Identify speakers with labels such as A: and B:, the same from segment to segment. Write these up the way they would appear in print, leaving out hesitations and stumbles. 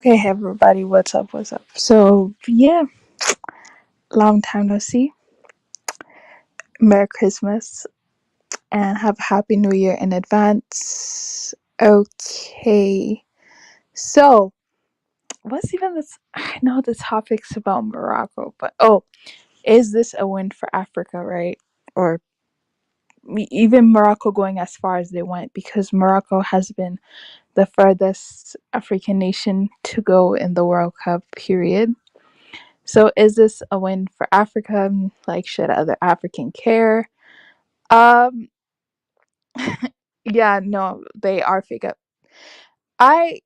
A: Hey everybody, what's up? What's up? So yeah, long time no see. Merry Christmas and have a happy New Year in advance. Okay, so what's even this? I know the topic's about Morocco, but is this a win for Africa, right? Or even Morocco going as far as they went because Morocco has been the furthest African nation to go in the World Cup period. So is this a win for Africa? Like, should other African care? Um, yeah, no, they are fake up. I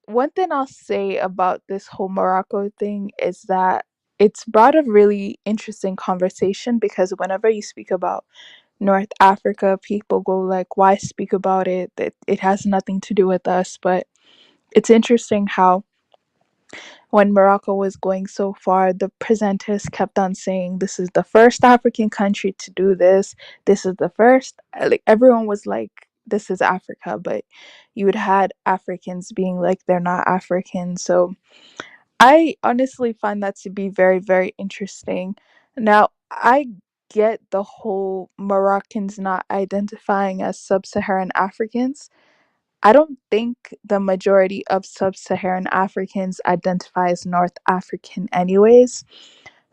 A: One thing I'll say about this whole Morocco thing is that it's brought a really interesting conversation because whenever you speak about North Africa, people go like, "Why speak about it? That it has nothing to do with us." But it's interesting how when Morocco was going so far, the presenters kept on saying, "This is the first African country to do this. This is the first." Like everyone was like, "This is Africa," but you would had Africans being like, "They're not African." So I honestly find that to be very, very interesting. Now I get the whole Moroccans not identifying as sub-Saharan Africans. I don't think the majority of sub Saharan Africans identify as North African, anyways.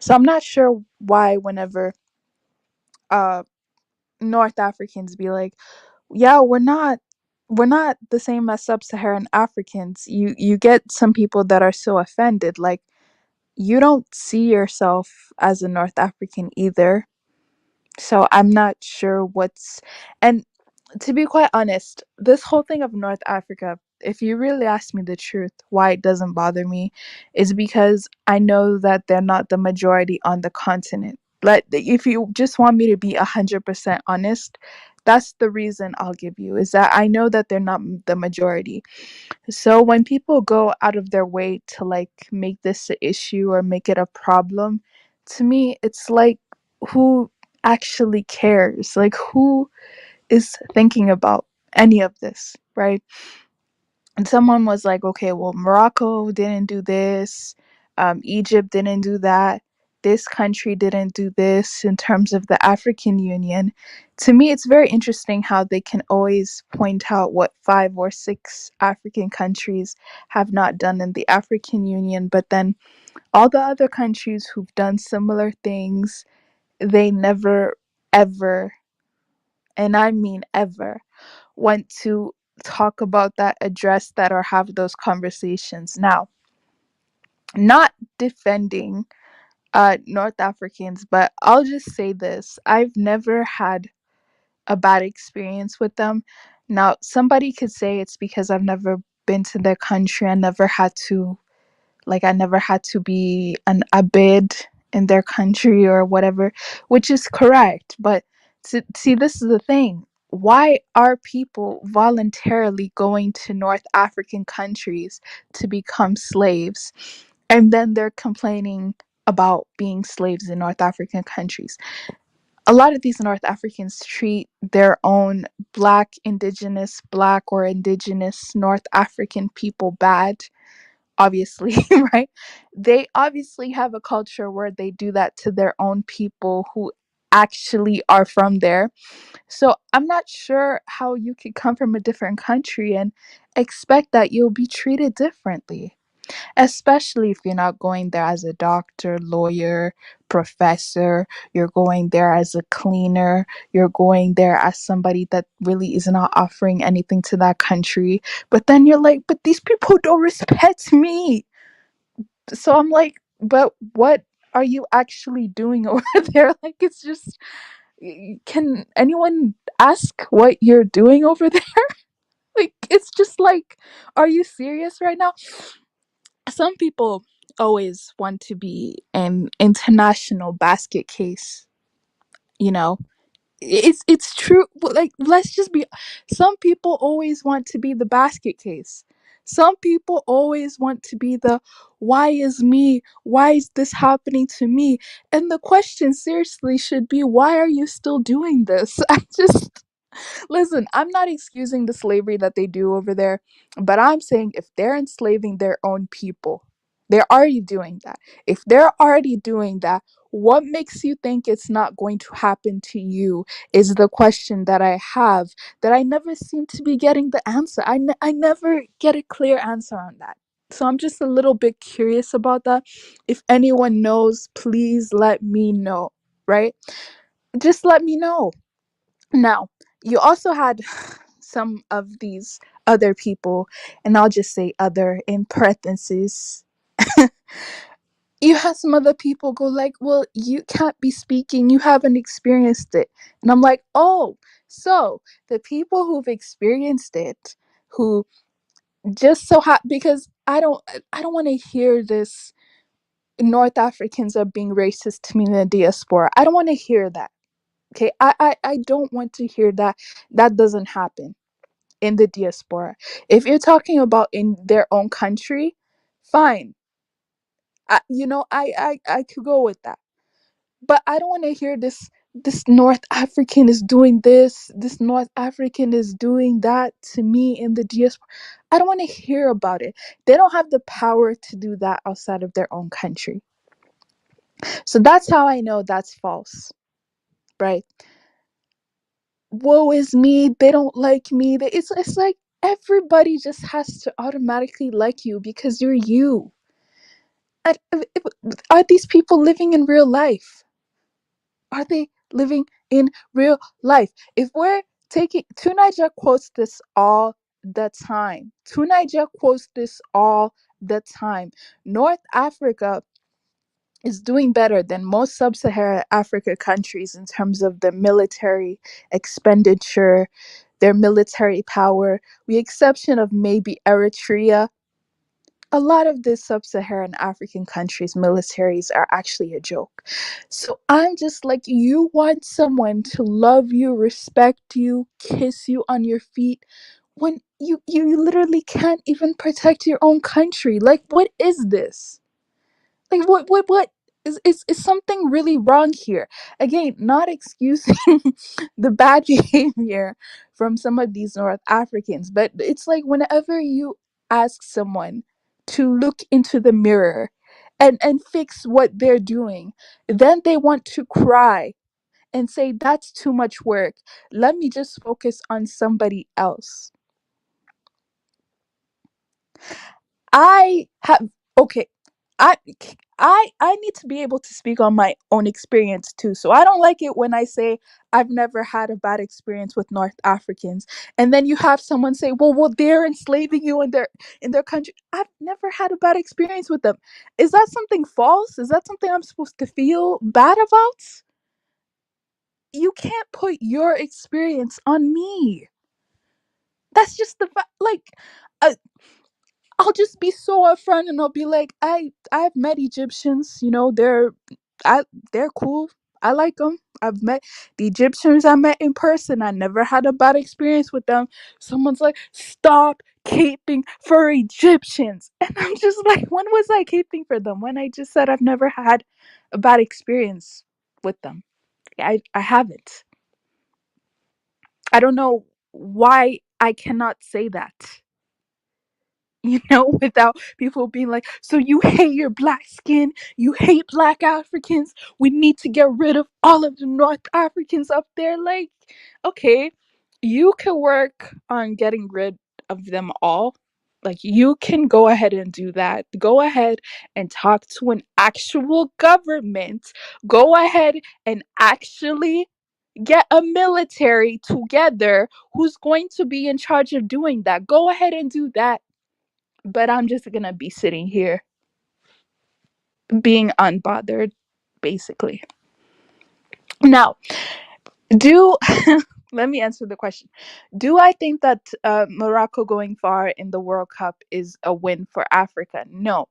A: So I'm not sure why, whenever uh, North Africans be like, yeah, we're not the same as sub Saharan Africans, you get some people that are so offended. Like, you don't see yourself as a North African either. So I'm not sure what's. And to be quite honest, this whole thing of North Africa, if you really ask me the truth, why it doesn't bother me is because I know that they're not the majority on the continent. Like, if you just want me to be 100% honest, that's the reason I'll give you, is that I know that they're not the majority. So when people go out of their way to like make this an issue or make it a problem, to me, it's like, who actually cares? Like, who is thinking about any of this, right? And someone was like, okay, well, Morocco didn't do this, Egypt didn't do that, this country didn't do this in terms of the African Union. To me, it's very interesting how they can always point out what 5 or 6 African countries have not done in the African Union, but then all the other countries who've done similar things, they never, ever, and I mean ever, want to talk about that, address that, or have those conversations. Now, not defending North Africans, but I'll just say this: I've never had a bad experience with them. Now, somebody could say it's because I've never been to their country. I never had to be an abid in their country or whatever, which is correct. But see, this is the thing. Why are people voluntarily going to North African countries to become slaves? And then they're complaining about being slaves in North African countries. A lot of these North Africans treat their own black or indigenous North African people bad, obviously. Right? They obviously have a culture where they do that to their own people who actually are from there. So I'm not sure how you could come from a different country and expect that you'll be treated differently, especially if you're not going there as a doctor, lawyer, professor. You're going there as a cleaner. You're going there as somebody that really is not offering anything to that country. But then you're like, but these people don't respect me. So I'm like, but what are you actually doing over there? Like, it's just, can anyone ask what you're doing over there? Like, it's just like, are you serious right now? Some people always want to be an international basket case, you know. It's true, but like, let's just be, some people always want to be the basket case. Some people always want to be the, why is me, why is this happening to me? And the question seriously should be, why are you still doing this? I just, Listen, I'm not excusing the slavery that they do over there, but I'm saying if they're enslaving their own people, they're already doing that. If they're already doing that, what makes you think it's not going to happen to you is the question that I have, that I never seem to be getting the answer. I never get a clear answer on that. So I'm just a little bit curious about that. If anyone knows, please let me know, right? Just let me know. Now, you also had some of these other people, and I'll just say other in parentheses. You had some other people go like, well, you can't be speaking, you haven't experienced it. And I'm like, oh, so the people who've experienced it, who just so because I don't want to hear this North Africans are being racist to me in the diaspora. I don't want to hear that. Okay, I don't want to hear that. That doesn't happen in the diaspora. If you're talking about in their own country, fine. I could go with that. But I don't want to hear this North African is doing this North African is doing that to me in the diaspora. I don't want to hear about it. They don't have the power to do that outside of their own country. So that's how I know that's false, right? Woe is me, they don't like me. It's like everybody just has to automatically like you because you're you. And are these people living in real life? Are they living in real life? If we're taking Tunisia quotes this all the time. Tunisia quotes this all the time. North Africa is doing better than most sub-Saharan Africa countries in terms of the military expenditure, their military power, with the exception of maybe Eritrea. A lot of the sub-Saharan African countries' militaries are actually a joke. So I'm just like, you want someone to love you, respect you, kiss you on your feet when you literally can't even protect your own country. Like, what is this? Like, what is something really wrong here? Again, not excusing the bad behavior from some of these North Africans, but it's like whenever you ask someone to look into the mirror and fix what they're doing, then they want to cry and say that's too much work. Let me just focus on somebody else. I have okay. I I need to be able to speak on my own experience too. So I don't like it when I say I've never had a bad experience with North Africans, and then you have someone say, "Well, they're enslaving you in their country." I've never had a bad experience with them. Is that something false? Is that something I'm supposed to feel bad about? You can't put your experience on me. That's just the fact. Like, uh, I'll just be so upfront and I'll be like, I've met Egyptians, I they're cool. I like them. I've met the Egyptians I met in person. I never had a bad experience with them. Someone's like, stop caping for Egyptians. And I'm just like, when was I caping for them? When I just said I've never had a bad experience with them. I haven't. I don't know why I cannot say that. Without people being like, so you hate your black skin, you hate black Africans, we need to get rid of all of the North Africans up there. Like, okay, you can work on getting rid of them all. Like, you can go ahead and do that. Go ahead and talk to an actual government. Go ahead and actually get a military together who's going to be in charge of doing that. Go ahead and do that, but I'm just gonna be sitting here being unbothered, basically. Now, do let me answer the question. Do I think that Morocco going far in the World Cup is a win for Africa? No,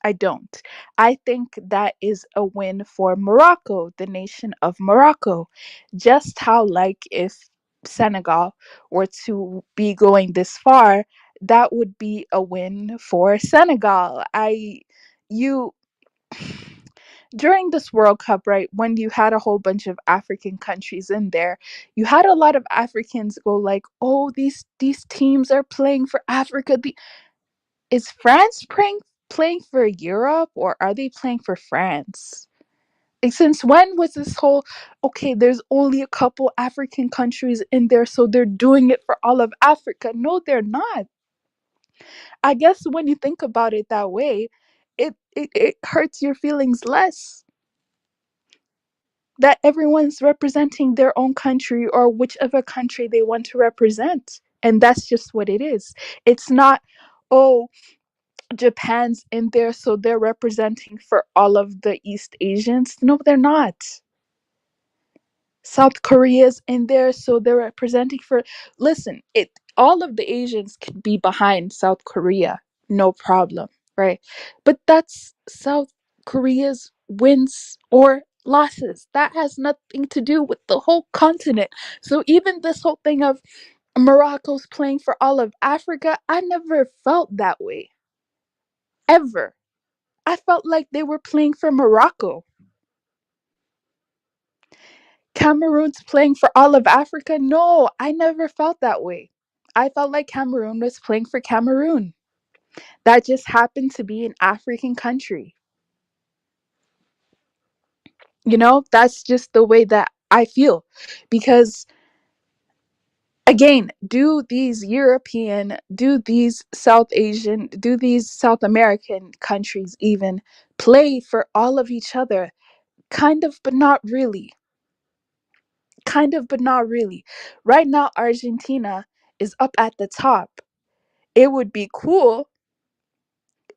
A: I don't. I think that is a win for Morocco, the nation of Morocco. Just how, like, if Senegal were to be going this far, that would be a win for Senegal. You During this World Cup, right, when you had a whole bunch of African countries in there, you had a lot of Africans go like, "Oh, these teams are playing for Africa." Is France playing for Europe, or are they playing for France? Like, since when was this whole, okay, there's only a couple African countries in there, so they're doing it for all of Africa? No, they're not. I guess when you think about it that way, it hurts your feelings less that everyone's representing their own country or whichever country they want to represent. And that's just what it is. It's not, oh, Japan's in there, so they're representing for all of the East Asians. No, they're not. South Korea's in there, so they're representing for. Listen, it all of the Asians could be behind South Korea, no problem, right? But that's South Korea's wins or losses. That has nothing to do with the whole continent. So even this whole thing of Morocco's playing for all of Africa, I never felt that way ever. I felt like they were playing for Morocco. Cameroon's playing for all of Africa? No, I never felt that way. I felt like Cameroon was playing for Cameroon. That just happened to be an African country. That's just the way that I feel. Because, again, do these South Asian, do these South American countries even play for all of each other? Kind of, but not really. Kind of, but not really. Right now, Argentina is up at the top. It would be cool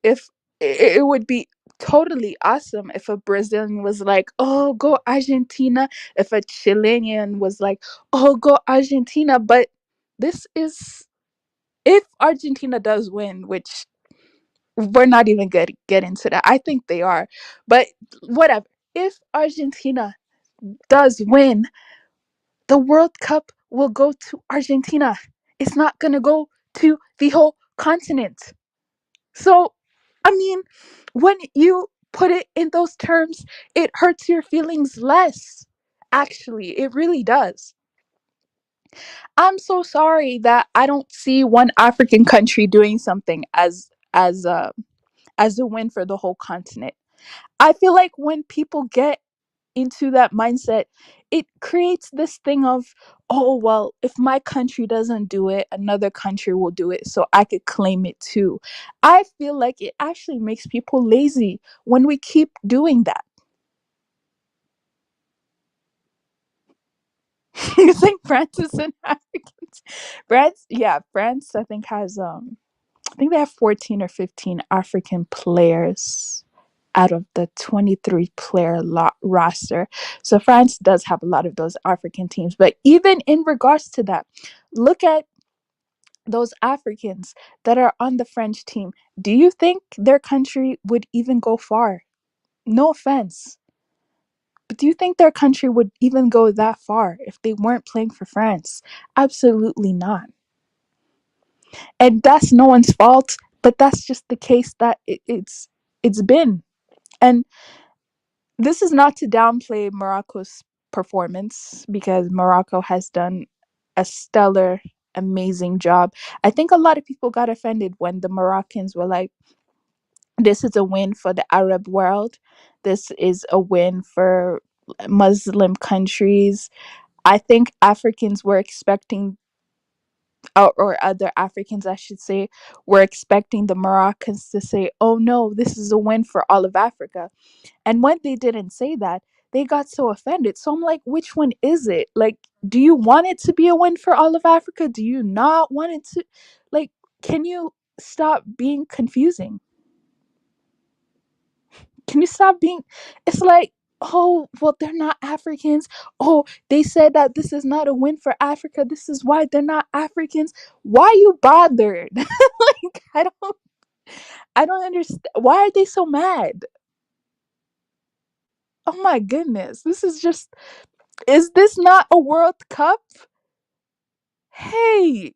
A: if it would be totally awesome if a Brazilian was like, "Oh, go Argentina." If a Chilean was like, "Oh, go Argentina." But this is if Argentina does win, which we're not even going to get into that. I think they are. But whatever. If Argentina does win, the World Cup will go to Argentina. It's not going to go to the whole continent. So, I mean, when you put it in those terms, it hurts your feelings less. Actually, it really does. I'm so sorry that I don't see one African country doing something as a win for the whole continent. I feel like when people get into that mindset, it creates this thing of, oh, well, if my country doesn't do it, another country will do it, so I could claim it too. I feel like it actually makes people lazy when we keep doing that. You think France is an African? France, I think has I think they have 14 or 15 African players out of the 23 player roster. So France does have a lot of those African teams. But even in regards to that, look at those Africans that are on the French team. Do you think their country would even go far? No offense. But do you think their country would even go that far if they weren't playing for France? Absolutely not. And that's no one's fault, but that's just the case that it's been. And this is not to downplay Morocco's performance because Morocco has done a stellar, amazing job. I think a lot of people got offended when the Moroccans were like, this is a win for the Arab world. This is a win for Muslim countries. I think Africans were expecting, or other Africans, I should say, were expecting the Moroccans to say, oh no, this is a win for all of Africa. And when they didn't say that, they got so offended. So I'm like, which one is it? Like, do you want it to be a win for all of Africa? Do you not want it to? Like, can you stop being confusing? Can you stop being? It's like, oh, well, they're not Africans. Oh, they said that this is not a win for Africa. This is why they're not Africans. Why are you bothered? Like, I don't understand. Why are they so mad? Oh my goodness. This is just, is this not a World Cup? Hey,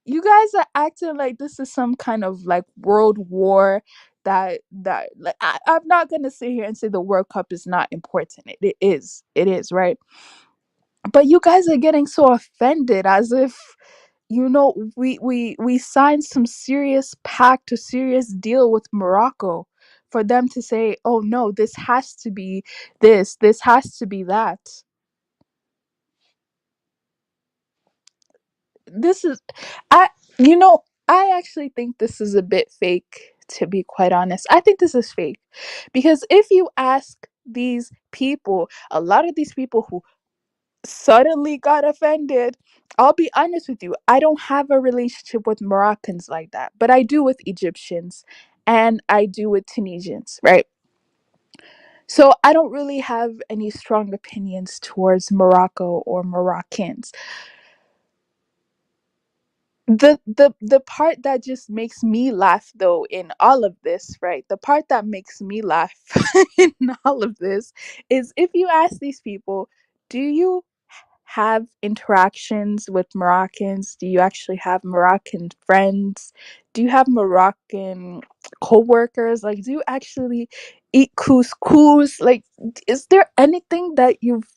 A: you guys are acting like this is some kind of like world war. that I'm not gonna sit here and say the World Cup is not important. It is, right? But you guys are getting so offended as if we signed some serious pact, a serious deal with Morocco for them to say, oh no, this has to be this has to be that. This is I you know I actually think this is a bit fake, to be quite honest. I think this is fake because if you ask these people, a lot of these people who suddenly got offended, I'll be honest with you, I don't have a relationship with Moroccans like that, but I do with Egyptians and I do with Tunisians, right? So I don't really have any strong opinions towards Morocco or Moroccans. The part that just makes me laugh though in all of this, right? The part that makes me laugh in all of this is if you ask these people, do you have interactions with Moroccans? Do you actually have Moroccan friends? Do you have Moroccan co-workers? Like, do you actually eat couscous? Like, is there anything that you've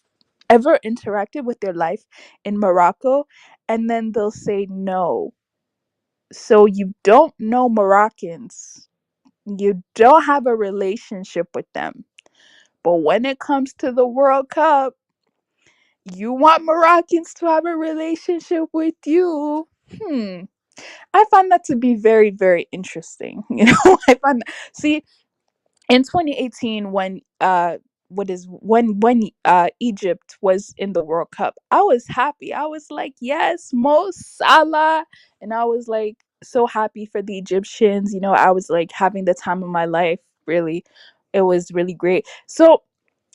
A: ever interacted with their life in Morocco? And then they'll say no. So you don't know Moroccans. You don't have a relationship with them. But when it comes to the World Cup, you want Moroccans to have a relationship with you. I find that to be very, very interesting. I find that, see, in 2018 when Egypt was in the World Cup, I was happy. I was like, yes, Mo Salah, and I was like so happy for the Egyptians. I was like having the time of my life. Really, it was really great. So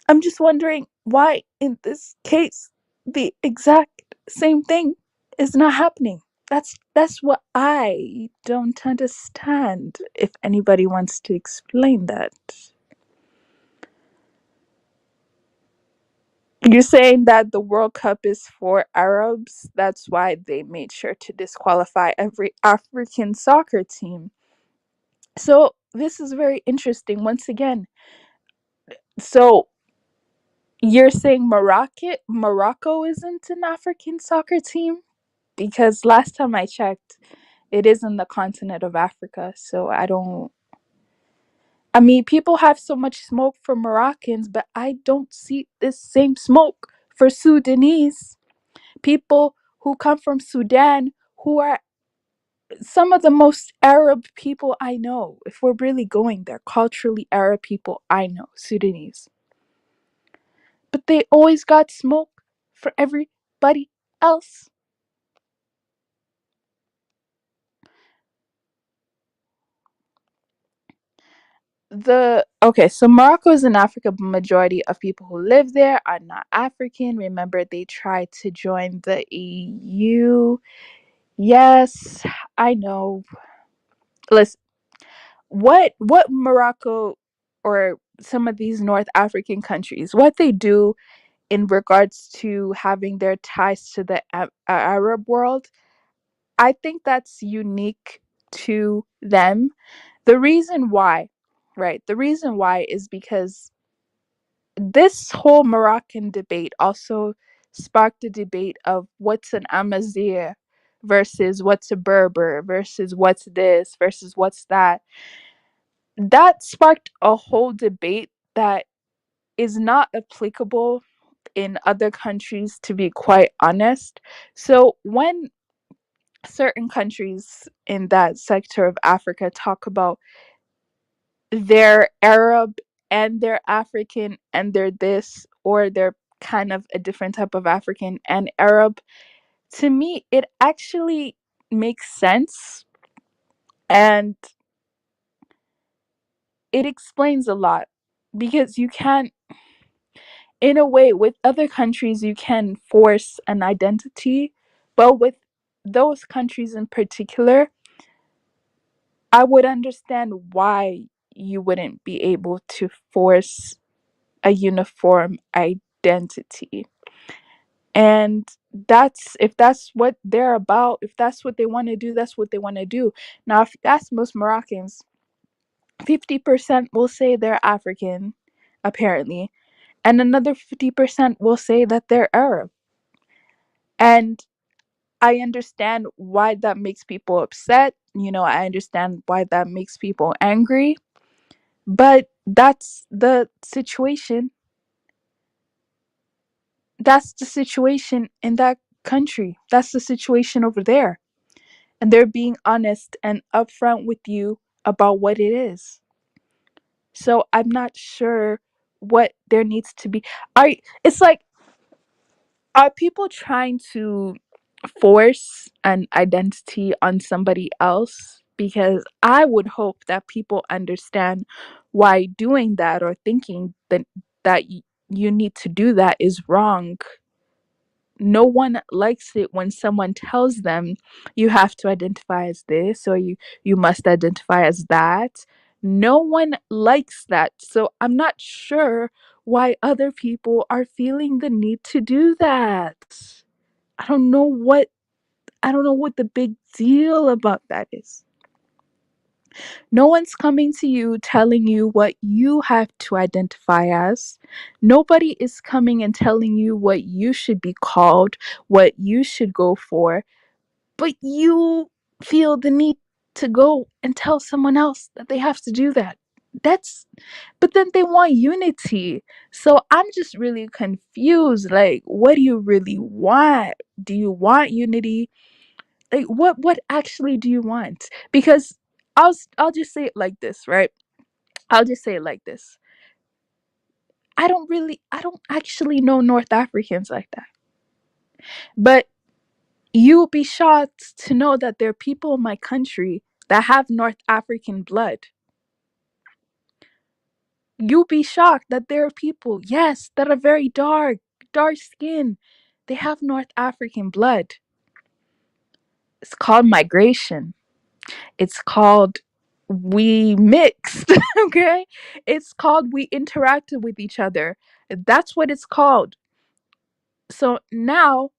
A: I'm just wondering why, in this case, the exact same thing is not happening. That's what I don't understand. If anybody wants to explain that. You're saying that the World Cup is for Arabs. That's why they made sure to disqualify every African soccer team. So this is very interesting. Once again, so you're saying Morocco isn't an African soccer team? Because last time I checked, it is in the continent of Africa. So I don't. I mean, people have so much smoke for Moroccans, but I don't see this same smoke for Sudanese people who come from Sudan, who are some of the most Arab people I know. If we're really going there, culturally Arab people I know, Sudanese. But they always got smoke for everybody else. So Morocco is in Africa, but majority of people who live there are not African. Remember, they tried to join the EU. Yes, I know. Listen, what Morocco or some of these North African countries, what they do in regards to having their ties to the Arab world, I think that's unique to them. The reason why, right? The reason why is because this whole Moroccan debate also sparked a debate of what's an Amazigh versus what's a Berber versus what's this versus what's that. That sparked a whole debate that is not applicable in other countries, to be quite honest. So when certain countries in that sector of Africa talk about they're Arab and they're African and they're this, or they're kind of a different type of African and Arab, to me, it actually makes sense and it explains a lot because you can't, in a way, with other countries, you can force an identity, but with those countries in particular, I would understand why you wouldn't be able to force a uniform identity. And that's if that's what they're about, if that's what they want to do, that's what they want to do. Now, if you ask most Moroccans, 50% will say they're African, apparently, and another 50% will say that they're Arab. And I understand why that makes people upset. I understand why that makes people angry, but that's the situation. That's the situation in that country. That's the situation over there. And they're being honest and upfront with you about what it is. So I'm not sure what there needs to be. It's like, are people trying to force an identity on somebody else? Because I would hope that people understand why doing that or thinking that you need to do that is wrong. No one likes it when someone tells them you have to identify as this or you must identify as that. No one likes that. So I'm not sure why other people are feeling the need to do that. I don't know what I don't know what the big deal about that is. No one's coming to you telling you what you have to identify as. Nobody is coming and telling you what you should be called, what you should go for, but you feel the need to go and tell someone else that they have to do that. That's but then they want unity. So I'm just really confused. Like, what do you really want? Do you want unity? Like, what actually do you want? Because I'll just say it like this, right? I'll just say it like this. I don't actually know North Africans like that. But you'll be shocked to know that there are people in my country that have North African blood. You'll be shocked that there are people, yes, that are very dark skin. They have North African blood. It's called migration. It's called we mixed, okay? It's called we interacted with each other. That's what it's called. So now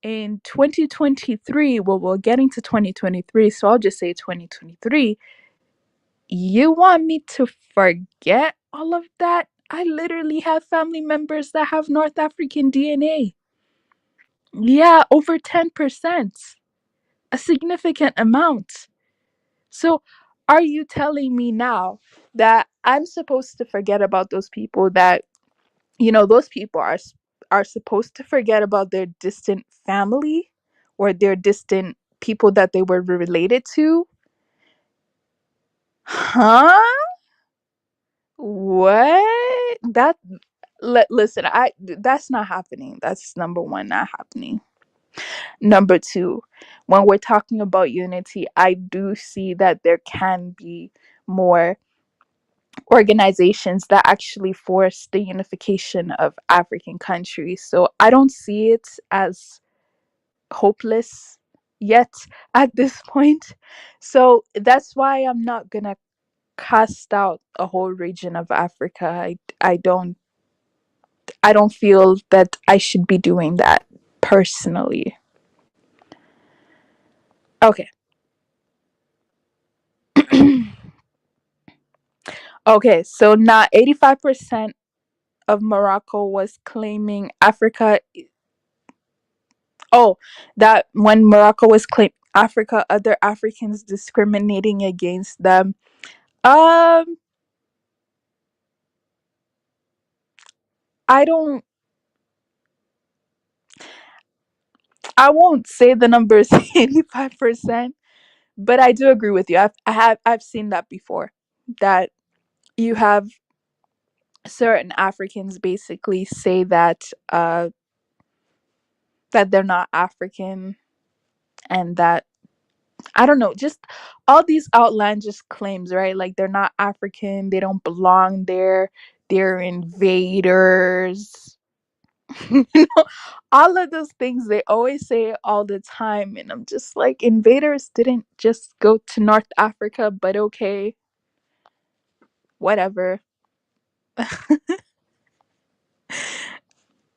A: in 2023, well, we're getting to 2023, so I'll just say 2023. You want me to forget all of that? I literally have family members that have North African DNA. Yeah, over 10%, a significant amount. So, are you telling me now that I'm supposed to forget about those people that, those people are supposed to forget about their distant family or their distant people that they were related to? Huh? What? Listen, that's not happening. That's number 1, not happening. Number 2, when we're talking about unity, I do see that there can be more organizations that actually force the unification of African countries. So I don't see it as hopeless yet at this point. So that's why I'm not gonna cast out a whole region of Africa. I don't feel that I should be doing that personally. Okay. Okay, so now 85% of Morocco was claiming Africa. Oh, that when Morocco was claiming Africa, other Africans discriminating against them. Um, I don't. I won't say the number is 85%, but I do agree with you. I've seen that before. That you have certain Africans basically say that they're not African, and that I don't know, just all these outlandish claims, right? Like they're not African, they don't belong there, they're invaders. you know, all of those things they always say it all the time, and I'm just like, invaders didn't just go to North Africa, but okay, whatever.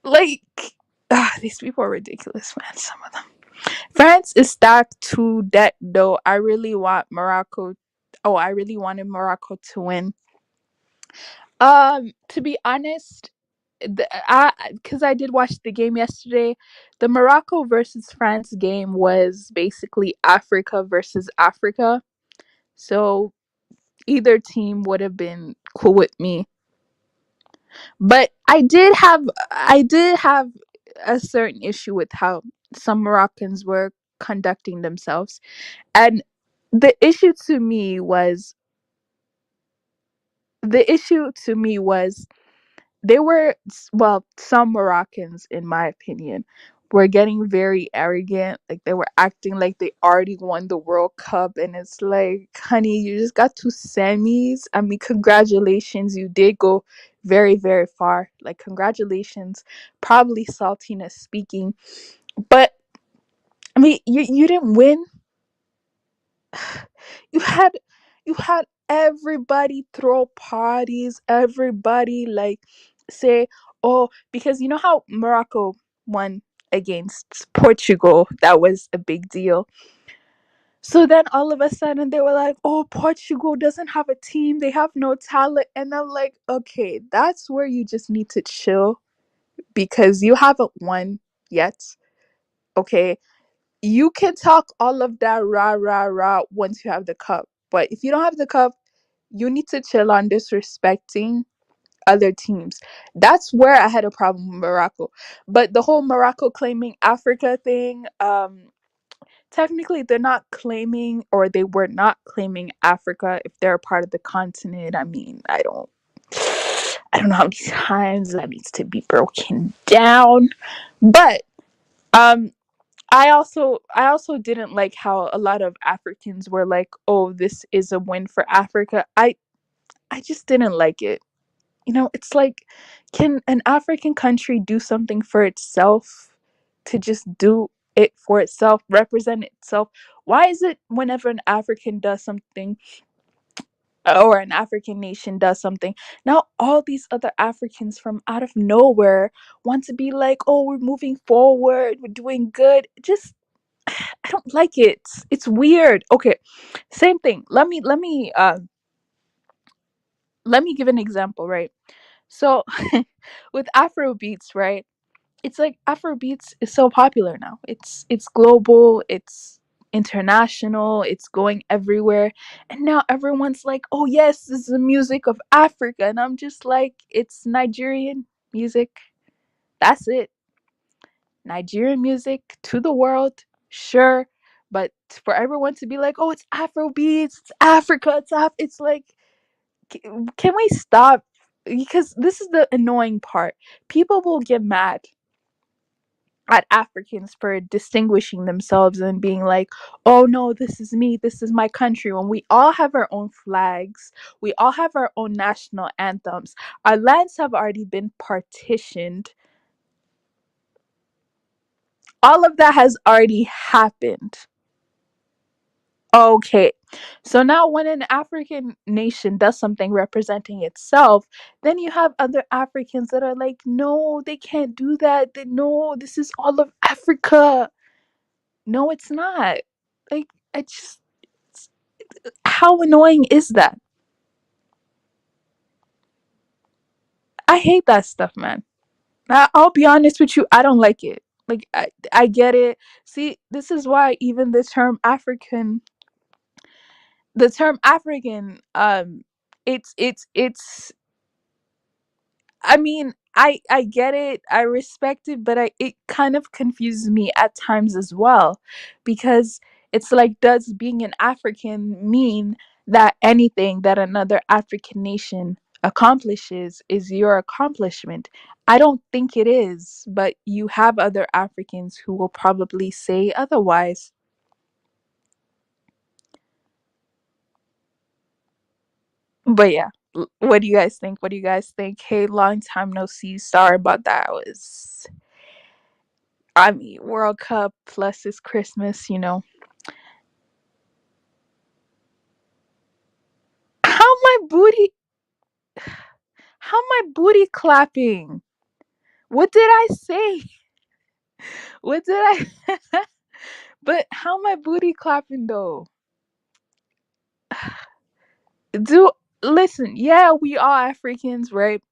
A: Like, these people are ridiculous, man. Some of them. France is stacked to debt, though. I really want Morocco. Oh, I really wanted Morocco to win. To be honest, because I did watch the game yesterday, the Morocco versus France game was basically Africa versus Africa. So either team would have been cool with me. But I did have a certain issue with how some Moroccans were conducting themselves. And the issue to me was the issue to me was they were, well, some Moroccans in my opinion were getting very arrogant. Like they were acting like they already won the World Cup, and it's like, honey, you just got two semis. I mean, congratulations, you did go very very far. Like congratulations, probably saltiness speaking. But I mean, you didn't win. you had you had everybody throw parties, everybody like say, oh, because you know how Morocco won against Portugal, that was a big deal. So then all of a sudden they were like, oh, Portugal doesn't have a team, they have no talent. And I'm like, okay, that's where you just need to chill, because you haven't won yet. Okay, you can talk all of that rah rah rah once you have the cup. But if you don't have the cup, you need to chill on disrespecting other teams. That's where I had a problem with Morocco. But the whole Morocco claiming Africa thing, technically they're not claiming, or they were not claiming Africa if they're a part of the continent. I mean, I don't know how many times that needs to be broken down. But um I also didn't like how a lot of Africans were like, "Oh, this is a win for Africa." I just didn't like it. It's like, can an African country do something for itself, to just do it for itself, represent itself? Why is it whenever an African does something, or an African nation does something, now all these other Africans from out of nowhere want to be like, "Oh, we're moving forward, we're doing good." Just, I don't like it. It's weird. Okay, same thing. Let me give an example, right? So with Afro beats, right? It's like Afro beats is so popular now. It's global, it's international, it's going everywhere. And now everyone's like, "Oh yes, this is the music of Africa." And I'm just like, it's Nigerian music. That's it. Nigerian music to the world, sure. But for everyone to be like, "Oh, it's Afro beats, it's Africa, it's like, can we stop?" Because this is the annoying part. People will get mad at Africans for distinguishing themselves and being like, "Oh no, this is me, this is my country," when we all have our own flags, we all have our own national anthems. Our lands have already been partitioned. All of that has already happened. Okay. So now when an African nation does something representing itself, then you have other Africans that are like, "No, they can't do that. No, this is all of Africa." No, it's not. Like, I just, how annoying is that? I hate that stuff, man. I'll be honest with you, I don't like it. Like, I get it. See, this is why even the term African, it's I mean, I get it, I respect it, but it kind of confuses me at times as well, because it's like, does being an African mean that anything that another African nation accomplishes is your accomplishment? I don't think it is, but you have other Africans who will probably say otherwise. But yeah, what do you guys think? What do you guys think? Hey, long time no see. Sorry about that. I mean, World Cup plus it's Christmas. How my booty how my booty clapping? What did I say? What did I but how my booty clapping though? Do listen, yeah, we are Africans, right?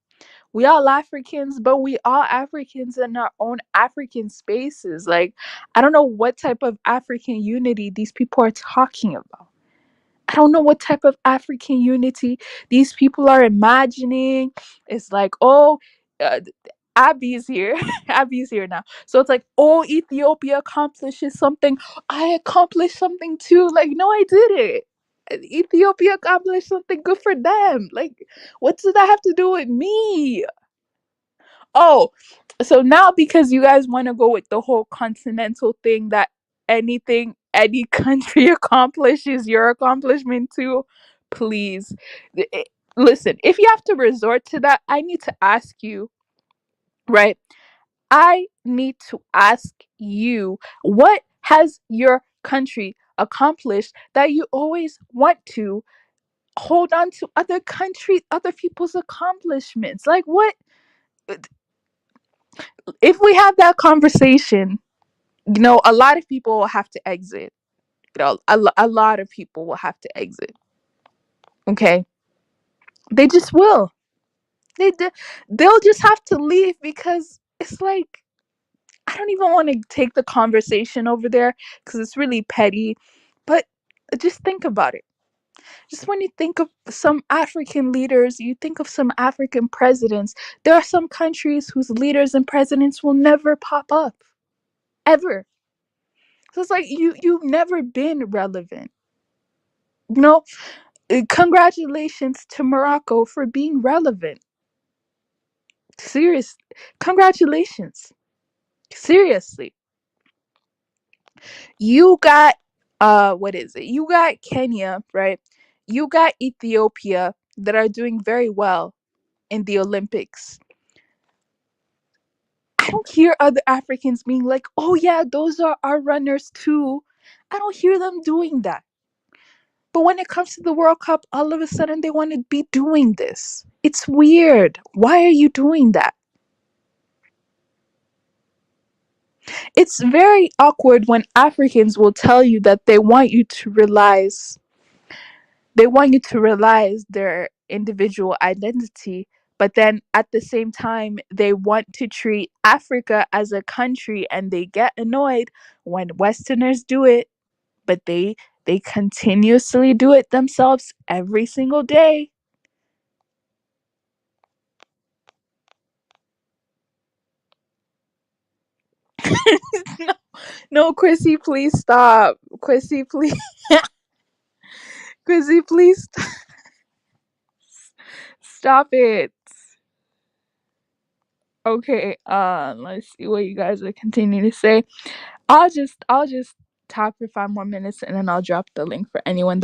A: We all Africans, but we all Africans in our own African spaces. Like, I don't know what type of African unity these people are talking about. I don't know what type of African unity these people are imagining. It's like, oh, uh, Abby's here. Abby's here now. So it's like, oh, Ethiopia accomplishes something. I accomplished something too. Like, no, I did it. Ethiopia accomplished something good for them. Like, what does that have to do with me? Oh, so now because you guys want to go with the whole continental thing that anything any country accomplishes your accomplishment too, please. Listen, if you have to resort to that, I need to ask you, right? I need to ask you, what has your country accomplished that you always want to hold on to other countries, other people's accomplishments? Like, what if we have that conversation? A lot of people will have to exit. A lot of people will have to exit. Okay, they just will. They'll just have to leave because it's like I don't even want to take the conversation over there because it's really petty. But just think about it. Just when you think of some African leaders, you think of some African presidents. There are some countries whose leaders and presidents will never pop up ever. So it's like you've never been relevant. You know, congratulations to Morocco for being relevant. Serious, congratulations. Seriously, you got what is it? You got Kenya, right? You got Ethiopia that are doing very well in the Olympics. I don't hear other Africans being like, "Oh yeah, those are our runners too." I don't hear them doing that. But when it comes to the World Cup, all of a sudden they want to be doing this. It's weird. Why are you doing that? It's very awkward when Africans will tell you that they want you to realize their individual identity, but then at the same time they want to treat Africa as a country and they get annoyed when Westerners do it, but they continuously do it themselves every single day. No, no, Chrissy, please stop. Chrissy, please, Chrissy, please stop it. Okay, let's see what you guys are continuing to say. I'll just talk for 5 more minutes and then I'll drop the link for anyone.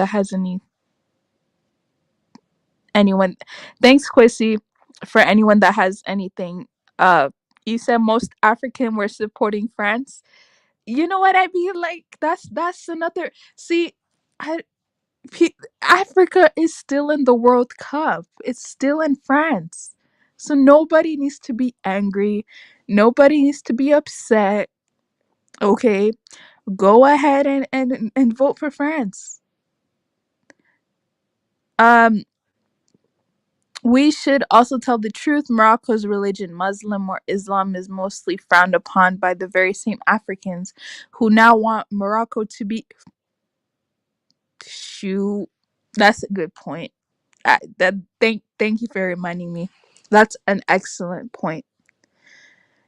A: Thanks, Quissy, for anyone that has anything. You said most African were supporting France. You know what I mean? Like that's another. See, I Africa is still in the World Cup. It's still in France. So nobody needs to be angry. Nobody needs to be upset. Okay. Go ahead and vote for France. Um we should also tell the truth. Morocco's religion, Muslim or Islam, is mostly frowned upon by the very same Africans who now want Morocco to be. Shoot, that's a good point. Thank you for reminding me. That's an excellent point.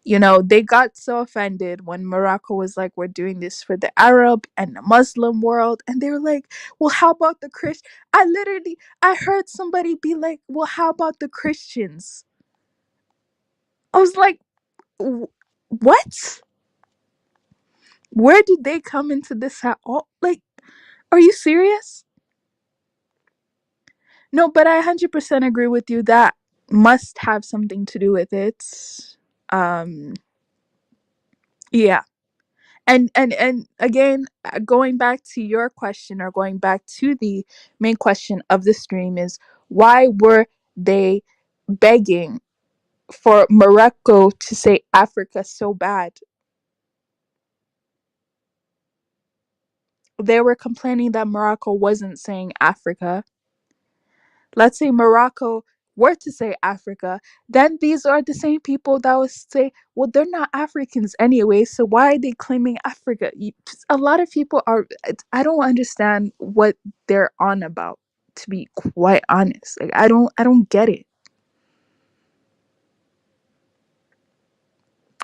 A: They got so offended when Morocco was like, "We're doing this for the Arab and the Muslim world," and they were like, "Well, how about the Christian?" I heard somebody be like, "Well, how about the Christians?" I was like, "What? Where did they come into this at all? Like, are you serious?" No, but I 100% agree with you. That must have something to do with it. Um, yeah. And again, going back to your question, or going back to the main question of the stream, is why were they begging for Morocco to say Africa so bad? They were complaining that Morocco wasn't saying Africa. let's say Morocco were to say Africa, then these are the same people that would say, well, they're not Africans anyway, so why are they claiming Africa? A lot of people are, I don't understand what they're on about, to be quite honest. Like, I don't get it.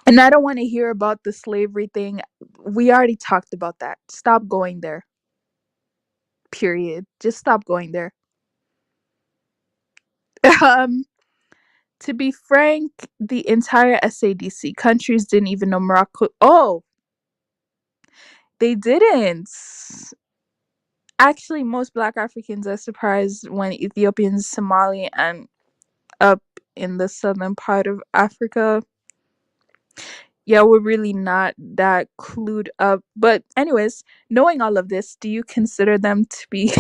A: And I don't want to hear about the slavery thing. We already talked about that. Stop going there. Period. Just stop going there. um to be frank, the entire SADC countries didn't even know Morocco. Oh, they didn't. Actually, most Black Africans are surprised when Ethiopians, Somali, and up in the southern part of Africa, yeah, we're really not that clued up. But anyways, knowing all of this, do you consider them to be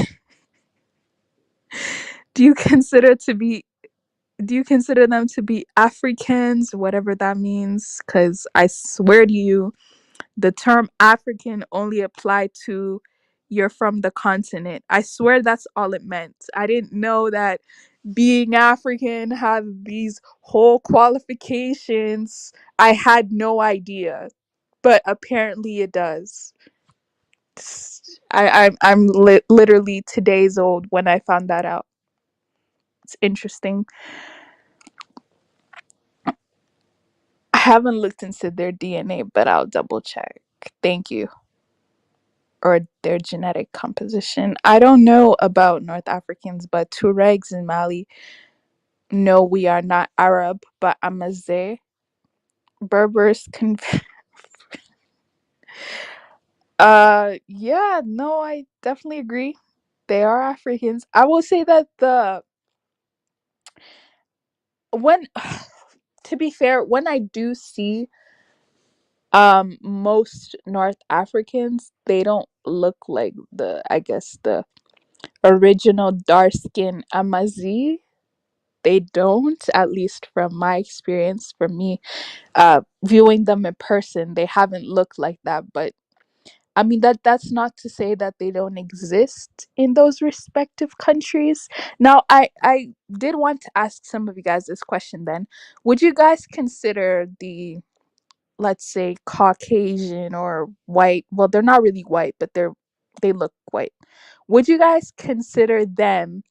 A: do you consider to be do you consider them to be Africans, whatever that means? Because I swear to you, the term African only applied to you're from the continent. I swear that's all it meant. I didn't know that being African had these whole qualifications. I had no idea, but apparently it does. I'm literally 2 days old when I found that out. It's interesting. I haven't looked into their DNA, but I'll double check. Thank you. Or their genetic composition. I don't know about North Africans, but Tuaregs in Mali, no, we are not Arab, but Amazigh. Berbers can. Yeah, no, I definitely agree. They are Africans. I will say that the when to be fair, when I do see most North Africans, they don't look like the, I guess, the original dark skin Amazigh. They don't, at least from my experience, from me viewing them in person, they haven't looked like that. But I mean, that's not to say that they don't exist in those respective countries. Now, I did want to ask some of you guys this question then. Would you guys consider the, let's say, Caucasian or white, well, they're not really white, but they look white. Would you guys consider them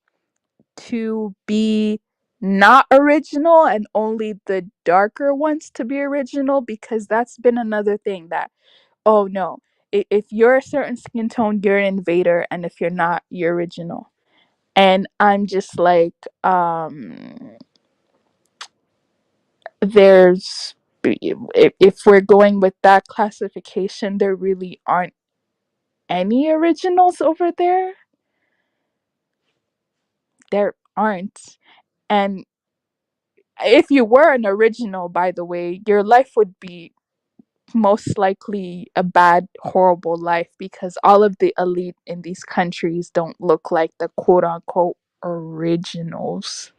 A: to be not original and only the darker ones to be original? Because that's been another thing that, oh no, if you're a certain skin tone, you're an invader, and if you're not, you're original. And I'm just like, there's, if we're going with that classification, there really aren't any originals over there. There aren't. And if you were an original, by the way, your life would be most likely a bad, horrible life, because all of the elite in these countries don't look like the quote unquote originals.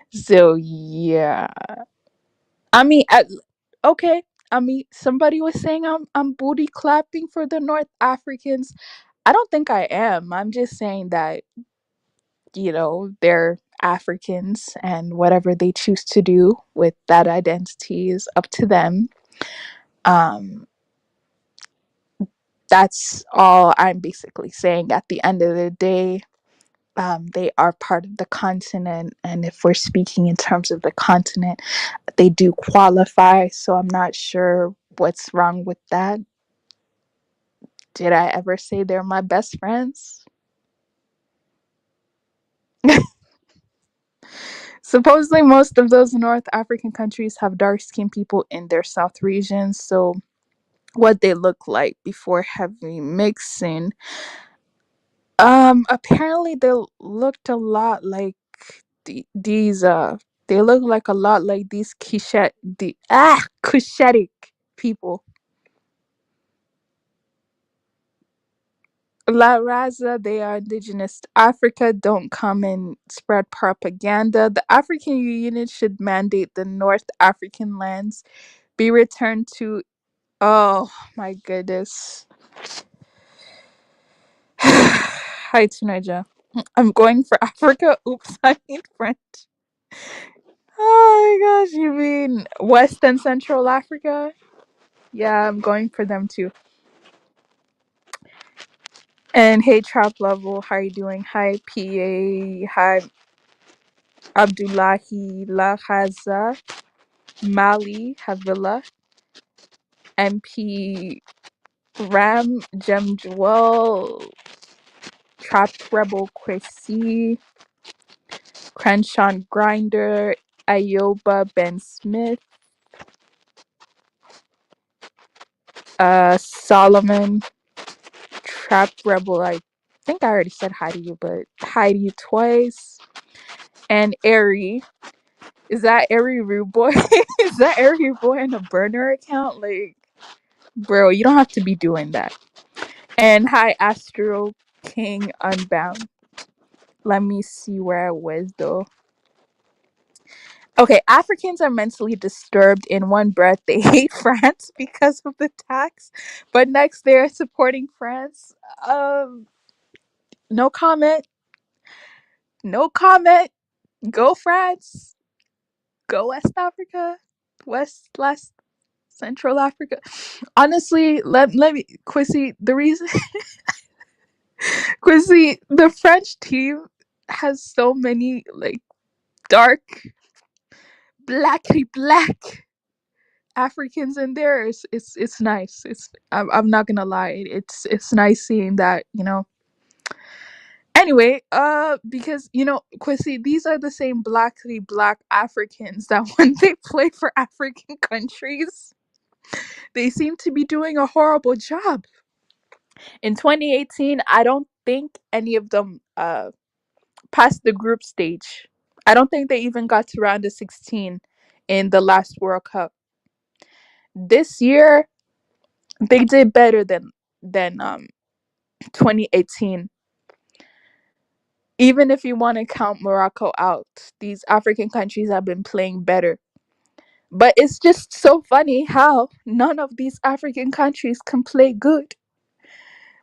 A: So, yeah. I mean, okay. I mean, somebody was saying I'm booty clapping for the North Africans. I don't think I am. I'm just saying that, they're Africans, and whatever they choose to do with that identity is up to them. Um, that's all I'm basically saying. At the end of the day, they are part of the continent, and if we're speaking in terms of the continent, they do qualify. So I'm not sure what's wrong with that. Did I ever say they're my best friends? Supposedly, most of those North African countries have dark skinned people in their south regions. So, what they look like before heavy mixing. Apparently they looked a lot like these. They look like a lot like these Cushitic people. La Raza, they are indigenous to Africa. Don't come and spread propaganda. The African Union should mandate the North African lands be returned to. Oh my goodness. Hi, Tunaja. I'm going for Africa. Oops, I mean French. Oh my gosh, you mean West and Central Africa? Yeah, I'm going for them too. And hey, Trap Level, how you doing? Hi, PA. Hi, Abdullahi Lahaza, Mali Havila, MP Ram, Jem Jewel, Trap Rebel Kwesi, Crenshaw Grinder, Ayoba Ben Smith, Solomon, Trap Rebel. I think I already said hi to you, but hi to you twice. And Airy. Is that Airy Rude Boy? Is that Airy Boy in a burner account? Like, bro, you don't have to be doing that. And hi, Astro King Unbound. Let me see where I was though. Okay, Africans are mentally disturbed. In one breath, they hate France because of the tax, but next they're supporting France. Um, no comment. No comment. Go France. Go West Africa. West Central Africa. Honestly, let me Quissy, the reason Quissy, the French team has so many like dark black Africans in there. It's nice. I'm not gonna lie. It's nice seeing that, you know. Anyway, because you know, Quissy, these are the same black Africans that when they play for African countries, they seem to be doing a horrible job. In 2018, I don't think any of them passed the group stage. I don't think they even got to round of 16 in the last World Cup. This year, they did better than 2018. Even if you want to count Morocco out, these African countries have been playing better. But it's just so funny how none of these African countries can play good.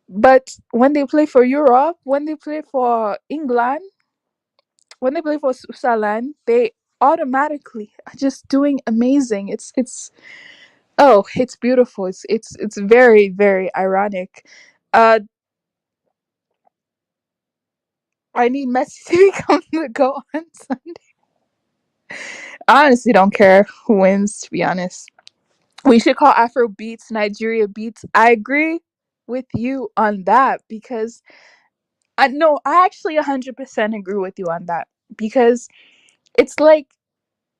A: But when they play for Europe, when they play for England, when they play for Switzerland, they automatically are just doing amazing. It's oh, it's beautiful. It's very very ironic. Uh, I need Messi to become the goat on Sunday. I honestly don't care who wins. To be honest, we should call Afro beats Nigeria beats. I agree with you on that because I no, I actually 100% agree with you on that because it's like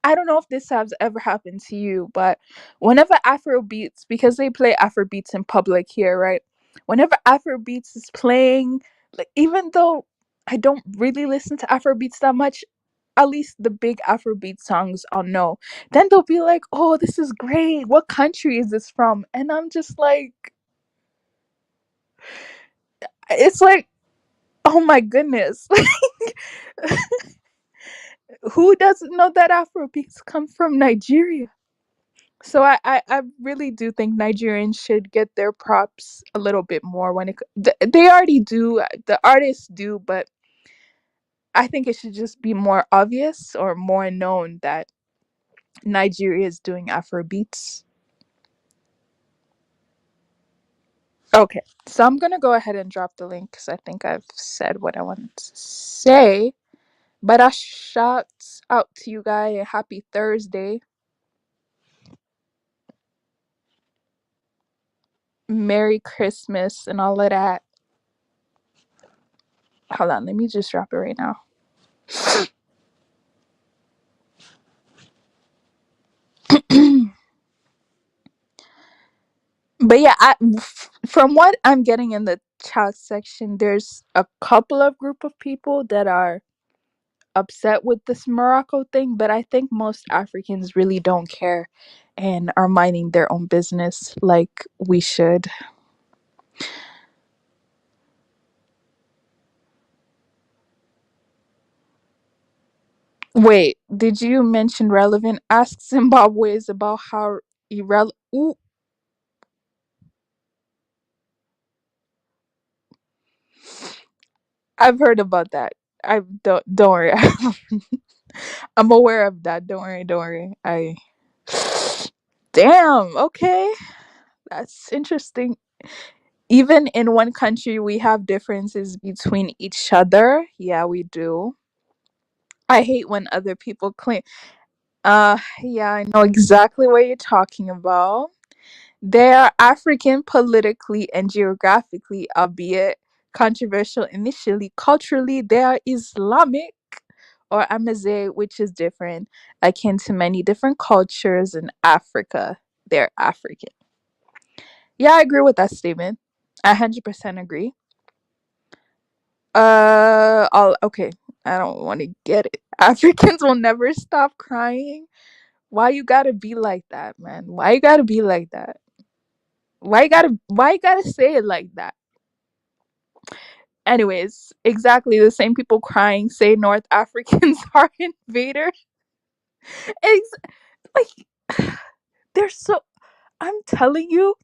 A: I don't know if this has ever happened to you, but whenever Afro beats, because they play Afro beats in public here, right? Whenever Afro beats is playing, like even though I don't really listen to Afro beats that much, at least the big Afrobeat songs I'll know. Then they'll be like, "Oh, this is great. What country is this from?" And I'm just like, it's like, oh my goodness, who doesn't know that Afrobeats come from Nigeria? So I really do think Nigerians should get their props a little bit more when they already do, the artists do, but I think it should just be more obvious or more known that Nigeria is doing Afrobeats. Okay, so I'm gonna go ahead and drop the link because I think I've said what I wanted to say. But I shout out to you guys and happy Thursday. Merry Christmas and all of that. Hold on, let me just drop it right now. But yeah, from what I'm getting in the chat section, there's a couple of group of people that are upset with this Morocco thing, but I think most Africans really don't care and are minding their own business like we should. Wait, did you mention relevant? Ask Zimbabweans about how irrelevant. Ooh, I've heard about that. I don't worry. I'm aware of that. Don't worry, don't worry. I Damn, okay. That's interesting. Even in one country we have differences between each other. Yeah, we do. I hate when other people claim yeah, I know exactly what you're talking about. They are African politically and geographically, albeit controversial initially. Culturally, they are Islamic or Amazigh, which is different, akin to many different cultures in Africa. They're African. Yeah, I agree with that statement. I 100% agree. All okay. I don't want to get it. Africans will never stop crying. Why you gotta be like that, man? Why you gotta be like that? Why you gotta say it like that? Anyways, exactly the same people crying say North Africans are invaders. It's like they're so I'm telling you,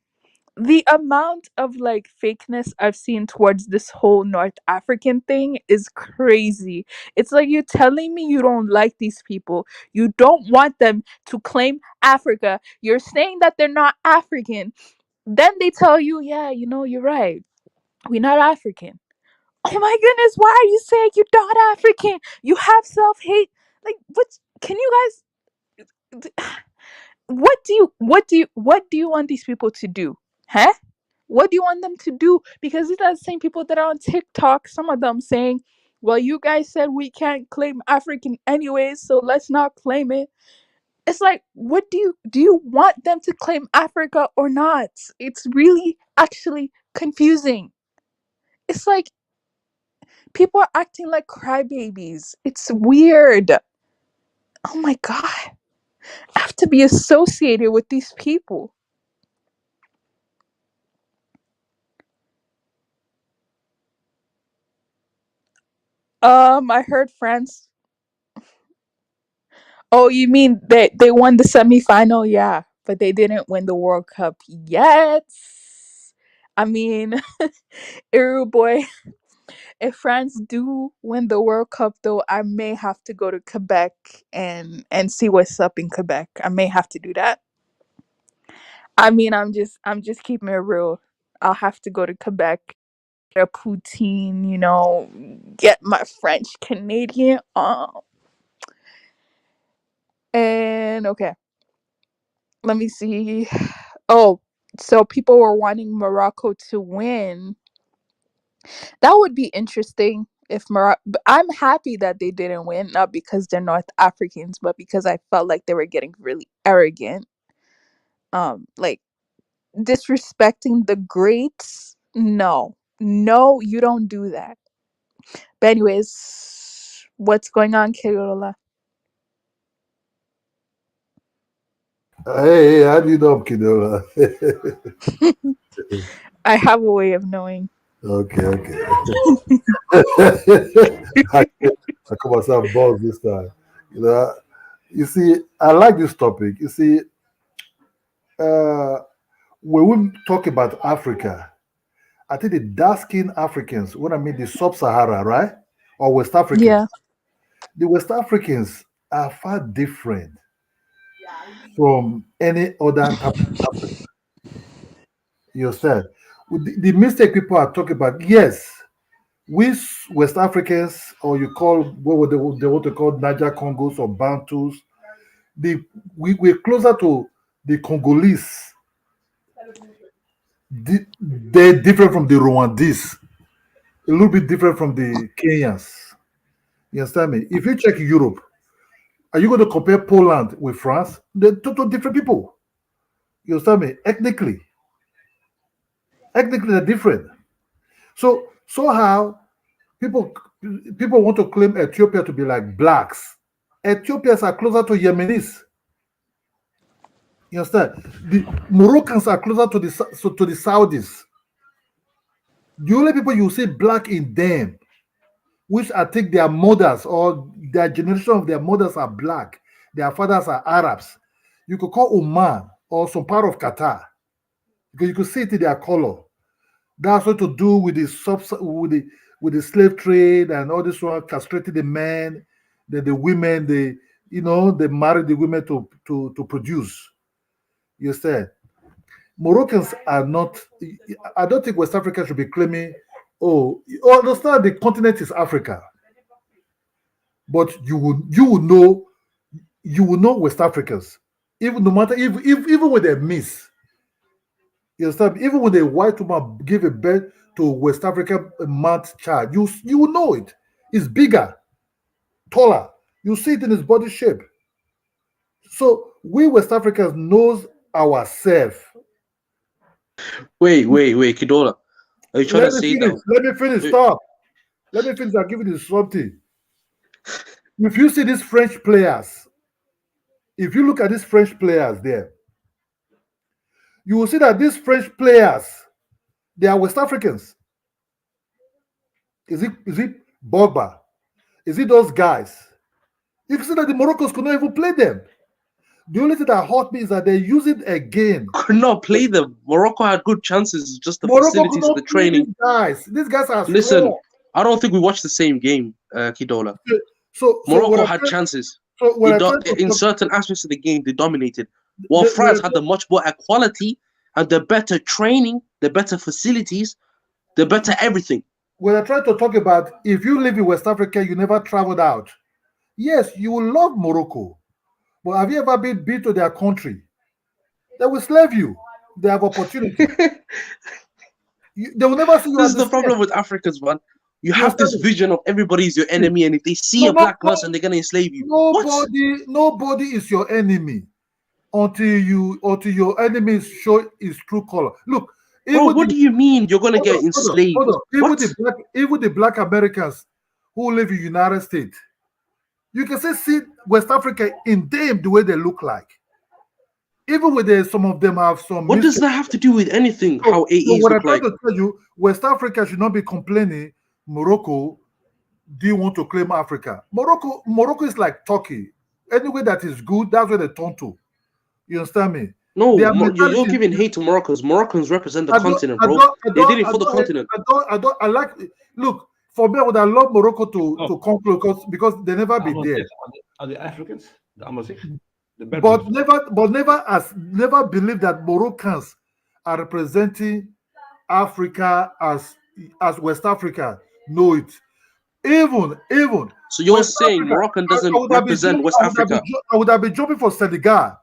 A: the amount of like fakeness I've seen towards this whole North African thing is crazy. It's like you're telling me you don't like these people. You don't want them to claim Africa. You're saying that they're not African. Then they tell you, yeah, you're right. We're not African. Oh my goodness, why are you saying you're not African? You have self hate. Like, what? Can you guys? What do you want these people to do? Huh? What do you want them to do? Because these are the same people that are on TikTok. Some of them saying, "Well, you guys said we can't claim African anyways, so let's not claim it." It's like, what do you want them to claim Africa or not? It's really actually confusing. It's like people are acting like crybabies. It's weird. Oh my god. I have to be associated with these people. I heard France. Oh, you mean they won the semifinal? Yeah, but they didn't win the World Cup yet. I mean, boy, if France do win the World Cup, though, I may have to go to Quebec and see what's up in Quebec. I may have to do that. I mean, I'm just keeping it real. I'll have to go to Quebec, get a poutine, get my French Canadian on. And okay, let me see. Oh, so people were wanting Morocco to win. That would be interesting if Morocco. I'm happy that they didn't win, not because they're North Africans, but because I felt like they were getting really arrogant. Like disrespecting the greats. No, no, you don't do that. But anyways, what's going on, Kirola?
B: Hey, how do you know I'm Kinola?
A: I have a way of knowing.
B: Okay, okay. I, I call myself boss this time. You know, you see, I like this topic. You see, uh, when we talk about Africa, I think the dark-skinned Africans, when I mean the sub-Sahara, right, or West Africans,
A: Yeah,
B: the West Africans are far different from any other type of Africa. You understand? With the mistake people are talking about, yes, we West Africans, or you call what would they want to call Niger Congos or Bantus, the we're closer to the Congolese. They're different from the Rwandese, a little bit different from the Kenyans. You understand me? If you check Europe, are you going to compare Poland with France? They're total different people. You understand me? Ethnically they're different. So how people people want to claim Ethiopia to be like blacks. Ethiopians are closer to Yemenis. You understand? The Moroccans are closer to the Saudis. The only people you see black in them, which I think their mothers or their generation of their mothers are black, their fathers are Arabs. You could call Oman or some part of Qatar because you could see it in their color. That's what to do with the with the slave trade and all this one, castrating the men, the women, they marry the women to produce. You said Moroccans are not. I don't think West Africa should be claiming. Oh, you understand the continent is Africa, but you will know West Africans, even no matter if even when they miss. You understand? Even when a white woman give a birth to a West African man child, you will know it. It's bigger, taller. You see it in his body shape. So we West Africans knows ourselves.
C: Wait, Kidola. Are you trying
B: Let
C: to
B: me
C: say
B: finish.
C: that?
B: Let me finish.
C: Wait,
B: Stop. Let me finish. I'll give you something. If you see these French players, if you look at these French players there, you will see that these French players, they are West Africans. Is it Bogba? Is it those guys? You can see that the Moroccans could not even play them. The only thing that hurt me is that they use it again.
C: could not play them. Morocco had good chances, just the
B: Morocco could
C: facilities for
B: not
C: the
B: play
C: training.
B: these guys. These guys are
C: Listen,
B: strong.
C: I don't think we watched the same game, Kidola.
B: So
C: Morocco had chances.
B: what I'm trying to
C: In
B: talk,
C: certain aspects of the game, they dominated. While
B: the, what
C: France
B: I'm,
C: had the much better quality and the better training, the better facilities, the better everything.
B: what I'm trying to talk about, if you live in West Africa, you never traveled out. Yes, you will love Morocco, but have you ever been to their country? They will slave you. They have opportunity.
C: This
B: They will never see you as
C: is
B: the
C: the
B: same.
C: problem with Africans, man. You
B: You
C: have
B: understand
C: this
B: me?
C: vision of everybody's your
B: See,
C: enemy, and if they see
B: no,
C: a
B: no,
C: black
B: no,
C: person, they're gonna enslave you. What?
B: nobody is your enemy until your enemies show his true color. Look,
C: Bro,
B: even
C: what
B: the
C: do you mean you're gonna
B: hold on,
C: get
B: hold on, hold
C: enslaved?
B: on.
C: What?
B: Even the black Americans who live in United States, you can see West Africa in them the way they look like. Even with some of them have some
C: What does
B: mistakes.
C: that have to do with anything?
B: So,
C: How
B: so
C: AEs
B: what I
C: look
B: try
C: like?
B: to tell you, West Africa should not be complaining. Morocco, do you want to claim Africa? Morocco is like Turkey. Anywhere that is good, that's where they turn to. You understand me?
C: No,
B: Their
C: you're
B: mentality.
C: giving hate to Moroccans. Moroccans represent the
B: I don't,
C: continent,
B: I
C: bro.
B: don't, I
C: They did
B: don't,
C: it
B: I
C: for the
B: don't,
C: continent.
B: I like. Look, for me, I would have loved Morocco to
D: Oh,
B: conquer because they never been there.
D: Are the Africans, the Amazigh, the Berbers?
B: But never believe that Moroccans are representing Africa as West Africa know it. Even
C: So you're
B: West
C: saying
B: Africa,
C: Moroccan
B: I
C: doesn't
B: would have been
C: represent West Africa?
B: I would have been jumping for Senegal,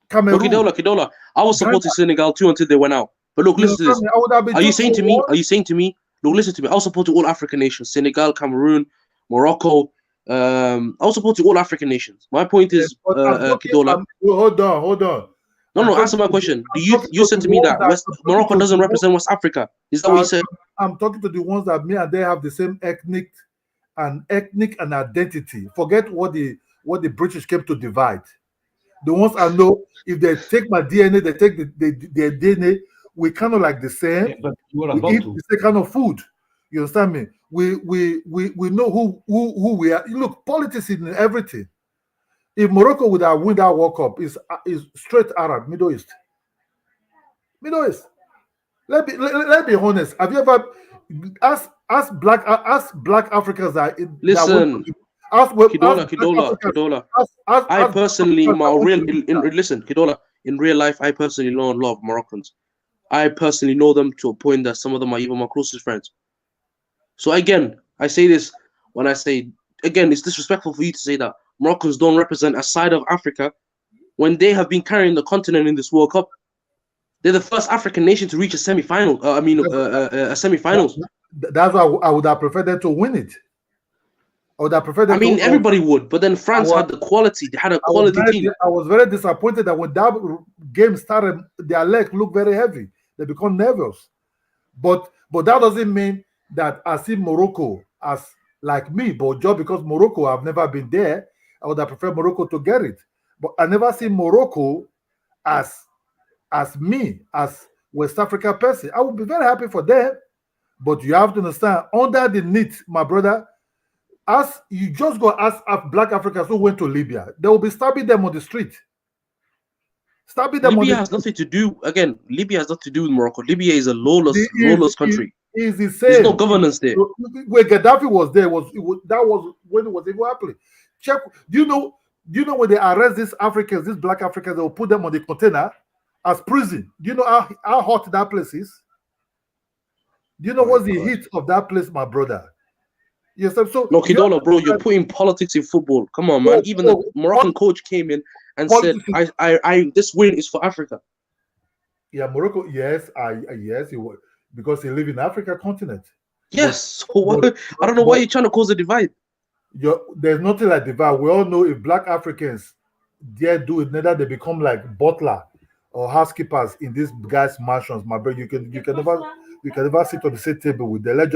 C: Look,
B: Cameroon,
C: Kidola. I was
B: Ghana.
C: supporting Senegal too until they went out. But look,
B: You
C: listen to
B: understand
C: this.
B: me? I would have been
C: Are you
B: just
C: saying
B: for
C: to me?
B: one.
C: Are you saying to me? Look, listen to me. I was supporting all African nations: Senegal, Cameroon, Morocco. I was supporting all African nations. My point
B: Yes,
C: is,
B: but I'm talking.
C: Kidola.
B: Hold on.
C: No,
B: I'm
C: no.
B: talking
C: Answer my
B: to
C: question.
B: I'm talking
C: You
B: to
C: said
B: the
C: to me
B: ones
C: that
B: that
C: West Morocco doesn't represent West Africa? Is that what you
B: I'm,
C: said?
B: I'm talking to the ones that me and they have the same ethnic and identity. Forget what the British came to divide. The ones I know, if they take my DNA, they take their DNA. We kind of like the
D: Yeah,
B: same.
D: but you are
B: We
D: about
B: eat
D: to.
B: the same kind of food. You understand me? We know who we are. Look, politics in everything. If Morocco would have won that World Cup, is straight Arab, Middle East. Let be honest. Have you ever ask black Africans that went to
C: Listen,
B: ask black Africans
C: Kidola. I
B: ask black
C: personally,
B: Africans that
C: my
B: went
C: real
B: to Libya.
C: listen, Kidola. In real life, I personally know and love Moroccans. I personally know them to a point that some of them are even my closest friends. So again, I say this when I say again, it's disrespectful for you to say that Moroccans don't represent a side of Africa when they have been carrying the continent in this World Cup. They're the first African nation to reach a semi-final.
B: That's
C: A semi-finals.
B: that's why I would have preferred them to win it. I would have preferred
C: I
B: them to.
C: mean, everybody would, but then
B: I
C: France
B: was
C: had the quality. They had a
B: I was
C: quality
B: very
C: team.
B: I was very disappointed that when that game started, their legs looked very heavy. They become nervous. But that doesn't mean that I see Morocco as like me. But just because Morocco, I've never been there, I would have preferred Morocco to get it. But I never see Morocco as me, as West Africa person. I would be very happy for them. But you have to understand, under the need, my brother, as you just go ask black Africans who went to Libya, they will be stabbing them on the street. Stabbing them on
C: Libya
B: the
C: has
B: street.
C: nothing to do. Again, Libya has nothing to do with Morocco. Libya is a
B: The,
C: lawless
B: if
C: country.
B: It's the
C: There's no
B: same.
C: governance there.
B: When Gaddafi was there, that was when it was even happening. Check. Do you know? When they arrest these Africans, these black Africans, they will put them on the container as prison. Do you know how hot that place is? Do you know
C: My
B: what's the
C: God.
B: heat of that place, my brother? Yes, so
C: No,
B: you have
C: Kidola,
B: to
C: bro, you're
B: understand,
C: putting politics in football. Come on, man.
B: no,
C: Even the
B: no,
C: Moroccan coach came in and said,
B: politics.
C: this win is for Africa.
B: Yeah, Morocco. Yes, yes, he was because he live in Africa continent. But
C: Yes. So
B: but
C: I don't know why
B: but
C: you're trying to cause a divide.
B: there's nothing like divide. We all know if black Africans dare do it, neither they become like butler or housekeepers in these guys' mansions. My brother, you can never sit on the same table with them. Let's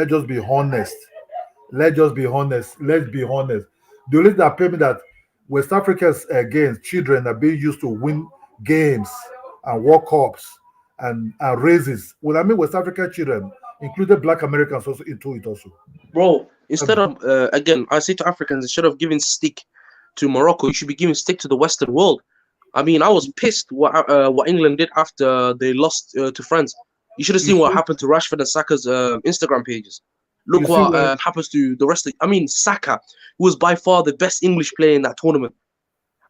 B: just be honest. Let's be honest. The only that pay me that West Africans against children are being used to win games and World Cups and races. When I mean West African children, included Black Americans also into it also.
C: Bro, instead of, again, I say to Africans, instead of giving stick to Morocco, you should be giving stick to the Western world. I mean, I was pissed what England did after they lost to France. You should have
B: You
C: seen what
B: see,
C: happened to Rashford and Saka's Instagram pages.
B: you
C: Look
B: see
C: what
B: when
C: happens to the rest of. I mean, Saka, who was by far the best English player in that tournament,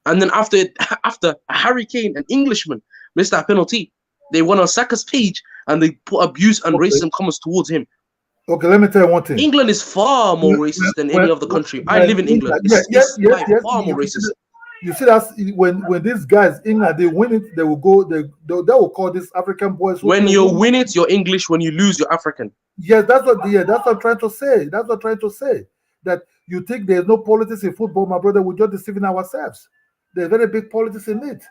C: and then after after Harry Kane, an Englishman, missed that penalty, they went on Saka's page and they put abuse and
B: okay,
C: racism comments towards him.
B: okay, let me tell you one thing.
C: England is far more
B: When
C: racist than
B: when
C: any other country. I
B: when
C: live in England.
B: England, yeah, yes,
C: It's
B: yes,
C: by
B: yes,
C: far more
B: you see
C: racist.
B: that. You see that when these guys England they win it, they will go they will call these African boys who
C: When
B: play
C: you
B: women.
C: win it, you're English. When you lose, you're African.
B: Yes, that's what I'm trying to say. That's what I'm trying to say. That you think there's no politics in football, my brother, we're just deceiving ourselves. There's very big politics in it.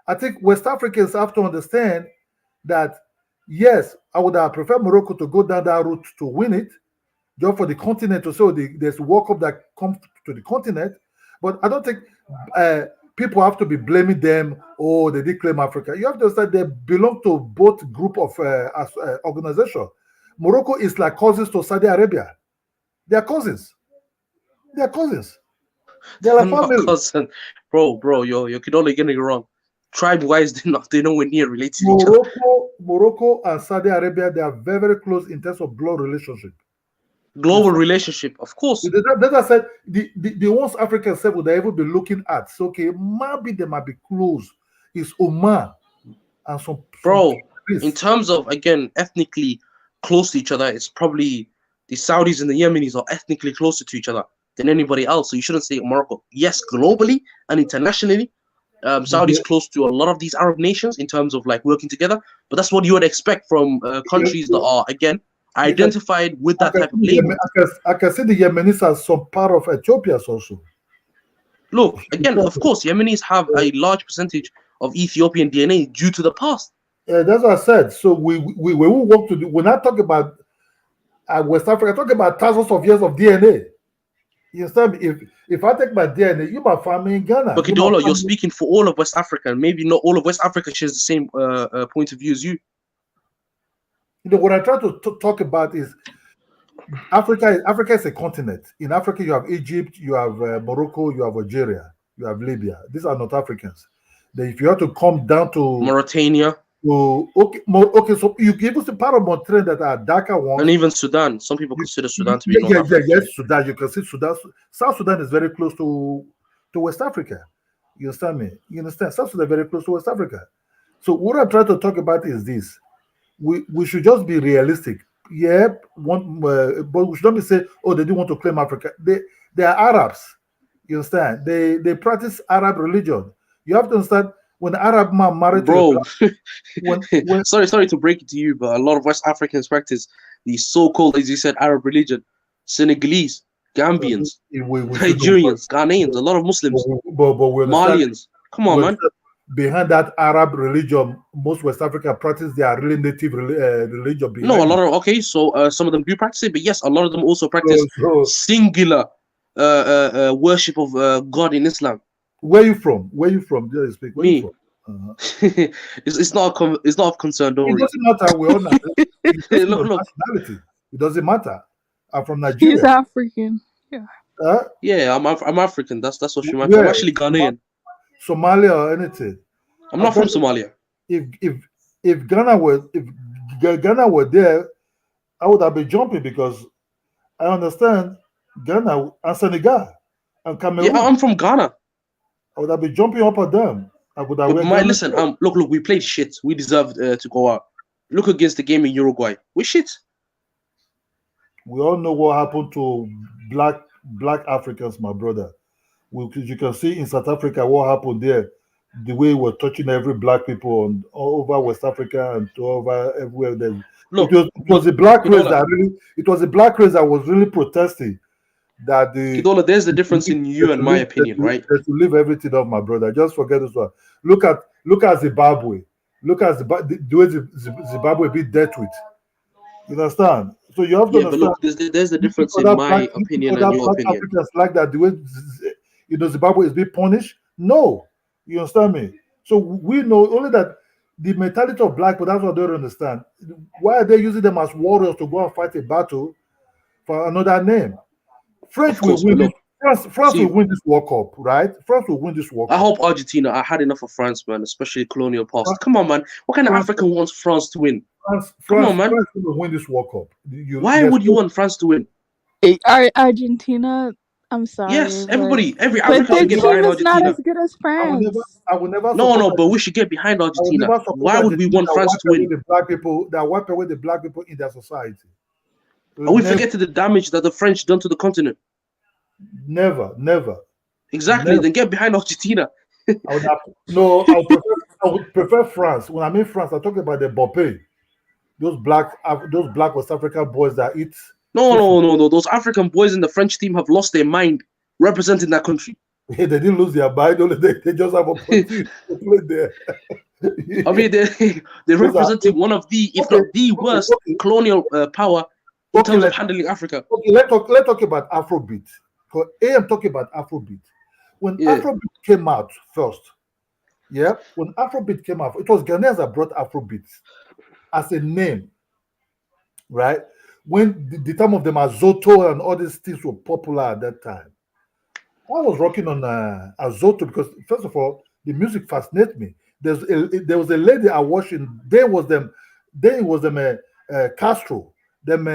B: I think West Africans have to understand that yes, I would have preferred Morocco to go down that route to win it, just for the continent to show there's World Cup that comes to the continent. But I don't think uh, people have to be blaming them. Oh, they did claim Africa. You have to understand they belong to both group of organization. Morocco is like cousins to Saudi Arabia. They are cousins. They are cousins. They are
C: They're
B: like
C: not
B: family.
C: cousin, bro. You're only getting it wrong. Tribe wise, they're nowhere near related to each other.
B: Morocco and Saudi Arabia, they are very, very close in terms of blood relationship. You
C: Global
B: see,
C: relationship, of course,
B: that I said the ones Africans said would they ever be looking at. So okay, maybe they might be close. Is Oman and some
C: bro. In
B: Greece.
C: terms of again ethnically close to each other, it's probably the Saudis and the Yemenis are ethnically closer to each other than anybody else. So you shouldn't say Morocco. Yes, globally and internationally,
B: But
C: Saudi's close to a lot of these Arab nations in terms of like working together. But that's what you would expect from countries that are again
B: yes,
C: identified with
B: I
C: that
B: can
C: type of
B: see
C: label.
B: I can see the Yemenis as some part of Ethiopia also.
C: Look, again, of course, Yemenis have a large percentage of Ethiopian DNA due to the past.
B: That's what I said. So we will work to do. When I talk about West Africa, I talk about thousands of years of DNA. You understand me? If I take my DNA, you my family in Ghana.
C: But
B: You my
C: Kidola, you're
B: family.
C: speaking for all of West Africa, and maybe not all of West Africa shares the same point of view as you.
B: What I try to talk about is Africa. Africa is a continent. In Africa, you have Egypt, you have Morocco, you have Algeria, you have Libya. These are not Africans. Then if you have to come down to
C: Mauritania
B: okay, so you give us the part of Montreal that are darker
C: and
B: ones.
C: even Sudan. Some people consider Sudan to be
B: Yeah,
C: North Africa.
B: yes, Sudan. You can see Sudan. South Sudan is very close to West Africa. You understand me? You understand? South Sudan is very close to West Africa. So what I'm trying to talk about is this: we should just be realistic. Yeah, but we should not be say, oh, they didn't want to claim Africa. They are Arabs. You understand? They practice Arab religion. You have to understand when an Arab man married to a
C: Bro,
B: black when
C: sorry to break it to you, but a lot of West Africans practice the so-called, as you said, Arab religion. Senegalese, Gambians,
B: we should know,
C: Nigerians, Ghanaians, a lot of Muslims,
B: but we understand.
C: Malians. Come on, man.
B: Behind that Arab religion, most West Africa practice their really native religion
C: No, a
B: behind it.
C: lot of okay. So some of them do practice it, but yes, a lot of them also practice
B: So
C: singular worship of God in Islam.
B: where you from? Where you from? Just speak. Where you
C: Me,
B: from? Uh-huh.
C: it's not it's not of concern. Don't
B: It
C: worry.
B: doesn't matter. We all know. It doesn't
C: Look,
B: know
C: look.
B: nationality. It doesn't matter. I'm from
A: He's
B: Nigeria.
A: African. Yeah.
C: Yeah, I'm African. That's what she matters. I'm
B: Where?
C: actually Ghanaian.
B: Somalia or anything.
C: I'm
B: I
C: not from
B: bet
C: Somalia.
B: if Ghana were there, I would have been jumping because I understand Ghana and Senegal and
C: Yeah,
B: Cameroon.
C: I'm from Ghana.
B: I would have been jumping up at them. I would have
C: But
B: wear
C: my
B: Ghana
C: listen,
B: shirt.
C: look, we played shit. We deserved to go out. Look against the game in Uruguay. We shit.
B: We all know what happened to black Africans, my brother. You can see in South Africa what happened there. The way we're touching every black people all over West Africa and to over everywhere. It
C: Look,
B: was it was the black race
C: Kidola,
B: that really it was the black race that was really protesting that the
C: Kidola, there's the
B: they should
C: difference
B: leave,
C: in you and my opinion, right?
B: they should leave everything off, my brother. Just forget this one. Look at Zimbabwe. Look at the way Zimbabwe be dealt with. You understand? So you have to
C: Yeah, but
B: understand.
C: look, there's the
B: If
C: difference in
B: other
C: my
B: black, if
C: opinion and
B: other
C: your
B: black
C: opinion.
B: Africans like that, the way Zimbabwe is being punished, no, you understand me. So we know only that the mentality of black people. That's what they don't understand. Why are they using them as warriors to go and fight a battle for another name?
C: Of
B: French will
C: course,
B: win
C: but
B: this.
C: look,
B: France will
C: see,
B: win this World Cup, right? France will win this World
C: I
B: Cup.
C: hope Argentina. I had enough of France, man, especially colonial
B: Fra-
C: past. Come on, man. What kind of
B: France,
C: African wants France to win?
B: France,
C: Come
B: France,
C: on, man.
B: France will win this World Cup.
C: Why
B: There's
C: would you
B: no,
C: want France to win?
A: Argentina, I'm sorry,
C: Yes,
A: but
C: everybody, every
A: but
C: African
B: I
A: their
C: should
B: will
C: get
B: never,
A: team
C: behind
A: is not as
C: Argentina.
A: good as France.
B: I will never
C: No,
B: support.
C: no, but we should get behind
B: I will
C: Argentina.
B: never support
C: Why would we
B: Argentina
C: want
B: that
C: France
B: wipe
C: to
B: away
C: win?
B: the black people, that wipe away the black people in their society.
C: Are we
B: Never,
C: forgetting the damage that the French done to the continent?
B: never, never,
C: Exactly.
B: never.
C: Then get behind Argentina.
B: I would have, no, I would prefer France. When I mean France, I'm talking about the Bope, those black West African boys that eat
C: No,
B: fufu.
C: no, no, no. Those African boys in the French team have lost their mind representing that country.
B: They didn't lose their mind, only they just have opportunity to play there.
C: I mean, they're
B: Those are
C: representing one of the, if
B: okay,
C: not the
B: okay,
C: worst
B: okay,
C: colonial power in
B: okay.
C: terms of handling Africa.
B: Okay, let's talk about Afrobeat. Because I'm talking about Afrobeat. When
C: Yeah.
B: Afrobeat came out first, yeah, when Afrobeat came out, it was Ghanaians that brought Afrobeat as a name, right? When the time of the Mazoto and all these things were popular at that time, I was rocking on Azoto because first of all, the music fascinates me. There was a lady I watched in. There was them Castro. Them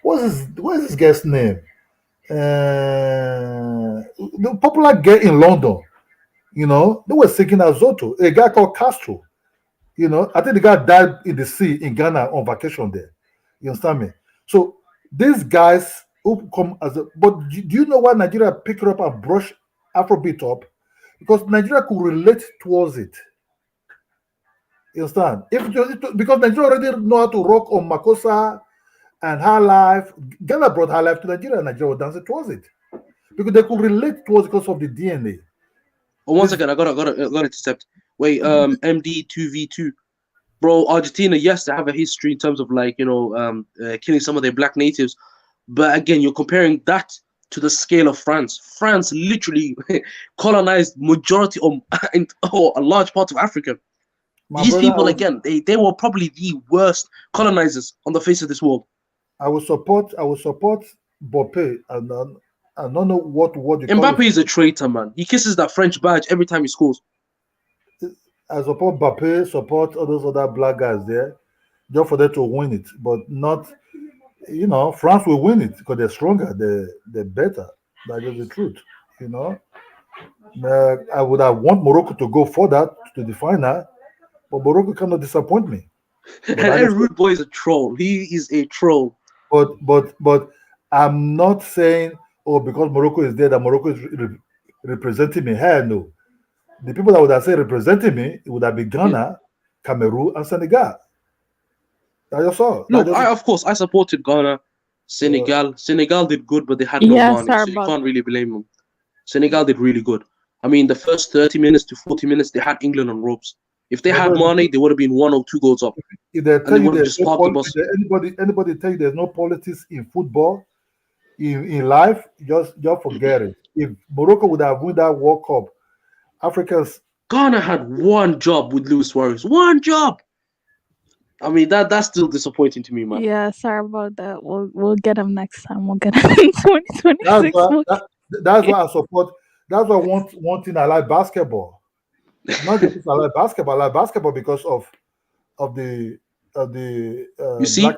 B: what's this guy's name? The popular guy in London. They were singing Azoto. A guy called Castro. I think the guy died in the sea in Ghana on vacation there. You understand me? So these guys who come but do you know why Nigeria picked it up and brush Afrobeat up? Because Nigeria could relate towards it. You understand? Because Nigeria already know how to rock on Makosa and High Life. Ghana brought High Life to Nigeria and Nigeria was dancing towards it. Because they could relate towards it because of the DNA.
C: Oh, once
B: This
C: again, I got intercept. Wait, MD2V2. Bro, Argentina, yes, they have a history in terms of killing some of their black natives. But again, you're comparing that to the scale of France. France literally colonized majority or a large part of Africa.
B: my
C: These
B: brother,
C: people, again, they were probably the worst colonizers on the face of this world.
B: I will support Bope and I don't know what you call it.
C: Mbappe is a traitor, man. He kisses that French badge every time he scores.
B: I support Bape, support all those other black guys there, just for them to win it, but not, France will win it because they're stronger, they're better. That's just the truth, you know. I would have want Morocco to go further to the final, but Morocco cannot disappoint me. But
C: And
B: like I said,
C: Rude Boy is a troll. He is a troll.
B: but I'm not saying, oh, because Morocco is there that Morocco is representing me. Hell no. The people that would have said representing me, it would have been
C: Yeah.
B: Ghana, Cameroon, and Senegal. That's just all.
C: Look, of course I supported Ghana,
B: So,
C: Senegal. Senegal did good, but they had no
A: Yeah,
C: money,
A: sorry
C: so you
A: about
C: can't really blame them. Senegal did really good. I mean, the first 30 minutes to 40 minutes, they had England on ropes. If they
B: my
C: had
B: brother,
C: money, they would have been 1 or 2 goals up,
B: if they
C: and
B: tell
C: they
B: you
C: would have
B: there's
C: just
B: no
C: parked the bus.
B: anybody tell you there's no politics in football, in life, just forget it. If Morocco would have won that World Cup, Africans,
C: Ghana had one job with Luis Suarez. One job. I mean, that's still disappointing to me, man.
A: Yeah, sorry about that. We'll get him next time. We'll get him in
B: that's
A: 2026.
B: why that's why I support. That's why one thing I like basketball. Not just because I like basketball because of of the
C: You
B: black
C: see,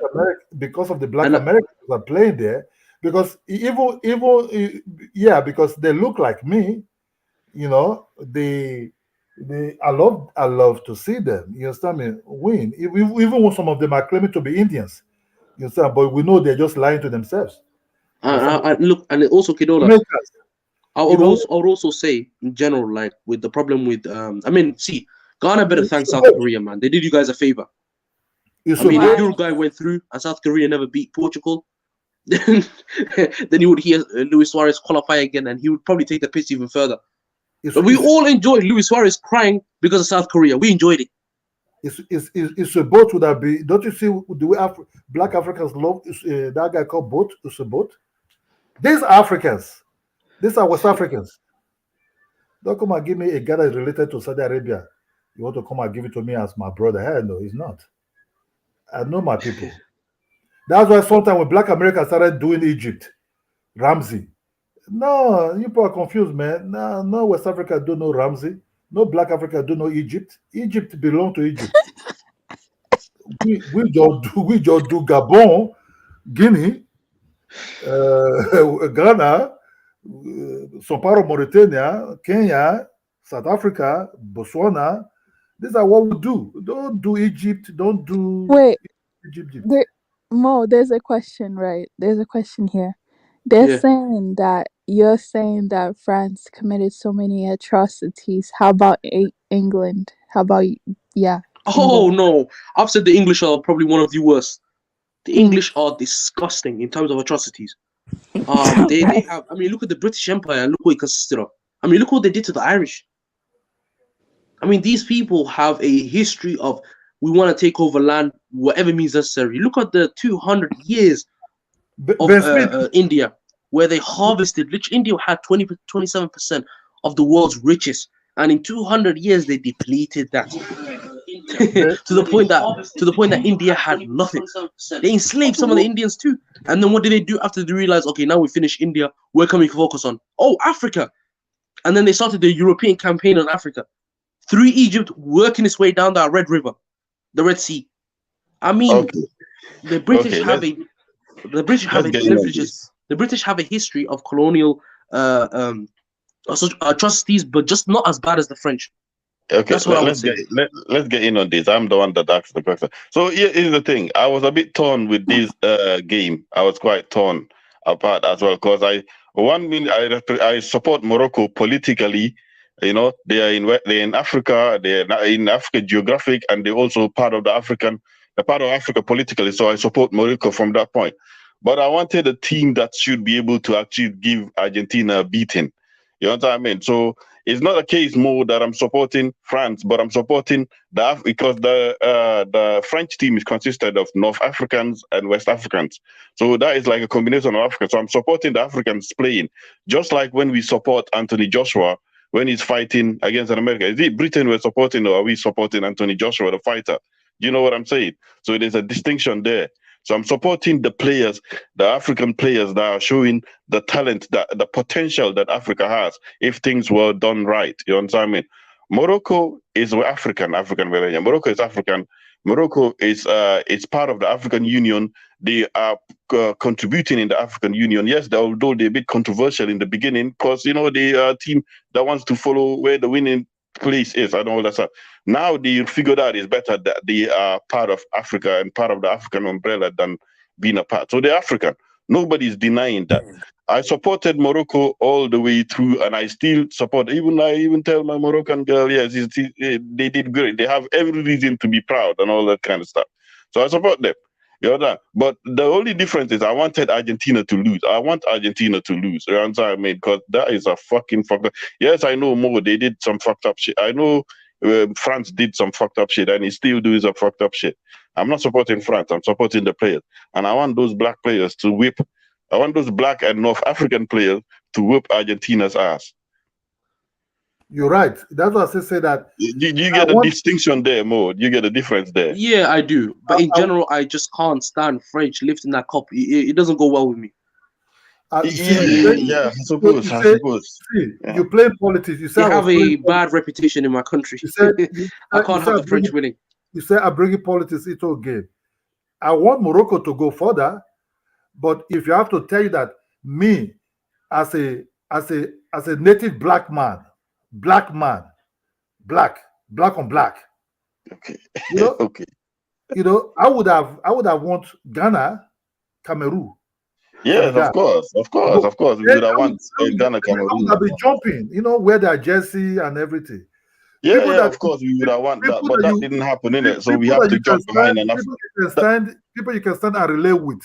B: because of the black
C: and
B: Americans are playing there. Because yeah, because they look like me, you know. They I love to see them. You understand me? Win. Even when some of them are claiming to be Indians, you understand, but we know they're just lying to themselves. You understand?
C: look, and also Kidola,
B: Jamaicans, you know,
C: I would also say in general, like with the problem with I mean, see, Ghana better thank
B: it's a
C: South
B: boat.
C: Korea, man. They did you guys a favor. I
B: It's a
C: mean, if
B: boat.
A: Why?
C: Uruguay went through and South Korea never beat Portugal, then then you would hear Luis Suarez qualify again, and he would probably take the piss even further.
B: It's
C: But we
B: it's
C: all enjoyed Luis Suarez crying because of South Korea. We enjoyed it.
B: it's a boat would that be? Don't you see the way black Africans love that guy called boat? It's a boat. These are Africans. These are West Africans. Don't come and give me a guy that is related to Saudi Arabia. You want to come and give it to me as my brother? Hell no, he's not. I know my people. That's why sometimes when black Americans started doing Egypt, Ramsey. No, you people are confused, man. No, no West Africa do no Ramsey. No black Africa do no Egypt. Egypt belong to Egypt. We just do Gabon, Guinea, Ghana, some part of Mauritania, Kenya, South Africa, Botswana. These are what we do. Don't do Egypt. Don't do
A: Wait,
B: Egypt.
A: there, Mo, there's a question, right? There's a question here. They're
C: Yeah.
A: saying that you're saying that France committed so many atrocities. How about England? How about yeah,
C: Oh
A: England?
C: no, I've said the English are probably one of the worst. The
A: Mm.
C: English are disgusting in terms of atrocities. They
A: Okay.
C: have. I mean, look at the British Empire and look what it consisted of. I mean, look what they did to the Irish. I mean, these people have a history of we want to take over land, whatever means necessary. Look at the 200 years of
B: Ben Smith,
C: India, where they harvested. Rich India had 27% of the world's richest, and in 200 years they depleted that
B: ben,
C: to the point that India had nothing. They enslaved some of the Indians too. And then what did they do after they realized, okay, now we finish India, where can we focus on? Oh, Africa. And then they started the European campaign on Africa through Egypt, working its way down that Red River, the Red Sea. I mean,
E: Okay,
C: the British
E: okay.
C: have a the British have
E: Let's
C: a
E: get in
C: let me
E: on
C: finish this.
E: this.
C: The British have a history of colonial atrocities, but just not as bad as the French.
E: Okay,
C: That's what I would
E: let's
C: say.
E: let's get in on this. I'm the one that asked the question. So here's the thing. I was a bit torn with this game. I was quite torn apart as well because one minute I support Morocco politically. You know, they're in Africa. They're in Africa geographic, and they're also part of Africa politically. So I support Morocco from that point. But I wanted a team that should be able to actually give Argentina a beating. You know what I mean? So it's not a case more that I'm supporting France, but I'm supporting because the French team is consisted of North Africans and West Africans. So that is like a combination of Africa. So I'm supporting the Africans playing, just like when we support Anthony Joshua when he's fighting against an American. Is it Britain we're supporting, or are we supporting Anthony Joshua, the fighter? Do you know what I'm saying? So there's a distinction there. So I'm supporting the players, the African players that are showing the talent, the potential that Africa has if things were done right. You understand me? Morocco is African, Morocco is African. Morocco is it's part of the African Union. They are contributing in the African Union. Yes, although they're a bit controversial in the beginning, because you know they are a team that wants to follow where the winning place is and all that stuff. Now they figured out it's better that they are part of Africa and part of the African umbrella than being a part. So they're African. Nobody's denying that. I supported Morocco all the way through, and I still support. I even tell my Moroccan girl, yes, they did great. They have every reason to be proud and all that kind of stuff. So I support them. You know that? But the only difference is I wanted Argentina to lose. I want Argentina to lose. You know what I mean? Because that is a fucking fucked up. Yes, I know more. They did some fucked up shit. I know France did some fucked up shit, and he still doing some fucked up shit. I'm not supporting France. I'm supporting the players, and I want those black players to whip. I want those black and North African players to whip Argentina's ass.
B: you're right. That's why I say that
E: You
B: I
E: get a
B: want.
E: distinction there, Mo. You get a difference there.
C: Yeah, I do. But in
B: I,
C: general, I just can't stand French lifting that cup. It doesn't go well with me.
B: you see, you say,
E: Yeah, I
B: you
E: suppose. I
B: say,
E: suppose.
B: see,
E: Yeah.
B: you play politics. You say
C: They
B: I was
C: have
B: playing
C: a bad
B: politics.
C: reputation in my country.
B: You said,
C: I
B: you
C: can't have
B: said
C: the French winning.
B: you say I'm bringing politics into a game. I want Morocco to go further, but if you have to tell you that me as a native black man, black man, black on black,
E: Okay.
B: you know,
E: Okay.
B: I would have want Ghana, Cameroon,
E: Yes,
B: Senegal.
E: of course. We
B: Then
E: would have want Ghana,
B: I would
E: Cameroon.
B: have been jumping, wear their jersey and everything.
E: Yeah,
B: People
E: yeah,
B: that
E: of course we would have want that,
B: people
E: but
B: that
E: that
B: you
E: didn't happen in it. So we
B: people
E: have
B: that
E: to
B: you can
E: jump
B: stand,
E: behind an
B: people you can stand, people you can stand and relate with.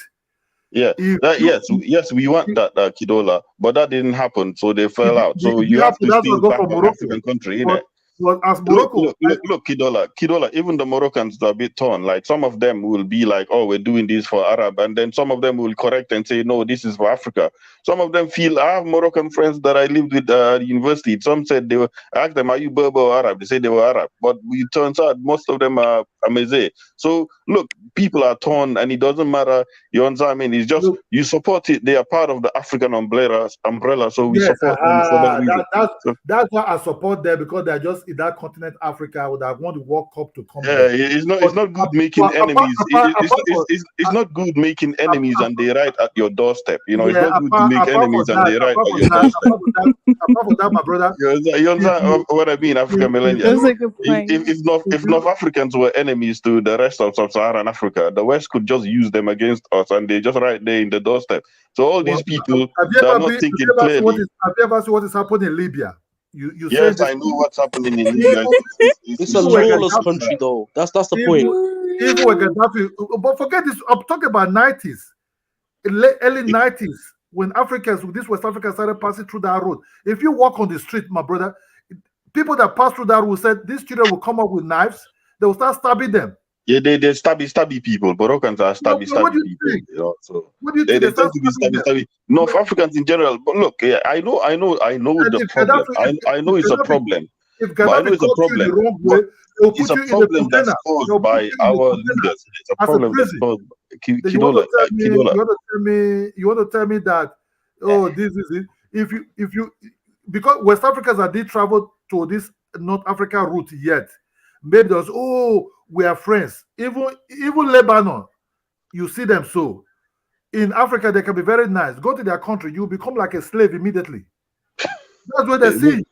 E: Yeah,
B: If
E: that
B: you
E: yes, we want
B: if,
E: that Kidola, but that didn't happen, so they
B: if,
E: fell out. So
B: if you
E: you
B: have
E: have
B: to,
E: to
B: that's
E: still
B: what go
E: back
B: for
E: an
B: Morocco.
E: African country,
B: But
E: innit?
B: as
E: Look,
B: Morocco,
E: look, look, look, Kidola. Even the Moroccans are a bit torn. Like some of them will be like, "Oh, we're doing this for Arab," and then some of them will correct and say, "No, this is for Africa." Some of them feel. I have Moroccan friends that I lived with at university. Some said they were. I asked them, "Are you Berber or Arab?" They said they were Arab, but it turns out most of them are Amazigh. So look, people are torn, and it doesn't matter. You understand? I mean, it's just
B: look,
E: you support it. They are part of the African umbrella, so we
B: yes,
E: support them for that reason. So
B: that's why I support them, because they're just in that continent, Africa. I would have want the World Cup to come
E: yeah,
B: there.
E: it's not good making enemies.
B: Apart from
E: It's not good making enemies and they right at your doorstep. It's
B: yeah,
E: not good to make enemies and they right at your doorstep.
B: apart from that, my brother,
E: You
B: if
E: understand
B: you
E: what I mean, African
B: if
A: That's
E: millennials?
A: a
B: you
A: good point.
B: if
E: If North
B: you
E: Africans were enemies to the rest of sub-Saharan Africa, the West could just use them against us, and they just right there in the doorstep. So all
B: well,
E: these people
B: have you
E: that are
B: ever
E: not
B: been
E: thinking clearly.
B: have you ever seen what is happening in Libya? You saying
E: Yes,
B: this,
E: I know what's happening in Libya.
B: even
C: It's a
E: It's
B: even when
E: really
C: lawless
B: Gaddafi,
C: country, though. That's the
B: even
C: point.
B: even when Gaddafi, but forget this. I'm talking about 90s, early 90s, when this West Africans started passing through that road. If you walk on the street, my brother, people that pass through that road said these children will come up with knives. They will start stabbing them.
E: Yeah, they stabby people. Moroccans are
B: What do
E: stabby
B: you
E: people,
B: think?
E: So
B: What do you
E: they
B: think? They
E: tend
B: start
E: to be
B: stabbing them.
E: stabby. North Africans in general. But look, yeah, I know
B: And
E: the problem. I know it's a problem.
B: if
E: But I know
B: Gaddafi
E: it's a
B: caught you in the
E: problem.
B: wrong
E: But
B: way, they will
E: it's
B: put
E: a
B: you in a
E: problem that's
B: container. They
E: caused
B: will put
E: by
B: you in a
E: our
B: container
E: leaders. It's a
B: as a
E: problem that's
B: prison.
E: caused
B: Then you want to tell me,
E: Kidola.
B: you want to tell me that, oh, this is it. If you because West Africans that did travel to this North Africa route yet, maybe there's, oh, we are friends. Even Lebanon, you see them so. In Africa, they can be very nice. Go to their country, you become like a slave immediately. That's what they see.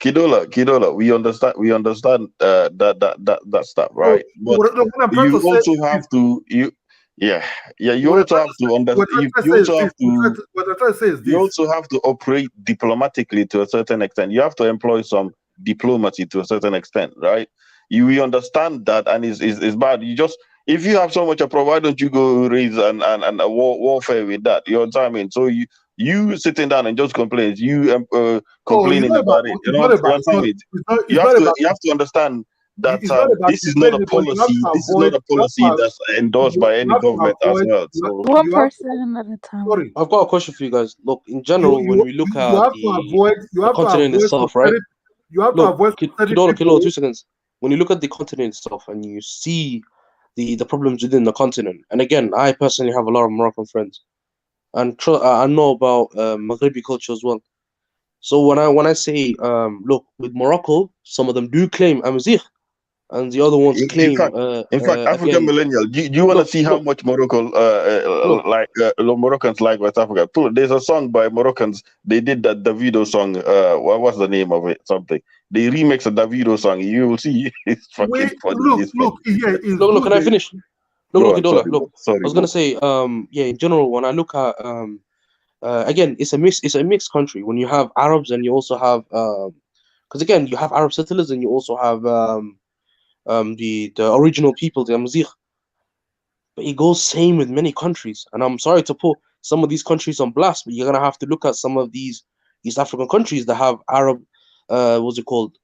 E: Kidola, we understand that stuff,
B: So
E: right? But
B: what I'm trying to
E: you
B: say
E: also
B: is,
E: have to yeah, you
B: what I'm
E: also
B: trying
E: have
B: to
E: to
B: what
E: understand
B: I'm trying to
E: you
B: say is
E: also
B: this.
E: have to
B: What I'm trying to say is
E: you
B: this.
E: also have to operate diplomatically to a certain extent. You have to employ some diplomacy to a certain extent, right? We understand that, and it's bad. You just if you have so much a problem, why don't you go raise and a warfare with that? You know what I mean? So you sitting down and just complain,
B: Oh,
E: complaining about it. You know what I mean? You have to understand that
B: it's not about
E: this is not a
B: complaining, but you have
E: policy.
B: to
E: This is not
B: avoid,
E: a policy that's endorsed by
B: you
E: any
B: have to
E: government as
B: avoid,
E: well. So
A: One
B: you have
A: person at a time.
B: sorry,
C: I've got a question for you guys. Look, in general, when we look
B: you
C: at
B: have to avoid,
C: the continent itself, right?
B: you have to
C: Look,
B: avoid certain
C: Kidola,
B: people.
C: 2 seconds. When you look at the continent itself and you see the problems within the continent, and again, I personally have a lot of Moroccan friends, and I know about Maghrebi culture as well. So when I say look, with Morocco, some of them do claim Amazigh, and the other ones
E: In
C: claim
E: fact, African
C: again.
E: millennial, do you want to
C: Look,
E: see how
C: look,
E: much Morocco,
C: look.
E: Moroccans like West Africa? There's a song by Moroccans. They did that Davido song. What was the name of it? Something. They remix a Davido song. You will see. It's fucking funny. It's funny.
B: Yeah, it's
C: Look,
B: good.
C: can I finish? Look,
E: Go on.
C: Idola,
E: Sorry,
C: look.
E: bro.
C: I
E: Sorry,
C: was gonna
E: bro.
C: say, yeah, in general, when I look at again, it's a mixed country. When you have Arabs and you also have because again, you have Arab settlers and you also have the original people, the Amazigh. But it goes same with many countries. And I'm sorry to put some of these countries on blast, but you're gonna have to look at some of these East African countries that have Arab what's it called?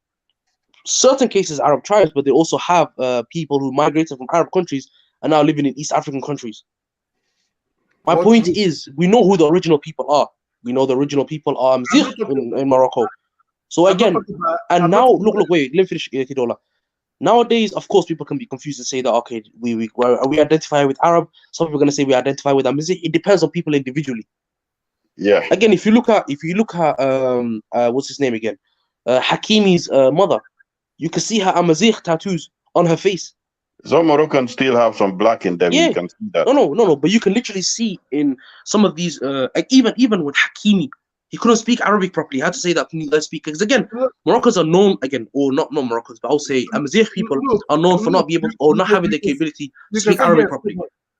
C: Certain cases Arab tribes, but they also have people who migrated from Arab countries and now living in East African countries. My
B: What
C: point
B: look,
C: is, we know who the original people are. We know the original people are
B: I'm
C: Mzigh
B: not talking.
C: in Morocco. So
B: I'm not
C: again,
B: talking about.
C: and
B: I'm not
C: now
B: talking about.
C: look, wait, let me finish, Kidola. Nowadays, of course, people can be confused and say that okay, we identify with Arab. Some people are gonna say we identify with Amazigh. It depends on people individually.
E: Yeah.
C: Again, if you look at what's his name again, Hakimi's mother, you can see her Amazigh tattoos on her face.
E: Some Moroccans still have some black in them.
C: Yeah.
E: You can see that.
C: No. But you can literally see in some of these, like even with Hakimi, he couldn't speak Arabic properly. He had to say that, let's speak. Because again, Moroccans are known, again, or not Moroccans, but I'll say Amazigh people are known for not being able or not having the capability to
B: You can
C: speak
B: say
C: Arabic
B: yes.
C: properly.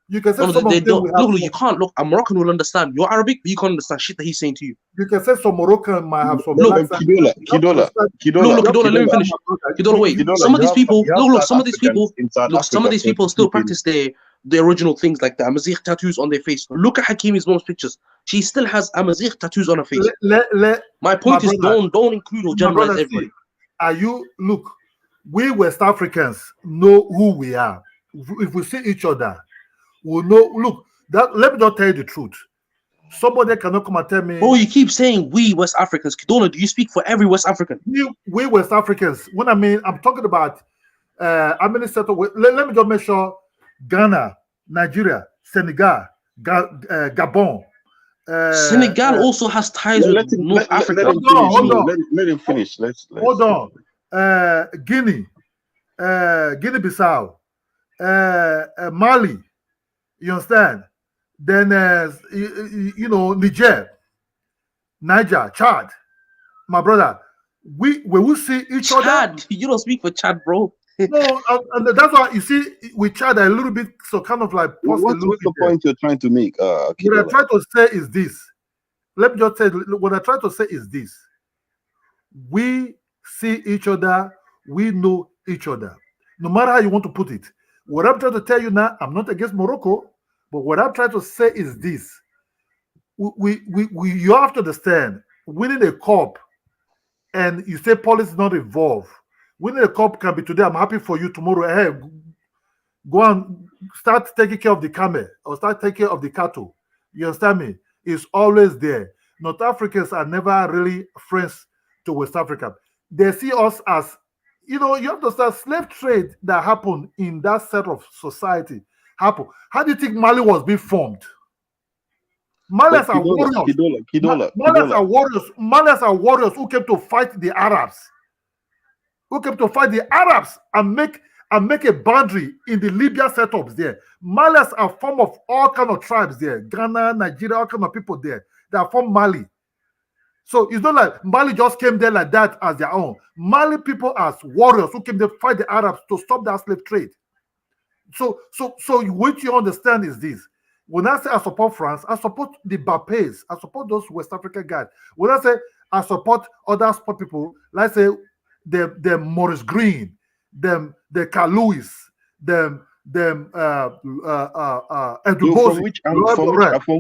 B: You can say
C: No,
B: some
C: they
B: of them
C: don't.
B: will have.
C: Look, you can't. Look, a Moroccan will understand your Arabic, but you can't understand shit that he's saying to you.
B: You can say some Moroccan might have some
C: Look,
B: black side.
E: Kidola,
C: Look, Kidola, let me finish. Kidola, wait.
E: Kidola,
C: Some of these people,
E: you have
C: look,
E: South
C: some of these
E: Africans
C: people,
E: in South
C: look, some of
E: Africa
C: these people still
E: participating.
C: practice the original things like the Amazigh tattoos on their face. Look at Hakimi's mom's pictures. She still has Amazigh tattoos on her face. My point is, don't include or generalize everybody.
B: Are you look? We West Africans know who we are. If we see each other, we'll know. Look, that let me just tell you the truth. Somebody cannot come and tell me.
C: Bro, you keep saying we West Africans. Kidola, do you speak for every West African?
B: We West Africans. When I mean, I'm talking about how many settled. Let me just make sure: Ghana, Nigeria, Senegal, Gabon.
C: Senegal also has ties with North Africa.
B: Hold on.
E: Let him finish. Let's
B: hold on. Guinea, Guinea-Bissau, Mali. You understand? Then Niger, Chad. My brother, we will see each other.
C: Chad, you don't speak for Chad, bro.
B: No, and that's why you see we Chad a little bit, so kind of like.
E: What's the point you're trying to make?
B: What I try to say is this. Let me just say what I try to say is this. We see each other, we know each other. No matter how you want to put it. What I'm trying to tell you now, I'm not against Morocco, but what I'm trying to say is this. You have to understand, winning a cup and you say policy is not involved. Winning a cup can be today, I'm happy for you, tomorrow, hey, go and start taking care of the camel or start taking care of the cattle. You understand me? It's always there. North Africans are never really friends to West Africa. They see us as, you have to start slave trade that happened in that set of society. How do you think Mali was being formed? Malians are warriors. Malians are warriors who came to fight the Arabs. And make a boundary in the Libya setups there. Malians are form of all kind of tribes there. Ghana, Nigeria, all kind of people there. They are from Mali. So it's not like Mali just came there like that as their own. Mali people as warriors who came there to fight the Arabs to stop that slave trade. So what you understand is this. When I say I support France, I support the Bapes. I support those West African guys. When I say I support other sport people, like say the Maurice Green, the Carl Lewis, Edu
E: from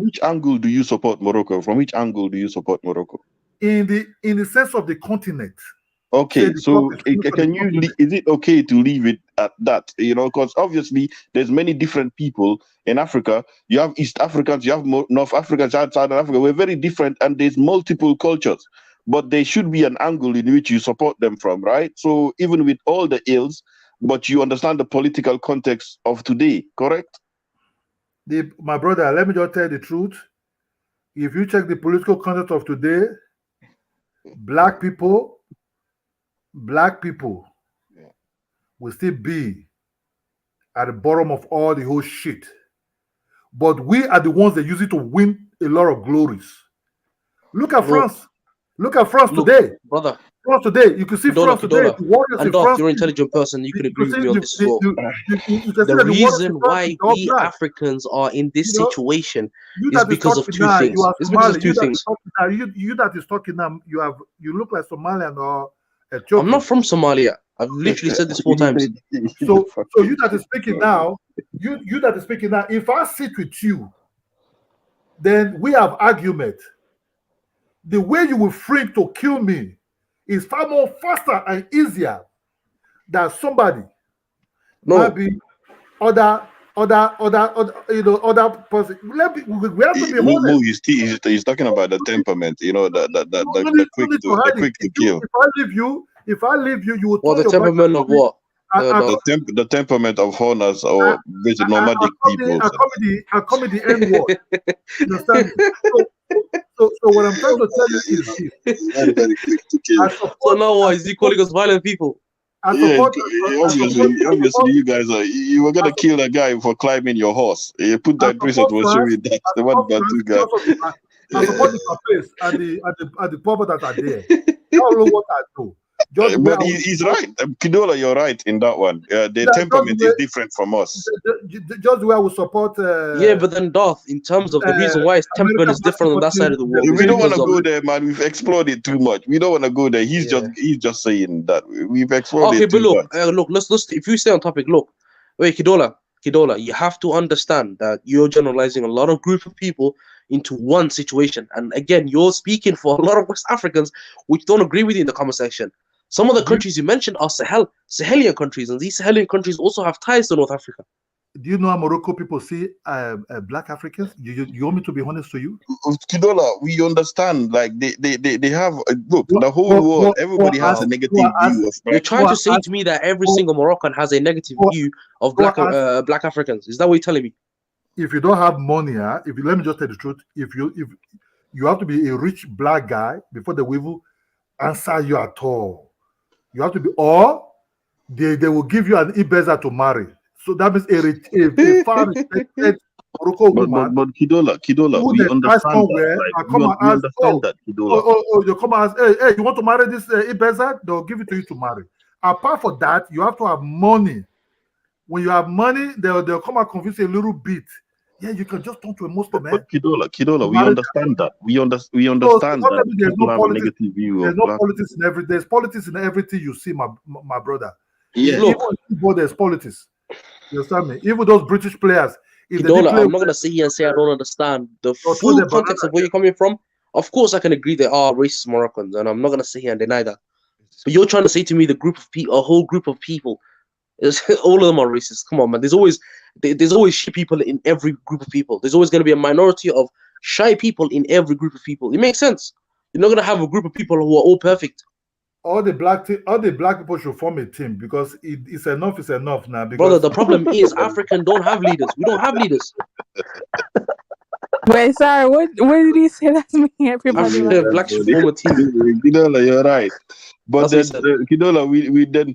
E: which angle do you support Morocco? From which angle do you support Morocco?
B: In the sense of the continent.
E: Okay, so is it okay to leave it at that? Because obviously there's many different people in Africa. You have East Africans, you have North Africans, outside of Africa. We're very different, and there's multiple cultures. But there should be an angle in which you support them from, right? So even with all the ills, but you understand the political context of today, correct?
B: My brother, let me just tell you the truth. If you check the political context of today, black people will still be at the bottom of all the whole shit. But we are the ones that use it to win a lot of glories. Look at France. Look at France today.
C: Brother.
B: France today. You can see France today. The warriors in France.
C: You're an intelligent person. You can agree with me on this as well. The reason why we Africans are in this situation is because of two things. It's because of two things.
B: You that is talking now, you look like Somalian or Ethiopian.
C: I'm not from Somalia. I've literally said this 4 times.
B: So you that is speaking now, if I sit with you, then we have argument. The way you will freak to kill me is far more faster and easier than somebody. Maybe other person. We have to be honest.
E: He's talking about the temperament, the quick to kill.
B: If I leave you, you will.
C: Well, the temperament of what?
E: The temperament of honors or nomadic people.
B: I come with the N word. You understand? So what I'm trying to tell you is this.
C: So now what is he calling us violent people?
E: Yeah,
B: I support,
E: obviously, you guys you were
B: I
E: gonna kill a guy for climbing your horse. You put that preset
B: support
E: was
B: France.
E: showing that
B: I
E: the one
B: support
E: Bantu
B: France
E: guy.
B: because of I support the cafes and the pubs that are there. I don't know what I do. Just the way I
E: But
B: was
E: he's right. Kidola, you're right in that one. Their
B: just the
E: temperament
B: way
E: is different from us.
B: just the way I would support
C: Yeah, but then Darth, in terms of the reason why his temperament
B: America
C: is
B: back
C: different on that side
B: supporting
C: of the
B: the
C: world is
E: We don't want
C: because
E: to
C: of
E: go there, man. We've explored it too much. We don't want to go there. He's
B: Yeah.
E: just saying that we've explored
C: okay,
E: it
C: but
E: too much.
C: look, let's if you stay on topic, look, wait, Kidola, you have to understand that you're generalizing a lot of group of people into one situation, and again, you're speaking for a lot of West Africans which don't agree with you in the comment section. Some of the
B: Do you,
C: countries you mentioned are Sahelian countries, and these Sahelian countries also have ties to North Africa.
B: do you know how Morocco people see black Africans? You want me to be honest to you?
E: Kidola, we understand. Like they have look,
B: Who,
E: the whole
B: who,
E: world.
B: who,
E: Everybody has a
B: who
E: negative
B: are asked,
E: view of
C: You're
E: black
C: trying
B: who
C: to
B: are
C: say
B: asked,
C: to me that every
B: who,
C: single Moroccan has a negative
B: who,
C: view of
B: who are asked,
C: black Africans. Is that what you're telling me?
B: if you don't have money, if you let me just tell the truth, if you have to be a rich black guy before they will even answer you at all. You have to be, or they will give you an Ibeza to marry. So that means a far respected Morocco woman
E: but Kidola,
B: who
E: we
B: they try
E: understand that.
B: somewhere
E: Like
B: and come and
E: we
B: ask,
E: understand that, Kidola.
B: you come and ask, hey, you want to marry this Ibeza? They'll give it to you to marry. Apart from that, you have to have money. When you have money, they'll come and convince you a little bit. Yeah, you can just turn to a Muslim,
E: But Kidola,
B: to
E: we
B: marry.
E: understand that. We
B: So
E: understand
B: don't tell
E: that
B: me
E: people have a negative view
B: there's
E: of
B: no
E: black
B: politics
E: people.
B: in every there's politics in everything you see, my brother.
E: Yeah.
B: Even
C: Look,
B: in football, there's politics. You understand me? Even those British players, if they didn't
C: Kidola,
B: play
C: I'm not
B: well,
C: gonna sit here and say I don't understand the
B: they'll throw
C: full
B: their
C: context
B: banana
C: of where you're coming from. Of course, I can agree there are racist Moroccans, and I'm not gonna sit here and deny that. But you're trying to say to me the group of people, a whole group of people, is all of them are racist. Come on, man. There's always shit people in every group of people. There's always gonna be a minority of shy people in every group of people. It makes sense. You're not gonna have a group of people who are all perfect.
B: all the black people should form a team because it's enough now.
C: Brother,
B: Because
C: the problem is African don't have leaders. We don't have leaders.
A: Wait, sorry. What did he say? That's me. Everybody like.
C: African blacks should form a team.
E: Kidola, you're right. But
C: That's what he
E: then,
C: said.
E: Kidola, we then,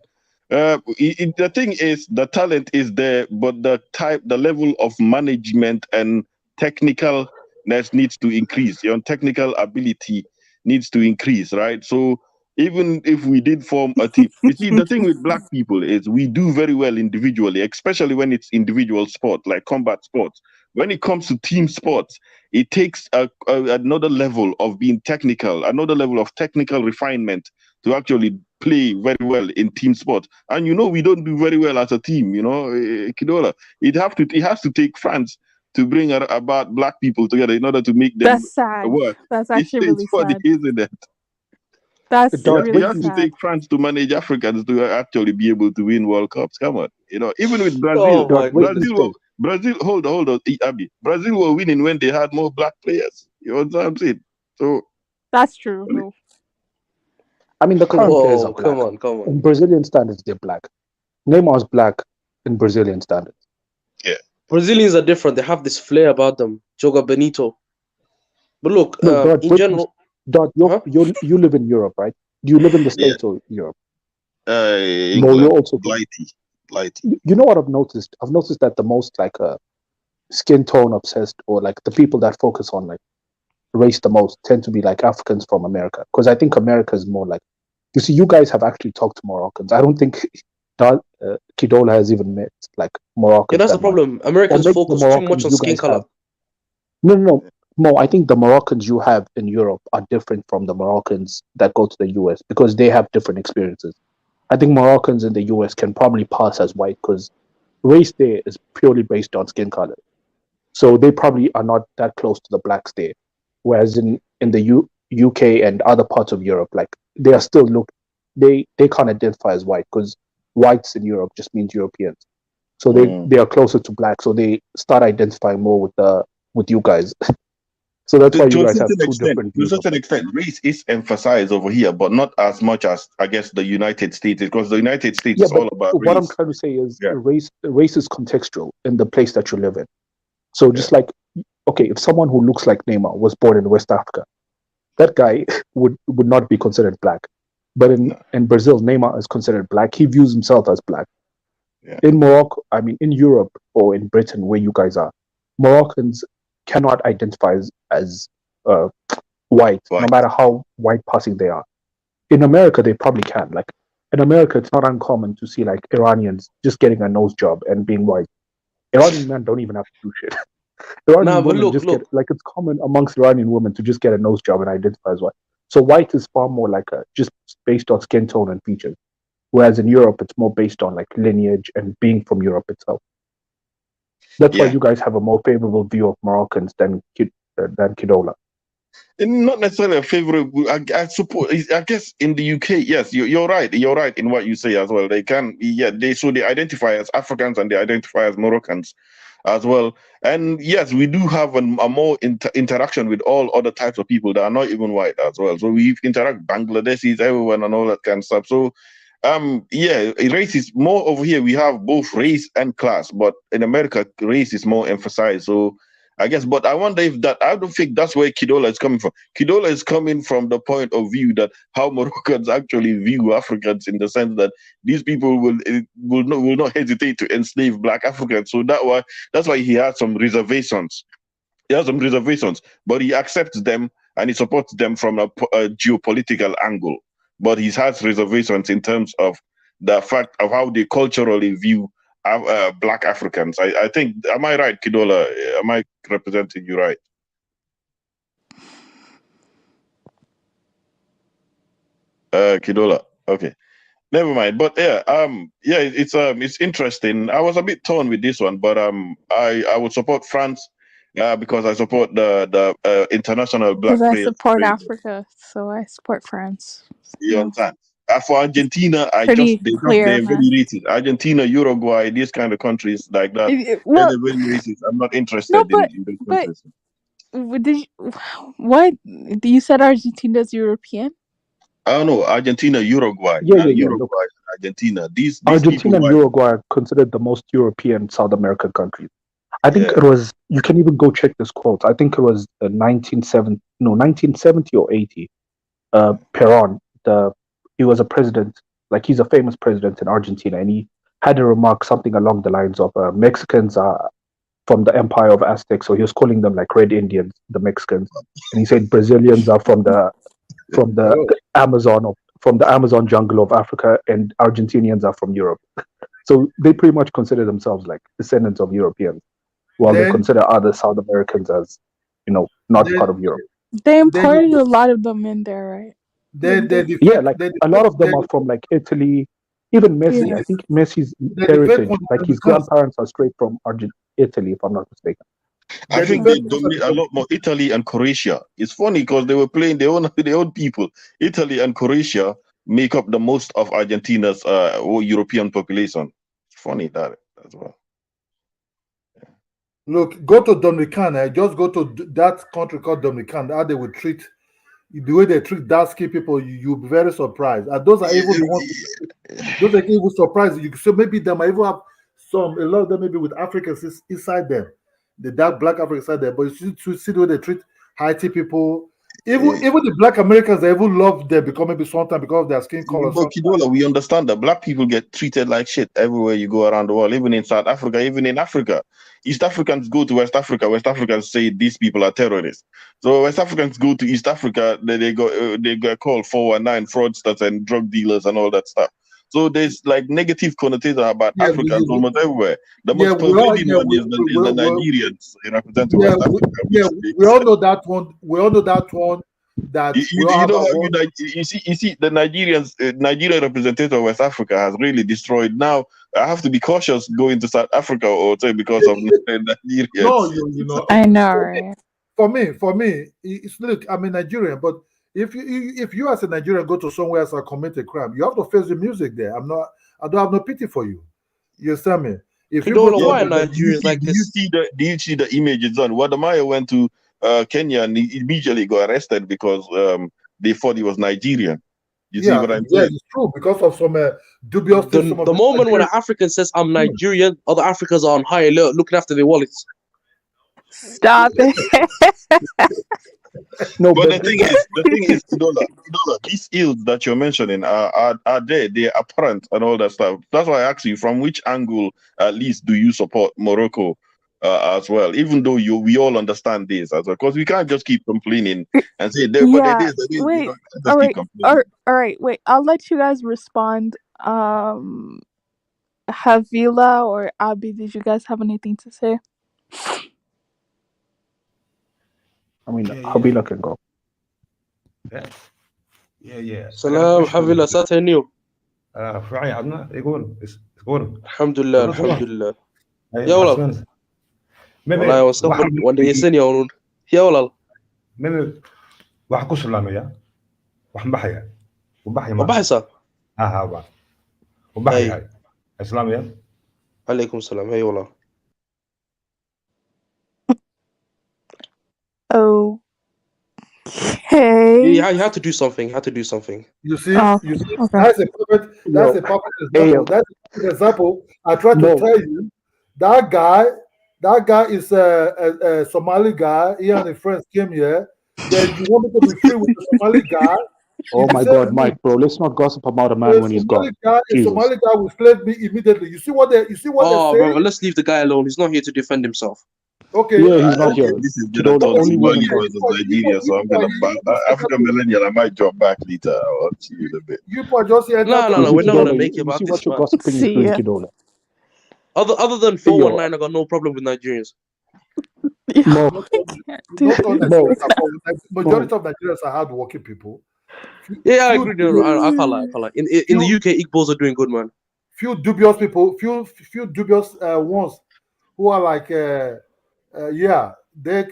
E: the thing is, the talent is there, but the level of management and technicalness needs to increase. Your technical ability needs to increase, right? So even if we did form a team, you see, the thing with black people is we do very well individually, especially when it's individual sport, like combat sports. When it comes to team sports, it takes another level of being technical, another level of technical refinement to actually play very well in team sport. And we don't do very well as a team. Kidola, it has to take France to bring about black people together in order to make them
A: That's sad.
E: work.
A: That's
E: It's
A: actually really
E: funny,
A: sad.
E: isn't it?
A: That's
E: You
A: really
E: have to
A: sad.
E: take France to manage Africans to actually be able to win World Cups. Come on, even with Brazil,
C: Oh my goodness.
E: Brazil, hold on, Abby. Brazil were winning when they had more black players. You know what I'm saying? So
A: That's true. No.
F: I mean, the current players are
C: Whoa,
F: black.
C: come on.
F: In Brazilian standards, they're black. Neymar's black in Brazilian standards.
E: yeah,
C: Brazilians are different. They have this flair about them. Joga Benito. But look,
F: No, Dot,
C: in general,
F: you live in Europe, right? Do you live in the
E: yeah.
F: States or Europe? No, you're
E: England,
F: also
E: Blighty.
F: You know what I've noticed? I've noticed that the most skin tone obsessed or like the people that focus on like race the most tend to be like Africans from America. Because I think America is more like, you see, you guys have actually talked to Moroccans. I don't think Kidola has even met like Moroccans.
C: yeah, that's the
F: that much.
C: problem.
F: Or
C: Americans
F: maybe the
C: focus too much
F: Moroccans
C: on
F: you
C: skin
F: guys have.
C: color.
F: No. Mo, I think the Moroccans you have in Europe are different from the Moroccans that go to the US because they have different experiences. I think Moroccans in the US can probably pass as white because race there is purely based on skin color. So they probably are not that close to the blacks there. Whereas in the UK and other parts of Europe, like they are still they can't identify as white because whites in Europe just means Europeans. So they are closer to black. So they start identifying more with you guys. So that's why you
E: To a
F: guys have
E: certain
F: two
E: extent,
F: different views of it.
E: race is emphasized over here, but not as much as I guess the United States, because the United States
F: Yeah,
E: is
F: but
E: all about
F: what I'm
E: race.
F: trying to say is
E: Yeah,
F: race is contextual in the place that you live in. So just like, okay, if someone who looks like Neymar was born in West Africa, that guy would not be considered black. But
E: No.
F: in Brazil, Neymar is considered black. He views himself as black.
E: Yeah.
F: In Morocco, I mean, in Europe or in Britain, where you guys are, Moroccans cannot identify as white, no
E: White.
F: matter how white passing they are. In America, they probably can. Like in America, it's not uncommon to see like Iranians just getting a nose job and being white. Iranian men don't even have to do shit.
C: Nah,
F: Iranian
C: but
F: women
C: look,
F: just get
C: look.
F: like it's common amongst Iranian women to just get a nose job and identify as white. So white is far more like a just based on skin tone and features, whereas in Europe it's more based on like lineage and being from Europe itself. That's why
E: Yeah.
F: you guys have a more favorable view of Moroccans than Kidola.
E: Not necessarily a favorable. I suppose. I guess in the UK, yes, you're right. You're right in what you say as well. They can, yeah. They identify as Africans and they identify as Moroccans as well. And yes, we do have a more interaction with all other types of people that are not even white as well. So we interact Bangladeshis, everyone, and all that kind of stuff. So, yeah, race is more over here. We have both race and class, but in America, race is more emphasized. So I guess, but I wonder if that, I don't think that's where Kidola is coming from. Kidola is coming from the point of view that how Moroccans actually view Africans, in the sense that these people will not hesitate to enslave Black Africans. So that's why he has some reservations. He has some reservations, but he accepts them and he supports them from a geopolitical angle. But he has reservations in terms of the fact of how they culturally view Black Africans. I think, am I right, Kidola? Am I representing you right? Kidola. Okay. Never mind. But yeah, it's interesting. I was a bit torn with this one, but I would support France because I support the international
A: Because
E: black
A: I
E: players.
A: support Africa, so I support France.
E: You
A: Yeah.
E: understand? For Argentina,
A: Pretty clear,
E: they're very
A: man.
E: racist. Argentina, Uruguay, these kind of countries like that,
A: Well,
E: they're very racist. I'm not
A: no,
E: interested
A: but
E: in those
A: but
E: countries.
A: did you, what you said Argentina's European?
E: I don't know, Argentina, Uruguay,
F: Yeah,
E: not
F: yeah, yeah. Look,
E: Uruguay, Argentina. These people,
F: Argentina and
E: right?
F: Uruguay are considered the most European South American countries. I think
E: Yeah.
F: it was. You can even go check this quote. I think it was 1970 or 80. Peron, he was a president. Like he's a famous president in Argentina, and he had a remark something along the lines of Mexicans are from the Empire of Aztecs, so he was calling them like Red Indians, the Mexicans, and he said Brazilians are from the
E: Oh,
F: Amazon from the Amazon jungle of Africa, and Argentinians are from Europe. So they pretty much consider themselves like descendants of Europeans, while they
B: Then,
F: consider other South Americans as, not
B: then,
F: part of Europe.
A: They
B: then,
A: imported a lot of them in there, right?
B: then,
A: Didn't
B: then
A: they?
B: the
F: Yeah,
B: fake,
F: like
B: then the
F: a lot
B: fake,
F: of them are from like Italy. Even Messi,
A: Yeah.
F: I think Messi's
B: then the fake
F: heritage,
B: ones
F: like
B: are
F: his
B: Dominicans.
F: grandparents are straight from Italy, if I'm not mistaken.
E: I
B: Then the
E: think
B: fake
E: they
B: ones are
E: dominate a lot more Italy and Croatia. It's funny because they were playing their own people. Italy and Croatia make up the most of Argentina's whole European population. It's funny that as well.
B: Look, go to Dominican. Just go to that country called Dominican. How they would treat the way they treat dark skinned people, you'll be very surprised. And those are even the ones. Those are even surprised. You so maybe they might even have a lot of them maybe with Africans inside them, the dark black Africans inside there. But you see the way they treat Haiti people. Even the black Americans, they even love them because maybe sometimes because of their skin color.
E: But Kidola, we understand that black people get treated like shit everywhere you go around the world, even in South Africa, even in Africa. East Africans go to West Africa. West Africans say these people are terrorists. So West Africans go to East Africa, they get called 419 fraudsters and drug dealers and all that stuff. So there's like negative connotation about
B: Yeah,
E: Africans almost everywhere. The
B: yeah,
E: most
B: we all
E: pervading one is the Nigerians representing
B: yeah,
E: West Africa,
B: yeah,
E: which
B: we
E: makes
B: all know that one. We all know that one. That we all
E: you
B: have
E: know
B: our
E: how
B: own.
E: you see the Nigerian representative of West Africa has really destroyed. Now I have to be cautious going to South Africa or say because of Nigeria.
B: No, you know.
A: I know, right?
B: For me, it's look. I'm a Nigerian, but if you as a Nigerian go to somewhere else and commit a crime, you have to face the music there. I don't have no pity for you. You understand me? If you go
C: Kidola,
B: to
E: Yeah,
C: why are
E: but
C: Nigerians like this?
E: do you see the images on Wadamaya went to Kenya and he immediately got arrested because they thought he was Nigerian. You see
B: yeah,
E: what I'm
B: yeah,
E: saying?
B: it's true because of some dubious things. Some of
C: The
B: the
C: moment when an
B: Nigerians
C: African says I'm
B: do.
C: Nigerian, other Africans are on high alert looking after their wallets.
A: Stop it.
F: No,
E: But
F: but
E: the thing is, Kidola, these ills that you're mentioning are there, they're apparent and all that stuff. That's why I asked you, from which angle at least do you support Morocco as well? Even though we all understand this as well, because we can't just keep complaining and say, but
A: Yeah.
E: it is, you
A: Wait.
E: know, can't
A: All
E: just keep
A: right.
E: complaining.
A: All right. Wait. I'll let you guys respond. Havila or Abi, did you guys have anything to say?
F: I mean,
D: Yeah, yeah,
F: Habila can go.
D: yeah, yeah, yeah. I got a
C: Salam,
D: question.
C: Havila, Sataniu.
D: في عندنا يقول
C: Alhamdulillah,
D: لو سمحت
C: alhamdulillah.
D: أي
C: Ya walal.
D: بحسن
C: Wallahi,
D: ميمي
C: was
D: واحد
C: safar wanda yeseni ya unun. Ya walal.
D: ميمي واحد كوش لامية واحد بحيا وبحيا ما
C: Wabahisa.
D: ها با وبحيا
C: Hey,
D: هاي إسلامية
C: alaikum salam. Hey walal.
A: Okay.
C: You had to do something. You had to do something.
B: You see,
A: Oh,
B: you see,
A: okay.
B: that's
F: Yo,
B: a perfect
F: hey,
B: example. That's a perfect example. I try to
F: Mo,
B: tell you that guy is a Somali guy. He and his friends came here. Then you want me to be free with the Somali guy?
F: oh
B: It's the
F: my
B: same
F: God,
B: thing.
F: Mike, bro, let's not gossip about a
B: So
F: man when he's gone.
B: A
F: Jesus.
B: Somali guy will slave me immediately. You see what they
C: Oh,
B: say?
C: bro, let's leave the guy alone. He's not here to defend himself.
B: Okay,
F: Yeah, he's not here.
E: This is gonna
F: Kidola,
E: turn
B: okay,
F: only women
E: Somali
F: go.
E: versus Nigeria, so I'm gonna back African millennial. I might drop back later. I'll see you in a bit.
B: you people just here
C: No,
B: enter
C: no,
F: You
C: no.
F: see,
C: We're not gonna
F: Kidola,
C: make it
F: you
C: about
F: see
C: this,
F: what your
C: man.
F: gossiping is
A: See
F: doing,
A: ya.
F: Kidola.
C: Other than
F: Hey, yo,
C: 419, I got no problem with Nigerians.
A: Yeah,
F: Mo,
A: we can't do
B: not all
A: this
F: Mo,
B: Nigerians
A: right
B: are
A: now.
B: poor.
F: Mo,
B: Majority of Nigerians are hardworking people.
C: Yeah, I
B: Few
C: agree. No, I can't lie. I can't lie. In the
B: few
C: UK, Igbos are doing good, man.
B: few dubious people, few dubious ones who are like yeah, they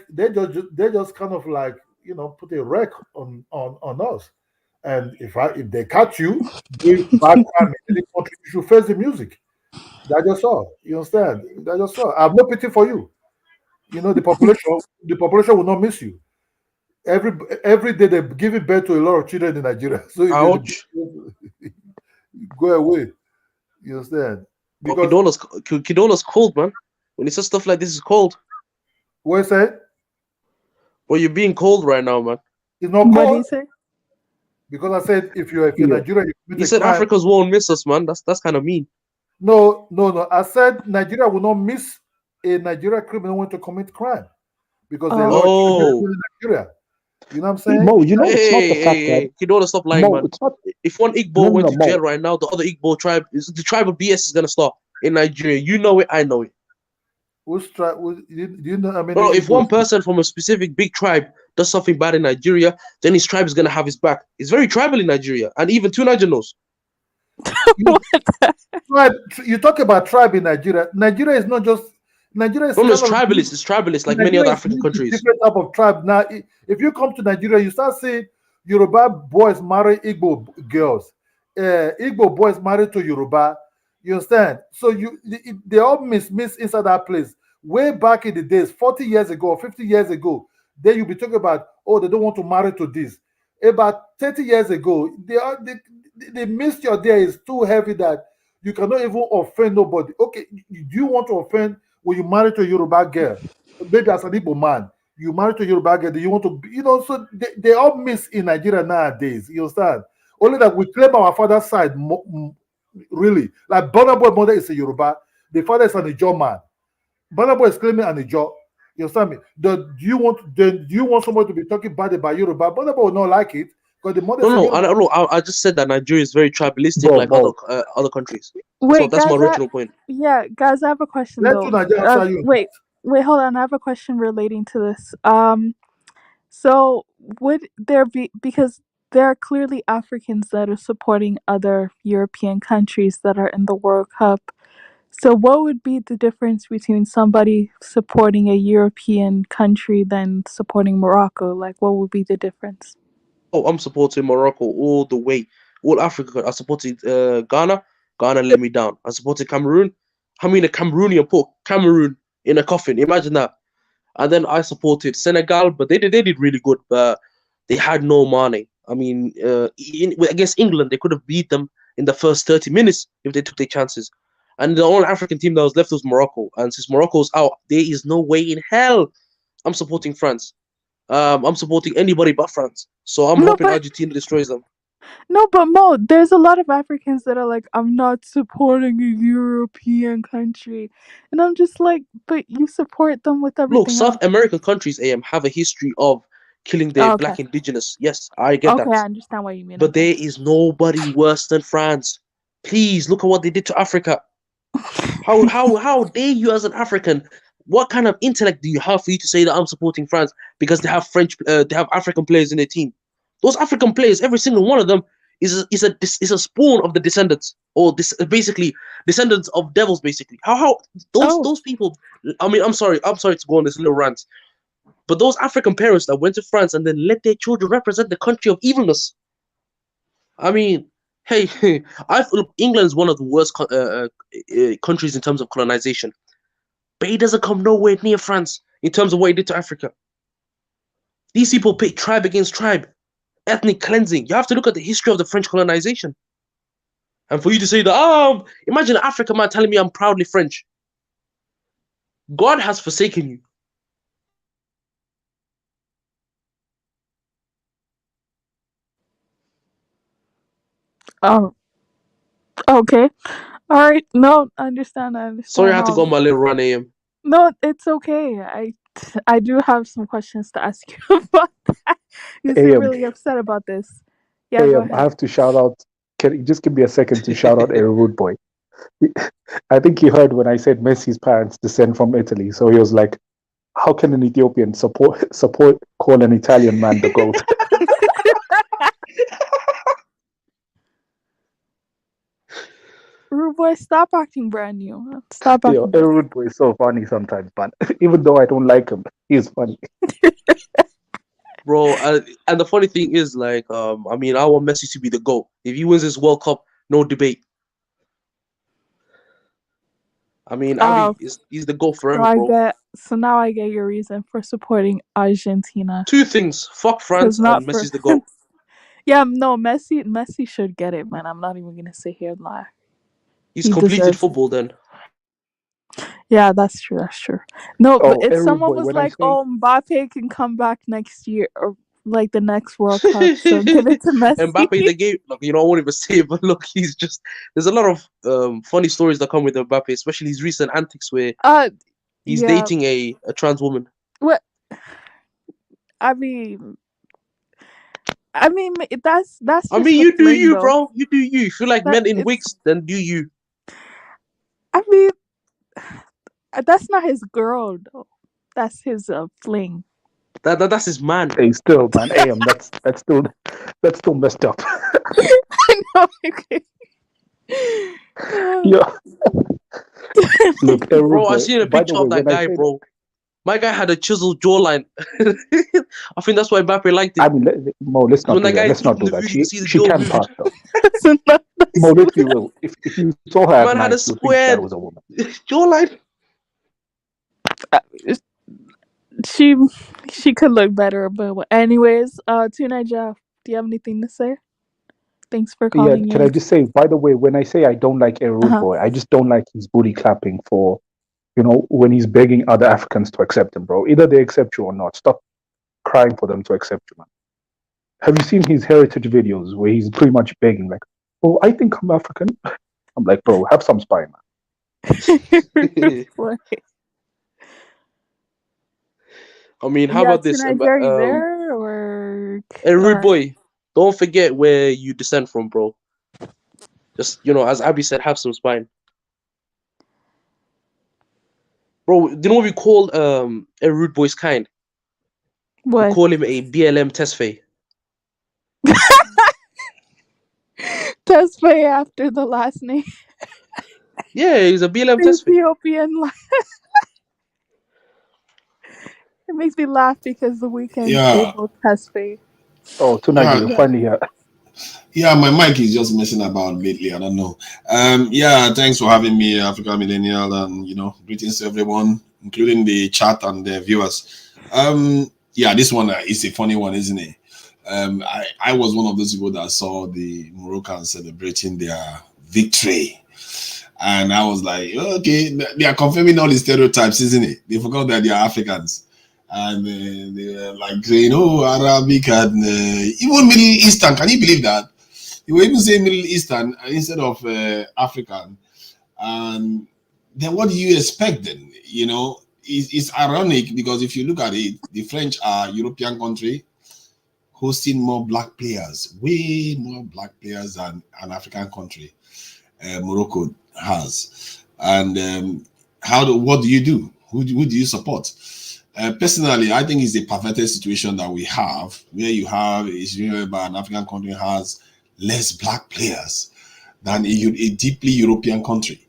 B: just kind of like put a wreck on us. And if they catch you doing bad crime in any country, you should face the music. That's just all. You understand? That's just all. I have no pity for you. You know the population will not miss you. Every day they're giving birth to a lot of children in Nigeria. So if you're
C: Ouch.
B: the go away. You understand?
C: Oh,
B: Because
C: Kidola's cold, man. When he says stuff like this, is cold.
B: what I said,
C: Well, you're being cold right now, man.
B: it's not
A: What do you
B: called
A: say?
B: because I said if you're
F: yo,
B: Nigerian, you
C: He
B: commit a
C: said
B: crime.
C: Africans won't miss us, man. That's kind of mean.
B: No, no, no. I said Nigeria will not miss a Nigerian criminal want to commit crime because there are a lot of children
C: Oh,
B: in Nigeria. You know what I'm saying?
F: Mo, you know, it's not the
C: hey,
F: fact
C: hey,
F: that,
C: hey. Kidola, stop lying,
F: Mo,
C: man.
F: it's not,
C: If one
F: no,
C: Igbo
F: no,
C: went
F: no,
C: to jail
F: Mo,
C: right now, the other Igbo tribe, the tribal BS is gonna start in Nigeria. You know it, I know it.
B: Do you know how many
C: Bro, if
B: Igbos?
C: one person from a specific big tribe does something bad in Nigeria, then his tribe is gonna have his back. It's very tribal in Nigeria, and even two Niger knows.
B: You, you talk about tribe in Nigeria. Nigeria is not just Nigeria is
C: No, no, it's
B: kind of
C: tribalist. It's tribalist, like many other
B: Nigeria is
C: African
B: linked to
C: countries.
B: different type of tribe. Now, if you come to Nigeria, you start seeing Yoruba boys marry Igbo girls. Igbo boys married to Yoruba. You understand? So they all miss inside that place. Way back in the days, 40 years ago, 50 years ago, then you'll be talking about, oh, they don't want to marry to this. About 30 years ago, the mixture there is too heavy that you cannot even offend nobody. Okay, do you want to offend when you marry to a Yoruba girl? Maybe as an Igbo man, you marry to a Yoruba girl, do you want to, so they all miss in Nigeria nowadays. You understand? Only that we claim our father's side, really. Like Burna Boy mother is a Yoruba, the father is an Ijaw man. Burna Boy is claiming an Ijaw. You understand me? Do you want somebody to be talking bad about Yoruba? Burna Boy will not like it because the mother
C: No,
B: is a
C: no,
B: Yoruba.
C: I don't know. I just said that Nigeria is very tribalistic,
F: bro,
C: like other countries.
A: Wait,
C: That's my
A: guys.
C: original point.
A: Yeah, guys. I have a question
B: Let
A: though.
B: Nigeria answer you.
A: Wait. Hold on. I have a question relating to this. So would there be, because there are clearly Africans that are supporting other European countries that are in the World Cup. So what would be the difference between somebody supporting a European country than supporting Morocco? Like, what would be the difference?
C: Oh, I'm supporting Morocco all the way. All Africa. I supported Ghana. Ghana let me down. I supported Cameroon. I mean, a Cameroonian put Cameroon in a coffin. Imagine that. And then I supported Senegal, but they did really good, but they had no money. I mean, against England, they could have beat them in the first 30 minutes if they took their chances. And the only African team that was left was Morocco. And since Morocco's out, there is no way in hell I'm supporting France. I'm supporting anybody but France. So I'm
A: No,
C: hoping
A: but
C: Argentina destroys them.
A: no, but Mo, there's a lot of Africans that are like, I'm not supporting a European country, and I'm just like, but you support them with
C: Look,
A: everything
C: South
A: else.
C: American countries, AM, have a history of killing their
A: Oh, okay,
C: black indigenous. Yes, I get
A: okay,
C: that.
A: I understand what you mean.
C: But
A: Okay.
C: there is nobody worse than France. Please look at what they did to Africa. How dare you as an African? What kind of intellect do you have for you to say that I'm supporting France because they have African players in their team? Those African players, every single one of them is a spawn of the descendants, or basically descendants of devils. Basically, how
A: Oh,
C: those people. I mean, I'm sorry to go on this little rant, but those African parents that went to France and then let their children represent the country of evilness. I mean, hey, I feel England is one of the worst countries in terms of colonization, but it doesn't come nowhere near France in terms of what it did to Africa. These people pit tribe against tribe, ethnic cleansing. You have to look at the history of the French colonization. And for you to say that, imagine an African man telling me I'm proudly French. God has forsaken you.
A: oh, okay, all right. No, I understand. I
C: Sorry, I
A: understand
C: had to
A: all
C: go on
A: of it.
C: my little run, AM.
A: No, it's okay. I do have some questions to ask you about that. You seem
F: AM,
A: really upset about this. Yeah, go
F: AM, I
A: ahead.
F: have to shout out. Can you just give me a second to shout out a rude boy? I think he heard when I said Messi's parents descend from Italy, so he was like, "How can an Ethiopian support call an Italian man the goat?"
A: Rude boy, stop acting brand new. Stop
F: Yo,
A: acting
F: a
A: brand new.
F: rude boy is so funny sometimes, man. Even though I don't like him, he's funny.
C: Bro, and the funny thing is, like, I mean, I want Messi to be the GOAT. If he wins this World Cup, no debate. I mean,
A: Oh,
C: he's the GOAT
A: so
C: forever,
A: I
C: bro.
A: get. So now I get your reason for supporting Argentina.
C: Two things: fuck
A: Cause
C: France
A: not
C: and
A: for.
C: Messi's the GOAT.
A: Yeah, no, Messi. Messi should get it, man. I'm not even gonna sit here and lie.
C: He's
A: He
C: completed
A: deserves it.
C: football then.
A: Yeah, that's true. That's true. No, but
F: Oh,
A: if
F: a rude
A: someone
F: boy.
A: was
F: When I
A: like,
F: say
A: "Oh, Mbappe can come back next year or like the next World Cup," so give it to Messi.
C: Mbappe, the game, look, I won't even say it, but look, there's a lot of funny stories that come with Mbappe, especially his recent antics where
A: uh,
C: he's
A: yeah.
C: dating a trans woman.
A: What I mean, that's
C: I
A: just
C: mean,
A: the
C: you do
A: fling,
C: you,
A: though.
C: bro. You do you. If you like
A: That
C: men in
A: it's.
C: wigs, then do you.
A: I mean, that's not his girl though. That's his fling.
C: That's his man.
F: hey, still, man, AM, that's still messed up.
A: I know. Okay.
F: Yeah, look, a rude
C: Bro, I
F: boy.
C: seen a
F: By the
C: picture
F: way,
C: of that
F: when I
C: guy,
F: say that,
C: bro. My guy had a chiseled jawline. I think that's why Mbappe liked
F: I
C: it.
F: mean, Mo, let's
C: Because
F: not
C: when
F: do
C: that
F: that.
C: guy is
F: Let's not
C: eating
F: do
C: the
F: that.
C: food, you can see the
F: She
C: jaw
F: can
C: moving.
F: pass though.
A: that's not
F: Mo,
A: nice.
F: let's be real. If you saw her
C: The
F: at
C: man had a
F: night, you'd think that
C: squared
F: was a woman.
C: jawline.
A: Uh, she she could look better, but anyways, Tuna Jeff, do you have anything to say? Thanks for
F: Yeah,
A: calling
F: can I
A: in.
F: just say, by the way, when I say I don't like a
A: Uh
F: rude
A: huh.
F: boy, I just don't like his booty clapping for, when he's begging other Africans to accept him, bro. Either they accept you or not. Stop crying for them to accept you, man. Have you seen his heritage videos where he's pretty much begging, like, "Oh, I think I'm African." I'm like, bro, have some spine, man.
C: I mean, how
A: Yeah,
C: about this?
A: Tuna, are you there or
C: A
A: go
C: rude
A: ahead?
C: boy, don't forget where you descend from, bro. Just, as Abby said, have some spine. Bro, do you know what we call a rude boy's kind? We
A: What?
C: call him a BLM Tesfaye.
A: Just pay after the last name.
C: Yeah, he's a BLM Tesfaye.
A: Ethiopian. It makes me laugh because the weekend they
G: Yeah,
A: both test fade.
F: Oh, tonight
G: yeah,
F: you're finally here.
G: yeah. My mic is just messing about lately. I don't know. Yeah. Thanks for having me, Africa Millennial, and greetings to everyone, including the chat and the viewers. Yeah, this one is a funny one, isn't it? I was one of those people that saw the Moroccans celebrating their victory, and I was like, okay, they are confirming all the stereotypes, isn't it? They forgot that they are Africans. and they were like saying, "Oh, Arabic and even Middle Eastern." Can you believe that? They were even saying Middle Eastern instead of African. And then what do you expect then? You know, it's ironic because if you look at it, the French are European country hosting more black players, way more black players than an African country. Morocco has. And what do you do? Who do you support? Personally, I think it's a perverted situation that we have, where you have an African country has less black players than a deeply European country.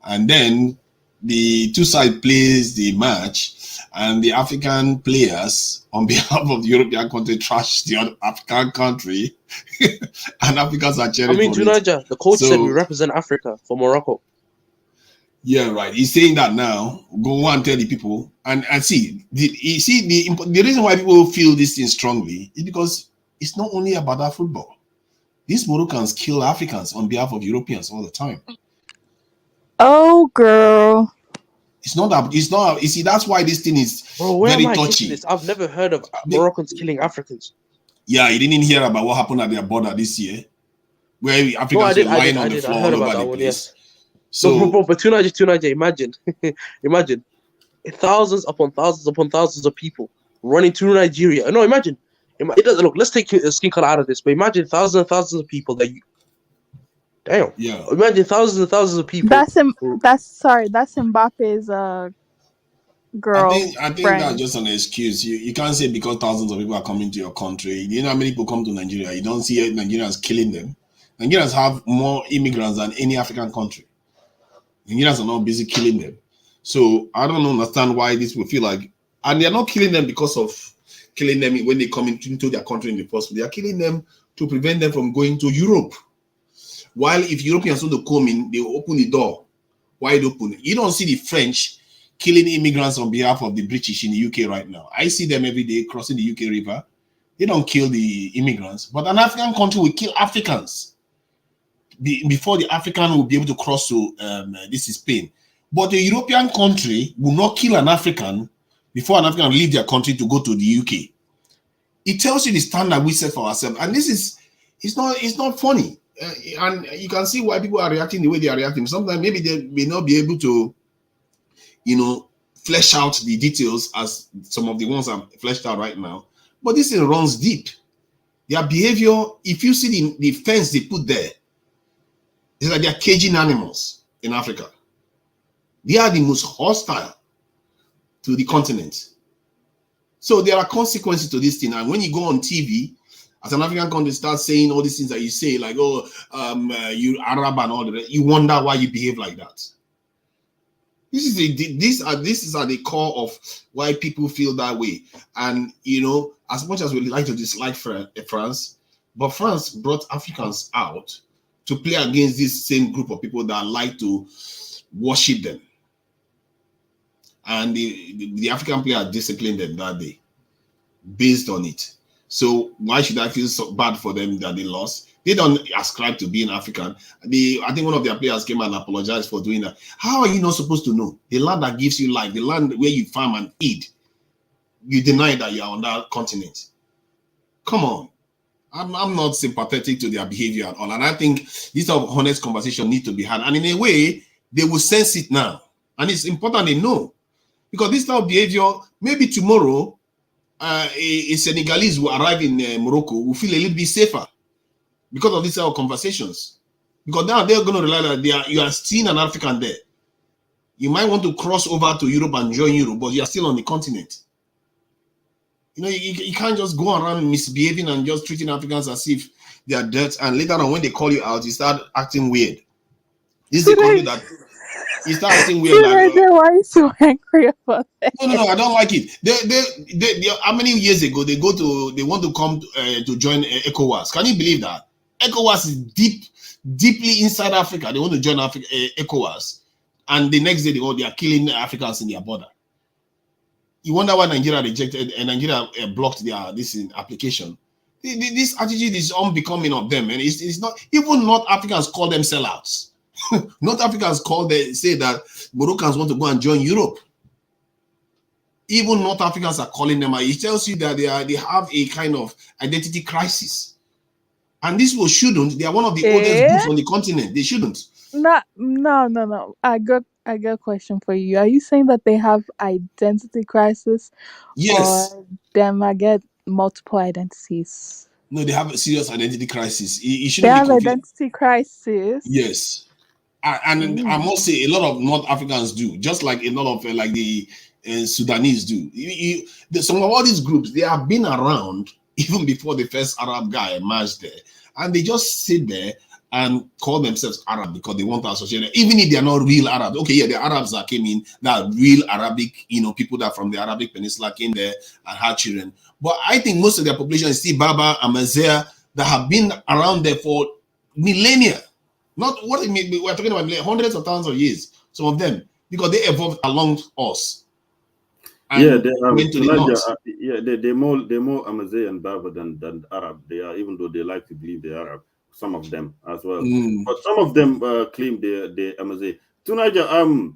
G: And then the two sides plays the match, and the African players on behalf of the European country trash the other African country, and Africans are cheering for it.
C: Tunaja, the coach said we represent Africa for Morocco.
G: Yeah, right. He's saying that now. Go and tell the people, and see. The reason why people feel this thing strongly is because it's not only about our football. These Moroccans kill Africans on behalf of Europeans all the time.
A: Oh, girl.
G: It's not that. It's not. You see, that's why this thing is very touchy.
C: This? I've never heard of Moroccans killing Africans.
G: Yeah, you didn't hear about what happened at their border this year, where Africans were lying on the floor all over the place. Yes.
C: So, but Tunaja, imagine thousands upon thousands of people running to Nigeria. No, imagine. It doesn't look. Let's take skin color out of this, but imagine thousands and thousands of people that you. Damn.
G: Yeah.
C: Imagine thousands and thousands of people.
A: That's Mbappe's girl.
G: I think that's just an excuse. You can't say because thousands of people are coming to your country. You know how many people come to Nigeria? You don't see Nigerians killing them. Nigerians have more immigrants than any African country. Nigerians are not busy killing them. So I don't understand why this will feel like, and they're not killing them because of killing them when they come into their country in the first place. They are killing them to prevent them from going to Europe. While if Europeans want to come in, they will open the door wide open. You don't see the French killing immigrants on behalf of the British in the UK right now. I see them every day crossing the UK river. They don't kill the immigrants, but an African country will kill Africans before the African will be able to cross to this is Spain. But a European country will not kill an African before an African leave their country to go to the UK. It tells you the standard we set for ourselves, and this is it's not funny. And you can see why people are reacting the way they are reacting. Sometimes maybe they may not be able to, flesh out the details as some of the ones are fleshed out right now. But this thing runs deep. Their behavior, if you see the fence they put there, it's like they're caging animals in Africa. They are the most hostile to the continent. So there are consequences to this thing. And when you go on TV, as an African country, start saying all these things that you say, like, you Arab and all that, you wonder why you behave like that. These are the core of why people feel that way. And, as much as we like to dislike France, but France brought Africans out to play against this same group of people that like to worship them. And the African player disciplined them that day based on it. So why should I feel so bad for them that they lost? They don't ascribe to being African. I think one of their players came and apologized for doing that. How are you not supposed to know? The land that gives you life, the land where you farm and eat, you deny that you are on that continent. Come on. I'm not sympathetic to their behavior at all. And I think this sort of honest conversation needs to be had. And in a way, they will sense it now. And it's important they know. Because this type of behavior, maybe tomorrow, a Senegalese who arrive in Morocco will feel a little bit safer because of these type of conversations. Because now they're going to realize that you are still an African there. You might want to cross over to Europe and join Europe, but you are still on the continent. You can't just go around misbehaving and just treating Africans as if they are dirt. And later on, when they call you out, you start acting weird. This is the country that you start acting weird.
A: Why are you so angry about that?
G: No, I don't like it. They how many years ago they want to come to join ECOWAS? Can you believe that? ECOWAS is deeply inside Africa. They want to join ECOWAS, and the next day they are killing Africans in their border. You wonder why Nigeria rejected and Nigeria blocked this application. This attitude is unbecoming of them, and it's not even North Africans call them sellouts. North Africans say that Moroccans want to go and join Europe. even North Africans are calling them out. It tells you that they have a kind of identity crisis. And these people shouldn't. They are one of the oldest groups on the continent. They shouldn't.
A: No. I got a question for you. Are you saying that they have identity crisis,
G: Yes.
A: or them I get multiple identities?
G: No, they have a serious identity crisis. It
A: They
G: shouldn't be
A: have
G: confused.
A: identity crisis.
G: Yes. And I must say, a lot of North Africans do, just like a lot of like the Sudanese do. Some of all these groups, they have been around even before the first Arab guy emerged there, and they just sit there and call themselves Arab because they want to associate it, even if they are not real Arabs. Okay, yeah, the Arabs that came in, that are real Arabic, people that from the Arabic Peninsula came there and had children. But I think most of their population is still Berber and Mazea that have been around there for millennia. Not what we're talking about, hundreds of thousands of years, some of them, because they evolved along us.
H: And yeah, they
G: went to the north.
H: they're more Amazigh and Berber than Arab. They are, even though they like to believe they're Arab, some of them as well. But some of them claim they're Amazigh. Tunaja,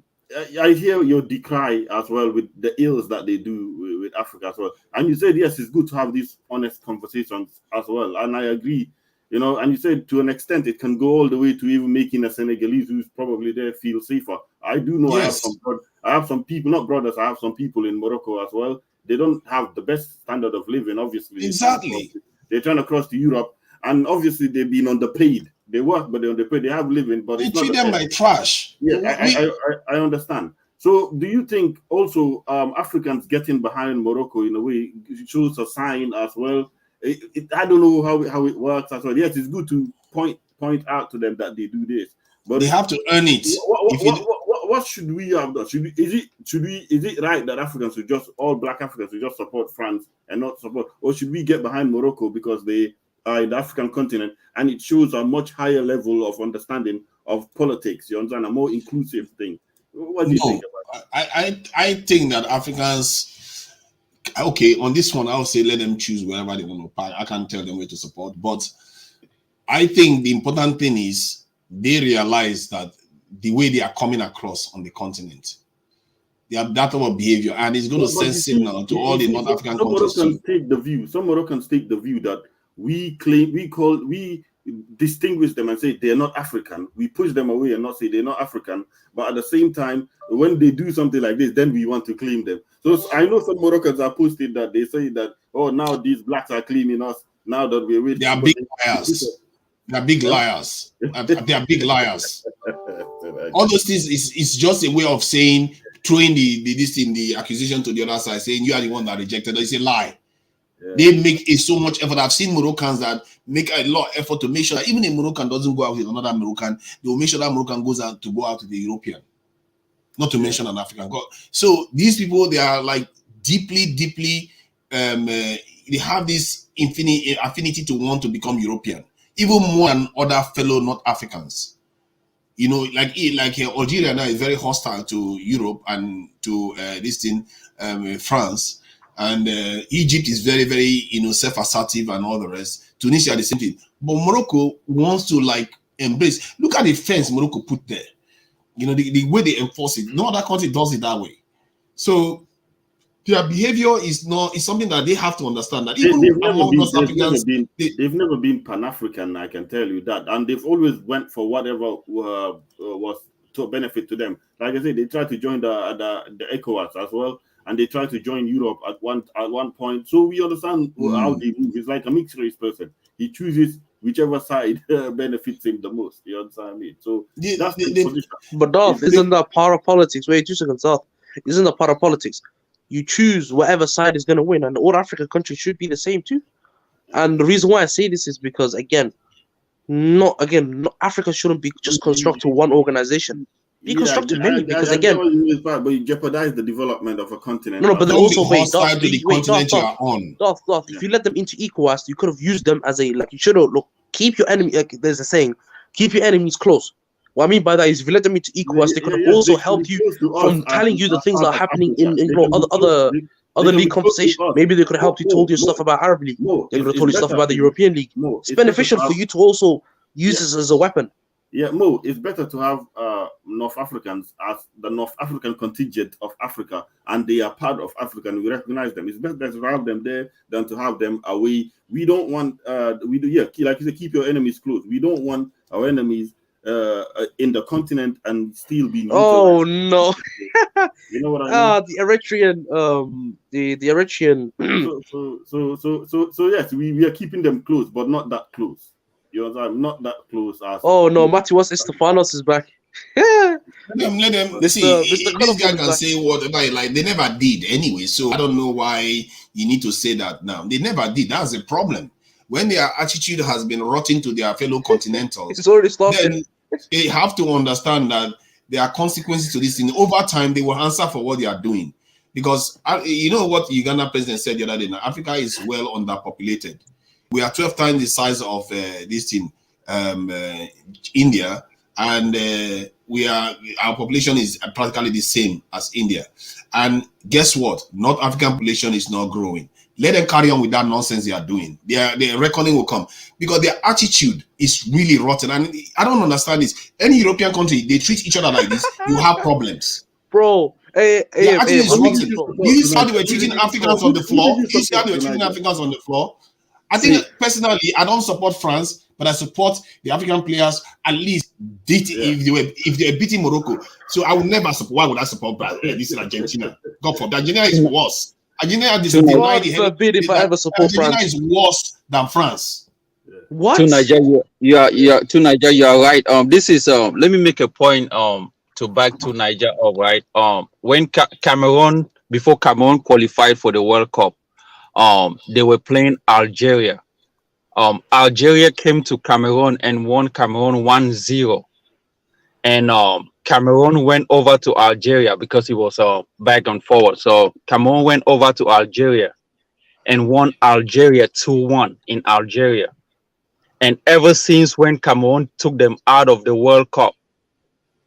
H: I hear your decry as well with the ills that they do with Africa as well. And you said, yes, it's good to have these honest conversations as well. And I agree. And you said to an extent it can go all the way to even making a Senegalese who's probably there feel safer. I do know. Yes. I have some people, not brothers, I have some people in Morocco as well. They don't have the best standard of living, obviously.
G: Exactly.
H: They're trying to cross to Europe, and obviously they've been underpaid. They work, but they're underpaid. They have living, but
G: they treat them like trash.
H: Yeah, I understand. So do you think also Africans getting behind Morocco in a way shows a sign as well? I don't know how it works as well. Yes, it's good to point out to them that they do this, but
G: they have to earn it.
H: What should we have done? Is it right that Africans should just, all black Africans should just support France and not support, or should we get behind Morocco because they are in the African continent and it shows a much higher level of understanding of politics? You understand, a more inclusive thing. What do you think about
G: it? I think that Africans. Okay, on this one, I'll say let them choose wherever they want to park. I can't tell them where to support, but I think the important thing is they realize that the way they are coming across on the continent, they have that type of behavior, and it's going to send signal to all the North African countries.
H: Some Moroccans take the view that we distinguish them and say they're not African. We push them away and not say they're not African. But at the same time, when they do something like this, then we want to claim them. So I know some Moroccans are posting that they say that, oh, now these blacks are claiming us now that we're with.
G: They are big liars. They are big liars. They are big liars. All those things is just a way of saying, throwing the accusation to the other side, saying you are the one that rejected. It's a lie. Yeah. They make so much effort. I've seen Moroccans that make a lot of effort to make sure that even a Moroccan doesn't go out with another Moroccan, they will make sure that Moroccan goes out to go out with the European, not to mention an African. So these people, they are like deeply, they have this affinity to want to become European, even more than other fellow North Africans. Like Algeria now is very hostile to Europe and to France. And Egypt is very, very, self-assertive and all the rest. Tunisia, the same thing. But Morocco wants to embrace. Look at the fence Morocco put there. The way they enforce it. No other country does it that way. So their behavior is something that they have to understand. That even among North Africans,
H: they've never been Pan-African. I can tell you that, and they've always went for whatever was to benefit to them. Like I said, they tried to join the ECOWAS as well. And they try to join Europe at one point. So we understand how they move. It's like a mixed race person. He chooses whichever side benefits him the most. You understand what I mean? So that's the position.
C: But Darth, isn't that part of politics? Wait 2 seconds, Darth. Isn't that part of politics? You choose whatever side is going to win, and all African countries should be the same too. And the reason why I say this is because, not Africa shouldn't be just constructed to one organization. Be constructed many, because again,
H: but you jeopardize the development of a continent.
C: No, but then also
G: to the continent you are on.
C: If you let them into ECOWAS, you could have used them as you should have keep your enemy. There's a saying, keep your enemies close. What I mean by that is, if you let them into ECOWAS, they could have also helped you from telling you the things that are happening in other league conversation. Maybe they could have helped you, told you stuff about Arab League. They could have told you stuff about the European League. It's beneficial for you to also use this as a weapon.
H: Yeah, Mo, it's better to have North Africans as the North African contingent of Africa, and they are part of Africa, and we recognize them. It's better to have them there than to have them away. We don't want like you said, keep your enemies close. We don't want our enemies in the continent and still being
C: Oh
H: utilized.
C: no.
H: You know what I mean?
C: The Eritrean, the Eritrean.
H: So yes, we are keeping them close, but not that close. You know what I'm not that close as.
C: Oh no, Matheus Estefanos is back.
G: Let them
C: Mr.
G: see.
C: Mr.
G: This
C: Colourful
G: guy
C: is
G: can
C: back.
G: say whatever he like. They never did anyway, so I don't know why you need to say that now. They never did. That's the problem. When their attitude has been rotten to their fellow continentals,
C: It's already started.
G: then they have to understand that there are consequences to this thing. Over time, they will answer for what they are doing. Because you know what Uganda president said the other day, now, Africa is well underpopulated. We are 12 times the size of this thing, India, and our population is practically the same as India. And guess what? North African population is not growing. Let them carry on with that nonsense they are doing. Their reckoning will come because their attitude is really rotten. And I don't understand this. Any European country, they treat each other like this, you have problems.
C: Bro,
G: You see how they were treating Africans on the floor? You see how they were treating Africans on the floor? I think personally, I don't support France, but I support the African players at least if they were beating Morocco. So I would never support. Why would I support this is Argentina? God forbid. Argentina is worse. Argentina
C: if I ever support
G: Argentina
C: France
G: is worse than France.
C: What?
I: To Nigeria, you are right. This is let me make a point to back to Niger up, right? When Cameroon, before Cameroon qualified for the World Cup, they were playing Algeria. Algeria came to Cameroon and won Cameroon 1-0. And Cameroon went over to Algeria because it was back and forward. So Cameroon went over to Algeria and won Algeria 2-1 in Algeria. And ever since when Cameroon took them out of the World Cup,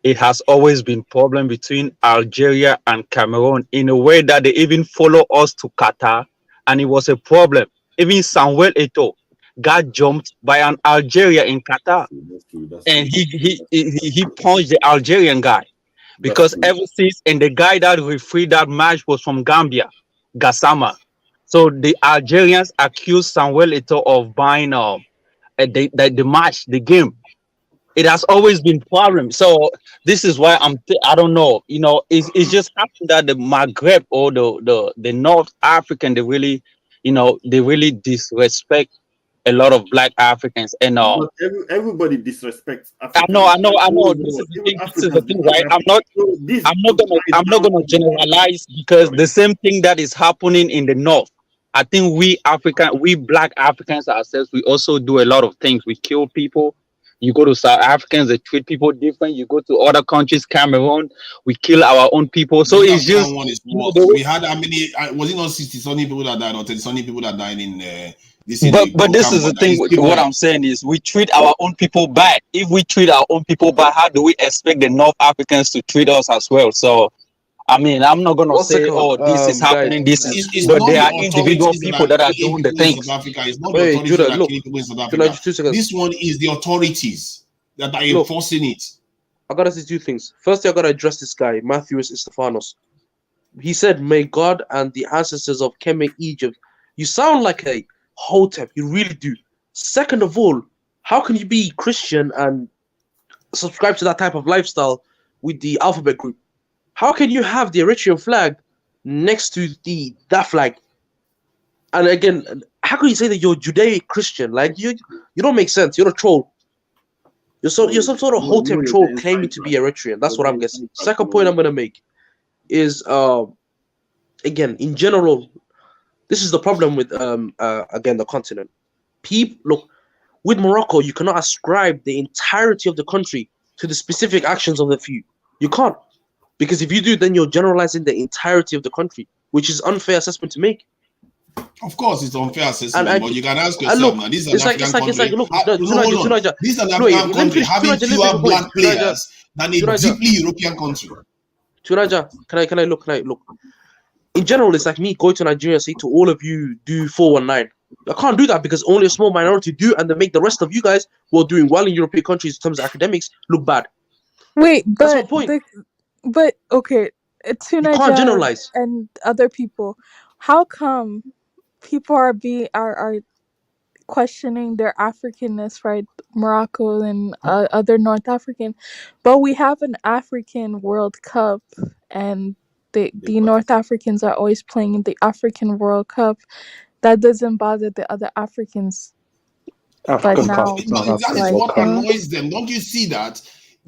I: it has always been problem between Algeria and Cameroon in a way that they even follow us to Qatar. And it was a problem. Even Samuel Eto'o got jumped by an Algeria in Qatar. And he punched the Algerian guy. Because ever since, and the guy that refereed that match was from Gambia, Gassama. So the Algerians accused Samuel Eto'o of buying the match, the game. It has always been problem. So this is why I don't know. You know, it's just happened that the Maghreb or the North African, they really disrespect a lot of Black Africans. And
H: but everybody disrespects Africa.
I: I know. This is the thing, right? I'm not gonna generalize because the same thing that is happening in the North. I think we Black Africans ourselves, we also do a lot of things. We kill people. You go to South Africans, they treat people different. You go to other countries, Cameroon, we kill our own people. So it's just
G: one is worse. We had how many? Was it not 60-something people that died or 30-something people that died in this?
I: But this is the thing. What I'm saying is, we treat our own people bad. If we treat our own people bad, how do we expect the North Africans to treat us as well? So, I mean, I'm not gonna say, this is happening. But there are individual people that are doing the things.
G: It's not the authorities that are killing people in South Africa. This one is the authorities that are enforcing it.
C: I gotta say two things. Firstly, I gotta address this guy, Matheus Estefanos. He said, "May God and the ancestors of Kemet, Egypt." You sound like a Hotep. You really do. Second of all, how can you be Christian and subscribe to that type of lifestyle with the alphabet group? How can you have the Eritrean flag next to that flag? And again, how can you say that you're Judaic Christian? Like you don't make sense. You're a troll. You're some sort of Hotep troll claiming to be Eritrean. That's what I'm guessing. Second point I'm gonna make is again, in general, this is the problem with again the continent. Look, with Morocco, you cannot ascribe the entirety of the country to the specific actions of the few. You can't. Because if you do, then you're generalizing the entirety of the country, which is unfair assessment to make.
G: Of course, it's unfair assessment, but you can ask yourself now. This is an African country. This is an African country having fewer Black players than a deeply European country.
C: Tunaja, can I look? In general, it's like me going to Nigeria, say to all of you, do 419. I can't do that because only a small minority do, and they make the rest of you guys who are doing well in European countries in terms of academics look bad.
A: Wait,
C: That's my point.
A: but okay,
C: You can't
A: Tunaja
C: generalize.
A: and other people, how come people are questioning their Africanness, right? Morocco and other North African, but we have an African World Cup, and the North Africans are always playing in the African World Cup. That doesn't bother the other Africans, but
F: African
A: now
F: Cup,
A: it's
F: not
G: But that
F: African
G: is
F: World
G: what
F: Cup.
G: annoys them. Don't you see that?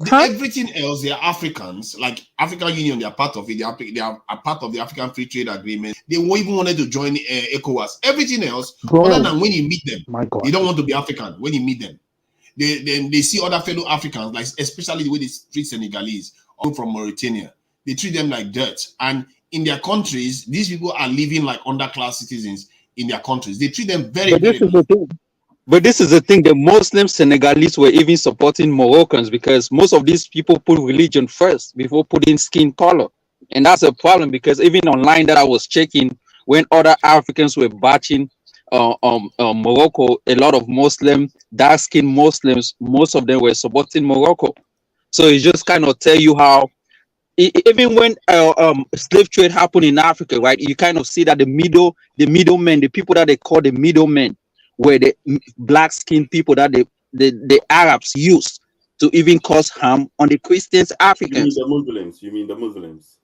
A: Huh?
G: Everything else, they are Africans, like African Union, they are part of it. They are a part of the African Free Trade Agreement. They won't even wanted to join ECOWAS. Everything else, other
F: Bro,
G: than when you meet them,
F: my God.
G: they don't want to be African. When you meet them, they see other fellow Africans, like especially the way they treat Senegalese or from Mauritania. They treat them like dirt. And in their countries, these people are living like underclass citizens in their countries. They treat them very,
I: But this
G: very
I: is the
G: bad.
I: thing. But this is the thing. The Muslim Senegalese were even supporting Moroccans because most of these people put religion first before putting skin color, and that's a problem because even online that I was checking, when other Africans were batching Morocco, a lot of Muslim dark-skinned Muslims, most of them were supporting Morocco. So it just kind of tell you how even when slave trade happened in Africa, right? You kind of see that the middlemen, the people that they call the middlemen, were the black skinned people that the Arabs used to even cause harm on the Christians, Africans.
H: You mean the Muslims?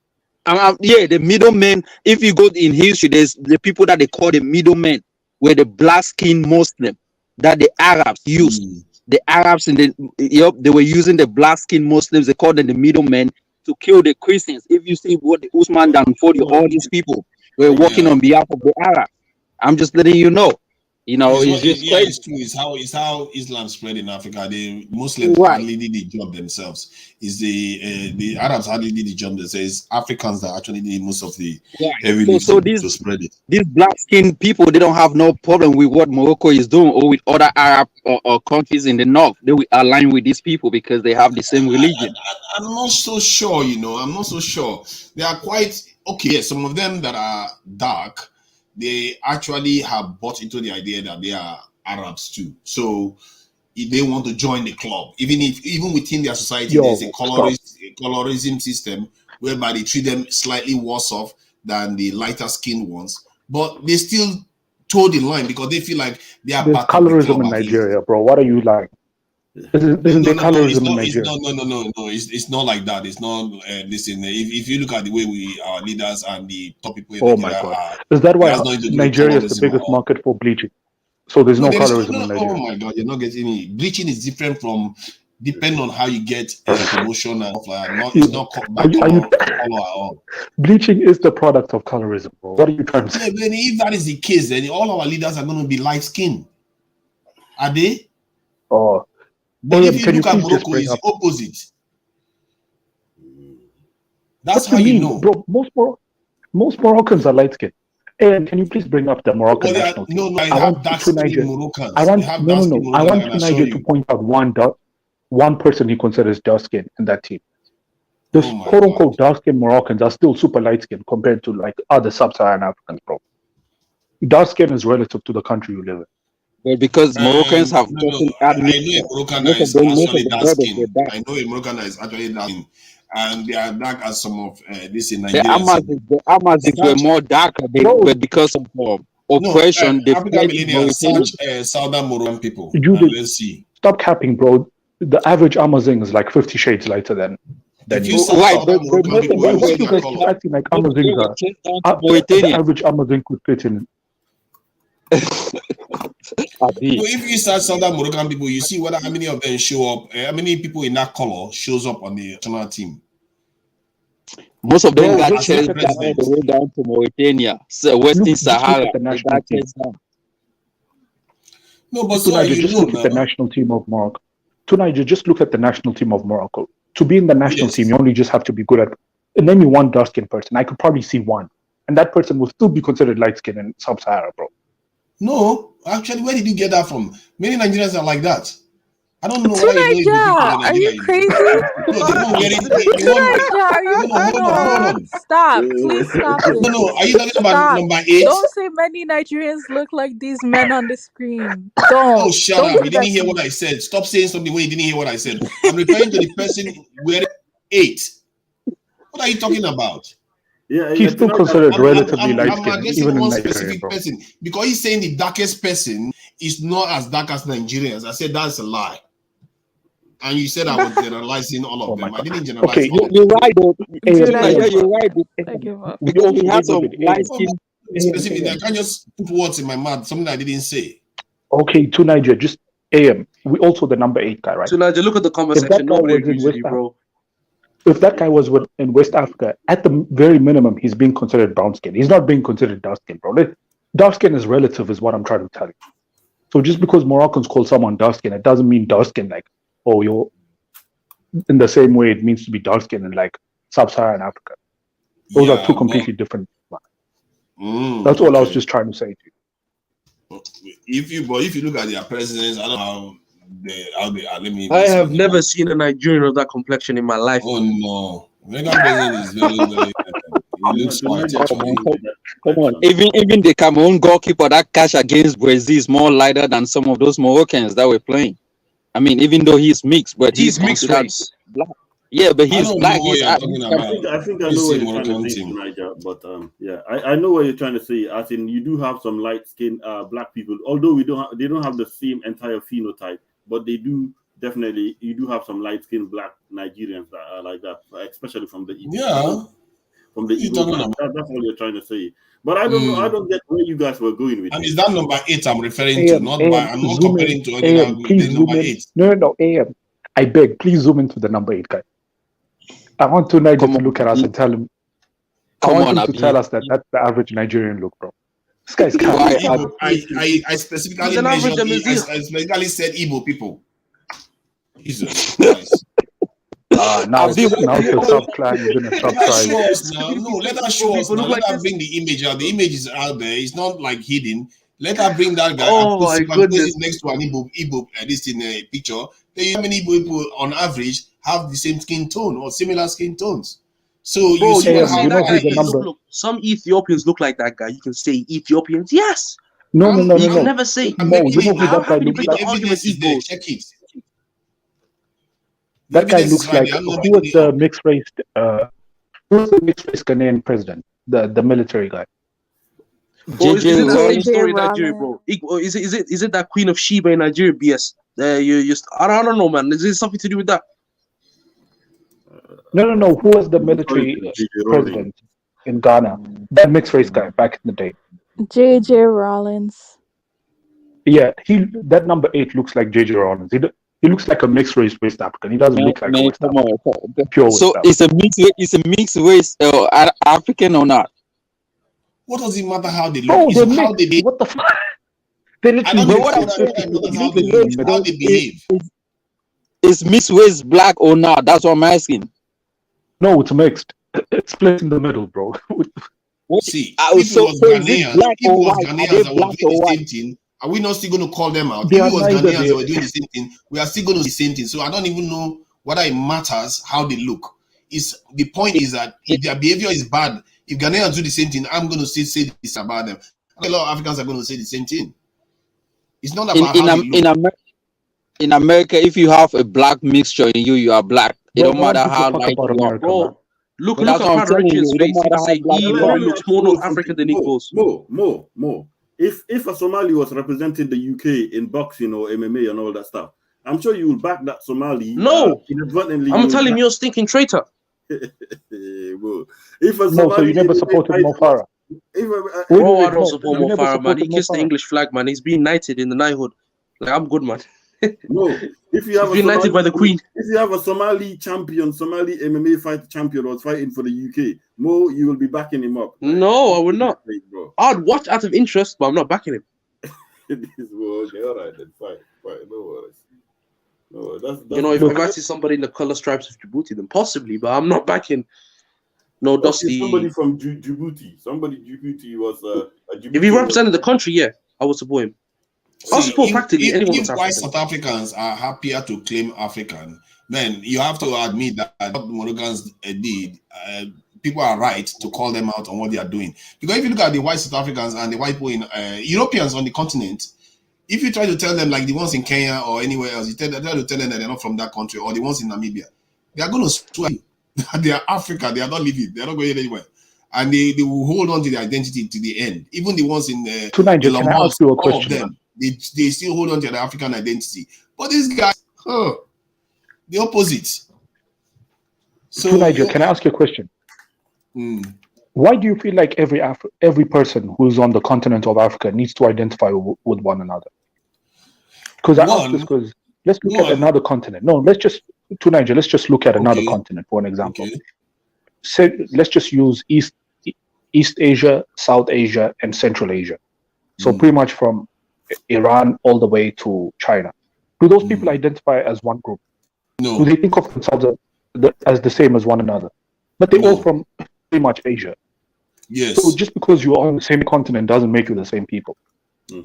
I: Yeah, the middlemen. If you go in history, there's the people that they call the middlemen were the black skinned Muslim that the Arabs used. The Arabs they were using the black skinned Muslims. They called them the middlemen to kill the Christians. If you see what the Usman Danfodio, all these people were working on behalf of the Arab. I'm just letting you know. It's just crazy.
G: It's true. It's how Islam spread in Africa. The Muslims
I: Right.
G: hardly did the job themselves. It's the Arabs hardly did the job themselves. It's Africans that actually did most of the heavy lifting to spread it.
I: These black skinned people, they don't have no problem with what Morocco is doing or with other Arab or countries in the north. They will align with these people because they have the same religion.
G: I'm not so sure, I'm not so sure. They are quite okay. Yes, some of them that are dark, they actually have bought into the idea that they are Arabs too. So if they want to join the club, even within their society, there's a colorism system whereby they treat them slightly worse off than the lighter skinned ones, but they still toe the line because they feel like they are part of the club.
F: There's colorism in Nigeria, bro. What are you like? Isn't there colorism in Nigeria?
G: No, it's not like that. It's not. Listen, if you look at the way our leaders and the top people in Nigeria
F: my God.
G: are,
F: Is that why
G: it has nothing to do with
F: Nigeria is the
G: colorism
F: biggest
G: at all.
F: market for bleaching? So there's no colorism in Nigeria.
G: Oh my God, you're not getting me. Bleaching is different from depending on how you get promotion and stuff like that. It's not back color at all.
F: Bleaching is the product of colorism, bro. What are you trying to say?
G: Yeah, but if that is the case, then all our leaders are going to be light skinned. Are they?
F: Oh.
G: But if you look at Morocco, it's the opposite. That's how you know.
F: Bro, most Moroccans are light skinned. And can you please bring up the Moroccan national team?
G: No, I have dark skinned Moroccans.
F: I want Niger to point out one person he considers dark skinned in that team. Those quote unquote dark skinned Moroccans are still super light skinned compared to like other sub-Saharan Africans, bro. Dark skin is relative to the country you live in.
I: But because Moroccans have
G: I know a Moroccan that is actually dark skinned. I know a Moroccan that is actually dark skinned. And they are dark as some of this in Nigeria.
I: The Amazighs were more darker, but because of oppression, they fled
G: Mauritania. Southern Moroccan people. Let's see.
F: Stop capping, bro. The average Amazigh is like 50 shades lighter than
G: you. Right, but
F: what you guys keep acting like Amazighs are. The average Amazigh could fit in.
G: So if you start Southern Moroccan people, you see how many of them show up, how many people in that color shows up on the national team.
I: Most of them got chased all the way down to Mauritania, Western Sahara.
G: No, but so
F: just look at the national team of Morocco. Tonight, you just look at the national team of Morocco. To be in the national team, you only just have to be good at. And then you one dark-skinned person. I could probably see one, and that person will still be considered light-skinned in Sub-Sahara, bro.
G: No, actually, where did you get that from? Many Nigerians are like that. I don't know whether you know Igbo people
A: Tunaja,
G: in
A: are you
G: Nigeria.
A: crazy?
G: No, the one wearing the one.
A: Tunaja, are you?
G: No, hold on, hold
A: No,
G: on.
A: stop! Please stop it.
G: No. Are you talking about
A: Stop!
G: number 8?
A: Don't say many Nigerians look like these men on the screen.
G: Oh, shut
A: Don't
G: up! You
A: do that
G: didn't
A: to
G: hear what
A: me.
G: I said. Stop saying something when you didn't hear what I said. I'm referring to the person wearing 8. What are you talking about?
H: Yeah,
F: He's still considered relatively light
G: I'm
F: skinned,
G: addressing
F: even in
G: one
F: Nigeria,
G: specific
F: bro.
G: person because he's saying the darkest person is not as dark as Nigerians. I said that's a lie. And you said I was generalizing all of them. I didn't generalize
F: Okay,
G: all of
I: You're
G: them.
I: right, though.
A: Dude, I
I: Tunaja,
A: give
I: you're
A: up.
I: right.
A: I give up.
F: We
I: Because we
F: also
I: have
F: wait,
I: some light
G: Oh,
I: skin.
G: specific. I can't just put words in my mouth, something I didn't say.
F: Okay, to Nigeria, just AM. We also the number 8 guy, right?
C: Tunaja, look at the comment
F: If that
C: section.
F: guy
C: Nobody
F: was in
C: agrees with
F: West
C: you,
F: Africa,
C: bro.
F: if that guy was in West Africa, at the very minimum, he's being considered brown skin. He's not being considered dark skin, bro. Dark skin is relative, is what I'm trying to tell you. So just because Moroccans call someone dark skin, it doesn't mean dark skin like, oh, you're in the same way it means to be dark skin in like sub-Saharan Africa. Those are two completely different. That's all I was just trying to say to you.
G: If you look at their presidents, I don't know how they are. Let me.
C: I have never seen a Nigerian of that complexion in my life.
G: Oh no, American president is very, very. He looks white actually.
I: Come on. Even the Cameroon goalkeeper that catch against Brazil is more lighter than some of those Moroccans that were playing. I mean, even though he's mixed, but
C: He's mixed race.
I: Black. Yeah, but he's
G: I don't
I: black.
G: know what
I: He's
G: you're talking about.
H: I think I know what you're trying to say, Niger. But yeah, I know what you're trying to say. As in, you do have some light-skinned black people, although they don't have the same entire phenotype, but they do definitely. You do have some light-skinned black Nigerians that are like that, especially from the Igbo.
G: Yeah.
H: From the Igbo. That's all you're trying to say. But I don't know. I don't get where you guys were going with.
G: And
H: this.
G: is that number 8 I'm referring to? Not by. I'm not comparing to
F: Please
G: number
F: zoom in.
G: 8.
F: No, AM. I beg, please zoom into the number 8 guy. I want to Niger to look at us and tell him. I want him to tell us that that's the average Nigerian look, bro. This guy's
G: I specifically mentioned. I specifically said Igbo people. Jesus Christ.
F: Now it's a subclan within a
G: subtribe. No, let us show us now. Let us bring the image out. The image is out there. It's not like hidden. Let us bring that guy and put it next to an Igbo this in a picture. Then how many Igbo people on average have the same skin tone or similar skin tones? So you see what
C: happens. Some Ethiopians look like that guy. You can say Ethiopians, yes.
F: No.
C: You can never say. How can you make the argument Igbo?
G: Check it.
F: That guy looks like who was the mixed race? Who was the mixed race Ghanaian president? The military guy.
C: Is it the same story in Nigeria, bro? Is it that Queen of Sheba in Nigeria? BS. I don't know, man. Is it something to do with that?
F: No. Who was the military president in Ghana? That mixed race guy back in the day.
A: JJ Rollins.
F: Yeah, that number 8 looks like JJ Rollins. He looks like a mixed race West African. He doesn't look like a West African. Pure
I: so
F: West
I: it's a mixed race, African or not?
G: What does it matter how they look?
F: Oh, how they what the fuck? They literally
G: how they behave.
I: Is mixed race black or not? That's what I'm asking.
F: No, it's mixed. It's split in the middle, bro.
G: See, if it was Ghanaians that were doing the same thing, are we not still going to call them out? If it was Ghanaians that were doing the same thing, we are still going to do the same thing. So I don't even know whether it matters how they look. The point is that if their behavior is bad, if Ghanaians do the same thing, I'm going to say this about them. A lot of Africans are going to say the same thing. It's not about how they look.
I: In America, if you have a black mixture in you, you are black. It don't matter how light you are,
C: bro. Look at Pat Richards' face. You can say he looks more North African than Igbos.
H: More. If a Somali was representing the UK in boxing or MMA and all that stuff, I'm sure you will back that Somali.
C: No, I'm telling you, you're a stinking traitor.
H: If a
F: so you never supported Mo Farah?
C: Bro, I don't support Mo Farah, man. He kissed the English flag, man. He's being knighted in the knighthood. Like, I'm good, man.
H: No, if you have
C: knighted by the Queen.
H: If you have a Somali MMA fight champion was fighting for the UK, Mo, you will be backing him up.
C: No, I would not. I'd watch out of interest, but I'm not backing him.
H: Okay, all right then, fine. No worries. No, that's
C: if I see somebody in the color stripes of Djibouti, then possibly, but I'm not backing. No, Dusty.
H: Somebody from Djibouti. Somebody Djibouti was a Djibouti.
C: If he represented the country, yeah, I would support him.
G: See,
C: practically anyone
G: if
C: that's
G: white
C: African.
G: South Africans are happier to claim African, then you have to admit that what Moroccans did, people are right to call them out on what they are doing. Because if you look at the white South Africans and the white people in Europeans on the continent, if you try to tell them like the ones in Kenya or anywhere else, you try to tell them that they're not from that country, or the ones in Namibia, they are going to swear you. They are Africa. They are not living. They are not going anywhere. And they will hold on to their identity to the end. Even the ones in
F: Niger, can I ask you a question?
G: all of them, they still hold on to their African identity. But these guys, the opposite. So,
F: Niger, can I ask you a question? Why do you feel like every person who's on the continent of Africa needs to identify with one another? Because I ask this because let's look at another continent. No, let's just look at another continent for an example.
G: Okay.
F: Say, let's just use East Asia, South Asia, and Central Asia. So pretty much from Iran all the way to China. Do those people identify as one group?
G: No.
F: Do they think of themselves as the same as one another? But they're all from pretty much Asia.
G: Yes.
F: So just because you're on the same continent doesn't make you the same people.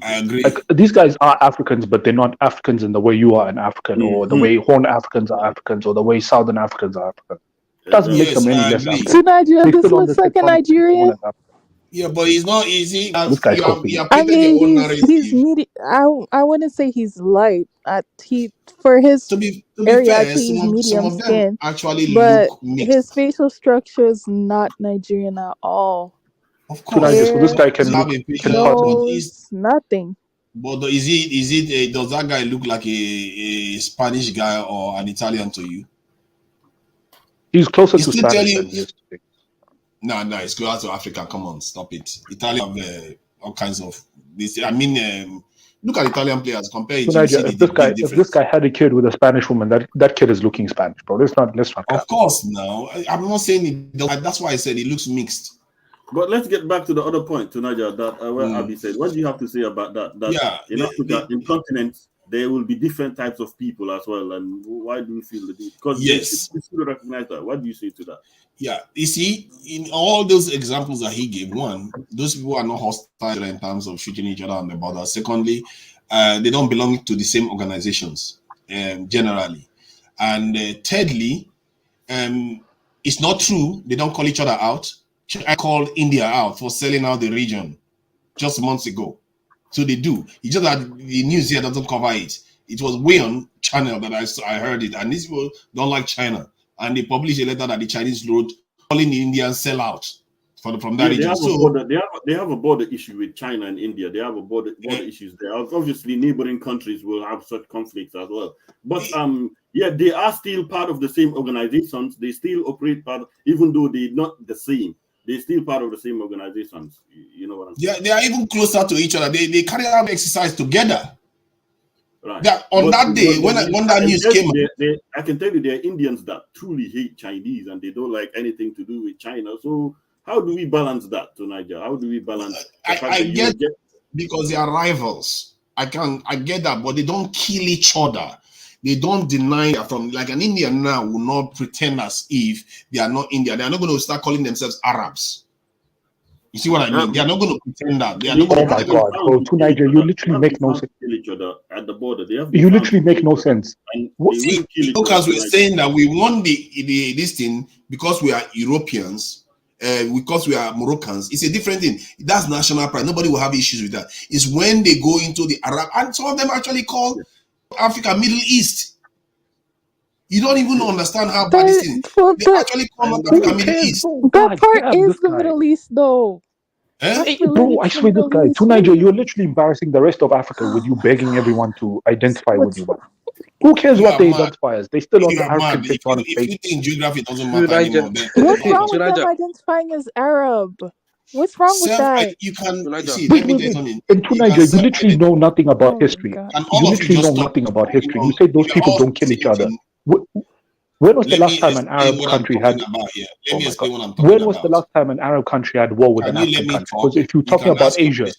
G: I agree.
F: Like, these guys are Africans, but they're not Africans in the way you are an African, or the way Horn Africans are Africans, or the way Southern Africans are African. It doesn't make them any less African.
A: So Nigeria, this looks like a Nigerian.
G: Yeah, but he's not easy.
F: This guy's
A: I mean, he's I wouldn't say he's light. For his area,
G: fair,
A: I'd say he's medium skin.
G: Actually
A: but
G: look mixed.
A: his facial structure is not Nigerian at all.
G: Of course,
F: so this guy can look
A: nothing.
G: But does that guy look like a Spanish guy or an Italian to you?
F: He's closer to Spanish than he is to.
G: No, it's closer to Africa. Come on, stop it. Italian have all kinds of this. I mean, look at Italian players. Compare it.
F: If this guy had a kid with a Spanish woman, that kid is looking Spanish, bro. Let's not.
G: Of course, no. I'm not saying it. That's why I said it looks mixed.
H: But let's get back to the other point, to Niger, that where Abi said, what do you have to say about that? In Africa, in continents, there will be different types of people as well. And why do you feel that? Because you should recognize that. What do you say to that?
G: Yeah, you see, in all those examples that he gave, one, those people are not hostile in terms of shooting each other on the border. Secondly, they don't belong to the same organizations generally. And thirdly, it's not true. They don't call each other out. I called India out for selling out the region just months ago. So they do. It's just that the news here doesn't cover it. It was way on channel that I heard it. And these people don't like China. And they published a letter that the Chinese wrote calling the Indians sell out from that region.
H: They have a border issue with China and India. They have a border issues there. Obviously, neighboring countries will have such conflicts as well. But they are still part of the same organizations. They still operate even though they're not the same. They're still part of the same organizations. You know what I'm saying?
G: They are even closer to each other. They carry out exercise together.
H: Right.
G: That day, when that news came out,
H: I can tell you there are Indians that truly hate Chinese and they don't like anything to do with China. So how do we balance that to Niger? How do we balance?
G: I get because they are rivals. I get that, but they don't kill each other. They don't deny that from like an Indian now will not pretend as if they are not Indian. They are not going to start calling themselves Arabs. You see what I mean? They are not going to pretend that. They are not
F: oh my God, bro! To Niger, you literally make no sense.
H: Kill each other at the border.
F: You literally make no sense.
G: Because we're saying that we want this thing because we are Europeans, because we are Moroccans. It's a different thing. That's national pride. Nobody will have issues with that. It's when they go into the Arab, and some of them actually call Africa Middle East. You don't even understand how bad this is. They actually call Africa Middle East.
A: That part is the Middle East, though.
F: Bro, I swear this guy, to Niger, you're literally embarrassing the rest of Africa with you begging everyone to identify with you. Who cares what they identify as? They still on the African tectonic plate.
G: If you think geography doesn't matter anymore,
A: what's wrong with them identifying as Arab? What's wrong with that?
G: You can see.
F: In Niger, you literally know nothing about history. You literally know nothing about history. You say those people don't kill each other. When was the last time an Arab country had? When was the last time an Arab country had war with an African country? Because if you're talking about Asia,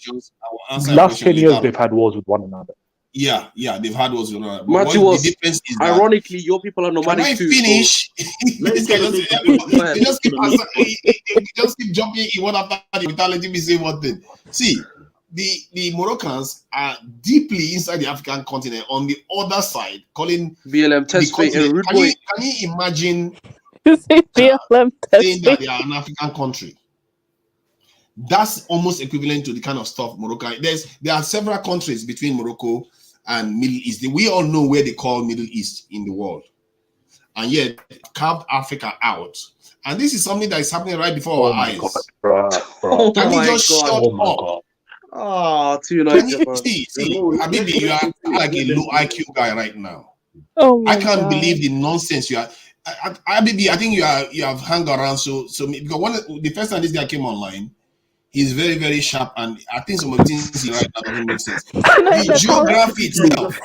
F: last 10 years they've had wars with one another.
G: Yeah, they've had wars with one another.
C: The difference is ironically, your people are nomadic too.
G: Finish. They just keep jumping in one after the without letting me say one thing. See, the Moroccans are deeply inside the African continent on the other side, calling
C: BLM
G: the
C: test fate and
G: continent.
C: rude boy.
G: Can you imagine
A: You say BLM
G: saying that
A: testing.
G: they are an African country? That's almost equivalent to the kind of stuff Morocco. There are several countries between Morocco and Middle East. We all know where they call Middle East in the world, and yet carved Africa out. And this is something that is happening right before
F: Oh
G: our
F: my
G: eyes.
F: god, bro.
C: Oh
G: Can you
C: my
G: just
C: god.
G: shut
F: Oh my
G: up?
F: god.
C: Oh, too
G: Can
C: nice,
G: you
C: bro.
G: see,
H: Remo,
G: Habibi, you
H: let
G: are
H: them finish,
G: like a
H: let them
G: low
H: finish.
G: IQ guy right now.
A: Oh my
G: I can't
A: god.
G: believe the nonsense you are. Habibi, I think you have hung around so because the first time this guy came online, he's very, very sharp, and I think some of the things he right now doesn't make sense.
A: Tonight,
G: The
A: calm.
G: geography itself,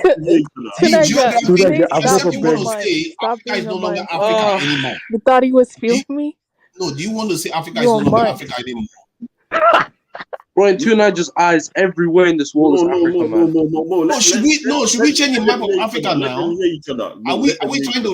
A: Tonight,
F: Tonight, I've
G: except
F: never
A: stop
G: you
A: being a
G: want
F: been.
G: to
A: mime.
G: say
A: Stop
G: Africa is
A: being
G: no
A: a
G: longer
A: mime.
G: Africa anymore.
A: You thought he was
G: Do you,
A: feeling me?
G: no, do you want to say Africa
A: You
G: is no
A: a
G: longer
A: mime.
G: Africa anymore?
C: Bro, in Two Niger's eyes, everywhere in this world is Africa, man.
G: No, should we change the map of Africa
H: Let them
G: now?
H: hear each other.
G: Are we trying to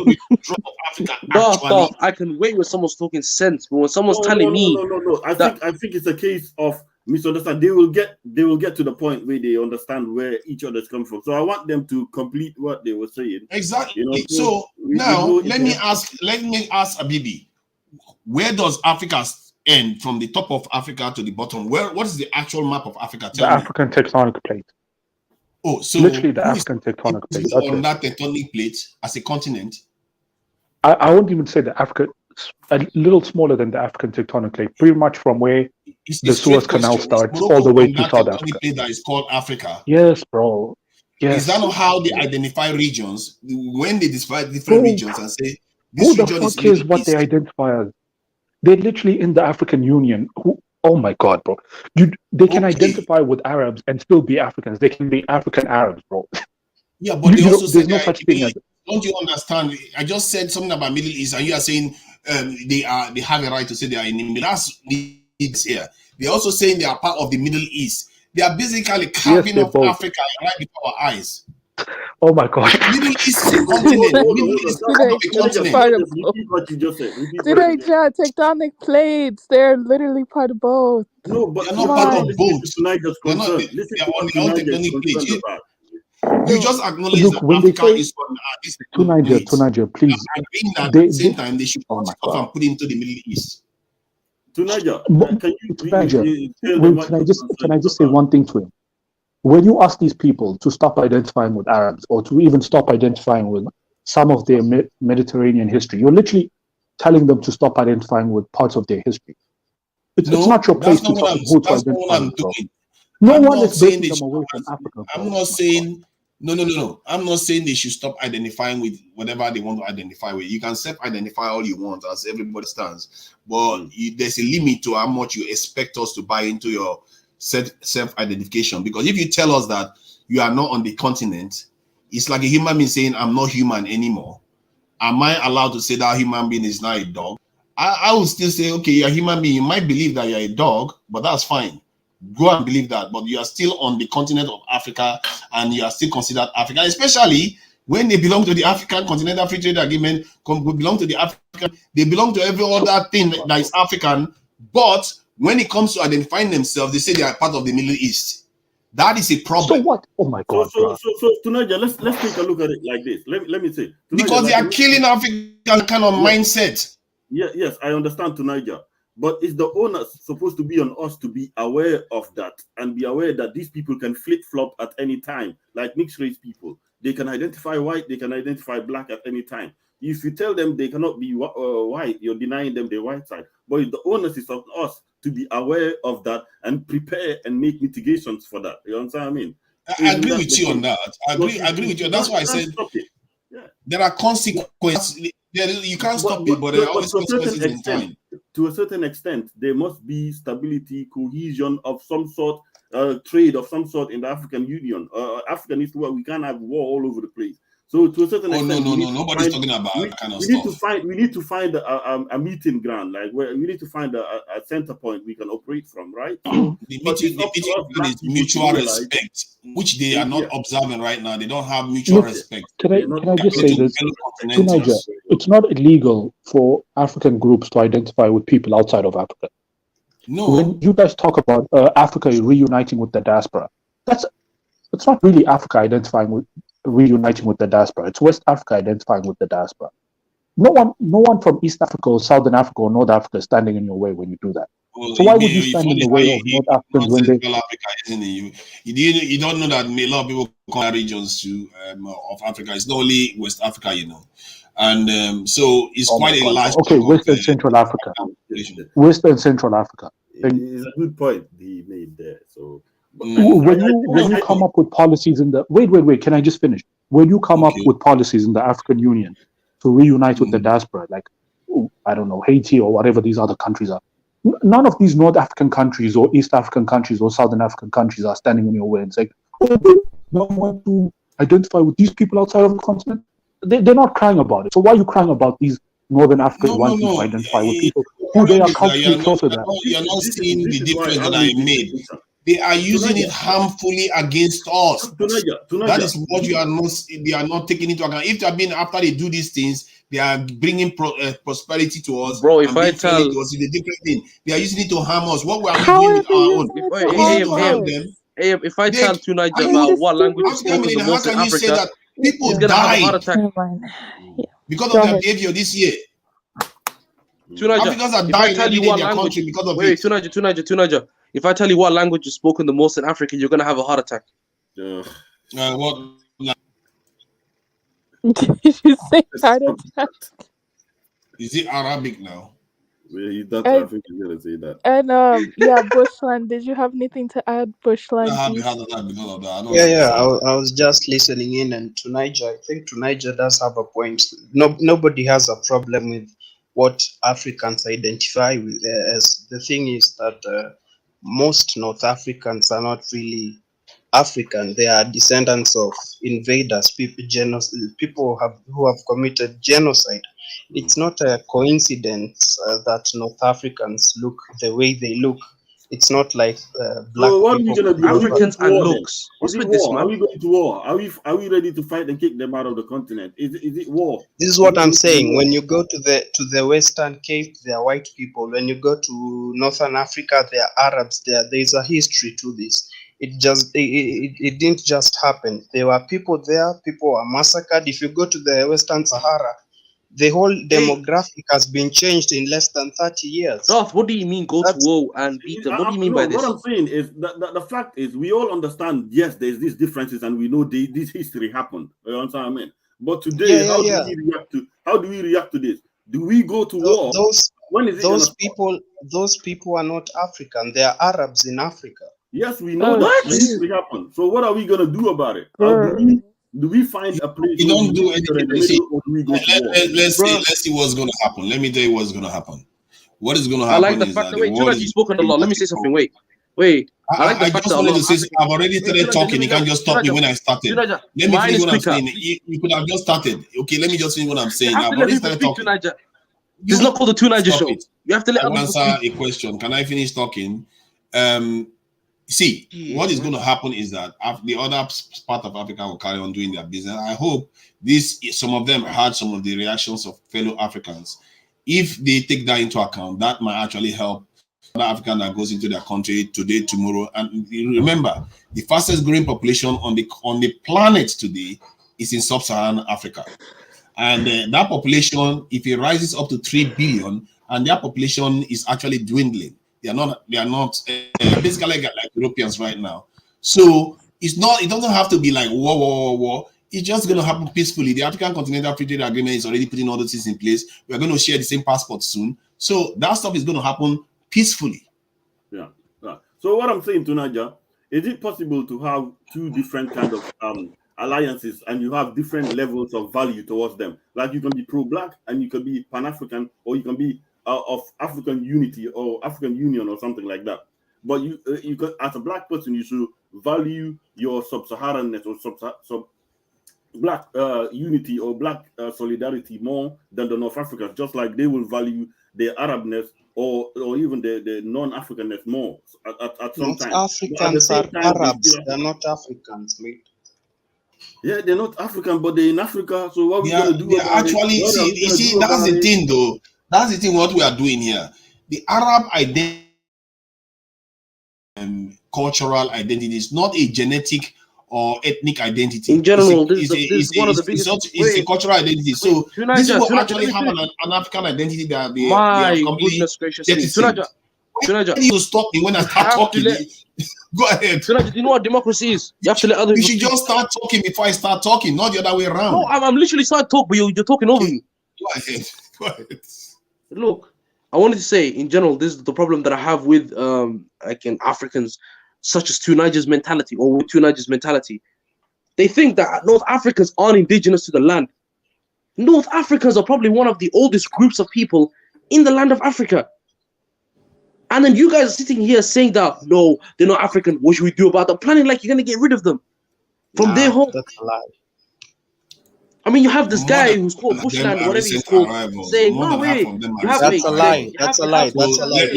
G: withdraw Africa
C: Stop,
G: actually?
C: stop. I can wait when someone's talking sense, but when someone's telling me
H: No. I
C: that
H: think it's a case of misunderstand. They will get to the point where they understand where each other's coming from. So I want them to complete what they were saying.
G: Exactly.
H: You know,
G: So
H: we
G: now
H: know
G: let me ask Abibi, where does Africa end from the top of Africa to the bottom? What is the actual map of Africa?
F: The
G: Tell me.
F: African tectonic plate.
G: Oh, so
F: Literally the
G: who is
F: African tectonic plate. That's
G: on
F: it.
G: that tectonic plate as a continent?
F: I wouldn't even say the Africa, a little smaller than the African tectonic plate, pretty much from where
G: It's
F: the
G: a straight
F: Suez Canal
G: question. Is
F: starts
G: Morocco
F: all the way
G: on
F: to
G: that
F: South
G: tectonic
F: Africa.
G: plate that is called Africa?
F: Yes, bro. Yes.
G: Is that not how they identify regions? When they describe different
F: Bro,
G: regions and say
F: who
G: this
F: the
G: region is
F: fuck cares
G: Middle
F: what
G: East?
F: they identify as? They're literally in the African Union. Oh my god, bro. They can identify with Arabs and still be Africans. They can be African Arabs, bro.
G: Yeah, but they also
F: There's
G: said
F: no
G: they are in
F: such
G: the
F: thing
G: Middle
F: as.
G: East. Don't you understand? I just said something about Middle East, and you are saying they have a right to say they are in the Middle. That's East here. They're also saying they are part of the Middle East. They are basically
F: Yes,
G: carving
F: they're
G: off
F: both.
G: Africa right before our eyes.
F: Oh my god.
G: Middle East is a continent. Middle East is part of a
A: Tonight,
G: continent.
A: part of both.
H: Repeat what you just said. Repeat what
A: Tonight,
H: you just said.
A: tectonic plates. They're literally part of both.
H: No, but
G: They are
A: Come
G: not part
A: on.
G: of
H: listen
G: both.
H: to Niger's
G: They're not.
H: concern. Listen
G: They are
H: to
G: on
H: what
G: their own
H: Niger is
G: tectonic plate.
H: concerned about.
G: You
A: No.
G: just acknowledge
F: Look,
G: that
F: when they
G: Africa
F: say
G: is on this tectonic plate.
F: Tunaja, please.
G: I'm agreeing that at the same
F: They
G: time they should
F: oh
G: cut
F: my
G: it off
F: god.
G: and put it into the Middle East.
H: To Niger, can you
F: Tunaja,
H: tell them
F: wait,
H: what
F: can I
H: your
F: just
H: concern is
F: say
H: about?
F: one thing to him? When you ask these people to stop identifying with Arabs or to even stop identifying with some of their Mediterranean history, you're literally telling them to stop identifying with parts of their history. It's not your place to tell them who to identify with, bro. No
G: I'm
F: one
G: not
F: is
G: saying
F: breaking
G: they
F: them
G: should.
F: away from Africa, bro.
G: I'm not saying no. I'm not saying they should stop identifying with whatever they want to identify with. You can self-identify all you want, as everybody stands, but there's a limit to how much you expect us to buy into your self-identification. Because if you tell us that you are not on the continent, it's like a human being saying, "I'm not human anymore." Am I allowed to say that human being is not a dog? I would still say, okay, you're a human being. You might believe that you're a dog, but that's fine. Go and believe that. But you are still on the continent of Africa and you are still considered African, especially when they belong to the African Continental Free Trade Agreement, belong to the African, they belong to every other thing that is African. But when it comes to identifying themselves, they say they are part of the Middle East. That is a problem.
F: So what? Oh my God,
H: so Tunaja, let's take a look at it like this. Let me say, Tunaja,
G: because they are killing African kind of mindset.
H: Yes, I understand, Tunaja, but is the onus supposed to be on us to be aware of that and be aware that these people can flip flop at any time, like mixed race people. They can identify white, they can identify black at any time. If you tell them they cannot be white, you're denying them the white side. But the onus is on us to be aware of that and prepare and make mitigations for that. You understand what I mean?
G: I agree with you on that. I agree with you. That's why I said there are consequences. You can't stop it, but there are always consequences in time.
H: To a certain extent, there must be stability, cohesion of some sort, trade of some sort in the African Union. African is where we can't have war all over the place. So to a certain extent,
G: no, nobody's talking about that kind of stuff.
H: We need to find a meeting ground, like where we need to find a center point we can operate from, right? So,
G: the meeting ground is mutual respect, which they are not observing right now. They don't have mutual respect.
F: Can I just say this, Tunaja, it's not illegal for African groups to identify with people outside of Africa.
G: No.
F: When you guys talk about Africa reuniting with the diaspora, it's not really Africa reuniting with the diaspora. It's West Africa identifying with the diaspora. No one from East Africa or Southern Africa or North Africa is standing in your way when you do that.
G: Well,
F: So why would you stand in the way of North Africans when they?
G: Central Africa, isn't it? You don't know that a lot of people come regions to of Africa. It's not only West Africa, and so it's quite a large.
F: Okay, West and Central Africa. West and Central Africa.
H: It's a good point he made there. So
F: when you come up with policies in the wait, can I just finish? When you come up with policies in the African Union to reunite with the diaspora, like I don't know, Haiti or whatever these other countries are, none of these North African countries or East African countries or Southern African countries are standing in your way and saying, "Oh, they don't want to identify with these people outside of the continent." They're not crying about it. So why are you crying about these Northern Africans wanting to identify with people who they are culturally closer than?
G: You're not seeing the difference that I made. They are using it harmfully against us. That is what you are not. They are not taking into account. If they have been after they do these things, they are bringing prosperity to us.
C: Bro, if I tell
G: to us, it's a different thing. They are using it to harm us. What we are doing with our own?
C: If I tell Tunaja about what language is spoken the most in Africa,
G: people
C: he's gonna have a heart attack
G: because of their behavior this year.
C: Tunaja, if I tell you what language, because of Tunaja, if I tell you what language is spoken the most in Africa, you're gonna have a heart attack.
G: What?
A: Did you say heart attack?
G: Is it Arabic now?
H: I think he's gonna say that.
A: And yeah, Bushland. Did you have anything to add, Bushland?
J: Yeah. I was just listening in, and Tunisia, I think Tunisia does have a point. Nobody has a problem with what Africans identify with. As the thing is that most North Africans are not really African. They are descendants of invaders, people who have committed genocide. It's not a coincidence that North Africans look the way they look. It's not like black people.
C: Africans and looks. What's with this, man?
H: Are we going to war? Are we ready to fight and kick them out of the continent? Is it war?
J: This is what I'm saying. When you go to the Western Cape, they are white people. When you go to Northern Africa, they are Arabs. There's a history to this. It didn't just happen. There were people there. People were massacred. If you go to the Western Sahara, the whole demographic has been changed in less than 30 years.
C: Darth, what do you mean go to war and beat them? What do you mean by this?
H: What I'm saying is that the fact is we all understand, yes, there's these differences and we know this history happened. You understand what I mean? But today, how do we react to this? Do we go to war?
J: Those people are not African. They are Arabs in Africa.
H: Yes, we know that history happened. So what are we gonna do about it? Do we find a place?
G: You don't do anything. Let's see what's going to happen. Let me tell you what's going to happen. What is going to happen?
C: I like the fact that you've spoken a lot. Let me say something. Wait. I like the fact that
G: I've already started talking. You can't just stop me when I started. Let me finish what I'm saying. You could have just started. Okay, let me just finish what I'm saying. I've already started talking.
C: This is not called the Tunaja show. You have to let me
G: answer a question. Can I finish talking? See, what is going to happen is that the other part of Africa will carry on doing their business. I hope some of them heard some of the reactions of fellow Africans. If they take that into account, that might actually help the African that goes into their country today, tomorrow. And remember, the fastest growing population on the planet today is in sub-Saharan Africa. And that population, if it rises up to 3 billion, and their population is actually dwindling. They are not basically like Europeans right now. So it doesn't have to be like war. It's just going to happen peacefully. The African Continental Free Trade Agreement is already putting all those things in place. We're going to share the same passport soon. So that stuff is going to happen peacefully.
H: Yeah. So what I'm saying to Naja, is it possible to have two different kinds of alliances and you have different levels of value towards them? Like you can be pro-black and you can be Pan-African, or you can be of African unity or African union or something like that. But you can, as a black person, you should value your sub-Saharanness or black unity or black solidarity more than the North Africans, just like they will value their Arabness or even the non-Africanness more at some time.
J: Africans are Arabs, they're not Africans, mate.
H: Yeah, they're not African, but they're in Africa. So what we gonna do?
G: Actually, see, that's the thing, though. That's the thing. What we are doing here, the Arab identity cultural identity. It's not a genetic or ethnic identity.
C: In general, this is one of the biggest.
G: It's a cultural identity. So these people actually have an African identity that they
C: My
G: have completely
C: goodness gracious me. Tunaja,
G: you stop me when I start talking. Go ahead.
C: Tunaja, do you know what democracy is? You have to let others.
G: You should just start talking before I start talking, not the other way around.
C: No, I'm literally starting to talk, but you're talking over me.
G: Go ahead. Go ahead.
C: Look, I wanted to say, in general, this is the problem that I have with like in Africans, such as Tunaija's mentality or with Tunaija's mentality. They think that North Africans aren't indigenous to the land. North Africans are probably one of the oldest groups of people in the land of Africa. And then you guys are sitting here saying that, no, they're not African. What should we do about them? Planning like you're going to get rid of them from their home.
J: That's a lie.
C: I mean, you have this guy who's called Bushland, whatever he's called, saying, no, wait,
J: that's a lie. That's a lie. That's a lie.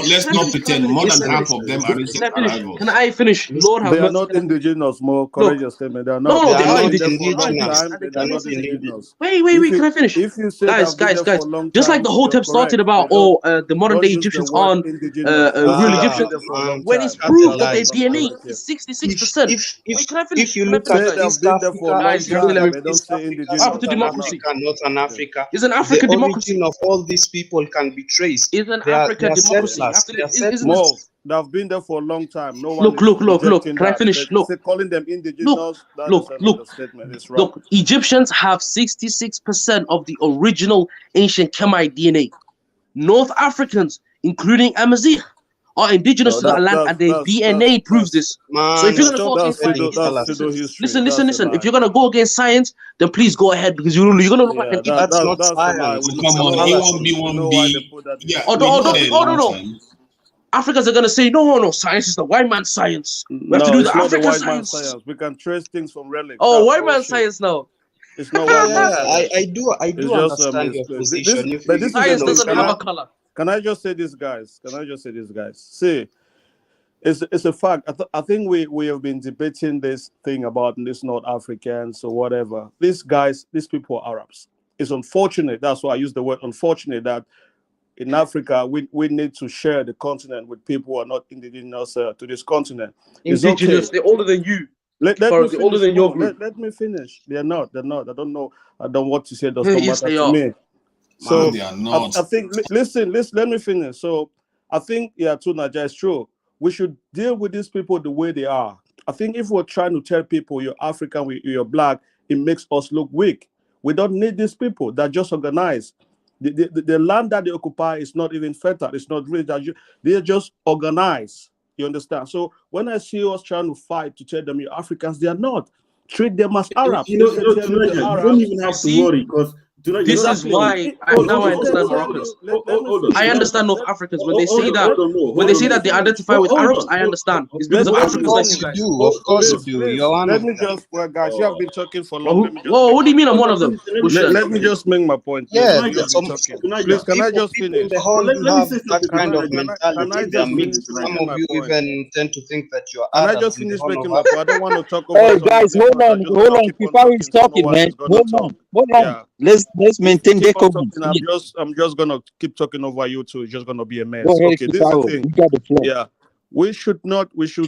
G: Let's not pretend. More than half of them are recent arrivals.
C: Can I finish? Lord have
K: mercy. They are not indigenous. More correct your statement. They are not.
C: No, they are
K: indigenous.
C: Wait. Can I finish?
K: If you say
C: guys, just like the whole time started about, the modern day Egyptians aren't real Egyptians, when it's proved that their DNA is 66%.
J: If you look at East
C: Africa,
J: after democracy, Northern Africa,
C: isn't Africa
J: the
C: democracy?
J: origin of all these people can be traced.
C: Isn't Africa democracy?
K: More, they've been there for a long time. No one
C: look. Can I finish? Look,
K: calling them indigenous.
C: Look. Egyptians have 66% of the original ancient Khmer DNA. North Africans, including Amazigh, are indigenous to that land, and their DNA proves this. So if you're gonna go against science, listen. If you're gonna go against science, then please go ahead, because you're gonna look like an idiot.
J: That's not science.
G: Come on,
C: no. Africans are gonna say no. Science is the white man's science. We have to do the African science.
K: We can trace things from relics.
C: Oh, white man's science now.
K: It's not white man's
J: science. I do understand your position.
C: Science doesn't have a color.
K: Can I just say this, guys? See, it's a fact. I think we have been debating this thing about these North Africans or whatever. These people are Arabs. It's unfortunate. That's why I use the word unfortunate, that in Africa we need to share the continent with people who are not indigenous to this continent.
C: Indigenous, they're older than you.
K: Let me finish. They're not. I don't know. I don't want to say does not matter to me. So
G: they are not.
K: I think listen, let me finish. So I think Tunaja is true. We should deal with these people the way they are. I think if we're trying to tell people you're African, you're black, it makes us look weak. We don't need these people. They're just organized. The land that they occupy is not even fertile. It's not rich. They're just organized. You understand? So when I see us trying to fight to tell them you're Africans, they are not. Treat them as Arabs.
H: You don't even have to worry, because
C: this is why I understand Moroccans. I understand North Africans when they say that they identify with Arabs. I understand. It's because of Africans like you guys.
J: Of course you do.
K: Let me just, guys, you have been talking for long.
C: What do you mean I'm one of them?
K: Let me just make my point.
J: Yeah,
K: please, can I just finish?
J: The whole have that kind of mentality. They are mixed. Some of you even tend to think that you are.
K: Can I just finish making my point? I don't want to talk about.
I: Hey guys, hold on. Before we talking, man. Hold on. Let's maintain decorum.
K: I'm just gonna keep talking over you two. It's just gonna be a mess.
I: Go ahead,
K: okay, this is the thing.
I: You got the floor.
K: Yeah. We should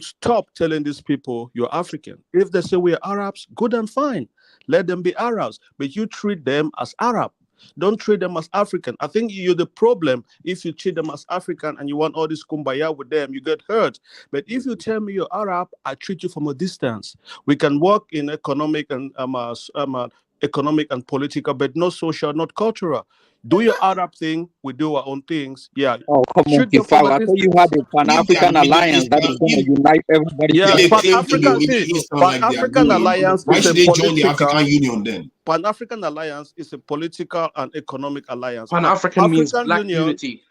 K: stop telling these people you're African. If they say we're Arabs, good and fine. Let them be Arabs. But you treat them as Arab. Don't treat them as African. I think you're the problem. If you treat them as African and you want all this kumbaya with them, you get hurt. But if you tell me you're Arab, I treat you from a distance. We can work in economic and political, but not social, not cultural. Do your Arab thing, we do our own things. Yeah.
I: Oh, come on, Kifau. I thought you had a Pan-African alliance that is going to unite everybody.
K: Yeah, Pan-African alliance
G: Why
K: is
G: should
K: a
G: they join the
K: political.
G: African Union then?
K: Pan-African alliance is a political and economic alliance.
C: Pan-African means black unity.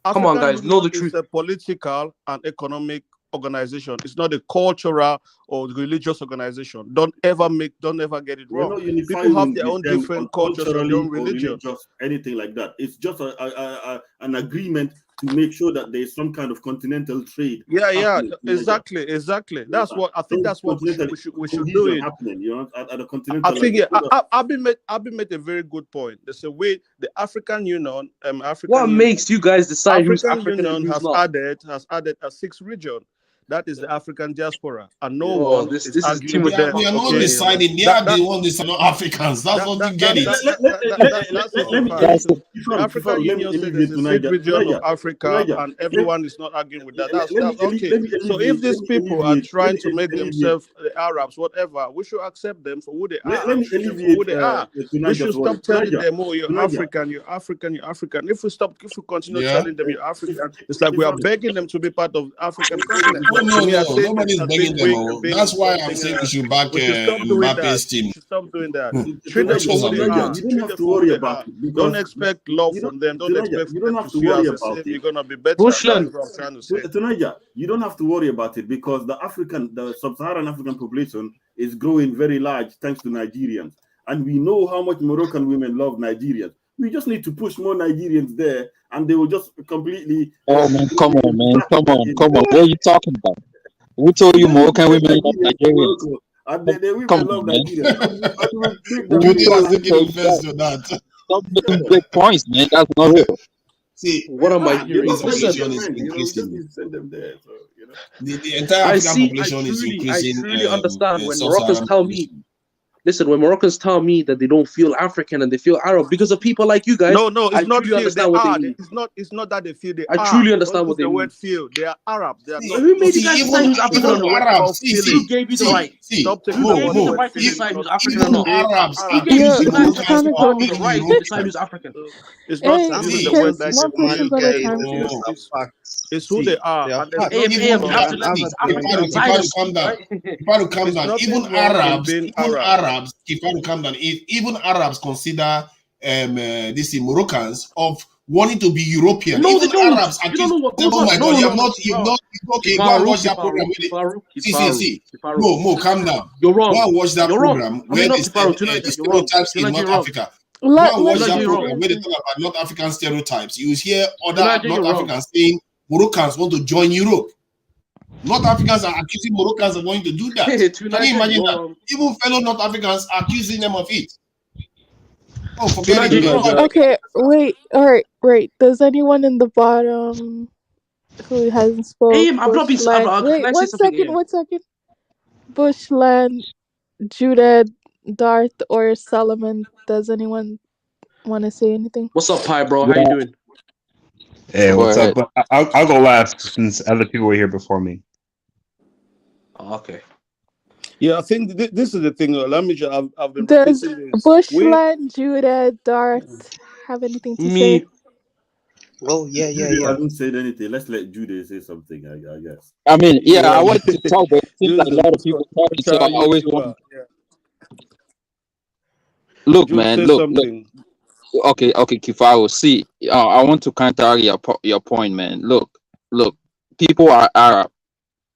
C: Come on, guys, know the truth.
K: It's a political and economic organization. It's not a cultural or religious organization. Don't ever get it wrong. People have their own different cultures and their own religion.
H: Anything like that. It's just an agreement to make sure that there's some kind of continental trade.
K: Yeah, exactly. That's what I think. That's what we should do it.
H: Happening, at a continental.
K: I think I've been made a very good point. There's a way the African Union,
C: What makes you guys decide who's African
K: Union
C: and who's not?
K: has added a 6th region. That is the African diaspora, and no
C: Oh,
K: one
C: this
K: is
C: is too
K: arguing
C: much
K: with them.
G: We are not
C: okay,
K: Okay,
G: deciding. They
K: that
G: are
K: that
G: the ones that are not Africans. That's what you get it.
K: that's just
H: Let
K: a
H: me
K: fact. So the
H: Kifaru,
K: African
H: let me
K: Union says
H: alleviate
K: there's a safe region of
H: Tunaja.
K: Africa, and everyone is not arguing with that. That's okay. So if these people are trying to make themselves the Arabs, whatever, we should accept them for who they are.
H: Let me
K: Treat them for
H: alleviate
K: who they are. We
H: Tunaja's
K: should
H: worry.
K: stop telling them, "Oh, you're
H: Tunaja,
K: African, you're African, you're African." If we continue
G: Yeah.
K: telling them you're African, it's like we are begging them to be part of the African continent.
G: No,
K: To me, I say
G: nobody's
K: as
G: begging
K: being
G: them.
K: weak and being
G: That's why I'm
K: something.
G: saying we should back
K: We should stop doing that.
G: Mbappe's
K: We
G: team.
K: should stop doing that. Treat them
G: That's
K: for
G: what
K: who
G: I'm
K: they
G: doing.
K: are.
H: You don't
K: Treat
H: have
K: them
H: to
K: for who
H: worry
K: they
H: about
K: are.
H: it because
K: Don't expect love from them. Don't expect
H: you
K: for
H: don't
K: them
H: have
K: to
H: to
K: see you
H: worry
K: as
H: about
K: if
H: it.
K: you're gonna be better.
C: Bushland.
K: That's what I'm trying to say.
H: Tunaja, you don't have to worry about it because the sub-Saharan African population is growing very large thanks to Nigerians. And we know how much Moroccan women love Nigerians. We just need to push more Nigerians there and they will just completely
I: Oh man, come on, man, come on, come on. What are you talking about? Who told you Moroccan women love Nigerians?
H: And the women
I: Come
H: love
I: on, man.
H: Nigerians. And we will make them
I: Who
G: Judy
I: told
G: was
I: who
G: taking
I: told you
G: offense
I: that?
G: to that.
I: Stop making big points, man. That's not real.
G: See,
C: What am I
H: the
C: hearing? Listen,
G: population is
H: men, we just
G: increasing.
H: need to send them there. So,
G: The entire
C: I
G: African
C: see.
G: population is
C: I
G: increasing.
C: truly understand when Moroccans
G: Sub-Saharan
C: tell me.
G: population.
C: Listen, when Moroccans tell me that they don't feel African and they feel Arab because of people like you guys,
K: No,
C: I
K: it's not
C: truly
K: feel. They
C: understand what they
K: are.
C: mean.
K: It's not that they feel. They
C: I
K: are.
C: truly
K: Don't
C: understand
K: use
C: what they
K: the
C: mean.
K: word feel. They are Arab. They are
G: See,
K: not.
C: Who made you
G: see,
C: guys decide who's African or
K: Use the
C: not?
K: word
G: Arabs.
K: called feeling.
C: Who gave you the right?
K: Stop taking
C: Who
K: the
C: gave
K: word
C: you the
K: word
C: right to
K: feeling
C: decide
K: because
C: who's African or
K: people
G: Even
C: not?
K: they are
G: Arabs,
C: Who
K: Arab.
C: gave
G: even
C: you
A: You're
C: who
G: Morocans
C: gave
A: kind
C: you
A: of
G: or
A: going.
C: the
G: even
C: right to decide
G: Europeans.
C: who's African?
K: It's not
A: Hey,
K: using
G: See,
K: the
A: can
K: word like they
A: one
K: want
A: person
K: to.
A: at a
J: Malgate,
A: time,
J: these
A: please?
G: oh,
J: are facts.
K: It's who they
G: see,
K: are,
J: They are
K: and there's
J: facts.
K: nothing
C: AM,
G: even
C: you
K: wrong.
C: have to let
J: Other
C: these
J: people
C: Africans
J: don't.
C: decide
G: Kifaru,
C: and
G: calm
C: speak,
G: down.
C: right?
G: Kifaru, calm
K: There's
G: down.
K: nothing wrong in being Arab.
G: Kifaru, calm down. Even Arabs consider this Moroccans of wanting to be European.
C: No, they
G: Even
C: don't.
G: Arabs
C: You don't
G: accuse
C: know what
G: them.
C: goes
G: Oh
C: on.
G: my
C: No,
G: God,
C: no,
G: you
C: no,
G: have
C: no.
G: not. You've not. Okay, go and
C: Kifaru,
G: watch that program. See.
C: Kifaru.
G: Mo, calm down.
C: You're
G: Go
C: wrong.
G: and watch that
C: You're wrong.
G: program
C: I mean,
G: where
C: not
G: they said
C: Kifaru. Tunaja,
G: the
C: you're wrong.
G: stereotypes in
C: Tunaja,
G: North
C: you're wrong.
G: Africa. Go and watch
C: Tunaja,
G: that
C: you're wrong.
G: program where they talk about North African stereotypes. You hear other
C: Tunaja,
G: North
C: you're wrong.
G: Africans saying Moroccans want to join Europe. North Africans are accusing Moroccans of wanting to do that. Can you
C: Tunaja,
G: imagine
C: you're
G: that?
C: wrong.
G: Even fellow North Africans are accusing them of it. Oh, forget
C: Tunaja,
G: it,
C: you're
G: man.
C: wrong.
A: Okay, wait. All right, right. Does anyone in the bottom who hasn't spoke?
C: AM, I'm not being.
A: Bushland.
C: Can
A: Wait,
C: I say
A: one
C: something,
A: second.
C: AM?
A: 1 second. Bushland, Judith, Darth, or Solomon. Does anyone want to say anything?
C: What's up, Pi, bro? How you
I: Yeah,
C: doing?
D: Hey,
I: go
D: what's up?
I: ahead.
D: I'll go last since other people were here before me.
C: Oh, okay.
K: Yeah, I think this is the thing. Let me just. I've been
A: Does
K: repeating this.
A: Bushland, Judith, Darth have anything to say?
C: Me.
J: Oh yeah.
H: Jude hasn't said anything. Let's let Jude say something, I guess.
I: I mean, yeah, I
K: Yeah,
I: wanted to talk, but it seems
K: Jude
I: like
K: is
I: a
K: the
I: lot of
K: most
I: people talking, so I
K: controversial
I: always want
K: YouTuber.
I: to
K: Yeah.
I: look,
K: Jude,
I: man.
K: say
I: Look.
K: something.
I: Okay, Kifaru. See, I want to counter your point, man. Look. People are Arab,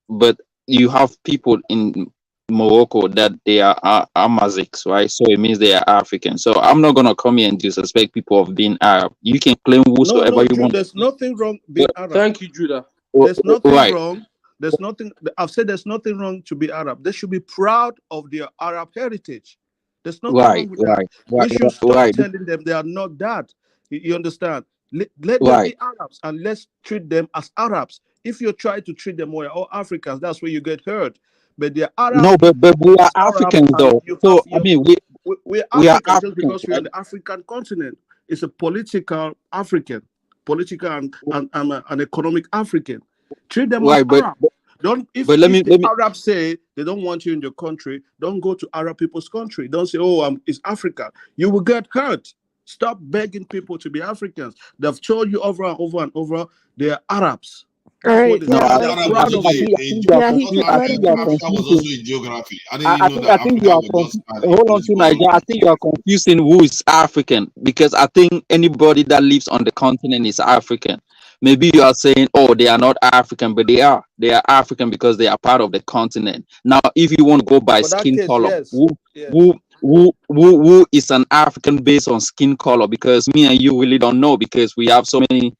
I: but you have people in Morocco that they are Amazics, right? So it means they are African. So I'm not gonna come here and disrespect people of being Arab. You can claim whosoever
K: No,
I: you
K: Jude.
I: want.
K: There's nothing wrong being
I: But,
K: Arab.
C: Thank you, Judah.
K: There's nothing
I: right,
K: wrong. There's nothing. I've said there's nothing wrong to be Arab. They should be proud of their Arab heritage. There's nothing wrong with that. We should stop telling them they are not that. You understand? Let them be Arabs and let's treat them as Arabs. If you try to treat them more all Africans, that's where you get hurt. But they're Arab.
I: No, but we are
K: Arabs,
I: Africans though. So I mean,
K: we're
I: we are
K: Africans just
I: Africans,
K: because we're
I: right?
K: on the African continent. It's a political African, political and an economic African. Treat them as
I: Right, but
K: Arab. Don't if
I: let me
K: the Arabs say they don't want you in your country, don't go to Arab people's country. Don't say, "Oh, it's Africa." You will get hurt. Stop begging people to be Africans. They've told you over and over and over they are Arabs. That's
A: All
K: what
A: right,
K: they
I: no,
K: say.
A: yeah,
K: And they
A: let
K: are
G: Arab
K: proud
G: was
K: of
G: also
I: I
K: it.
I: think you are
A: yeah, he
I: confused. I
G: Arab,
I: think
A: let
I: you
A: him
I: are
A: finish.
G: Africa was
I: confusing.
G: also in geography. I didn't know that
I: I think you
G: Africa
I: are
G: was just
I: hold on
G: is
I: to
G: one.
I: Nigeria. I think you are confusing who is African because I think anybody that lives on the continent is African. Maybe you are saying, oh, they are not African, but they are. They are African because they are part of the continent. Now, if you want to go by
K: For that
I: skin
K: case,
I: color,
K: yes.
I: who who is an African based on skin color? Because me and you really don't know because we have so many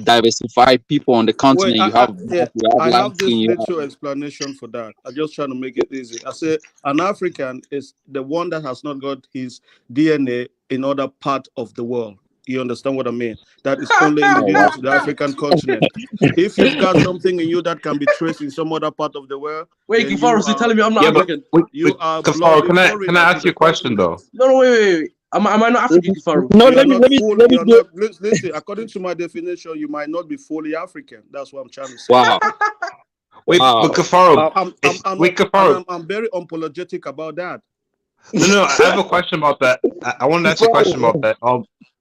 I: diversified people on the continent.
K: Wait,
I: You have black, you have
K: I
I: light
K: have
I: skin,
K: this
I: you have
K: little explanation for that. I'm just trying to make it easy. I say an African is the one that has not got his DNA in other part of the world. You understand what I mean? That is only indigenous to the African continent. If you've got something in you that can be traced in some other part of the world,
C: Wait,
K: then
C: Kifaro, so you're telling me I'm not African?
K: You are
D: Kafaro,
K: bloody
D: can I
K: foreigner
D: ask
K: to
D: you
K: the
D: a question
K: continent.
D: though?
C: No, wait. Am I not African, Kifaro?
I: No,
K: You're
I: let me
K: You're
I: do.
K: not. Listen. According to my definition, you might not be fully African. That's what I'm trying to say.
I: Wow.
D: Wait, but Kafaro,
K: I'm very unapologetic about that.
D: No, I have a question about that. I wanted to ask you a question about that.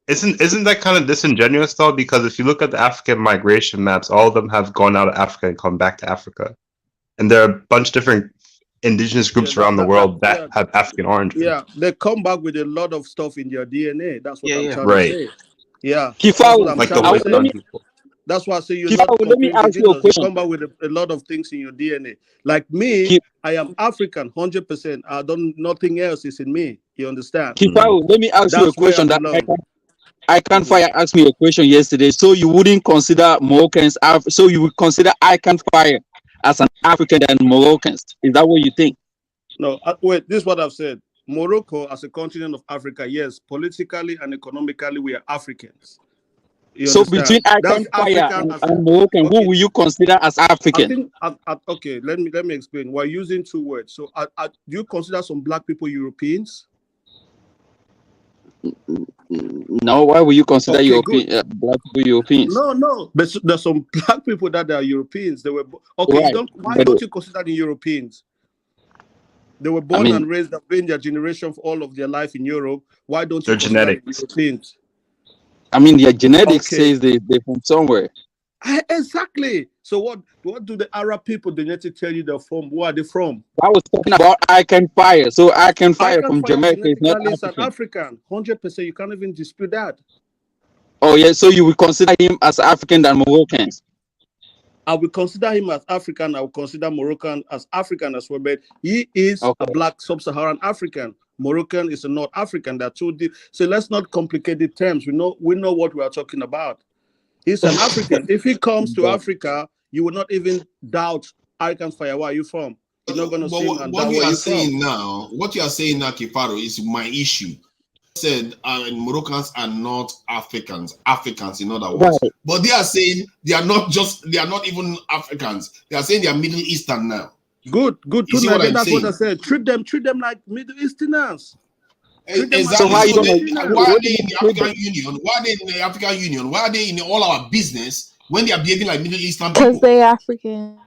D: Isn't that kind of disingenuous though? Because if you look at the African migration maps, all of them have gone out of Africa and come back to Africa, and there are a bunch of different indigenous groups around the world that have African origin.
K: Yeah, they come back with a lot of stuff in their DNA. That's what I'm trying
D: Right.
K: to say. Yeah,
I: Kifaro,
K: that's what I'm
D: like
K: trying to say.
D: people.
K: That's why I say you're
I: Kifaro,
K: not
I: let me
K: completely
I: ask you a
K: indigenous. You
I: question.
K: come back with a lot of things in your DNA. Like me, I am African, 100%. I don't. Nothing else is in me. You understand?
I: Kifaro, let me ask you a question that I can't fire asked me a question yesterday. So you wouldn't consider Moroccans, so you would consider I Can Fire as an African than Moroccans? Is that what you think?
K: No, wait, this is what I've said. Morocco, as a continent of Africa, yes, politically and economically, we are Africans. You
I: So
K: understand?
I: between I
K: That's
I: Can Fire
K: African
I: and Moroccan, who will you consider as
K: I
I: African?
K: think, okay, let me explain. We're using two words. So, do you consider some black people Europeans?
I: No, why would you consider
K: Okay,
I: black people Europeans?
K: No, but there's some black people that are Europeans. They were okay.
I: Right.
K: Why don't you consider the Europeans? They were born and raised up in their generation for all of their life in Europe. Why don't you consider the Europeans?
I: I mean, their genetics says they're from somewhere.
K: Exactly. So what do the Arab people genetically tell you they're from? Where are they from?
I: I was talking about I Can Fire. So I Can Fire from Jamaica is not
K: African. An African. 100%. You can't even dispute that.
I: Oh yeah, so you would consider him as African than Moroccans?
K: I will consider him as African. I will consider Moroccan as African as well. But he is a black sub-Saharan African. Moroccan is a North African. They're too deep. So let's not complicate the terms. We know what we are talking about. He's an African. If he comes to Africa, you will not even doubt I Can Fire. Where are you from? You're not going to see him and doubt where you're from.
G: What you are saying now, Kifaro, is my issue. Said Moroccans are not Africans, in other words. Right. But they are saying they are not even Africans. They are saying they are Middle Eastern now.
K: Good. You see what I'm saying? What I said. Treat them like Middle Easterners.
G: Exactly. So why are they in the African Union? Why are they in the African Union? Why are they in all our business when they are behaving like Middle Eastern people?
A: Because they African.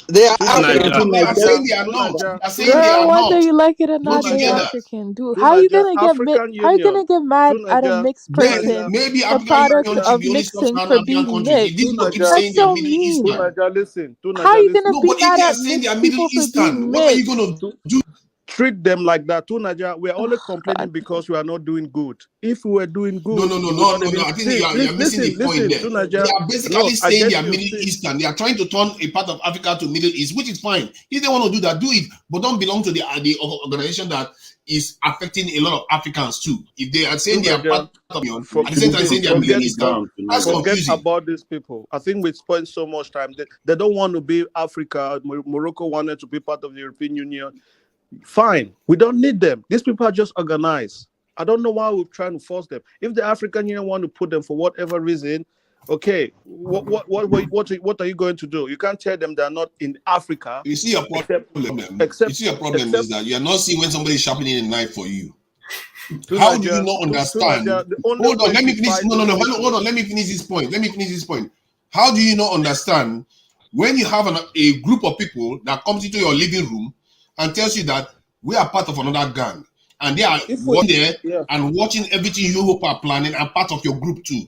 I: They are
G: African. They are saying they are not. They are saying they are not.
A: Whether you like it or not, they African. Dude, how you gonna get mad at a mixed person?
G: Maybe
A: a product of mixing for being mixed. That's so mean. How are you gonna be mad at mixed people for being
G: mixed? What are you gonna do?
K: Treat them like that. Tunaja, we are only complaining because we are not doing good. If we were doing good,
G: no. I think you are missing the point there.
K: Tunaja,
G: they are basically saying they are Middle Eastern. They are trying to turn a part of Africa to Middle East, which is fine. If they want to do that, do it, but don't belong to the organization that is affecting a lot of Africans too. If they are saying they are part of the at the same time saying they are Middle Eastern, that's confusing.
K: About these people. I think we spend so much time. They don't want to be Africa. Morocco wanted to be part of the European Union. Fine, we don't need them. These people are just organized. I don't know why we're trying to force them. If the African Union want to put them for whatever reason, okay, what are you going to do? You can't tell them they're not in Africa.
G: You see a problem. Is that you are not seeing when somebody is sharpening a knife for you. How do you not understand? Hold on, let me finish. Hold on. Let me finish this point. How do you not understand when you have a group of people that comes into your living room and tells you that we are part of another gang, and they are and watching everything you hope are planning and part of your group too?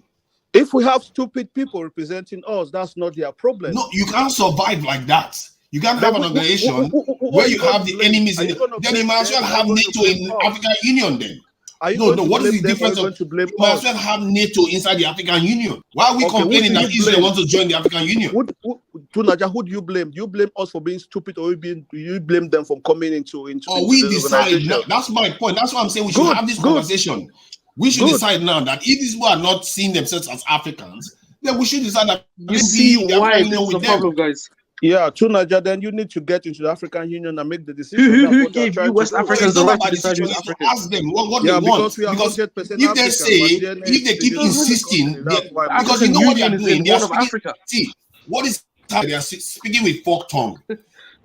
K: If we have stupid people representing us, that's not their problem.
G: No, you can't survive like that. You can't have an organization where you have the enemies in it. Then you might as well have NATO in African Union then. What is the difference? You might as well have NATO inside the African Union. Why are we complaining that Israel wants to join the African Union?
K: Tunaja, who do you blame? Do you blame us for being stupid, or you blame them from coming into
G: we decide now. That's my point. That's why I'm saying we should have this conversation. We should decide now that if these people are not seeing themselves as Africans, then we should decide that
C: you see why this is the problem, guys.
K: Yeah, to Niger, then you need to get into the African Union and make the decision.
C: Who
K: That's
C: who
K: what they are
C: gave you
K: trying to
C: West
K: do.
G: No,
C: Africans
G: it's
C: the
G: not
C: right to
G: about
C: decide
G: decision.
C: who's
G: You need to
C: African?
G: ask them what they
K: Yeah,
G: want.
K: because we are
G: Because
K: 100%
G: if they
K: African. My
G: say,
K: DNA
G: if they
K: is
G: keep
K: indigenous
G: insisting,
K: country. That's why
C: The
K: I'm
G: because
K: here.
G: you
C: African
G: know what they
C: Union
G: are
C: is
G: doing.
C: in
G: They are
C: Horn of
G: speaking.
C: Africa.
G: See, what is happening? They are speaking with forked tongue.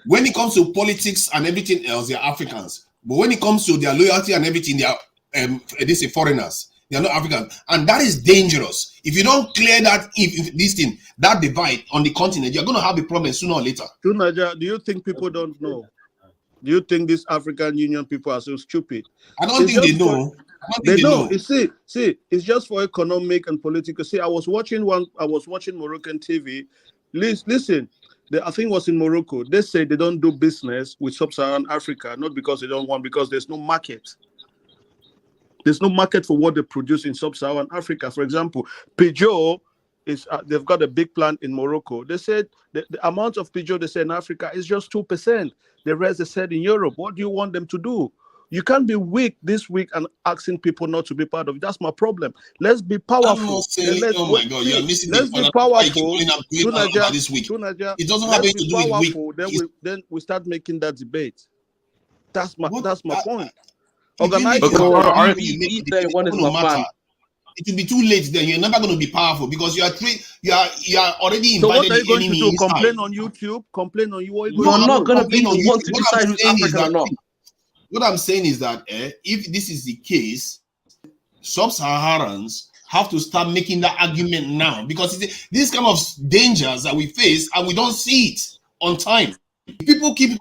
G: When it comes to politics and everything else, they are Africans. But when it comes to their loyalty and everything, they are they say foreigners. They are not African, and that is dangerous. If you don't clear that, if this thing, that divide on the continent, you're going to have a problem sooner or later.
K: To Niger, do you think people don't know? Do you think these African Union people are so stupid?
G: I don't
K: It's
G: think they
K: just for
G: know. I don't
K: they
G: think they
K: know.
G: know.
K: You see, it's just for economic and political. See, I was watching Moroccan TV. Listen, I think it was in Morocco. They say they don't do business with sub-Saharan Africa, not because they don't want, because there's no market. There's no market for what they produce in sub-Saharan Africa. For example, Peugeot is they've got a big plant in Morocco. They said the amount of Peugeot they say in Africa is just 2%. The rest they said in Europe. What do you want them to do? You can't be weak this week and asking people not to be part of it. That's my problem. Let's be
G: I'm
K: powerful.
G: not saying, oh my God, you're missing the
K: Let's
G: point.
K: be
G: That's why you keep
K: powerful.
G: going up
K: Tunaja,
G: about this week. It doesn't have
K: let's
G: anything
K: be
G: to do with week.
K: powerful. Then we start making that debate. That's my point.
G: Even
K: Organize
G: if you are
K: yourself.
G: powerful, you make it, it's
C: E31
G: not
C: is
G: going to
C: my
G: matter.
C: fan.
G: It will be too late then. You're never going to be powerful because you are already
K: So what
G: invited
K: are you
G: the
K: going to
G: enemy
K: do?
G: inside.
K: Complain on YouTube? Complain on you? What are you
G: No,
K: going
C: You're
K: to
G: I'm
C: not
K: do?
G: not
C: gonna be
G: complaining
C: the
G: on
C: one
G: YouTube.
C: to
G: What I'm
C: decide who's
G: saying is
C: African or
G: that
C: not.
G: if this is the case, sub-Saharans have to start making that argument now because it's these kind of dangers that we face and we don't see it on time. People keep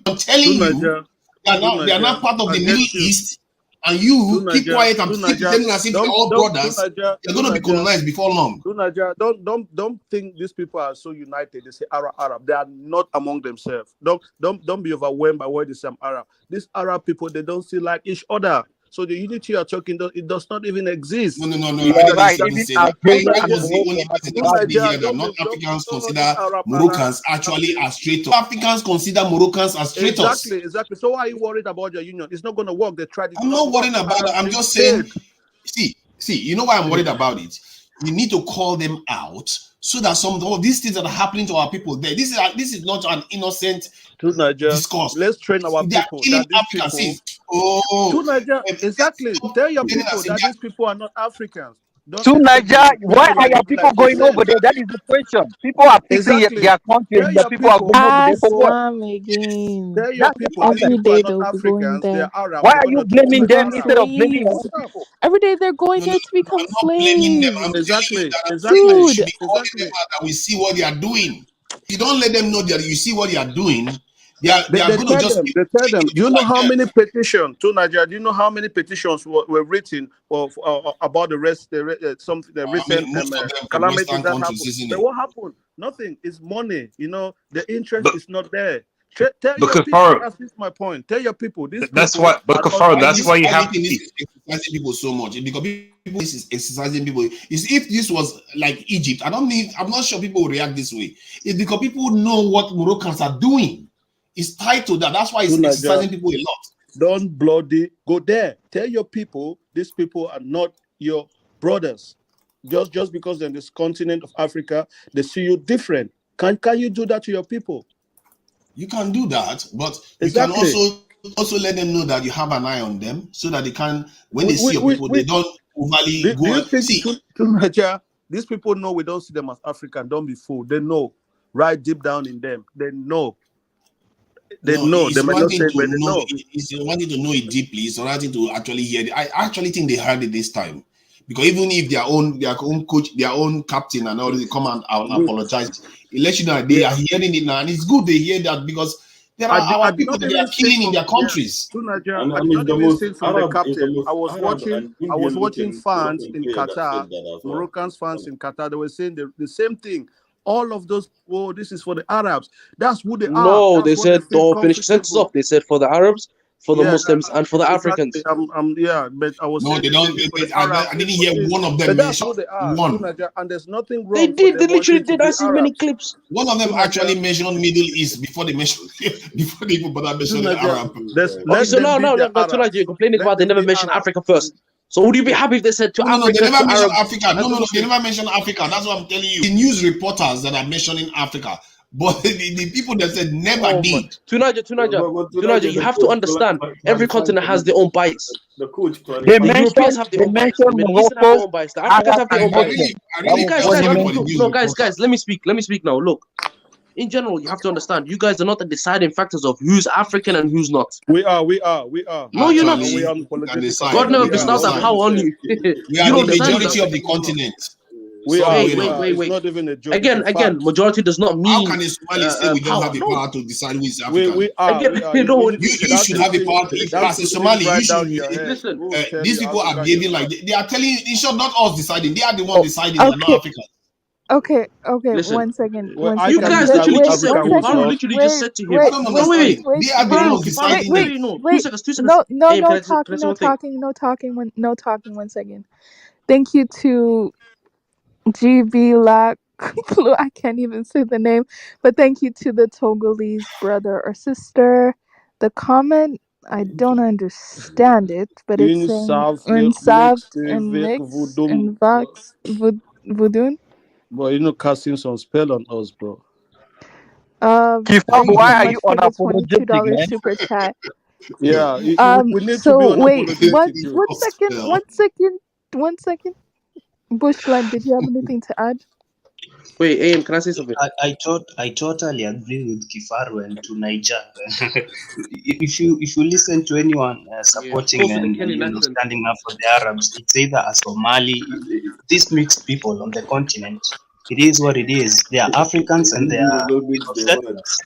G: on telling you they are not part of the Middle East, and you keep quiet and keep pretending as if they're all brothers. They're going to be colonized before long.
K: Don't think these people are so united. They say Arab. They are not among themselves. Don't be overwhelmed by what they say Arab. These Arab people, they don't see like each other. So the unity you are talking, it does not even exist.
G: No.
I: You
G: I
I: are
G: didn't
I: right.
G: say
I: Even
G: that.
I: Algeria
G: I
I: and
G: was the
I: Morocco
G: only
I: have
G: person
I: a
G: that
I: bad
G: said here that
K: Don't
G: non-Africans
K: know
G: consider
K: this Arab
G: Moroccans actually as traitors. Africans consider Moroccans as traitors.
K: Exactly. So why are you worried about your union? It's not going to work. They tried it.
G: I'm not worrying about that. I'm just saying, see, you know why I'm worried about it? We need to call them out so that some of these things that are happening to our people there, this is not an innocent discourse.
K: Let's train our
G: They are
K: people.
G: killing
K: That these
G: Africans.
K: people, exactly. Tell your people that these people are not Africans. Don't
I: to
K: expect them
I: Niger,
K: to
I: why
K: treat
I: are your
K: everybody
I: people
K: like
I: going over there? That is the question. People are fixing their country, and the people are going over there for what?
A: Islam again.
K: Tell your people these
A: Every
K: people are
A: day
K: not
A: they'll be going
K: Africans.
A: there
K: They're Arab.
I: Why
K: They're
I: are
K: going
I: you
K: to treat them
I: blaming
K: like
I: them
A: become
I: instead
K: Arab.
I: of blaming your own
A: slaves.
I: people?
A: Every day they're going
G: No,
A: there to become
G: I'm not blaming them. I'm
A: slaves.
G: telling you that I'm saying we
A: Dude,
G: should be calling them out that we see what they are doing. You don't let them know that you see what they are doing. They are going to just
K: They tell them. Do you know
G: like
K: how
G: them.
K: many petitions to Nigeria? Do you know how many petitions were written about the recent
G: Most of them from
K: calamities
G: Western
K: that
G: countries,
K: happened?
G: isn't
K: But
G: it?
K: what happened? Nothing. It's money. The interest is not there. Tell your
D: Because
K: people. That's my point. Tell your people. These
D: that's
K: people
D: why. But
K: are not
D: Kafaro, that's why you
G: Why do you
D: have to
G: think this
D: be.
G: is exercising people so much? Because people this is exercising people. Is if this was like Egypt, I'm not sure people will react this way. It's because people know what Moroccans are doing. It's tied to that. That's why it's exercising people a lot.
K: Don't bloody go there. Tell your people these people are not your brothers. Just because they're in this continent of Africa, they see you different. Can you do that to your people?
G: You can do that, but you can also let them know that you have an eye on them so that they can, when they see your people, they don't overly
K: do you think
G: see.
K: To Nigeria, these people know we don't see them as African. Don't be fooled. They know, right deep down in them. They know. They know. They might not say it, but they know.
G: It's wanting to know it deeply. It's wanting to actually hear it. I actually think they heard it this time. Because even if their own coach, their own captain and all this come and apologize, it lets you know they are hearing it now. And it's good they hear that because there are our people that they are killing in their countries.
K: I did not even see from the captain. I was watching fans in Qatar, Moroccans fans in Qatar. They were saying the same thing. All of those, this is for the Arabs. That's who they are.
C: No,
K: That's
C: they said don't finish the sentence off. They said for the Arabs, for the Muslims, and for the Africans.
K: But I was saying
G: they don't. I didn't hear one of them mention one.
K: And there's nothing wrong.
C: They did. They literally did. I see many clips.
G: One of them actually mentioned Middle East before they mentioned before they even bother mentioning Arab.
C: Okay, so now, you're complaining about they never mentioned Africa first. So would you be happy if they said to Africa?
G: They never mentioned
C: Arabs,
G: Africa. No, they never mentioned Africa. That's what I'm telling you. The news reporters that are mentioning Africa, but the people that said never
C: Oh my.
G: did.
C: Tunaja, you have to understand. Every continent has their own bias.
H: The coach
I: They
C: The Europeans have their own bias. The Middle Eastern have their own bias. The Africans have their own bias.
G: I really
C: Guys,
G: press
C: guys,
G: him
C: look,
G: for the
C: look,
G: news
C: no,
G: reporter.
C: guys, let me speak now. Look, in general, you have to understand, you guys are not the deciding factors of who's African and who's not.
K: We are.
C: No, you're not.
K: We are
G: Can
K: political.
G: decide.
C: God never
G: We can
C: bestowed that
G: decide.
C: power on you.
G: We are
C: You
G: the
C: don't decide
G: majority
C: that.
G: of the continent.
K: We
G: Stop
K: are.
G: going on.
K: It's not even a joke.
C: Again, majority does not
G: How
C: mean
G: can a Somali say we don't
C: power.
G: have the
C: No.
G: power to decide who is African?
K: We are.
C: Again,
K: We are.
C: no,
G: You should have the power to. If as a
K: That's
G: Somali, you
K: right
G: should.
K: down your head.
C: Listen,
K: Who will tell
G: These
K: you
G: people are
K: Africa
G: behaving
K: is
G: like
K: not?
G: they are telling. It's not us deciding. They are the one deciding. They are not
A: Okay,
G: Africans.
A: okay.
C: listen.
A: One second.
K: Well,
A: One
K: I
C: You
A: second.
K: can
C: guys
K: decide
C: literally
K: which
C: just said,
K: Africa who's
C: Kifaru
K: not.
C: literally just said to him.
G: I don't
C: No,
G: understand.
C: wait.
G: They are the
C: Kifaru,
G: ones
C: Kifaru,
G: deciding.
C: wait, no. 2
A: wait.
C: seconds, 2 seconds.
A: No, no,
C: Aim,
A: no
C: can I
A: talking,
C: say
A: no
C: one thing?
A: talking, no talking. No talking. 1 second. Thank you to GB Lack. I can't even say the name, but thank you to the Togolese brother or sister. The comment, I don't understand it, but it's saying unsaved and mix and vax voodoo.
K: But casting some spell on us, bro.
A: Thank you
I: Why
A: so
I: are you
A: much for the
I: unapologetic,
A: $22
I: man?
A: super chat.
K: Yeah, we need to be
A: So wait,
K: unapologetic, dude.
A: one second. Bushland, did you have anything to add?
C: Wait, Aim, can I say something?
J: I totally agree with Kifaru and to Niger. if you listen to anyone supporting
C: Talk with the
J: and
C: Kenyan accent.
J: standing up for the Arabs, it's either a Somali, these mixed people on the continent. It is what it is. They are Africans and they are settlers.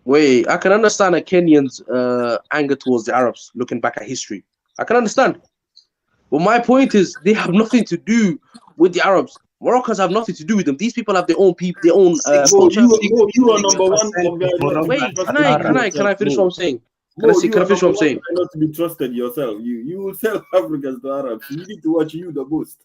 C: Wait, I can understand a Kenyan's anger towards the Arabs, looking back at history. I can understand. But my point is, they have nothing to do with the Arabs. Moroccans have nothing to do with them. These people have their own culture.
H: You are number one of guy not to be
C: Wait,
H: trusted.
C: can I finish what I'm saying? Can
H: You
C: I
H: are
C: finish
H: number
C: what I'm
H: one
C: saying?
H: guy not to be trusted yourself. You will sell Africans to Arabs. You need to watch you the most.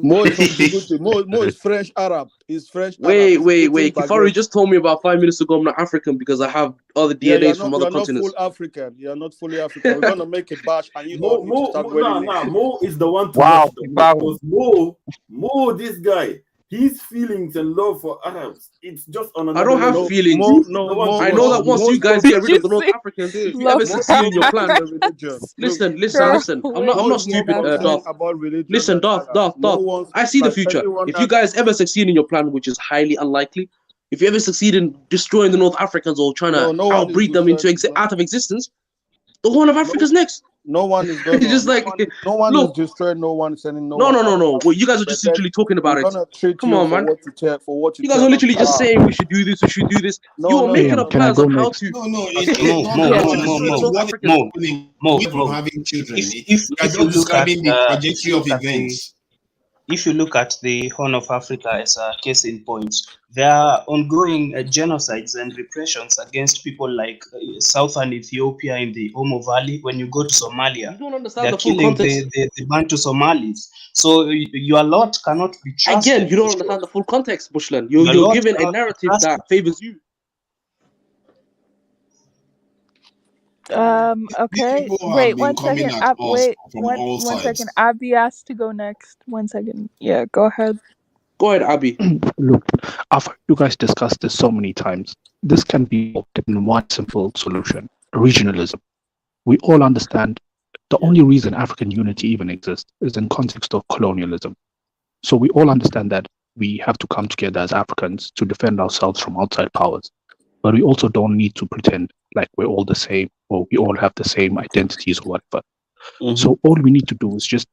K: Mo is from Djibouti. Mo is French Arab. He's French Arab.
C: Wait.
K: He's eating
C: Kifaru
K: baguette.
C: just told me about 5 minutes ago I'm not African because I have other
K: Yeah,
C: DNAs from other
K: you're not
C: continents.
K: full African. You're not fully African. We're gonna make a bash and you all need to start wearing it.
H: Mo is the one to
I: Wow,
H: watch because Mo, this guy, his feelings and love for Arabs, it's just on another
C: I don't have
H: level.
C: feelings. I know that once you guys get rid of the North Africans, if you ever succeed in your plan, listen. I'm not stupid, Darth.
K: About religion.
C: Listen, Darth. I see the future. If you guys ever succeed in your plan, which is highly unlikely, if you ever succeed in destroying the North Africans or trying to outbreed them out of existence, the Horn of Africa's next.
K: No one is going to
C: just like
K: no one
C: look,
K: is destroying no one, sending no.
C: No. Well, you guys are just literally talking about it. Come on, man.
K: For what
C: you guys are literally just saying we should do this, we should do this. You are making up plans on how to.
G: More having children.
J: If
G: you are just describing the trajectory of events.
J: If you look at the Horn of Africa as a case in point, there are ongoing genocides and repressions against people like southern Ethiopia in the Omo Valley. When you go to Somalia,
C: you don't understand
J: they're killing the Bantu Somalis. So your lot cannot be trusted.
C: Again, you don't understand the full context, Bushland. You're given a narrative that favors you.
A: Okay. Wait 1 second. One second. Abby asked to go next. 1 second. Yeah, go ahead.
C: Go ahead, Abby.
F: Look, I've heard you guys discuss this so many times. This can be solved in one simple solution: regionalism. We all understand the only reason African unity even exists is in context of colonialism. So we all understand that we have to come together as Africans to defend ourselves from outside powers. But we also don't need to pretend like we're all the same or we all have the same identities or whatever. Mm-hmm. So all we need to do is just,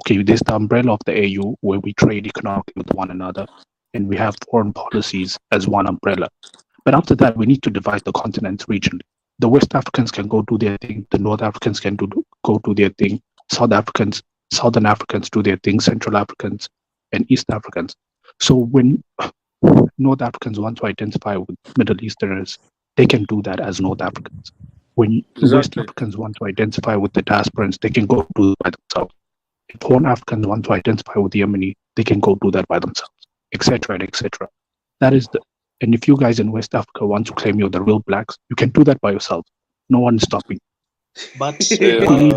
F: okay, there's the umbrella of the AU where we trade economically with one another and we have foreign policies as one umbrella. But after that, we need to divide the continent regionally. The West Africans can go do their thing. The North Africans can go do their thing. Southern Africans do their thing. Central Africans and East Africans. So when North Africans want to identify with Middle Easterners, they can do that as North Africans. When West Africans want to identify with the diasporans, they can go do it by themselves. If Horn Africans want to identify with the Yemeni, they can go do that by themselves, etc. etc. And if you guys in West Africa want to claim you're the real blacks, you can do that by yourself. No one is stopping.
J: But
L: Hey,
F: We need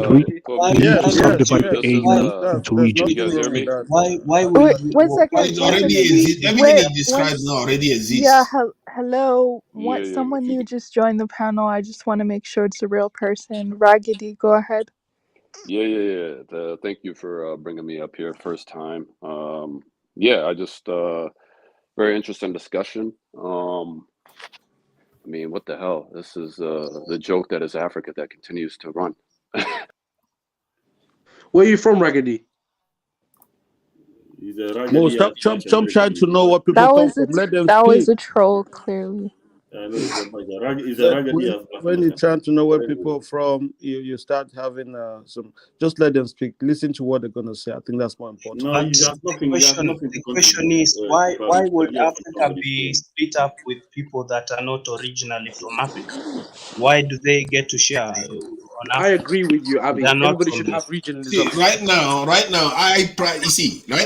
J: why,
K: Yes,
F: we need to
K: yes,
F: subdivide
K: yes.
F: the
L: this is
F: AU into
K: There's
L: can you
F: regions.
K: nothing
L: guys
K: wrong
L: hear
K: with
L: me?
K: that.
J: why will
A: Wait,
J: we,
A: one
G: But
A: second,
G: it
A: one
G: already
A: second. We
G: exists. Everything
A: wait
G: he
A: one.
G: describes now already
A: Yeah,
G: exists.
A: hello.
L: Yeah, yeah.
A: Someone new just joined the panel. I just want to make sure it's a real person. Raggedy, go ahead.
L: Thank you for bringing me up here first time. Yeah, I just very interesting discussion. I mean, what the hell? This is the joke that is Africa that continues to run.
C: Where are you from, Raggedy?
H: He's a
K: Mo,
H: raggedy
K: stop,
H: ass
K: stop,
H: bunch of
K: stop trying
H: American,
K: to
H: you
K: know
H: know.
K: what people come from. Let them
A: That was
K: speak.
A: a troll, clearly.
H: I know he's a
K: Said
H: raggedy ass black
K: when you're
H: American.
K: trying to know where
H: But anyway,
K: people are from, you start having some. Just let them speak. Listen to what they're gonna say. I think that's more important.
H: no,
J: but
H: he has nothing to
J: the question
H: contribute.
J: is
H: Kifari.
J: why
H: But
J: would
H: yes,
J: Africa
H: somebody's
J: be
H: saying.
J: split up with people that are not originally from Africa? Why do they get to share on
C: I
J: Africa?
C: agree with you,
J: They are
C: Avi.
J: not
C: Everybody
J: from
C: should
J: the.
C: have
G: See,
C: regionalism.
G: right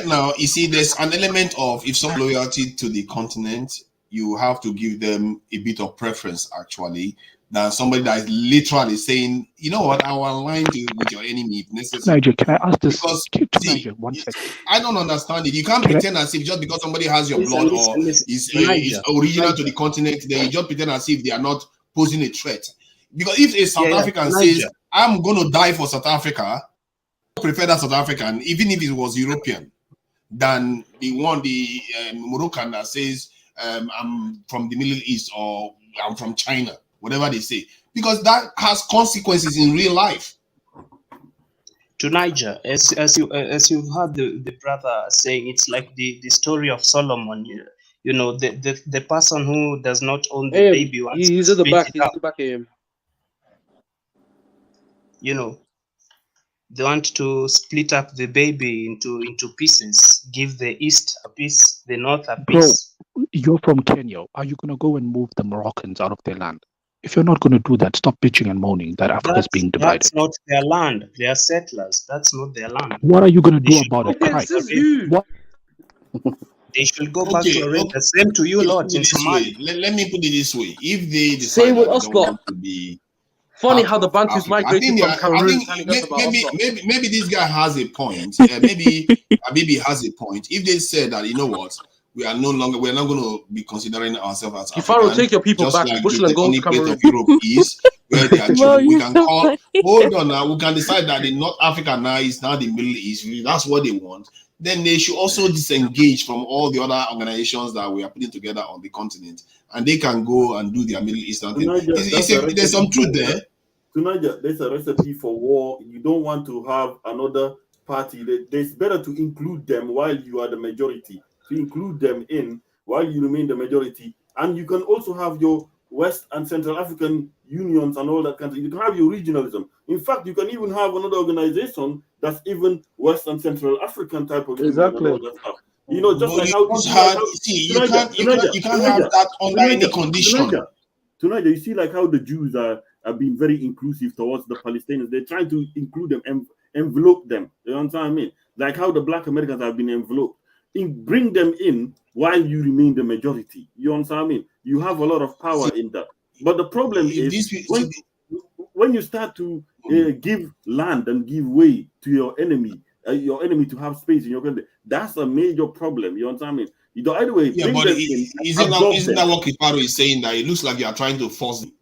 G: now, you see, there's an element of if some loyalty to the continent, you have to give them a bit of preference, actually, than somebody that is literally saying, you know what, I will align with your enemy if necessary.
F: Niger, can I ask this
G: Because,
F: to
G: see,
F: Niger 1 second?
G: I don't understand it. You can't
F: Can I
G: pretend as if just because somebody has your
J: Listen,
G: blood or
J: listen, listen.
G: is original to
J: Niger.
G: the continent, then you just pretend as if they are not posing a threat. Because if a
J: Yeah,
G: South
J: yeah,
G: African
J: Niger.
G: says, I'm going to die for South Africa, I prefer that South African, even if it was European, than the Moroccan that says, I'm from the Middle East or I'm from China, whatever they say. Because that has consequences in real life.
J: To Niger, as you've heard the brother saying, it's like the story of Solomon. You know, the person who does not own the
C: Hey,
J: baby wants to
C: he's at the
J: split
C: back.
J: it
C: He's at
J: up.
C: the back of him.
J: You know, they want to split up the baby into pieces. Give the east a piece, the north a
F: Bro,
J: piece.
F: you're from Kenya. Are you gonna go and move the Moroccans out of their land? If you're not gonna do that, stop bitching and moaning that Africa is being divided.
J: That's not their land. They are settlers. That's not their land.
F: What are you gonna
J: They
F: do
J: should
F: about
J: go
F: it?
J: back
F: Cry.
C: This
J: to
C: is
J: Arabia.
C: you.
F: What?
J: They should go back to
G: Okay,
J: Arabia. Same to you
G: let me
J: lot
G: put it
J: in
G: this
J: Somalia.
G: way. Let me put it this way. If they
C: Same
G: decide
C: with
G: that they
C: us
G: don't
C: lot.
G: want to be
C: Funny
G: part
C: how the
G: of
C: Bantus
G: Africa, I
C: migrated
G: think
C: from
G: I
C: Cameroon
G: think
C: telling us about us lot.
G: maybe this guy has a point. Maybe Abibi has a point. If they said that, you know what, we're not going to be considering ourselves as
C: Kifaro,
G: African,
C: take your people
G: just
C: back.
G: like the
C: Bushel and go to
G: tectonic plate of
C: Cameroon.
G: Europe is, where they are
A: Mo,
G: choosing. We
A: you're
G: can
A: so
G: call.
A: funny.
G: Hold on now. We can decide that the North Africa now is now the Middle East. If that's what they want. Then they should also disengage from all the other organizations that we are putting together on the continent, and they can go and do their Middle Eastern thing. There's some truth there.
H: Tonight, there's a recipe for war. You don't want to have another party. It's better to include them while you are the majority. To include them in while you remain the majority, and you can also have your West and Central African unions and all that kind of. You can have your regionalism. In fact, you can even have another organization that's even West and Central African type of union and
K: Exactly.
H: all that stuff. You know, just
G: But
H: like
G: you
H: how
G: just had see you can't have that under any condition.
H: Tonight, you see like how the Jews are being very inclusive towards the Palestinians. They're trying to include them, envelope them. You understand what I mean? Like how the black Americans have been enveloped. Bring them in while you remain the majority. You understand what I mean? You have a lot of power
G: See,
H: in that. But the problem
G: if
H: is
G: these
H: when you start to give land and give way to your enemy to have space in your country, that's a major problem. You understand what I mean? You don't either way
G: yeah,
H: bring
G: but
H: them in,
G: isn't
H: absorb them.
G: that what Kiparo is saying? That it looks like you are trying to force them,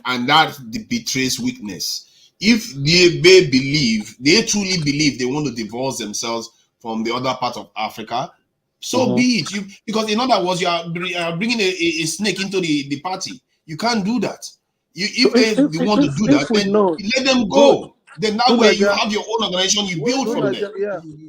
G: and that betrays weakness. If they truly believe they want to divorce themselves from the other part of Africa, so be it. Because in other words, you are bringing a snake into the party. You can't do that. If they want to do that,
K: we
G: then
K: know,
G: let them go. Then that way you
K: Niger,
G: have your own organization. You build from there.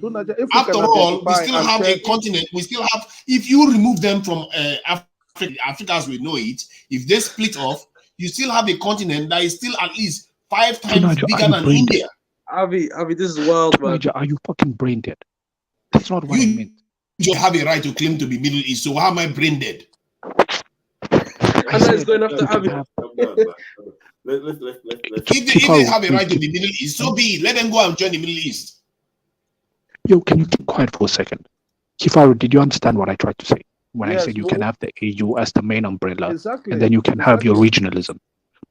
K: Niger, if we
G: After
K: can
G: all, we
K: identify
G: still
K: and
G: have
K: tell,
G: a continent. We still have. If you remove them from Africa as we know it, if they split off, you still have a continent that is still at least 5 times
F: Niger, are
G: bigger
F: you
G: than
F: brain dead?
G: India.
C: Avi, this is wild, man.
F: Niger, are you fucking brain dead? That's not what I meant.
G: You have a right to claim to be Middle East. So how am I brain dead?
F: I
C: And it's
F: said
C: going after
F: you can
C: Avi.
F: have.
H: Let's
G: If they have a right to be Middle East, so be it. Let them go and join the Middle East.
F: Yo, can you keep quiet for a second? Kifaru, did you understand what I tried to say when I
K: yes,
F: said you can have the AU as the main umbrella,
K: exactly,
F: and then you can have your regionalism?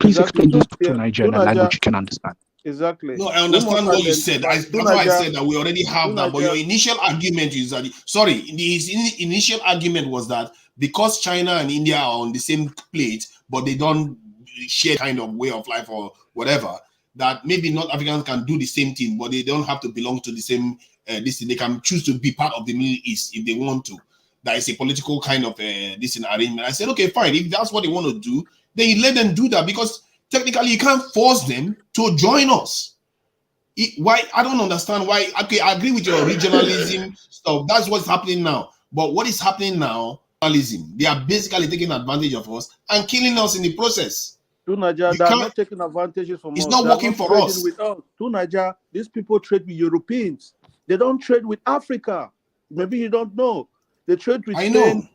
F: Please explain this to
K: Yeah,
F: Niger in a language you can understand.
K: exactly.
G: No, I
K: We must
G: understand what you said.
K: identify.
G: That's why I said that we already have that. But your
K: Niger,
G: initial argument is that, sorry, his initial argument was that because China and India are on the same plate, but they don't share kind of way of life or whatever, that maybe North Africans can do the same thing, but they don't have to belong to the same this thing. They can choose to be part of the Middle East if they want to. That is a political kind of this arrangement. I said, okay, fine. If that's what they want to do, then you let them do that, because technically you can't force them to join us. Why? I don't understand why. Okay, I agree with your regionalism stuff. That's what's happening now. But what is happening now? They are basically taking advantage of us and killing us in the process.
K: To Niger, they are not taking advantages from us.
G: It's not working for us.
K: With us. To Niger, these people trade with Europeans. They don't trade with Africa. Maybe you don't know. They trade with Spain.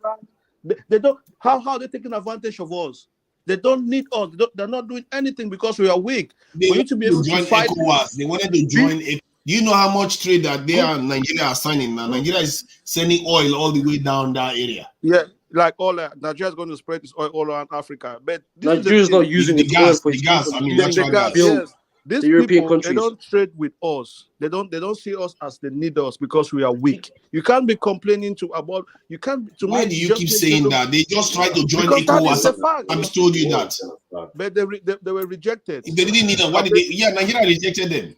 K: They don't. How are they taking advantage of us? They don't need us. They're not doing anything because we are weak.
G: They wanted to be able to fight ECOWAS. They wanted to join. Do you know how much trade that they and Nigeria are signing now? Nigeria is sending oil all the way down that area.
K: Yeah, like all Nigeria is going to spread this oil all around Africa. But
C: Nigeria is not using the gas. The gas. I mean, natural gas.
K: Yes. These
C: the European
K: people,
C: countries.
K: They don't trade with us. They don't see us as they need us because we are weak. You can't be complaining about. You can't.
G: Why do you keep saying that? They just try to join ECOWAS. I've told you that.
K: But they were rejected.
G: If they didn't need them, why did they? Yeah, Nigeria rejected them.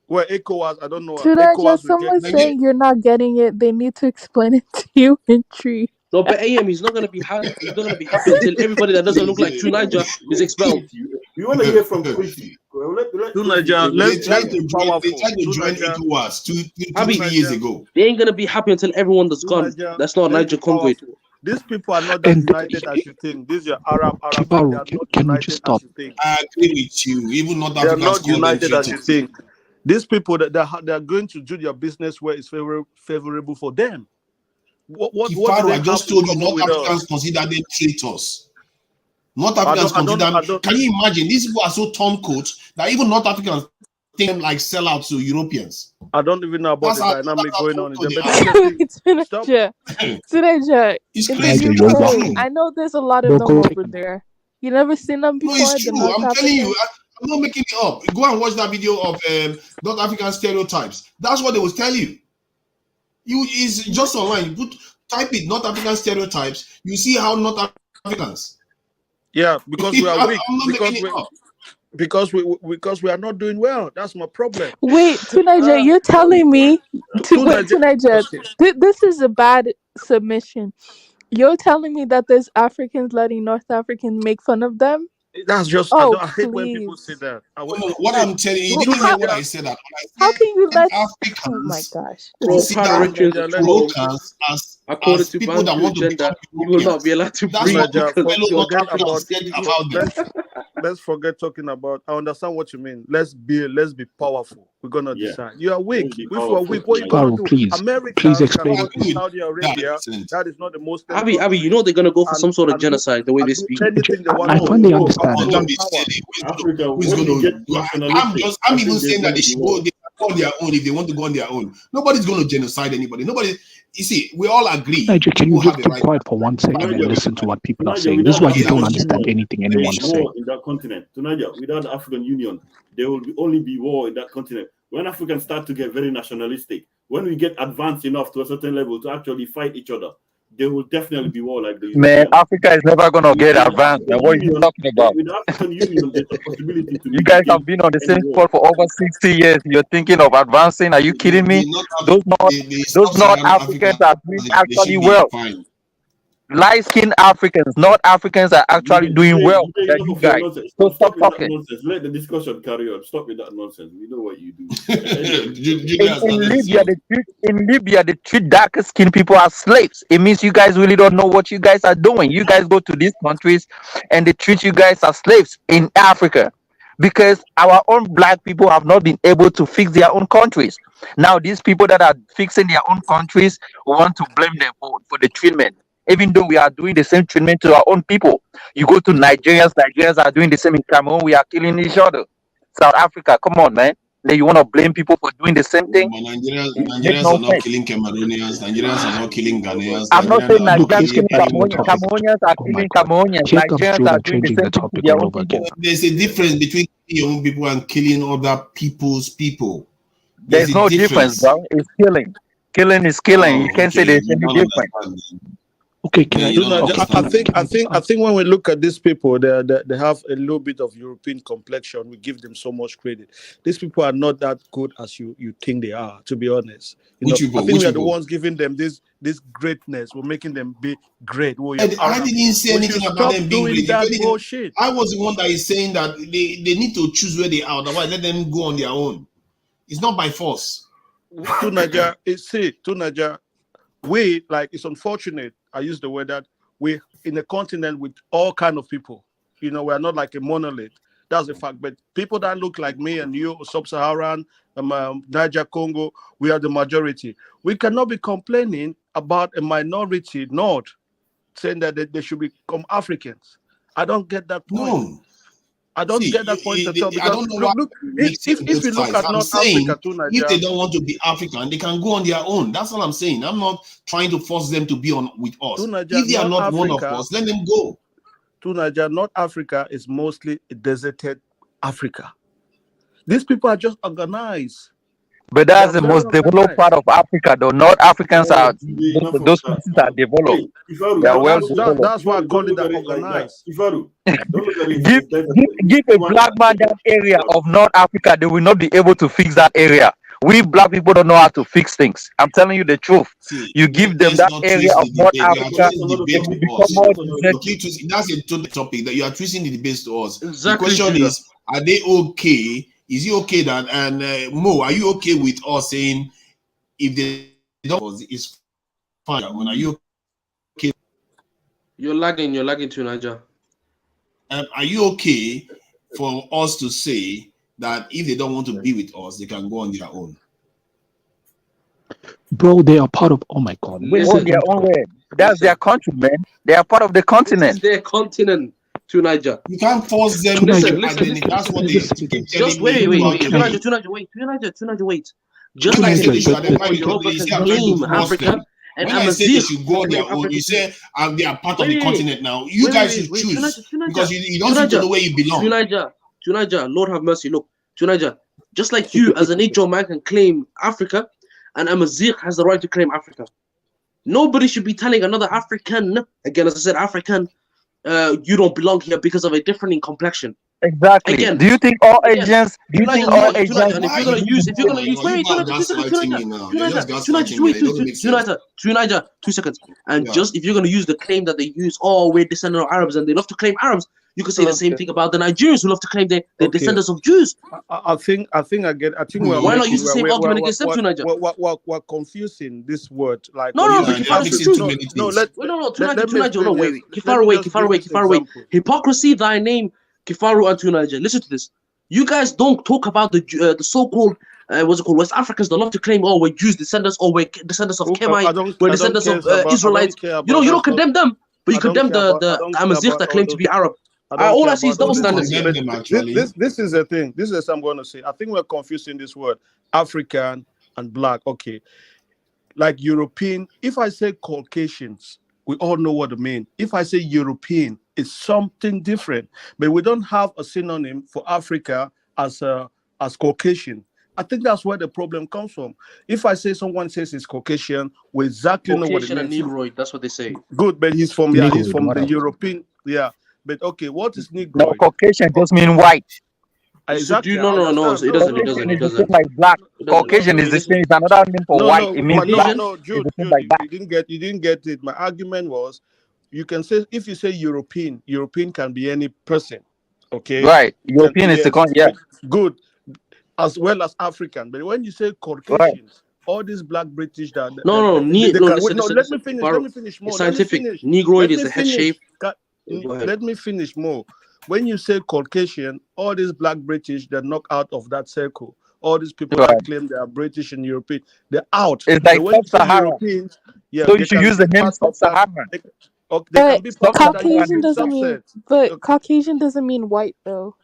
K: Well, ECOWAS, I don't know.
A: ECOWAS someone saying you're not getting it. They need to explain it to you in tree.
C: No, but AM, he's not gonna be happy. He's not gonna be happy until everybody that doesn't look like True Niger is expelled.
H: We want to hear from Chrissy.
K: True Niger,
G: they tried to join ECOWAS 2-3 years ago.
C: They ain't gonna be happy until everyone that's gone. That's not Niger convoy.
K: These people are not that united as you think. These are Arab. They are not united as you think.
G: I agree with you. Even not
K: they are not united as you think. These people that they are going to do their business where it's favorable for them. What
G: I just told you, North Africans consider them traitors. North Africans consider them. Can you imagine? These people are so turncoats that even North Africans think them like sellouts to Europeans.
K: I don't even know about the dynamic going on in them.
A: It's Tunisia.
G: It's crazy.
A: I know there's a lot of them over there. You never seen them before?
G: No, it's true. I'm telling you. I'm not making it up. Go and watch that video of North African stereotypes. That's what they will tell you. It's just online. Type it, North African stereotypes. You see how North Africans.
K: Yeah, because we are weak. Because we are not doing well. That's my problem.
A: Wait, Tunaja, you're telling me Tunaja, this is a bad submission. You're telling me that there's Africans letting North Africans make fun of them?
K: That's just I hate when people say that.
G: What I'm telling you, you didn't hear what I said. That
A: how can you let
G: Africans?
A: Oh my gosh!
G: Consider Moroccans as people that want to become
C: you will not be allowed to
K: Let's forget talking about. I understand what you mean. Let's be powerful. We're gonna decide. You are weak. If you are weak, what are you gonna do? America,
F: please explain.
K: Saudi Arabia. That is not the most.
C: Abby, you know they're gonna go for some sort of genocide the way they speak.
F: I finally understand.
H: Africa,
G: I'm even saying that they should go on their own if they want to go on their own. Nobody's going to genocide anybody. You see, we all agree.
F: Nigel, can you just keep quiet for 1 second and listen to what people are saying? This is why you don't understand anything anyone's saying.
H: In that continent, without the African Union, there will only be war in that continent. When Africans start to get very nationalistic, when we get advanced enough to a certain level to actually fight each other, there will definitely be war like this.
I: Man, Africa is never gonna get advanced. Man, what are you talking about?
H: With the African Union, there's a possibility to.
I: You guys have been on the same spot for over 60 years. You're thinking of advancing? Are you kidding me? Those North Africans are doing actually well. Light-skinned Africans, North Africans are actually doing well. You guys. So stop talking.
H: Nonsense. Let the discussion carry on. Stop with that nonsense. We know what you do.
I: In Libya, they treat darker-skinned people as slaves. It means you guys really don't know what you guys are doing. You guys go to these countries and they treat you guys as slaves in Africa because our own black people have not been able to fix their own countries. Now, these people that are fixing their own countries want to blame them for the treatment. Even though we are doing the same treatment to our own people. You go to Nigerians are doing the same in Cameroon. We are killing each other. South Africa, come on, man. then you want to blame people for doing the same thing.
G: But
I: It makes
G: Nigerians
I: no
G: are not
I: sense.
G: killing Cameroonians. Nigerians are not killing Ghanaians.
I: I'm not saying
G: Nigerians are not
F: Look,
I: Nigerians
F: he's
G: killing
I: killing
F: changing the
G: anyone.
I: Cameroonians.
F: topic.
I: Cameroonians are
F: Oh my
I: killing
F: God.
I: Cameroonians.
F: Jacob's
I: Nigerians
F: Juma
I: are doing the
F: changing
I: same
F: the
I: thing to
F: topic
I: their
F: all
I: own
F: over
I: people.
F: again.
G: There's a difference between killing your own people and killing other people's people.
I: There's no difference, bro. It's killing. Killing is killing. You
G: Oh,
I: can't say
G: okay.
I: there's
G: You
I: any
G: don't
I: difference.
G: understand.
F: Okay, can I?
G: You don't
F: Okay,
K: I
G: understand.
K: think when we look at these people, they have a little bit of European complexion. We give them so much credit. These people are not that good as you think they are. To be honest,
G: Which
K: I
G: people?
K: think
G: Which
K: we are the
G: people?
K: ones giving them this greatness. We're making them be great. Oh, you're
G: I
K: Arab.
G: didn't say
K: We
G: anything
K: should
G: about
K: stop
G: them being
K: doing
G: great. If
K: that
G: anything,
K: bullshit.
G: I was the one that is saying that they need to choose where they are. Otherwise, let them go on their own. It's not by force.
K: To Nigeria, we like it's unfortunate. I use the word that we in a continent with all kind of people. We're not like a monolith. That's a fact. But people that look like me and you, sub-Saharan, Niger, Congo, we are the majority. We cannot be complaining about a minority, not saying that they should become Africans. I don't get that point.
G: No.
K: I don't
G: See,
K: get that point at all.
G: I
K: Because
G: don't know why
K: look,
G: mixing
K: if
G: both
K: you look
G: sides.
K: at
G: I'm
K: North
G: saying
K: Africa to
G: if
K: Nigeria,
G: they don't want to be African, they can go on their own. That's all I'm saying. I'm not trying to force them to be on with us.
K: to Nigeria,
G: If they are
K: North
G: not one of
K: Africa,
G: us, let them go.
K: to Nigeria, North Africa is mostly a deserted Africa. These people are just organized.
I: But
K: They
I: that's
K: are
I: the
K: very
I: most developed part
K: organized.
I: of Africa, though. North Africans are
H: Enough of
I: those
H: that
I: places are
H: now.
I: developed.
H: Hey, Kifaru,
I: They are well developed.
K: That's why I
H: Kifaru,
K: call
H: don't
K: it
H: look
K: that
H: at it like that.
K: organized.
H: Kifaru, don't look at it
I: Give
H: in terms of
I: give a black man that area of North Africa, they will not be able to fix that area. We black people don't know how to fix things. I'm telling you the truth.
G: See,
I: You give them
G: let's
I: that
G: not
I: area
G: twist
I: of
G: the
I: North
G: debate. You are
I: Africa,
G: twisting the
I: they
G: debate
I: will
G: with
I: become
G: us.
I: more
G: That's a total topic that you are twisting the debate to us.
C: Exactly,
G: the question
C: Judah.
G: is, are they okay? Is it okay that Mo, are you okay with us saying if they don't, it's fine? When are you okay?
C: You're lagging to Niger.
G: Are you okay for us to say that if they don't want to be with us, they can go on their own?
F: Bro, they are part of. Oh my God.
I: on
C: Listen,
I: their own way. That's their country, man. They are part of the
C: this is
I: continent.
C: their continent to Niger.
G: You can't force them
F: To
G: to
C: Listen,
F: Niger.
C: listen.
G: That's what they
F: Listen,
G: keep
C: Just
G: telling me.
C: wait.
G: To
C: To
G: me.
C: Niger, wait. Just
G: When I
C: like
G: say
C: the
G: they should
C: people
G: identify
C: from
G: the
C: Europa
G: country, you
C: can
G: say I'm trying to
C: claim
G: force
C: Africa
G: them.
C: and
G: When I say they
C: Amazigh
G: should
C: can
G: go on their
C: claim
G: own,
C: Africa
G: you
C: too.
G: say they are part of
C: Wait,
G: the continent now. You guys should choose because you don't seem to know where you belong.
C: To Niger, Lord have mercy. Look, to Niger, just like you as an Ijaw man can claim Africa, and Amazigh has the right to claim Africa. Nobody should be telling another African, again, as I said, African, you don't belong here because of a different complexion.
I: Exactly.
C: Again,
I: do you think all Asians? Do you think all
C: Tonight,
I: Asians?
C: and if you're gonna use, wait,
G: you are gaslighting me now. You're just gaslighting me. It doesn't make sense.
C: 2 seconds, and just if you're gonna use the claim that they use, oh, we're descendant of Arabs, and they love to claim Arabs, you could say the same thing about the Nigerians who love to claim they're descendants of Jews.
K: I think we're
C: Why not use the same argument against them, Niger?
K: We're confusing this word. Like
C: No, but Kifaru is true. Wait. Kifaru. Hypocrisy, thy name, Kifaru and Tunaja. Listen to this. You guys don't talk about the so-called West Africans that love to claim, oh, we're Jews descendants, or we're descendants of Kemite, we're descendants of Israelites. You don't condemn them, but you condemn the Amazigh that claim to be Arab. All I see is double standards here.
K: This is the thing. This is what I'm going to say. I think we're confusing this word African and black. Okay, like European. If I say Caucasians, we all know what I mean. If I say European, it's something different. But we don't have a synonym for Africa as Caucasian. I think that's where the problem comes from. If I say someone says he's Caucasian, we exactly know what it means.
C: Caucasian and Negroid, that's what they say.
K: Good, but he's from the European. Yeah, but okay, what is Negroid?
I: No, Caucasian just mean white.
K: Exactly.
C: No, it doesn't.
I: It doesn't. Like black. Caucasian is the same. It's another name for white. It means black.
K: Jude, you didn't get it. My argument was, you can say, if you say European can be any person. Okay.
I: Right. European is the yeah.
K: Good. As well as African. But when you say Caucasians, right, all these black British that let me finish more.
C: It's scientific. Negroid is the head shape.
K: Let me finish more. When you say Caucasian, all these black British that knock out of that circle, all these people that claim they are British and European, they're out.
I: It's like Sub-Saharan. So you should use the name Sub-Saharan.
A: Caucasian doesn't mean Caucasian doesn't mean white though.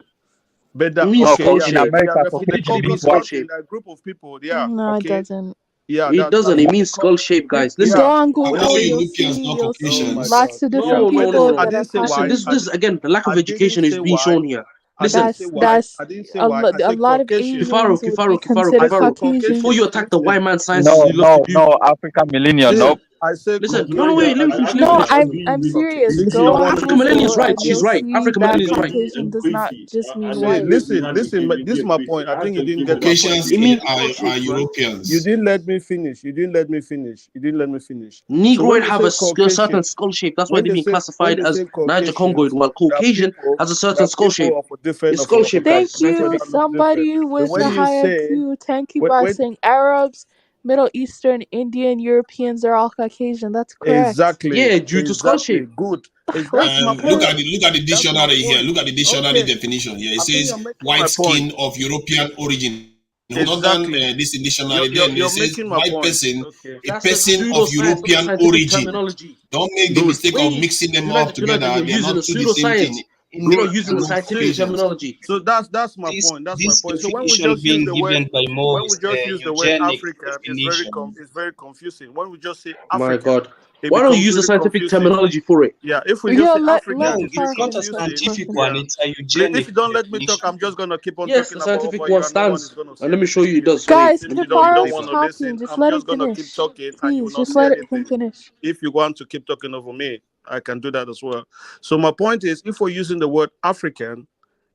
K: But that,
C: It means
K: okay,
C: skull
K: yeah,
I: In
C: shape.
K: yeah,
I: America,
K: the
C: Literally
I: Caucasian
C: means
I: means
K: Caucasus
C: skull
I: what?
K: country,
C: shape.
K: that group of people, yeah,
A: No, it
K: okay,
A: doesn't.
K: yeah,
C: It doesn't. It means skull shape, guys.
K: yeah.
A: Go
C: Listen.
A: on
C: When I
A: Google,
G: All
C: say
G: Europeans, not
A: you'll
K: Oh
A: see
K: my
G: Caucasians.
K: God,
A: lots of
K: yeah,
A: different
C: no,
K: I
C: no, no,
A: people
K: didn't, I
C: no.
A: that
K: didn't
A: are
K: say
C: Listen,
K: white.
A: Caucasian.
C: this again. The lack
K: I
C: of
K: didn't
C: education is
K: say
C: being
K: white.
C: shown here.
K: I didn't
C: Listen,
K: say white. I didn't say white. I
A: A
K: said
A: lot of
K: Caucasian.
C: Kifaru,
A: Asians would
C: Kifaru,
A: be
C: Kifaru,
A: considered
K: I said
C: Kifaru. Before
A: Caucasian.
C: you
K: Caucasians.
C: attack the
K: Listen,
C: white man sciences
I: No,
C: you love to
I: no,
C: do,
I: no. African millennial.
K: listen.
I: Nope.
K: I said
C: listen. No, no,
H: Tunaja,
C: wait.
K: Caucasian.
C: Let me
K: I
C: finish.
K: didn't
C: Let me
A: No,
K: say
C: finish.
A: I'm
K: white.
H: agree
A: I'm
H: with
K: Okay,
A: serious.
K: Lizzie,
A: Go
K: you
C: No,
A: on
K: want to
C: African
K: listen?
C: millennial
A: Google
C: is right.
A: and
C: She's
A: you'll
C: right.
A: see
C: African
A: that
C: millennial is
H: Maybe
C: right.
A: Caucasian
H: and
A: does not
H: Quincy.
A: just mean
H: I
A: white.
H: agree with
K: Listen,
H: Hadi
K: listen. This is
H: Kelege
K: my
H: Quincy.
K: point. I
H: I
K: think you
H: can
K: didn't
H: give
K: get
H: you
K: my
H: that
K: point.
H: point.
G: Caucasians
C: It
H: Listen,
C: means
G: are,
C: skull
G: are
C: shape, man.
K: You
G: Europeans.
K: didn't let me finish. You didn't let me finish. You didn't let me finish. So when
C: Negroid
K: they
C: have
K: say
C: a
K: Caucasian,
C: certain skull shape. That's why they're being
K: when
C: classified
K: they
C: as
K: say
C: Niger
K: Caucasians,
C: Congoid, while
K: they
C: Caucasian has a certain
K: are
C: skull shape.
K: people of a different
C: It's skull
K: of a
C: shape, guys.
A: Thank
K: culture
A: you.
K: that looks different.
A: Somebody
K: But
A: with
K: when
A: a
K: you
A: high
K: say
A: IQ. Thank you by
K: when
A: saying Arabs, Middle Eastern, Indian, Europeans are all Caucasian. That's correct.
K: exactly,
C: Yeah, due to skull
K: exactly,
C: shape.
K: good. Is
A: Like,
K: that's my
G: Look
K: point.
G: at the
K: That's my
G: dictionary here.
K: point.
G: Look at the dictionary
K: Okay,
G: definition here. It
K: I think you're
G: says
K: making my
G: white
K: point.
G: skin of European origin. Northern
K: Exactly.
G: this in dictionary, then it
K: You're
G: says
K: making my
G: white
K: point.
G: person,
K: Okay.
G: a
C: That's a
G: person of
C: pseudoscience, not a
G: European
C: scientific
G: origin.
C: terminology.
G: Don't make the
K: Good.
G: mistake of
C: Wait,
G: mixing them up
C: Tunaja,
G: together.
C: you're
G: They are
C: using a
G: not two the same thing.
C: pseudoscience. You're
G: Indo
C: not using the
G: and
C: scientific
K: See,
G: Caucasians.
C: terminology.
K: so that's my
J: This
K: point. That's my
J: this
K: point. So
J: definition being given by Mo
K: when we
J: is
K: just
J: the
K: use the word
J: eugenic
K: African,
J: definition.
K: it's very confusing. When we just say
C: My
K: African,
C: God.
K: it
C: Why don't you
K: becomes
C: use the
K: really
C: scientific
K: confusing.
C: terminology for it?
K: Yeah, if we just
A: yo,
K: say
A: let
J: No,
K: African, it's very
J: it's
A: Farquhar
J: not a
A: finish.
K: confusing.
J: scientific
A: Finish.
J: one,
K: Yeah.
J: it's a
K: If
J: eugenic
K: you don't let me talk,
J: definition.
K: I'm just gonna keep on
C: Yes,
K: talking
C: the
K: about
C: scientific
K: over
C: one
K: you, and no one is
C: stands.
K: gonna say
C: And let me show you it
K: anything.
C: does. Wait,
A: Guys,
C: let me
K: Since you
C: show you it
K: don't
A: Kifaro's
K: want
C: does.
K: to listen,
A: talking. Just
K: I'm
A: let him
K: just gonna keep
A: finish.
K: talking, and you will
A: Please,
K: not
A: just
K: say
A: let him
K: anything.
A: finish.
K: If you want to keep talking over me, I can do that as well. So my point is, if we're using the word African,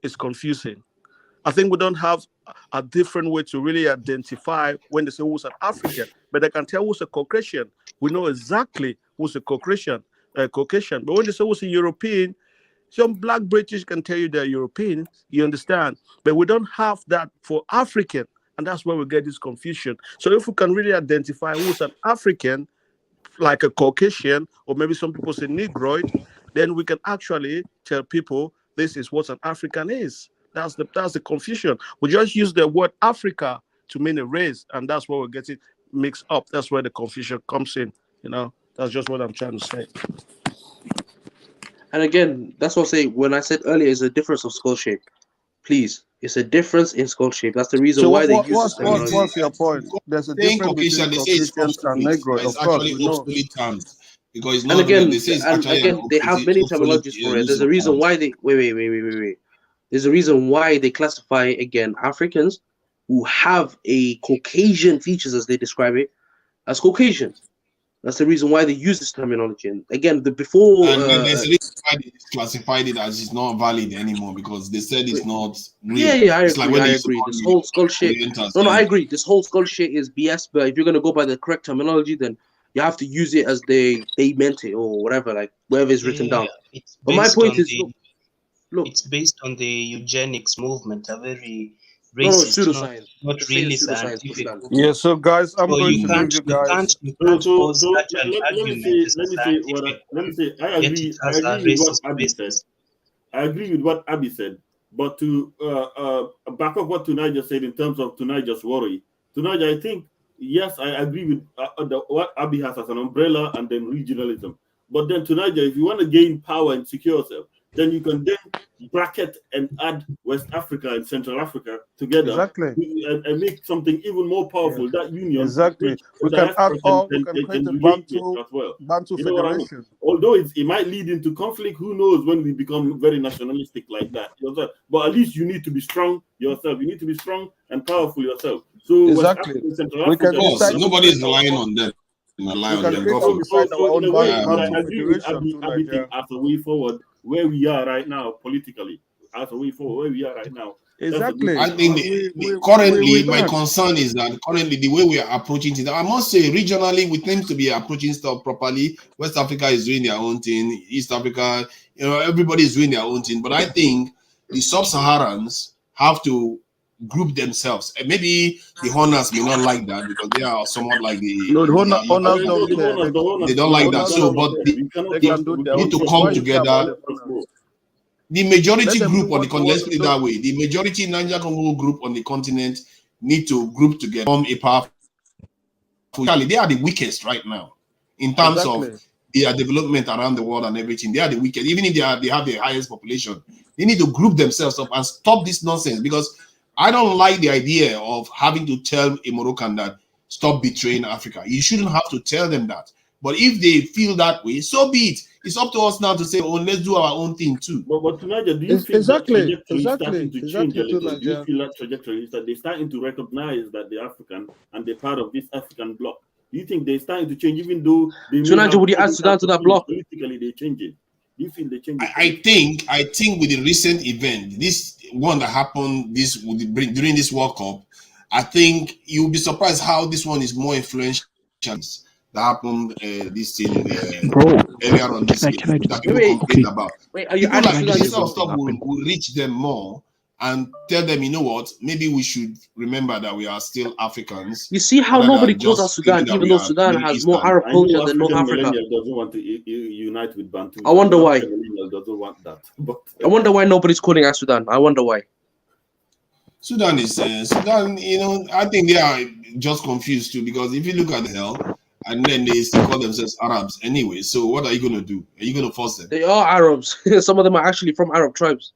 K: it's confusing. I think we don't have a different way to really identify when they say who's an African, but they can tell who's a Caucasian. We know exactly who's a Caucasian. Caucasian. But when they say who's a European, some black British can tell you they're European, you understand? But we don't have that for African, and that's where we get this confusion. So if we can really identify who's an African, like a Caucasian, or maybe some people say Negroid, then we can actually tell people this is what an African is. That's the confusion. We just use the word Africa to mean a race, and that's where we get it mixed up. That's where the confusion comes in. That's just what I'm trying to say.
C: And again, that's what I say when I said earlier is a difference of skull shape. Please, it's a difference in skull shape. That's the reason
K: So
C: why they use this terminology.
K: what's your point? There's a
G: Saying
K: difference between
G: Caucasian, they say it's
K: Caucasians and
G: obsolete, but
K: Negroid,
G: it's
K: of course,
G: actually
K: we know.
G: obsolete terms because it's
C: And
G: not real. They
C: again,
G: say it's actually an
C: they have many
G: obsolete
C: terminologies for it. There's
G: use
C: a
G: of
C: reason
G: terms.
C: why they wait. There's a reason why they classify again Africans who have a Caucasian features as they describe it as Caucasians. That's the reason why they use this terminology. And again, the before
G: And there's a reason why they classified it as it's not valid anymore because they said it's not real.
C: yeah, I
G: It's like when they used to
C: agree.
G: call
C: This
G: you
C: whole skull shit.
G: Orientals
C: No, I
G: earlier.
C: agree. This whole skull shit is BS. But if you're gonna go by the correct terminology, then you have to use it as they meant it or whatever, like wherever is written
J: Yeah,
C: down. But my point is, look,
J: it's based on the eugenics movement, a very
C: no,
J: racist,
C: pseudoscience.
J: not
C: Just say the
J: really
C: pseudoscience. Put it
J: scientific
C: down.
K: Yeah,
J: movement.
K: so guys, I'm
J: So
K: going
J: you
K: to
J: can't
K: leave you
J: you
K: guys.
J: can't you can't pose such an
H: let me
J: argument
H: say
J: as a
H: let me say what
J: scientific
H: let me
J: one,
H: say
J: yet it
H: I
J: has a
H: agree with what
J: racist
H: Abby said.
J: basis.
H: I agree with what Abby said, but to back up what Tunai just said in terms of Tunai just worry. Tunai, I think yes, I agree with what Abby has as an umbrella and then regionalism. But then Tunai, if you want to gain power and secure yourself, then you can then bracket and add West Africa and Central Africa together
K: Exactly.
H: and make something even more
K: Yeah.
H: powerful. That union,
K: Exactly.
H: which
K: We
H: the
K: can add
H: diaspora
K: all. We can create
H: can
K: a
H: relate with as well.
K: Bantu
H: You know what I mean?
K: federation.
H: Although it might lead into conflict, who knows when we become very nationalistic like that. But at least you need to be strong yourself. You need to be strong and powerful yourself. So West
K: Exactly.
H: Africa and Central
K: We
H: Africa,
G: Of
K: can
G: course,
K: decide to
G: nobody
K: create
G: is
K: our
G: relying
K: own.
G: on them. Rely
K: We
G: on
K: can
G: them.
K: create
G: Go
K: and
G: for it.
K: decide our
H: in
K: own
H: a way,
K: Bantu
H: I agree with
K: federation too,
H: Abby thing
K: Nigeria.
H: as a way forward where we are right now politically. As a way forward where we are right now. That's a good
K: Exactly.
G: I
H: thing.
G: think
K: We
G: currently my
K: that.
G: concern is that currently the way we are approaching things, I must say regionally we tend to be approaching stuff properly. West Africa is doing their own thing, East Africa, everybody is doing their own thing. But I think the sub-Saharans have to group themselves. And maybe the Honors may not like that because they are somewhat like
K: No, the
G: they are not
K: owners
H: No,
K: don't
H: the
K: care.
H: owners,
G: they don't like that.
K: Owners
G: So,
K: don't
G: but
K: care.
H: we
K: They
H: cannot
G: they
K: can do
H: we
K: their
G: need
K: own
H: cannot
G: to
K: thing.
H: trust
K: Why
G: come
H: them.
K: you care
H: We
K: about
G: together.
K: the
H: cannot trust
K: owners?
H: them.
G: The
K: Let
G: majority
K: them do
G: group on
K: what
G: the
K: what
G: let's put it
K: no,
G: that way. The majority Niger Congo group on the continent need to group together, form a powerful. They are the weakest right now in terms of
K: exactly.
G: their development around the world and everything. They are the wicked. Even if they have the highest population, they need to group themselves up and stop this nonsense, because I don't like the idea of having to tell a Moroccan that stop betraying Africa. You shouldn't have to tell them that. But if they feel that way, so be it. It's up to us now to say, oh, let's do our own thing too.
H: But Tunaja, do you feel that trajectory is starting to change a little? Do you feel that trajectory is that they're starting to recognize that they're African and they're part of this African bloc? Do you think they're starting to change, even though they
C: Tunaja, would you add Sudan to that bloc?
H: Politically, they're changing. Do you feel they change?
G: I think with the recent event, this one that happened during this World Cup, I think you'll be surprised how this one is more influential. That happened this thing earlier on this year that people complained about.
C: Wait, are you
G: people like
C: this
G: sort of stuff will reach them more and tell them, you know what, maybe we should remember that we are still Africans.
C: You see how nobody calls out Sudan, even though Sudan has more Arab culture than North Africa.
H: Doesn't want to unite with Bantu.
C: I wonder why.
H: Doesn't want that. But
C: I wonder why nobody's calling out Sudan. I wonder why.
G: Sudan is Sudan. You know, I think they are just confused too, because if you look at the hell. And then they still call themselves Arabs anyway. So what are you going to do? Are you going to force them?
C: They are Arabs. Some of them are actually from Arab tribes.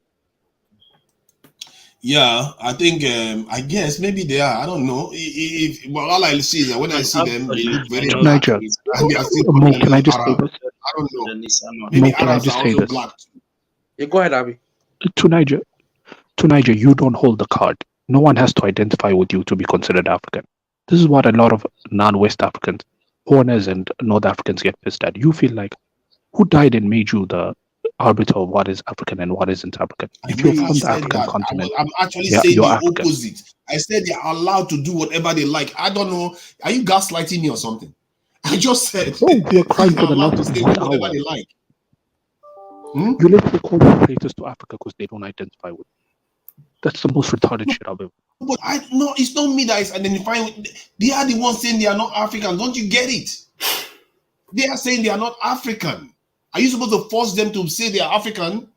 G: Yeah, I think. I guess maybe they are. I don't know. Well, all I see is that when I see them, they look very black. And they are still
F: Mo, can I just say this?
G: I don't know.
F: Maybe Mo, can I just say this?
G: Black.
C: Yeah, go ahead, Abby.
F: To Niger, you don't hold the card. No one has to identify with you to be considered African. This is what a lot of non-West Africans, Horners and North Africans get pissed at. You feel like, who died and made you the arbiter of what is African and what isn't African? If you're from the African continent,
G: I'm actually saying the opposite. I said they are allowed to do whatever they like. I don't know. Are you gaslighting me or something? I just said
F: you're crying for the love of
G: whatever they like.
F: You literally call them traitors to Africa because they don't identify with. That's the most retarded shit I've ever.
G: But no, it's not me that is identifying with. They are the ones saying they are not African. Don't you get it? They are saying they are not African. Are you supposed to force them to say they are African?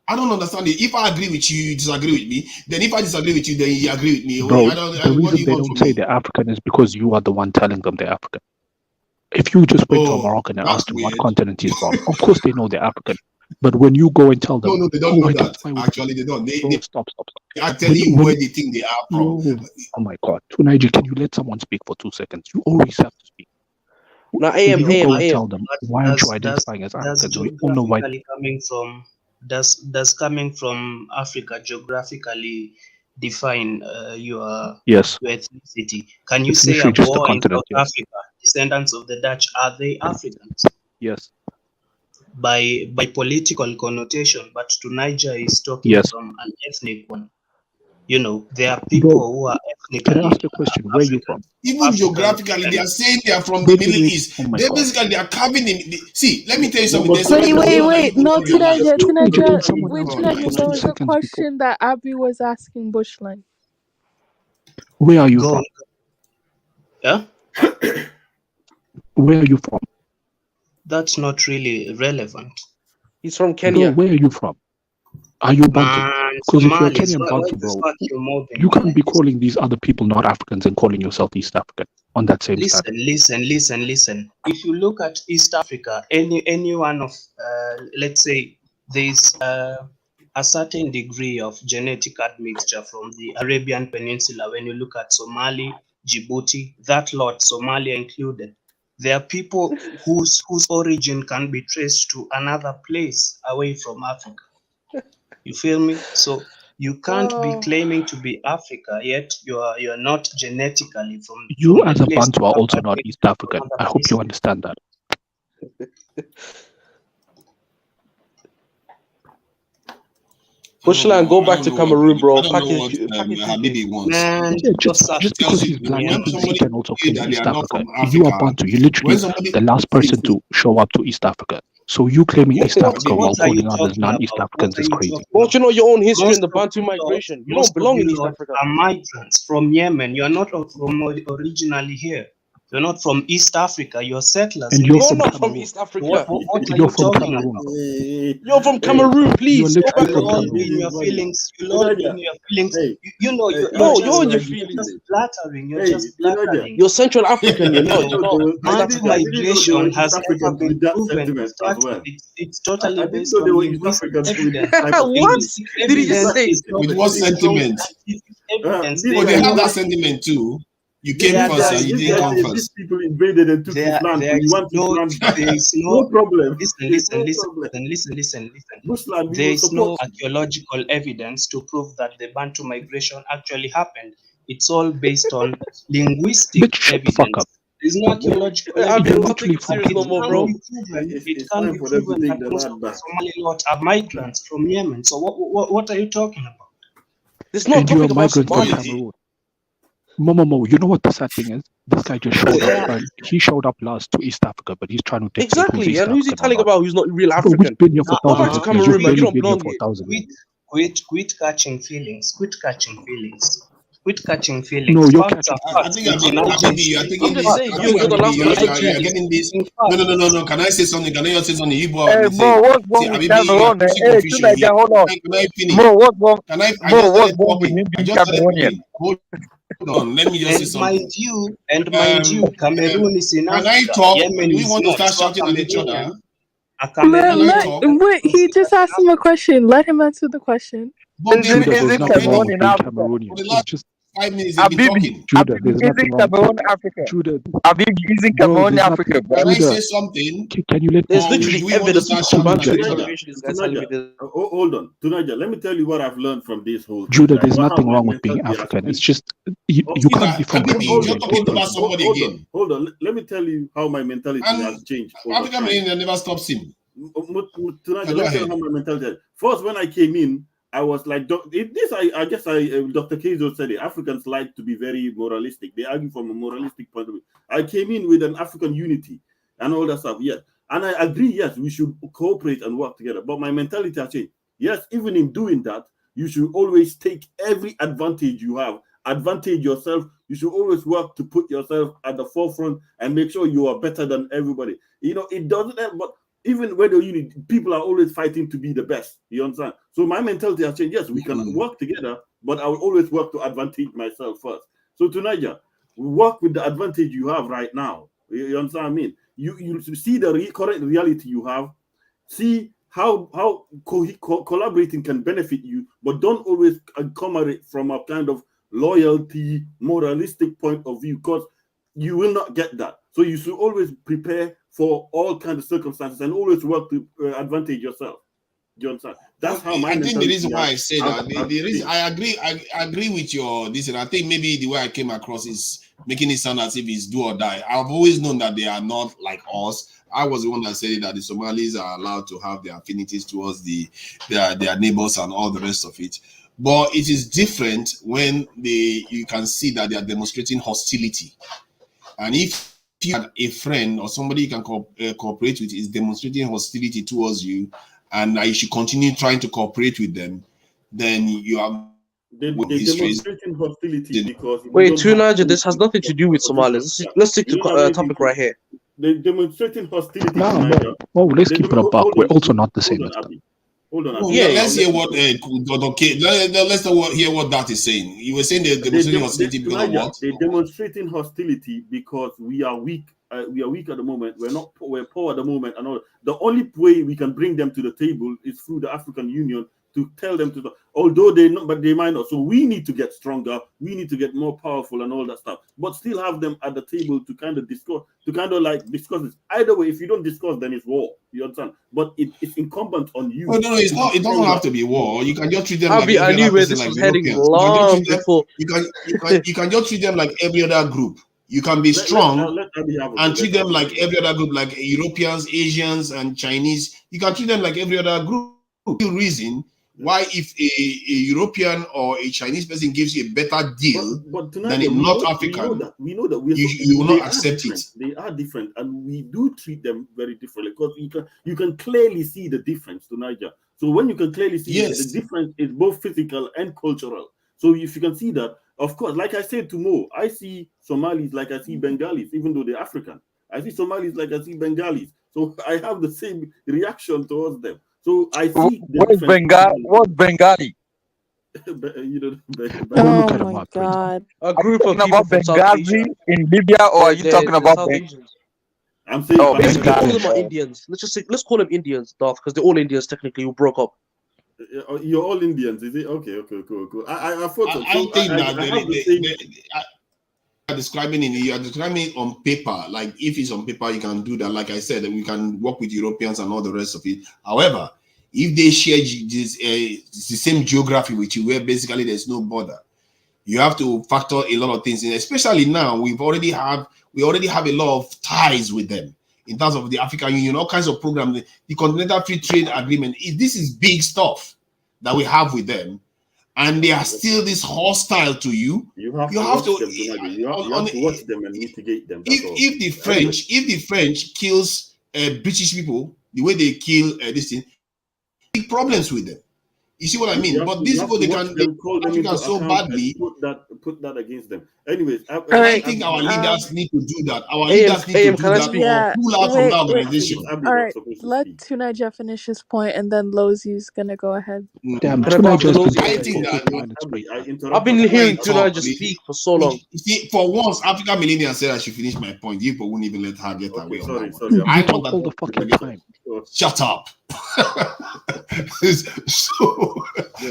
G: I don't understand it. If I agree with you, you disagree with me. Then if I disagree with you, then you agree with me.
F: Bro, the reason they don't say they're African is because you are the one telling them they're African. If you just went to a Moroccan and asked them what continent he's from, of course they know they're African. But when you go and tell them,
G: no, they don't know that. Actually, they don't.
F: Stop.
G: They are telling you where they think they are from.
F: Oh my God, Tunaja, can you let someone speak for 2 seconds? You always have to speak.
C: Now,
F: tell them why aren't you identifying as Africans? We all know why.
J: Does coming from Africa geographically define your ethnicity? Can you say a boy in South Africa, descendants of the Dutch, are they Africans?
F: Yes.
J: By political connotation, but to Niger is talking from an ethnic one. You know, there are people who are ethnically.
F: Can I ask a question? Where are you from?
G: Even geographically, they are saying they are from the Middle East. They basically are carving in. See, let me tell you something.
A: Wait. No, Tunaja. There was a question that Abby was asking Bushland.
F: Where are you from?
J: Yeah?
F: Where are you from?
J: That's not really relevant.
C: He's from Kenya.
F: Bro, where are you from? Are you Bantu? Because if you're Kenyan Bantu, bro, you can't be calling these other people not Africans and calling yourself East African on that same status.
J: Listen. If you look at East Africa, any one of, let's say, there's a certain degree of genetic admixture from the Arabian Peninsula. When you look at Somali, Djibouti, that lot, Somalia included. There are people whose origin can be traced to another place away from Africa. You feel me? So you can't be claiming to be Africa, yet you're not genetically from.
F: You as a Bantu are also not East African. I hope you understand that.
C: Bushland, go back to Cameroon, bro.
F: Man, just because he's black he can also claim East Africa. You are Bantu. You're literally the last person to show up to East Africa. So you claiming East Africa while calling others non-East Africans is crazy.
C: Don't you know your own history in the Bantu migration? You don't belong in East Africa.
J: Are migrants from Yemen. You're not from originally here. You're not from East Africa. You're settlers
F: And
J: in
F: you're
J: East
F: from
C: You're not from
F: Cameroon.
C: East Africa.
J: What are
F: You're
J: you
F: from
J: talking
F: Cameroon.
J: about?
C: You're from
H: Hey,
C: Cameroon,
F: You're
C: please. Go
F: literally
C: back
F: from
C: on
J: You'll all
C: mute.
J: be
F: Cameroon.
J: in your
H: funny.
J: feelings. You'll all be
H: Tunaja,
J: in your feelings.
H: hey,
J: You know,
H: hey,
J: you're
C: No, you're
J: just
C: in your
H: Tunaja,
C: feelings.
J: blattering. You're
H: hey,
J: just
H: Tunaja.
J: blattering.
C: You're Central African. You're
H: I
C: not.
H: didn't
C: You're
H: know
C: not East
J: Mass
H: I
C: African.
H: didn't know they were
J: migration
H: East
J: has ever
H: Africans
J: been
H: with that
J: proven.
H: sentiment as well.
J: It's totally
H: I didn't
J: based
H: know they
J: on
H: were East
J: linguistic
H: Africans with
J: evidence.
H: this type of
C: What
H: thinking.
J: Linguistic
C: did he just
J: evidence
C: say?
J: is not
G: With what
H: This is
J: proven.
G: sentiment?
H: nonsense.
J: This is evidence.
H: This
G: Oh, they
H: guy,
G: have
H: this
G: that
H: guy,
G: sentiment too. You
J: There
G: came
J: are
G: first and
H: this
G: you
H: guy
G: didn't come
H: says these
G: first.
H: people invaded and took his land, so
J: there
H: he
J: is
H: wants his
J: no
H: land back.
J: there is
H: No
J: no
H: problem.
J: listen
H: No problem.
J: listen.
H: Bushland, we
J: There
H: will
J: is no
H: support you.
J: archaeological evidence to prove that the Bantu migration actually happened. It's all based on linguistic
F: Bitch, shut the fuck up.
J: evidence. There's no archaeological
F: You're
C: Abi, I'm
J: evidence.
C: not taking
F: literally
C: it
F: from
C: serious no
J: It
F: Cameroon.
C: more,
J: can
C: bro.
J: be proven. It
H: It's
J: can
H: time
J: be
H: for them to
J: proven
H: take
J: that
H: the
J: most
H: land
J: of the
H: back.
J: Somali lot are migrants from Yemen. So what are you talking about?
C: This is not a
F: And you're a
C: topic about
F: migrant from
C: Somalis.
F: Cameroon. Momo, you know what the sad thing is? This guy just showed
J: There
F: up. He showed up last to East Africa, but he's trying to dictate who's
C: Exactly.
F: East
C: And who's he
F: African or
C: telling
F: not.
C: about who's not real
F: Bro, we've
C: African?
F: been here for
C: Go back
F: thousands
C: to
F: of years.
C: Cameroon,
F: You've
C: man. You
F: barely
C: don't
F: been here
C: belong
F: for
C: here.
F: 1,000 years.
J: Quit catching feelings. Quit catching feelings. Quit catching
F: No,
J: feelings.
F: you're
J: Facts
F: catching
J: are
G: I
J: facts.
G: think
J: The Tunisians,
G: Abibi, you are
C: I'm
G: taking
C: just
G: this.
C: saying,
G: I
C: you're,
G: think
C: you're the
G: Abibi,
C: last
G: you
C: person
G: are
C: doing this.
G: getting this.
J: in fact,
G: No. Can I say something? Can I just say something? You go
M: Hey,
G: and
M: Mo,
G: say.
M: what's
G: See,
M: wrong with
G: Abibi, you are
M: Cameroon?
G: causing
M: Hey,
G: confusion
M: Tunaja,
G: here.
M: hold on.
G: Can I finish?
M: Mo, what's wrong?
G: I
M: Mo,
G: just
M: what's
G: started
M: wrong with
G: talking.
M: me
G: I
M: being
G: just started
M: Cameroonian?
G: talking. Hold on. Let me just say
J: and
G: something.
J: mind you, Cameroon is in
G: Can I
J: Africa.
G: talk?
J: Yemen
G: Do we
J: is
G: want to
J: not.
G: start
J: So
G: shouting at each other?
J: A
A: Man,
G: Can I
A: let
J: Cameroonian
G: talk?
J: can be
A: wait. He just
J: considered
A: asked him a question. Let him answer the question.
G: But
M: Is
F: Judah,
M: it
F: there's nothing wrong
M: Cameroon
F: with
M: in
F: being
M: Africa?
F: Cameroonian.
G: for the
F: It's
G: last
F: just
G: 5 minutes they've been
M: Abibi,
G: talking.
F: Judah,
M: Abibi,
F: there's
M: is
F: nothing
M: it
F: wrong.
M: Cameroon Africa?
F: Judah,
M: Abibi, is it
F: bro,
M: Cameroon
F: there's
M: Africa,
F: nothing.
M: bro?
G: Can I
F: Judah,
G: say something?
F: can you let
C: There's
G: Or
C: literally
G: do we want to
C: evidence
G: start
C: of some
G: shouting
C: Bantu
G: at each
H: Tunaja,
G: other?
C: migration. This guy telling me this.
H: hold on. Tunaja, let me tell you what I've learned from this whole thing,
F: Judah,
H: right?
F: there's
H: What how
F: nothing
H: my
F: wrong with being
H: mentality has
F: African. It's
H: changed.
F: just you
H: Oh,
F: can't be from
G: Habibi,
H: hold
F: Cameroon
G: you're
H: on,
F: and
G: talking
H: hold
F: people.
H: on,
G: about somebody again.
H: hold on. Let me tell you how my mentality has
G: And
H: changed over
G: African
H: time.
G: Millennial never stops him.
H: Tunaja,
G: Go
H: let me tell you
G: ahead.
H: how my mentality is. First, when I came in, I was like, I guess Dr. Keizo said it. Africans like to be very moralistic. They argue from a moralistic point of view. I came in with an African unity and all that stuff. Yes. And I agree, yes, we should cooperate and work together. But my mentality has changed. Yes, even in doing that, you should always take every advantage you have, advantage yourself. You should always work to put yourself at the forefront and make sure you are better than everybody. You know, it doesn't, but even when people are always fighting to be the best. You understand? So my mentality has changed. Yes, we can work together, but I will always work to advantage myself first. So Tunaja, work with the advantage you have right now. You understand what I mean? You see the current reality you have, see how collaborating can benefit you, but don't always come at it from a kind of loyalty, moralistic point of view, because you will not get that. So you should always prepare for all kinds of circumstances and always work to advantage yourself. Do you understand? That's how my
G: I think the
H: mentality
G: reason why I say that the reason
H: changed.
G: I agree with your this, and I think maybe the way I came across is making it sound as if it's do or die. I've always known that they are not like us. I was the one that said that the Somalis are allowed to have their affinities towards their neighbors and all the rest of it. But it is different when you can see that they are demonstrating hostility. And if you have a friend or somebody you can cooperate with is demonstrating hostility towards you, and you should continue trying to cooperate with them, then you are
H: They demonstrating hostility because we
C: Wait,
H: don't have
C: Tunaja, this has
H: anything
C: nothing to do with Somalis. Let's stick
H: we
C: to
H: don't have anything
C: topic
H: to.
C: right here.
H: They're demonstrating hostility to
F: Nah,
H: Niger.
F: let's keep it a buck. We're also not the
H: Hold
F: same
H: on,
F: as them.
H: Abby. Hold on,
G: Well,
H: Abby.
C: Yeah,
G: let's hear what let's hear what that is saying. You were saying they're demonstrating hostility because of what?
H: They're demonstrating hostility because we are weak. We are weak at the moment. We're poor at the moment, and all. The only way we can bring them to the table is through the African Union to tell them to. Although they not, but they might not. So we need to get stronger. We need to get more powerful and all that stuff. But still have them at the table to kind of discuss. To kind of like discuss this. Either way, if you don't discuss, then it's war. You understand? But it's incumbent on you.
G: Oh, no, it's not. It doesn't have to be war. You can just treat them like
C: Abby, I
G: every
C: knew
G: other
C: where
G: person,
C: this
G: like
C: was
G: the
C: heading
G: Europeans. You can just
C: long
G: treat them.
C: before.
G: You can just treat them like every other group. You can be strong
H: let Abby have
G: and treat them like every other group, like Europeans, Asians, and Chinese. You can treat them like every other group. The reason why, if a European or a Chinese person gives you a better deal than a North African,
H: we know that
G: you will not accept it.
H: They are different, and we do treat them very differently because you can clearly see the difference to Niger. So when you can clearly see the difference is both physical and cultural. So if you can see that, of course, like I said to Mo, I see Somalis like I see Bengalis, even though they're African. I see Somalis like I see Bengalis. So I have the same reaction towards them. So I see the
I: What's
H: difference.
I: Bengali?
H: You know,
F: Go look
A: Oh
F: at a
A: my
F: map, Prince.
A: god.
C: A
I: Are you
C: group of
I: talking
C: people
I: about
C: from South
I: Benghazi
C: Asia.
I: in Libya, or are you talking
C: They're
I: about
C: South Asians.
H: I'm saying
I: Oh,
C: Basically, all of
I: Bengali?
C: them are Indians. Let's call them Indians, Darth, because they're all Indians technically who broke up.
H: You're all Indians, is it? Okay, cool. I thought so.
G: I think that
H: I have the same.
G: are describing you are describing it on paper. Like if it's on paper, you can do that. Like I said, we can work with Europeans and all the rest of it. However, if they share this the same geography with you, where basically there's no border, you have to factor a lot of things in. Especially now, we already have a lot of ties with them in terms of the African Union, all kinds of programs, the Continental Free Trade Agreement. This is big stuff that we have with them. And they are still this hostile to you.
H: You have to watch them, you have to watch them and mitigate them.
G: If the French kills British people the way they kill this thing, big problems with them. You see what I mean? But these people, they
H: call them into
G: so
H: account
G: badly.
H: and put that against them. Anyways,
G: I think our leaders need to do that. Our leaders need to do that, or pull out from that organization.
A: All right, let Tunaja finish his point, and then Lozi's gonna go ahead.
F: Damn,
C: Can I go after
F: Tunaja's
C: Lozi?
F: been
G: I
F: talking
G: think
F: for
G: that
F: 2 minutes straight.
C: I've been hearing Tunaja speak for so long.
G: You see, for once, African Millennial said I should finish my point. You people won't even let her get away.
H: Sorry.
F: You
G: I
F: talk
G: want
F: all
G: that
F: the fucking time.
G: Shut up.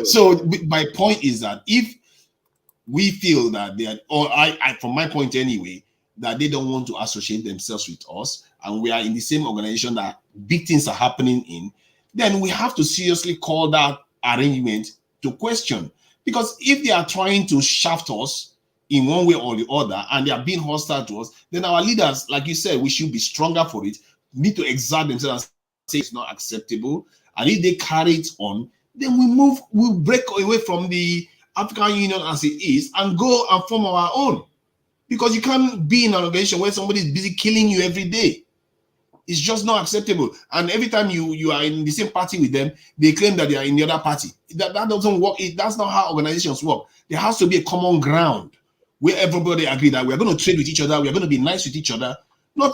G: so my point is that if we feel that they are, or I from my point anyway, that they don't want to associate themselves with us, and we are in the same organization that big things are happening in, then we have to seriously call that arrangement to question. Because if they are trying to shaft us in one way or the other, and they are being hostile to us, then our leaders, like you said, we should be stronger for it, need to exert themselves and say it's not acceptable. And if they carry it on, then we'll break away from the African Union as it is and go and form our own. Because you can't be in an organization where somebody is busy killing you every day. It's just not acceptable. And every time you are in the same party with them, they claim that they are in the other party. That doesn't work. That's not how organizations work. There has to be a common ground where everybody agree that we are going to trade with each other, we are going to be nice with each other. Not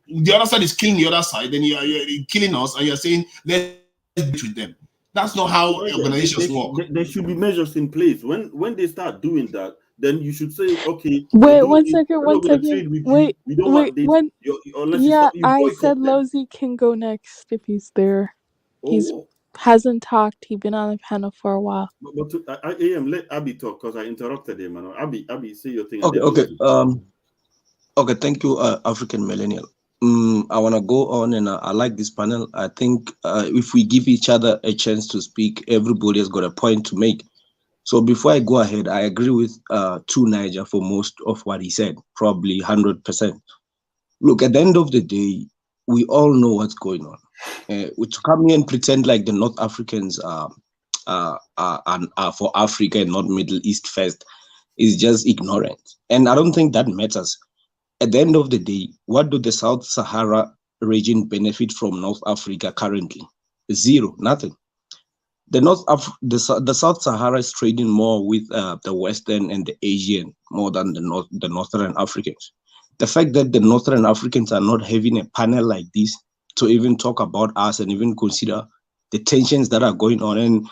G: the other side is killing the other side, then you're killing us, and you're saying let's do it with them. That's not how organizations work.
H: There should be measures in place. When they start doing that, then you should say, okay,
A: Wait, one second. Wait,
H: we don't want this.
A: I said Lozi can go next if he's there. He's hasn't talked. He's been on the panel for a while.
H: But let Abby talk because I interrupted him. And Abby, say your thing.
M: Okay. Okay. Thank you, African Millennial. I want to go on, and I like this panel. I think if we give each other a chance to speak, everybody has got a point to make. So before I go ahead, I agree with Niger for most of what he said, probably 100%. Look, at the end of the day, we all know what's going on. To come here and pretend like the North Africans are for Africa and not Middle East first is just ignorant. And I don't think that matters. At the end of the day, what do the South Sahara region benefit from North Africa currently? Zero, nothing. The South Sahara is trading more with the Western and the Asian more than the Northern Africans. The fact that the Northern Africans are not having a panel like this to even talk about us and even consider the tensions that are going on, and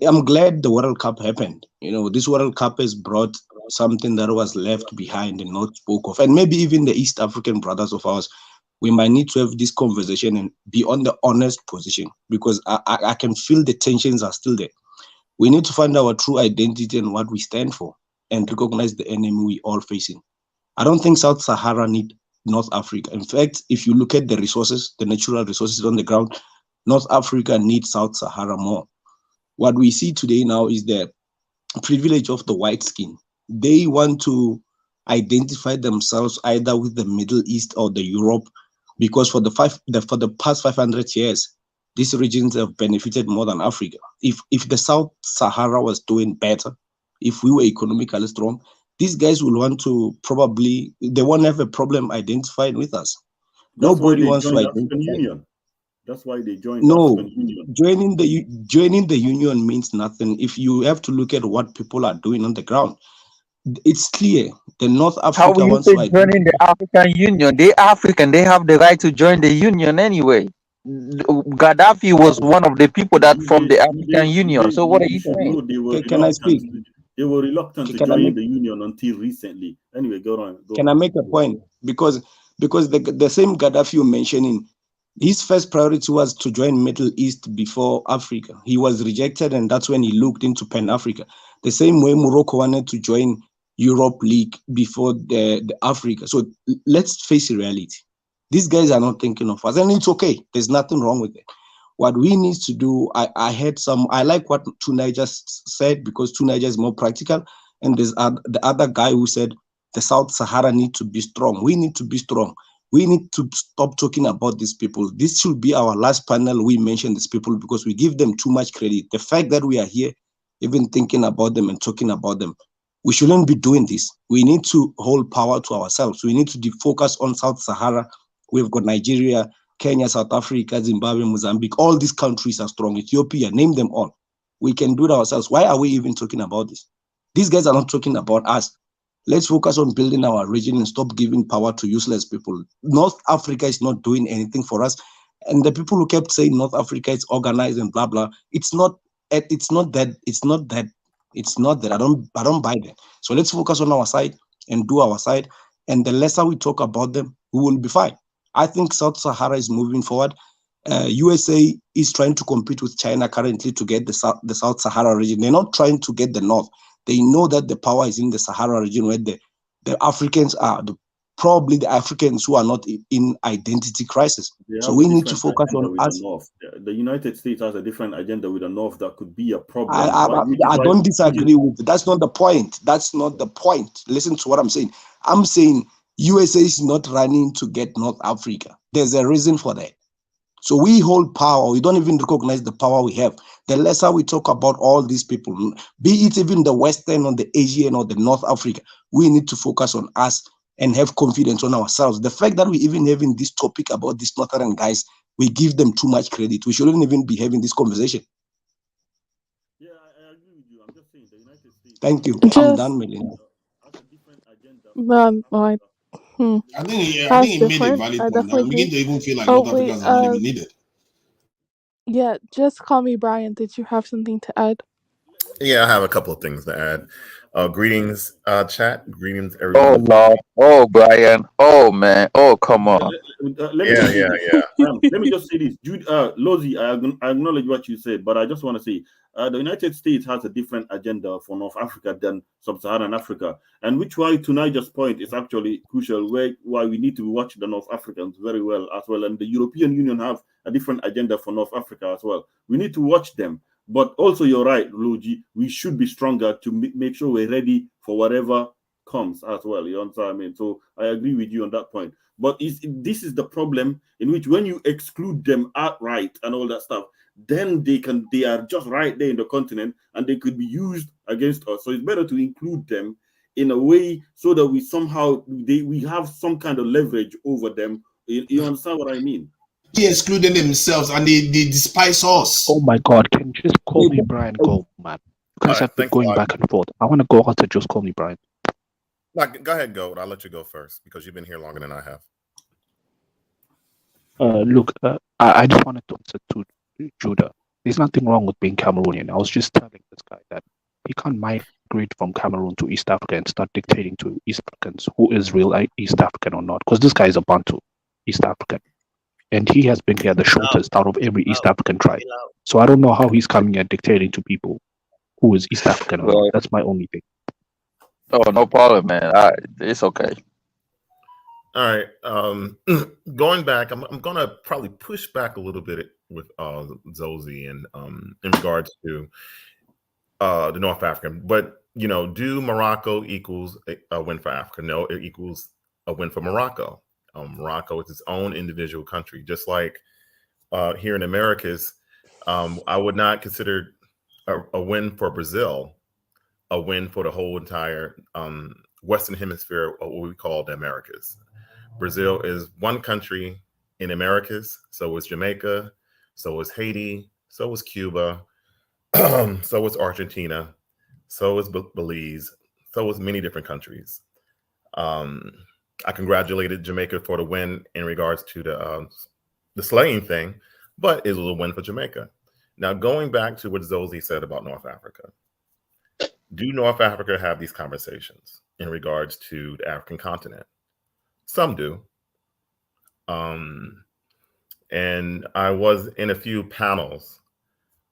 M: I'm glad the World Cup happened. You know, this World Cup has brought something that was left behind and not spoke of, and maybe even the East African brothers of ours. We might need to have this conversation and be on the honest position, because I can feel the tensions are still there. We need to find our true identity and what we stand for and recognize the enemy we all facing. I don't think South Sahara need North Africa. In fact, if you look at the resources, the natural resources on the ground, North Africa needs South Sahara more. What we see today now is the privilege of the white skin. They want to identify themselves either with the Middle East or the Europe, because for the past 500 years, these regions have benefited more than Africa. If the South Sahara was doing better, if we were economically strong, these guys will want to they won't have a problem identifying with us. Nobody wants to identify.
H: That's why they joined
M: No,
H: the African Union.
M: joining the union means nothing if you have to look at what people are doing on the ground. It's clear the North
I: How will
M: Africa
I: you
M: wants
I: say
M: to
I: joining the
M: identify.
I: African Union? They African, they have the right to join the union anyway. Gaddafi was one of the people that from the African Union. So what are
H: You
I: you
H: should
I: saying?
H: know they were
M: Can I
H: reluctant.
M: speak?
H: They were reluctant to
M: Can I
H: join
M: make
H: the union until recently. Anyway, go on.
M: Can I make a point? Because the same Gaddafi you're mentioning, his first priority was to join Middle East before Africa. He was rejected, and that's when he looked into Pan Africa. The same way Morocco wanted to join Europe League before the Africa. So let's face the reality. These guys are not thinking of us, and it's okay. There's nothing wrong with it. What we need to do, I like what Tunai just said, because Tunai is more practical, and there's the other guy who said the South Sahara need to be strong. We need to be strong. We need to stop talking about these people. This should be our last panel. We mention these people because we give them too much credit. The fact that we are here, even thinking about them and talking about them, we shouldn't be doing this. We need to hold power to ourselves. We need to focus on South Sahara. We've got Nigeria, Kenya, South Africa, Zimbabwe, Mozambique. All these countries are strong. Ethiopia, name them all. We can do it ourselves. Why are we even talking about this? These guys are not talking about us. Let's focus on building our region and stop giving power to useless people. North Africa is not doing anything for us. And the people who kept saying North Africa is organized and blah, blah, it's not that. I don't buy that. So let's focus on our side and do our side. And the lesser we talk about them, we will be fine. I think South Sahara is moving forward. USA is trying to compete with China currently to get the South Sahara region. They're not trying to get the North. They know that the power is in the Sahara region, where the Africans are, probably the Africans who are not in identity crisis. So we need to focus on us.
H: The North. The United States has a different agenda with the North that could be a problem.
M: I don't disagree with it. That's not the point. That's not the point. Listen to what I'm saying. I'm saying USA is not running to get North Africa. There's a reason for that. So we hold power. We don't even recognize the power we have. The lesser we talk about all these people, be it even the Western or the Asian or the North Africa, we need to focus on us and have confidence on ourselves. The fact that we even having this topic about these Northern guys, we give them too much credit. We shouldn't even be having this conversation.
H: Yeah, I agree with you. I'm just saying the United States.
M: Thank you. I'm done, Melina.
H: Has a different agenda.
G: I think he
A: That's
G: made a
A: different.
G: valid
A: I
G: point.
A: definitely
G: I'm beginning to
A: agree.
G: even feel like
A: Oh
G: North
A: wait,
G: Africans are not even needed.
A: yeah, just call me Brian. Did you have something to add?
N: Yeah, I have a couple of things to add. Greetings, chat. Greetings,
I: Oh
N: everyone.
I: Lord. Oh Brian. Oh man. Oh come on.
H: Let me just say this. Let me just say this. Jude, Lozi, I acknowledge what you said, but I just want to say the United States has a different agenda for North Africa than Sub-Saharan Africa, and which why to Niger's point is actually crucial. Why we need to watch the North Africans very well as well, and the European Union have a different agenda for North Africa as well. We need to watch them. But also, you're right, Logi. We should be stronger to make sure we're ready for whatever comes as well. You understand what I mean? So I agree with you on that point. But this is the problem in which when you exclude them outright and all that stuff, then they are just right there in the continent and they could be used against us. So it's better to include them in a way so that we have some kind of leverage over them. You understand what I mean?
G: They excluded themselves and they despise us.
F: Oh my God, can you just call me Brian Gold, man? You guys have been going back and forth. I want to go out to just call me Brian.
N: Go ahead, Gold. I'll let you go first because you've been here longer than I have.
F: Look, I just wanted to answer to Judah. There's nothing wrong with being Cameroonian. I was just telling this guy that he can't migrate from Cameroon to East Africa and start dictating to East Africans who is real East African or not. Because this guy is a Bantu East African. And he has been here the shortest out of every East African tribe. So I don't know how he's coming and dictating to people who is East African or not. That's my only thing.
I: Oh, no problem, man. It's okay.
N: All right. Going back, I'm gonna probably push back a little bit with Zozie and in regards to the North African. But do Morocco equals a win for Africa? No, it equals a win for Morocco. Morocco is its own individual country, just like here in Americas. I would not consider a win for Brazil a win for the whole entire Western Hemisphere, or what we call the Americas. Brazil is one country in Americas. So is Jamaica. So is Haiti. So is Cuba. So is Argentina. So is Belize. So was many different countries. I congratulated Jamaica for the win in regards to the slaying thing, but it was a win for Jamaica. Now, going back to what Zosie said about North Africa, do North Africa have these conversations in regards to the African continent? Some do. And I was in a few panels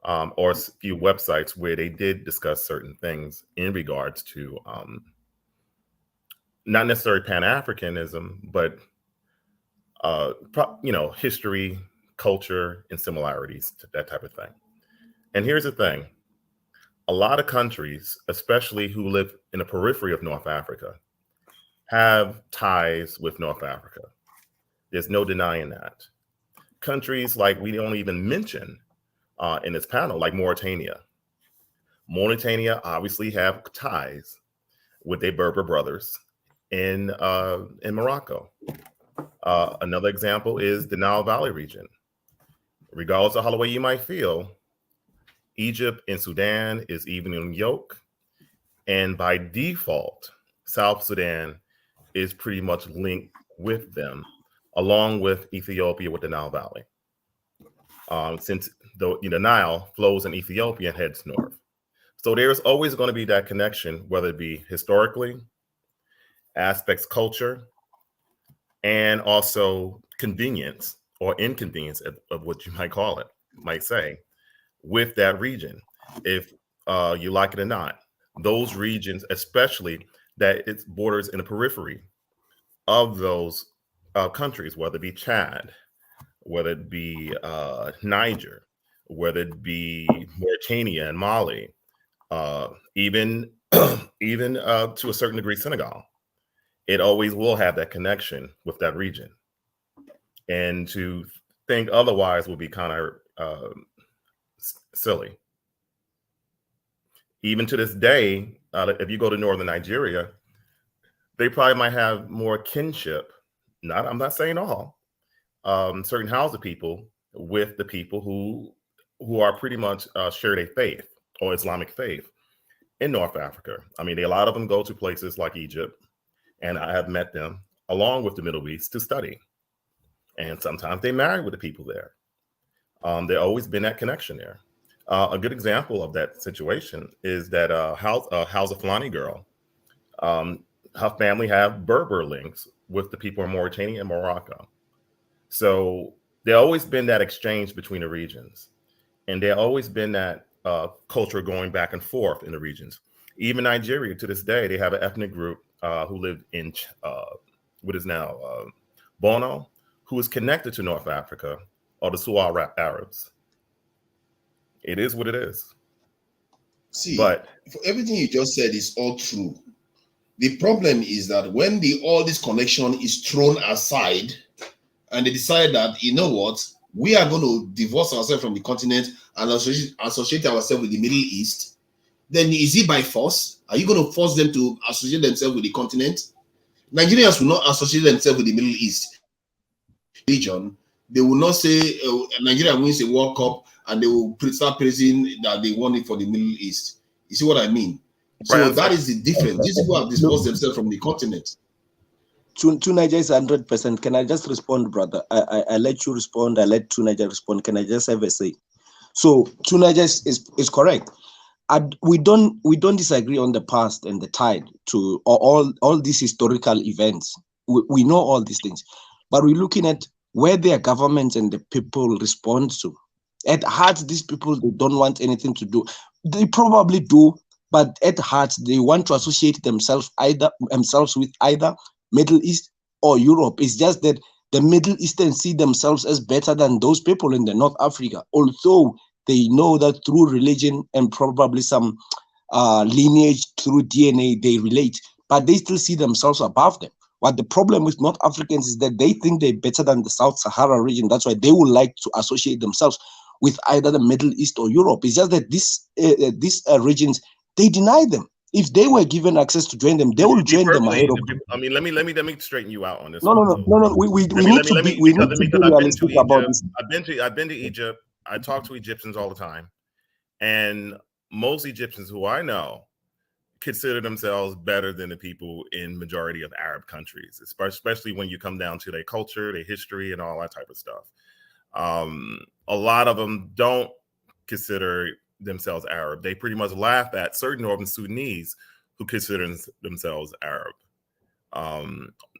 N: or a few websites where they did discuss certain things in regards to not necessarily Pan-Africanism, but history, culture, and similarities to that type of thing. And here's the thing. A lot of countries, especially who live in the periphery of North Africa, have ties with North Africa. There's no denying that. Countries like we don't even mention in this panel, like Mauritania. Mauritania obviously have ties with their Berber brothers in Morocco. Another example is the Nile Valley region. Regardless of how the way you might feel, Egypt and Sudan is even in yoke. And by default, South Sudan is pretty much linked with them, along with Ethiopia with the Nile Valley. Since the Nile flows in Ethiopia and heads north. So there's always going to be that connection, whether it be historically, aspects culture, and also convenience or inconvenience of what you might say, with that region, if you like it or not. Those regions, especially that it borders in the periphery of those countries, whether it be Chad, whether it be Niger, whether it be Mauritania and Mali, even to a certain degree Senegal, it always will have that connection with that region. And to think otherwise would be kind of silly. Even to this day, if you go to northern Nigeria, they probably might have more kinship. I'm not saying all. Certain Hausa people with the people who are pretty much share a faith or Islamic faith in North Africa. I mean, a lot of them go to places like Egypt, and I have met them along with the Middle East to study. And sometimes they marry with the people there. There's always been that connection there. A good example of that situation is that Hausa Fulani girl. Her family have Berber links with the people in Mauritania and Morocco. So there's always been that exchange between the regions. And there's always been that culture going back and forth in the regions. Even Nigeria, to this day, they have an ethnic group who lived in what is now Bono, who is connected to North Africa, or the Suwa Arabs. It is what it is.
G: See,
N: but
G: for everything you just said is all true. The problem is that when all this connection is thrown aside, and they decide that, you know what, we are going to divorce ourselves from the continent and associate ourselves with the Middle East, then is it by force? Are you going to force them to associate themselves with the continent? Nigerians will not associate themselves with the Middle East region. They will not say Nigeria wins a World Cup and they will start praising that they won it for the Middle East. You see what I mean? So that is the difference. These people have disposed themselves from the continent.
M: To Niger is 100%. Can I just respond, brother? I let you respond. I let To Niger respond. Can I just have a say? So To Niger is correct. We don't disagree on the past and the tide to all these historical events. We know all these things, but we're looking at where their governments and the people respond to. At heart, these people, they don't want anything to do. They probably do, but at heart, they want to associate themselves with either Middle East or Europe. It's just that the Middle Eastern see themselves as better than those people in the North Africa, although they know that through religion and probably some lineage through DNA, they relate, but they still see themselves above them. What the problem with North Africans is that they think they're better than the South Sahara region. That's why they would like to associate themselves with either the Middle East or Europe. It's just that these regions, they deny them. If they were given access to join them, they will join them ahead of them.
N: I mean, let me straighten you out on this.
M: No. We need to be realistic about this.
N: I've been to Egypt. I talk to Egyptians all the time, and most Egyptians who I know consider themselves better than the people in majority of Arab countries, especially when you come down to their culture, their history, and all that type of stuff. A lot of them don't consider themselves Arab. They pretty much laugh at certain Northern Sudanese who consider themselves Arab.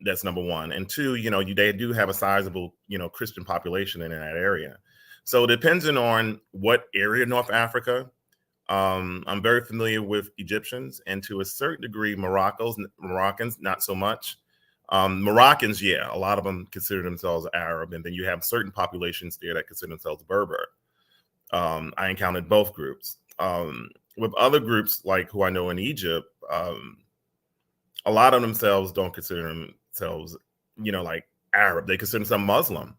N: That's number one. And two, they do have a sizable, Christian population in that area. So depending on what area of North Africa, I'm very familiar with Egyptians, and to a certain degree, Moroccans, not so much. Moroccans, yeah, a lot of them consider themselves Arab, and then you have certain populations there that consider themselves Berber. I encountered both groups. With other groups, like who I know in Egypt, a lot of themselves don't consider themselves, like Arab. They consider themselves Muslim.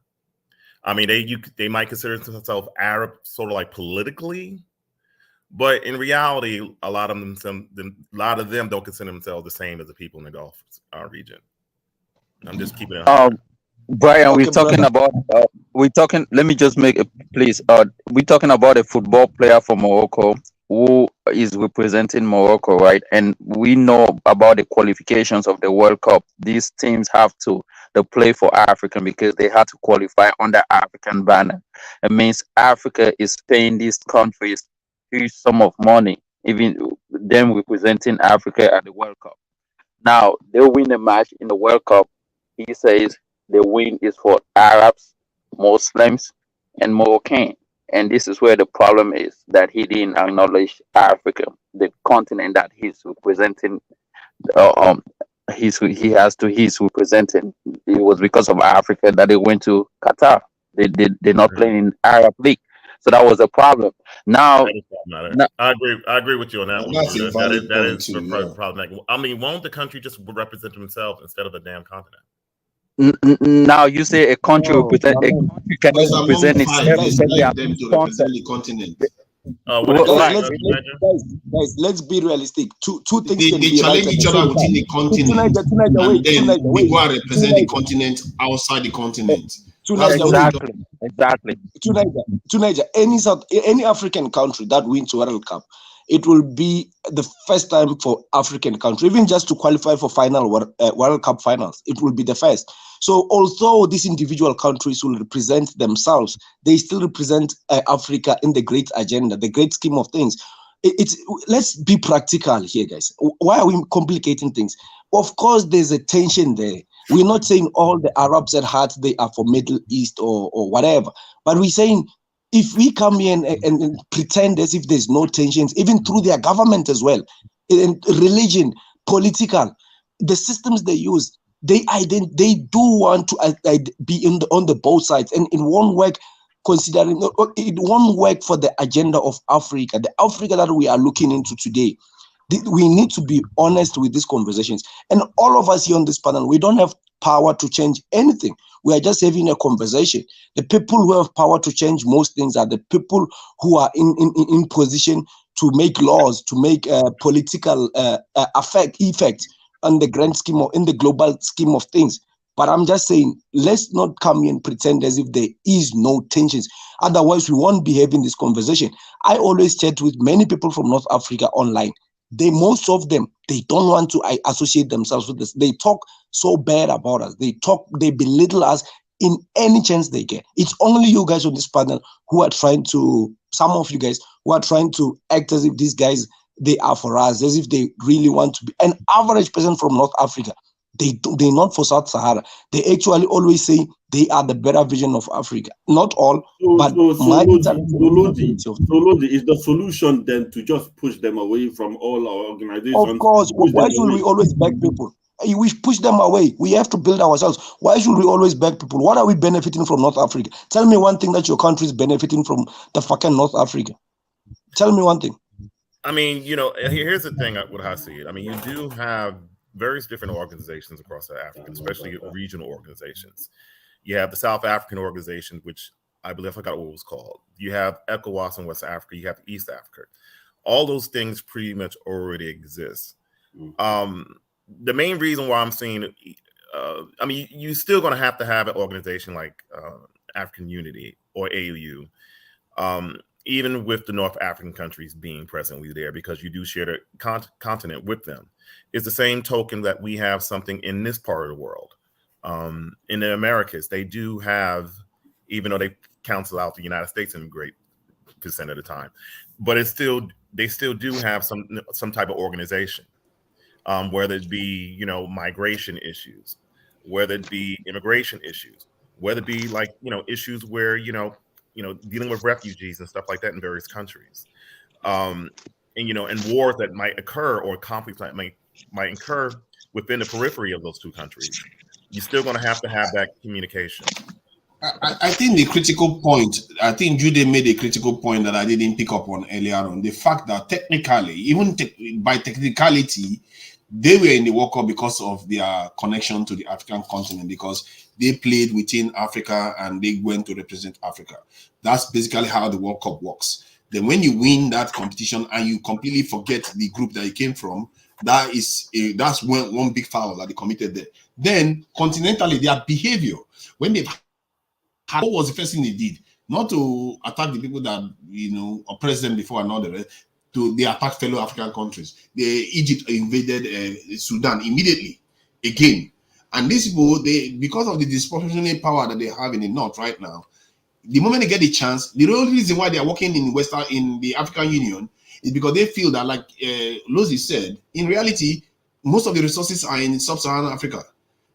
N: I mean, they might consider themselves Arab, sort of like politically, but in reality, a lot of them don't consider themselves the same as the people in the Gulf region. I'm just keeping it 100.
I: Brian, we're
F: Okay,
I: talking
F: brother.
I: about let me just make a please. We're talking about a football player from Morocco who is representing Morocco, right? And we know about the qualifications of the World Cup. These teams have to they play for African because they have to qualify under African banner. It means Africa is paying these countries huge sum of money, even them representing Africa at the World Cup. Now they win a match in the World Cup. He says the win is for Arabs, Muslims, and Moroccan. And this is where the problem is that he didn't acknowledge Africa, the continent that he's representing. Uh, um, he's representing. It was because of Africa that they went to Qatar. They're not playing in Arab League, so that was a problem. Now,
N: That is problematic. I agree with you on that one.
G: That's a valid
N: That
G: point
N: is
G: too. Yeah.
N: problematic. I mean, won't the country just represent themselves instead of the damn continent?
I: now you say a country
F: No,
I: represent a
F: Brahman.
I: country cannot
G: It's among
I: represent
G: five.
I: itself
G: It's
I: because they
G: like
I: are
G: them
I: being
G: to
I: sponsored.
G: represent the continent.
N: What did you
F: Guys,
N: say, Niger?
F: let's be realistic. Two things
G: They,
F: can
G: they
F: be right
G: challenge
F: at the
G: each other
F: same
G: within
F: time.
G: the continent,
F: Wait,
G: and then they
F: wait.
G: go and represent the continent outside the continent. That's the way.
F: Wait.
I: Exactly.
F: Any African country that wins World Cup, it will be the first time for African country, even just to qualify for World Cup finals. It will be the first. So although these individual countries will represent themselves, they still represent Africa in the great agenda, the great scheme of things. Let's be practical here, guys. Why are we complicating things? Of course, there's a tension there. We're not saying all the Arabs at heart they are for Middle East or whatever, but we're saying if we come here and pretend as if there's no tensions, even through their government as well, and religion, political, the systems they use, they do want to be on the both sides, and it won't work. Considering it won't work for the agenda of Africa, the Africa that we are looking into today. We need to be honest with these conversations. And all of us here on this panel, we don't have power to change anything. We are just having a conversation. The people who have power to change most things are the people who are in position to make laws, to make political effect on the grand scheme in the global scheme of things. But I'm just saying, let's not come here and pretend as if there is no tensions. Otherwise, we won't be having this conversation. I always chat with many people from North Africa online. Most of them, they don't want to associate themselves with this. They talk so bad about us. They belittle us in any chance they get. It's only you guys on this panel who are trying to, some of you guys who are trying to act as if these guys, they are for us, as if they really want to be. An average person from North Africa, they're not for South Sahara. They actually always say they are the better vision of Africa. Not all, but
H: Lodi, is the solution then to just push them away from all our organizations?
F: Of course. Why should we always beg people? We push them away. We have to build ourselves. Why should we always beg people? What are we benefiting from North Africa? Tell me one thing that your country is benefiting from the fucking North Africa. Tell me one thing.
N: I mean, here's the thing with how I see it. I mean, you do have various different organizations across Africa, especially regional organizations. You have the South African organization, which I believe I forgot what it was called. You have ECOWAS in West Africa. You have East Africa. All those things pretty much already exist. The main reason why I'm saying, I mean, you're still going to have an organization like African Unity or AUU. even with the North African countries being presently there, because you do share the continent with them. It's the same token that we have something in this part of the world. In the Americas, they do have, even though they cancel out the United States in a great percent of the time, but they still do have some type of organization, whether it be, you know, migration issues, whether it be immigration issues, whether it be like, you know, issues where, you know, dealing with refugees and stuff like that in various countries. And, you know, and wars that might occur, or conflicts that might occur within the periphery of those two countries. You're still going to have that communication.
G: I think the critical point, I think Jude made a critical point that I didn't pick up on earlier on. The fact that technically, even by technicality, they were in the World Cup because of their connection to the African continent, because they played within Africa and they went to represent Africa. That's basically how the World Cup works. Then when you win that competition and you completely forget the group that you came from, that's one big foul that they committed there. Then continentally, their behavior, when they've had, what was the first thing they did? Not to attack the people that, you know, oppressed them before and all the rest. They attacked fellow African countries. Egypt invaded Sudan immediately again. And these people, because of the disproportionate power that they have in the north right now, the moment they get the chance, the only reason why they are working in the African Union is because they feel that, like Lozi said, in reality, most of the resources are in sub-Saharan Africa.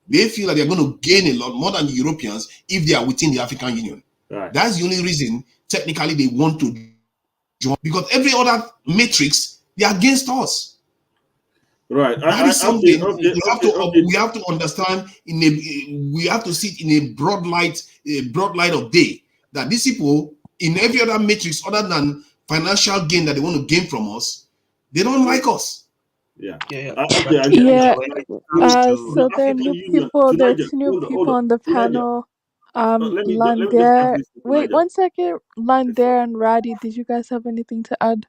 G: They feel that they're going to gain a lot more than the Europeans if they are within the African Union. Right. That's the only reason, technically, they want to join, because every other matrix, they are against us.
H: Right.
G: That is something we have to understand. We have to see it in a broad light of day, that these people in every other matrix other than financial gain that they want to gain from us, they don't like us.
H: Yeah.
A: So there are new people. There's new people on the panel. Lander. Wait 1 second. Lander and Radi, did you guys have anything to add?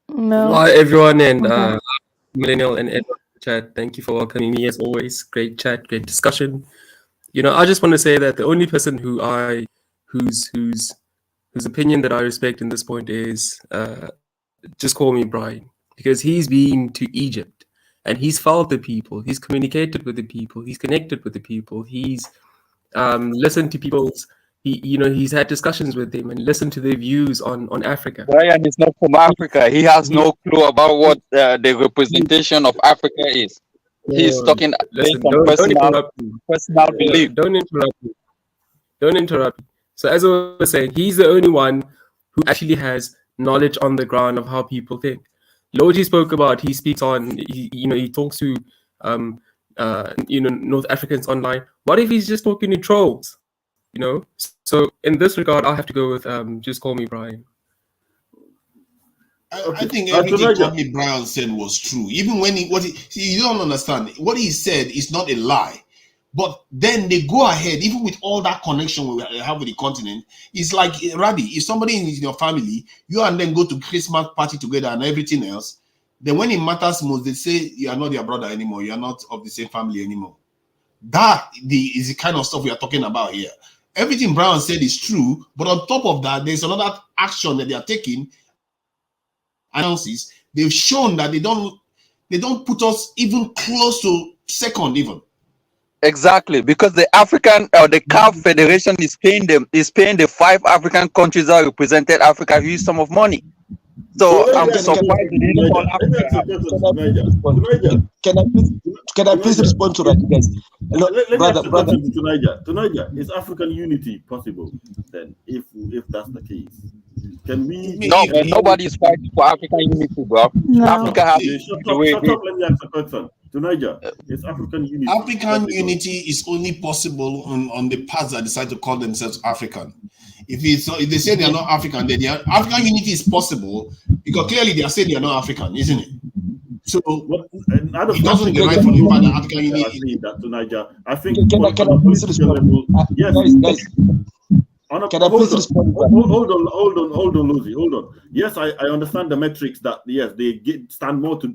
A: No.
O: Hi everyone, and Millennial and Edward chat. Thank you for welcoming me as always. Great chat, great discussion. You know, I just want to say that the only person whose opinion that I respect in this point is just call me Brian, because he's been to Egypt and he's felt the people, he's communicated with the people, he's connected with the people, he's listened to people's, he's had discussions with them and listened to their views on Africa.
I: Brian is not from Africa. He has no clue about what the representation of Africa is. He's talking based on personal belief.
O: Don't interrupt me. Don't interrupt me. So as I was saying, he's the only one who actually has knowledge on the ground of how people think. Loji spoke about, he speaks on, he talks to, North Africans online. What if he's just talking to trolls? So in this regard, I'll have to go with just call me Brian.
G: I think everything Call Me Brian said was true. Even when you don't understand, what he said is not a lie. But then they go ahead, even with all that connection we have with the continent. It's like, Radi, if somebody in your family, you and them go to Christmas party together and everything else, then when it matters most, they say you are not their brother anymore. You are not of the same family anymore. That is the kind of stuff we are talking about here. Everything Brian said is true, but on top of that, there's another action that they are taking. Announces, they've shown that they don't put us even close to second even.
I: Exactly, because the African or the CAF Federation is paying the 5 African countries that represented Africa a huge sum of money. So I'm surprised they didn't call Africa.
G: Can I please respond to that, guys?
H: Brother. To Niger, is African unity possible then? If that's the case, can we?
I: No, nobody is fighting for African unity, bro.
A: No.
I: Africa has.
H: Shut up. Let me ask a question. To Niger, is African unity?
G: African unity is only possible on the parts that decide to call themselves African. If they say they are not African, then African unity is possible because clearly they are saying they are not African, isn't it? So it doesn't derive from the fact that African unity.
H: That to Niger, I think.
G: Can I please respond?
H: Yes,
G: guys.
H: Can I please respond? Hold on, Lucy, hold on. Yes, I understand the metrics that yes they stand more to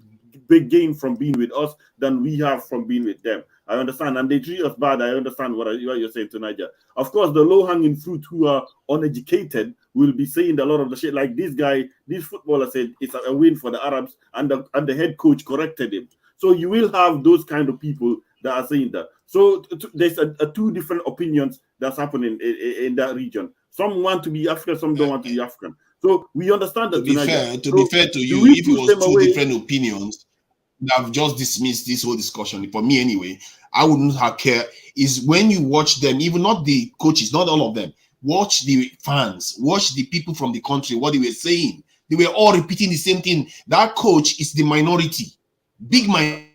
H: big gain from being with us than we have from being with them. I understand, and they treat us bad. I understand what you're saying to Niger. Of course, the low-hanging fruit who are uneducated will be saying a lot of the shit. Like this guy, this footballer said it's a win for the Arabs, and the head coach corrected him. So you will have those kind of people that are saying that. So there's two different opinions that's happening in that region. Some want to be African, some don't want to be African. So we understand that.
G: To be fair to you, if it was two different opinions, I've just dismissed this whole discussion. For me, anyway, I wouldn't have care. Is when you watch them, even not the coaches, not all of them. Watch the fans, watch the people from the country, what they were saying. They were all repeating the same thing. That coach is the minority. Big minority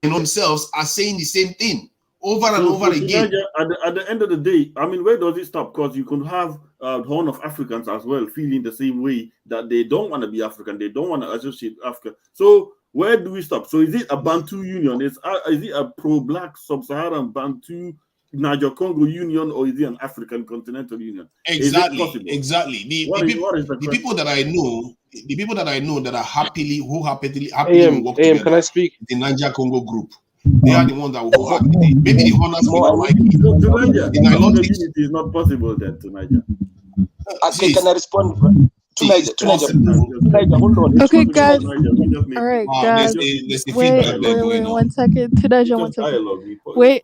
G: themselves are saying the same thing over and over again.
H: At the end of the day, I mean, where does it stop? Because you can have Horn of Africans as well feeling the same way, that they don't want to be African, they don't want to associate Africa. So where do we stop? So is it a Bantu union? Is it a pro-black sub-Saharan Bantu Niger-Congo union, or is it an African continental union?
G: Exactly. The people that I know that are happily work together.
F: Can I speak?
G: The Niger-Congo group. They are the ones that will work. Maybe the honors will like
H: unity is not possible then to Niger.
M: Can I respond?
A: Okay, guys. All right, guys. Wait, 1 second. Tunaja, 1 second. Wait.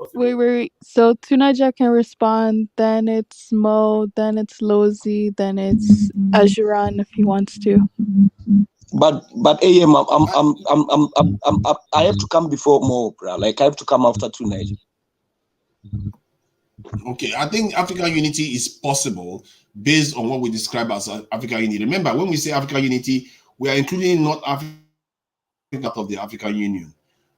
A: So Tunaja can respond. Then it's Mo. Then it's Lozi. Then it's Ajuran if he wants to.
M: But AM, I have to come before Mo, bro. Like I have to come after Tunaja.
G: Okay, I think African unity is possible based on what we describe as African unity. Remember, when we say African unity, we are including North Africa of the African Union.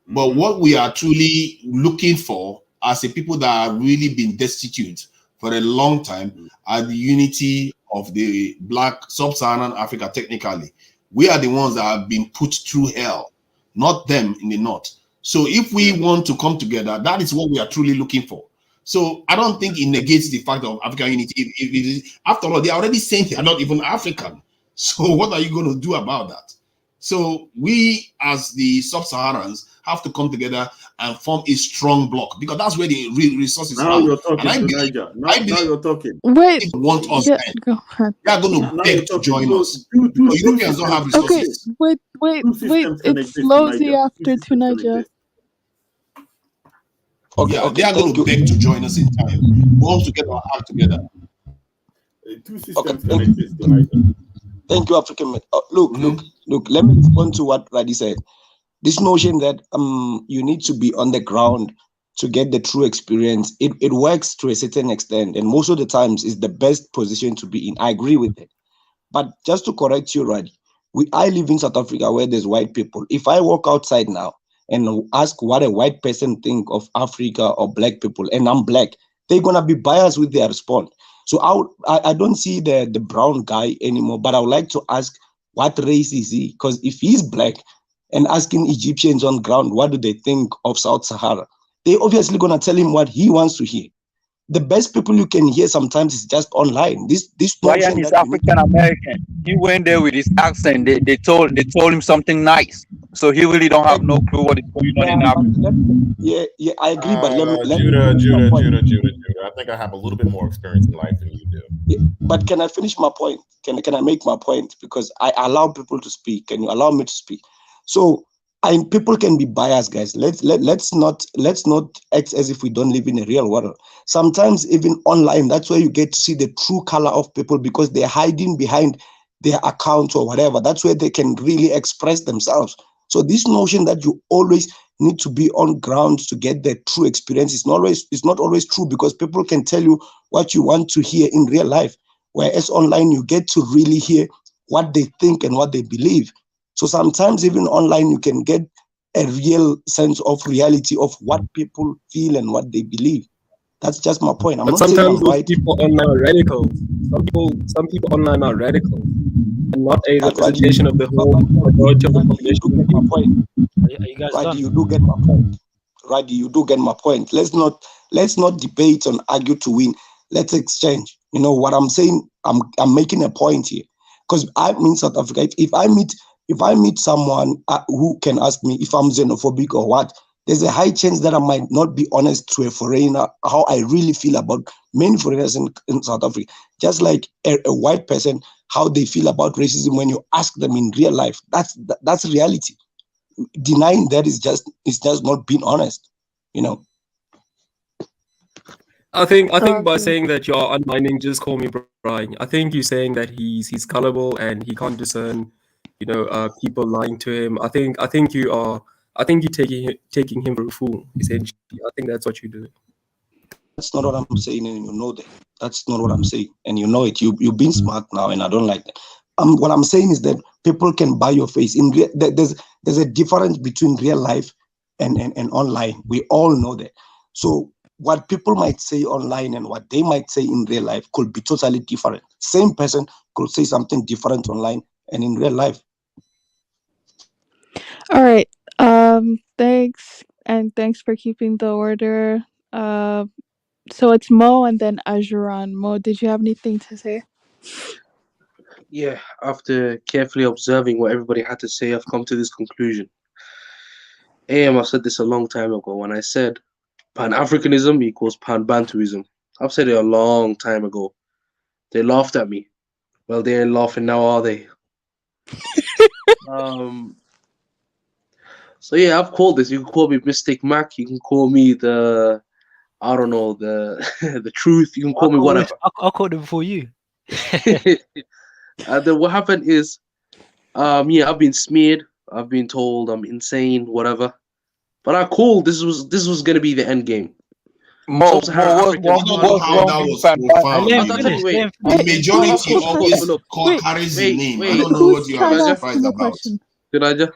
G: But what we are truly looking for as a people that have really been destitute for a long time are the unity of the Black Sub-Saharan Africa. Technically, we are the ones that have been put through hell, not them in the North. So if we want to come together, that is what we are truly looking for. So I don't think it negates the fact of African unity. After all, they are already saying they are not even African. So what are you going to do about that? So we, as the Sub-Saharans, have to come together and form a strong block, because that's where the real resources
H: now
G: are.
H: You're talking, Niger. Now you're talking.
A: Wait.
G: Want us
A: Go ahead.
G: They are going to beg to join us. Europeans don't have resources.
A: Okay, wait. It's Lozi after Tunaja.
G: Okay, they are going to beg to join us in time. We want to get our act together.
H: Two systems can exist tonight.
M: Thank you, African. Look. Let me respond to what Radi said. This notion that you need to be on the ground to get the true experience, it works to a certain extent, and most of the times is the best position to be in. I agree with it. But just to correct you, Radi, I live in South Africa where there's white people. If I walk outside now and ask what a white person think of Africa or black people, and I'm black, they're gonna be biased with their response. So I don't see the brown guy anymore, but I would like to ask, what race is he? Because if he's black and asking Egyptians on ground, what do they think of South Sahara? They're obviously gonna tell him what he wants to hear. The best people you can hear sometimes is just online. This
I: Ryan is African American. He went there with his accent. They told him something nice, so he really don't have no clue what is going on in Africa.
M: Yeah, I agree. But
N: Judah. I think I have a little bit more experience in life than you do.
M: Yeah, but can I finish my point? Can I make my point? Because I allow people to speak. Can you allow me to speak? So people can be biased, guys. Let's not act as if we don't live in a real world. Sometimes even online, that's where you get to see the true color of people, because they're hiding behind their accounts or whatever. That's where they can really express themselves. So this notion that you always need to be on ground to get the true experience is not always true, because people can tell you what you want to hear in real life, whereas online you get to really hear what they think and what they believe. So sometimes even online you can get a real sense of reality of what people feel and what they believe. That's just my point.
O: But sometimes those people online are radical. Some people online are radical, and not a representation of the whole majority of the population.
M: My point.
O: Are you guys done?
M: You do get my point. Radhi, you do get my point. Let's not debate and argue to win. Let's exchange. You know what I'm saying? I'm making a point here, because I'm in South Africa. If I meet someone who can ask me if I'm xenophobic or what, there's a high chance that I might not be honest to a foreigner how I really feel about many foreigners in South Africa. Just like a white person, how they feel about racism when you ask them in real life. That's reality. Denying that is just not being honest, you know.
O: I think by
A: Okay.
O: saying that you're undermining just call me Brian. I think you're saying that he's gullible and he can't discern, people lying to him. I think you're taking him for a fool, essentially. I think that's what you're doing.
M: That's not what I'm saying, and you know that. That's not what I'm saying, and you know it. You've been smart now, and I don't like that. What I'm saying is that people can buy your face. There's a difference between real life and online. We all know that. So what people might say online and what they might say in real life could be totally different. Same person could say something different online and in real life.
A: All right. Thanks, and thanks for keeping the order. So it's Mo and then Ajuran. Mo, did you have anything to say?
C: Yeah, after carefully observing what everybody had to say, I've come to this conclusion. I said this a long time ago when I said Pan-Africanism equals Pan-Bantuism. I've said it a long time ago. They laughed at me. Well, they ain't laughing now, are they? So yeah, I've called this. You can call me Mystic Mac. You can call me the the truth. You can call me whatever.
P: I'll call them for you.
C: And then what happened is, I've been smeared. I've been told I'm insane, whatever. But I called this was gonna be the end game. Sub-Saharan Africans.
G: I don't know how that was profound. The majority always carries the name. I don't know what you are surprised about.
C: Did I just?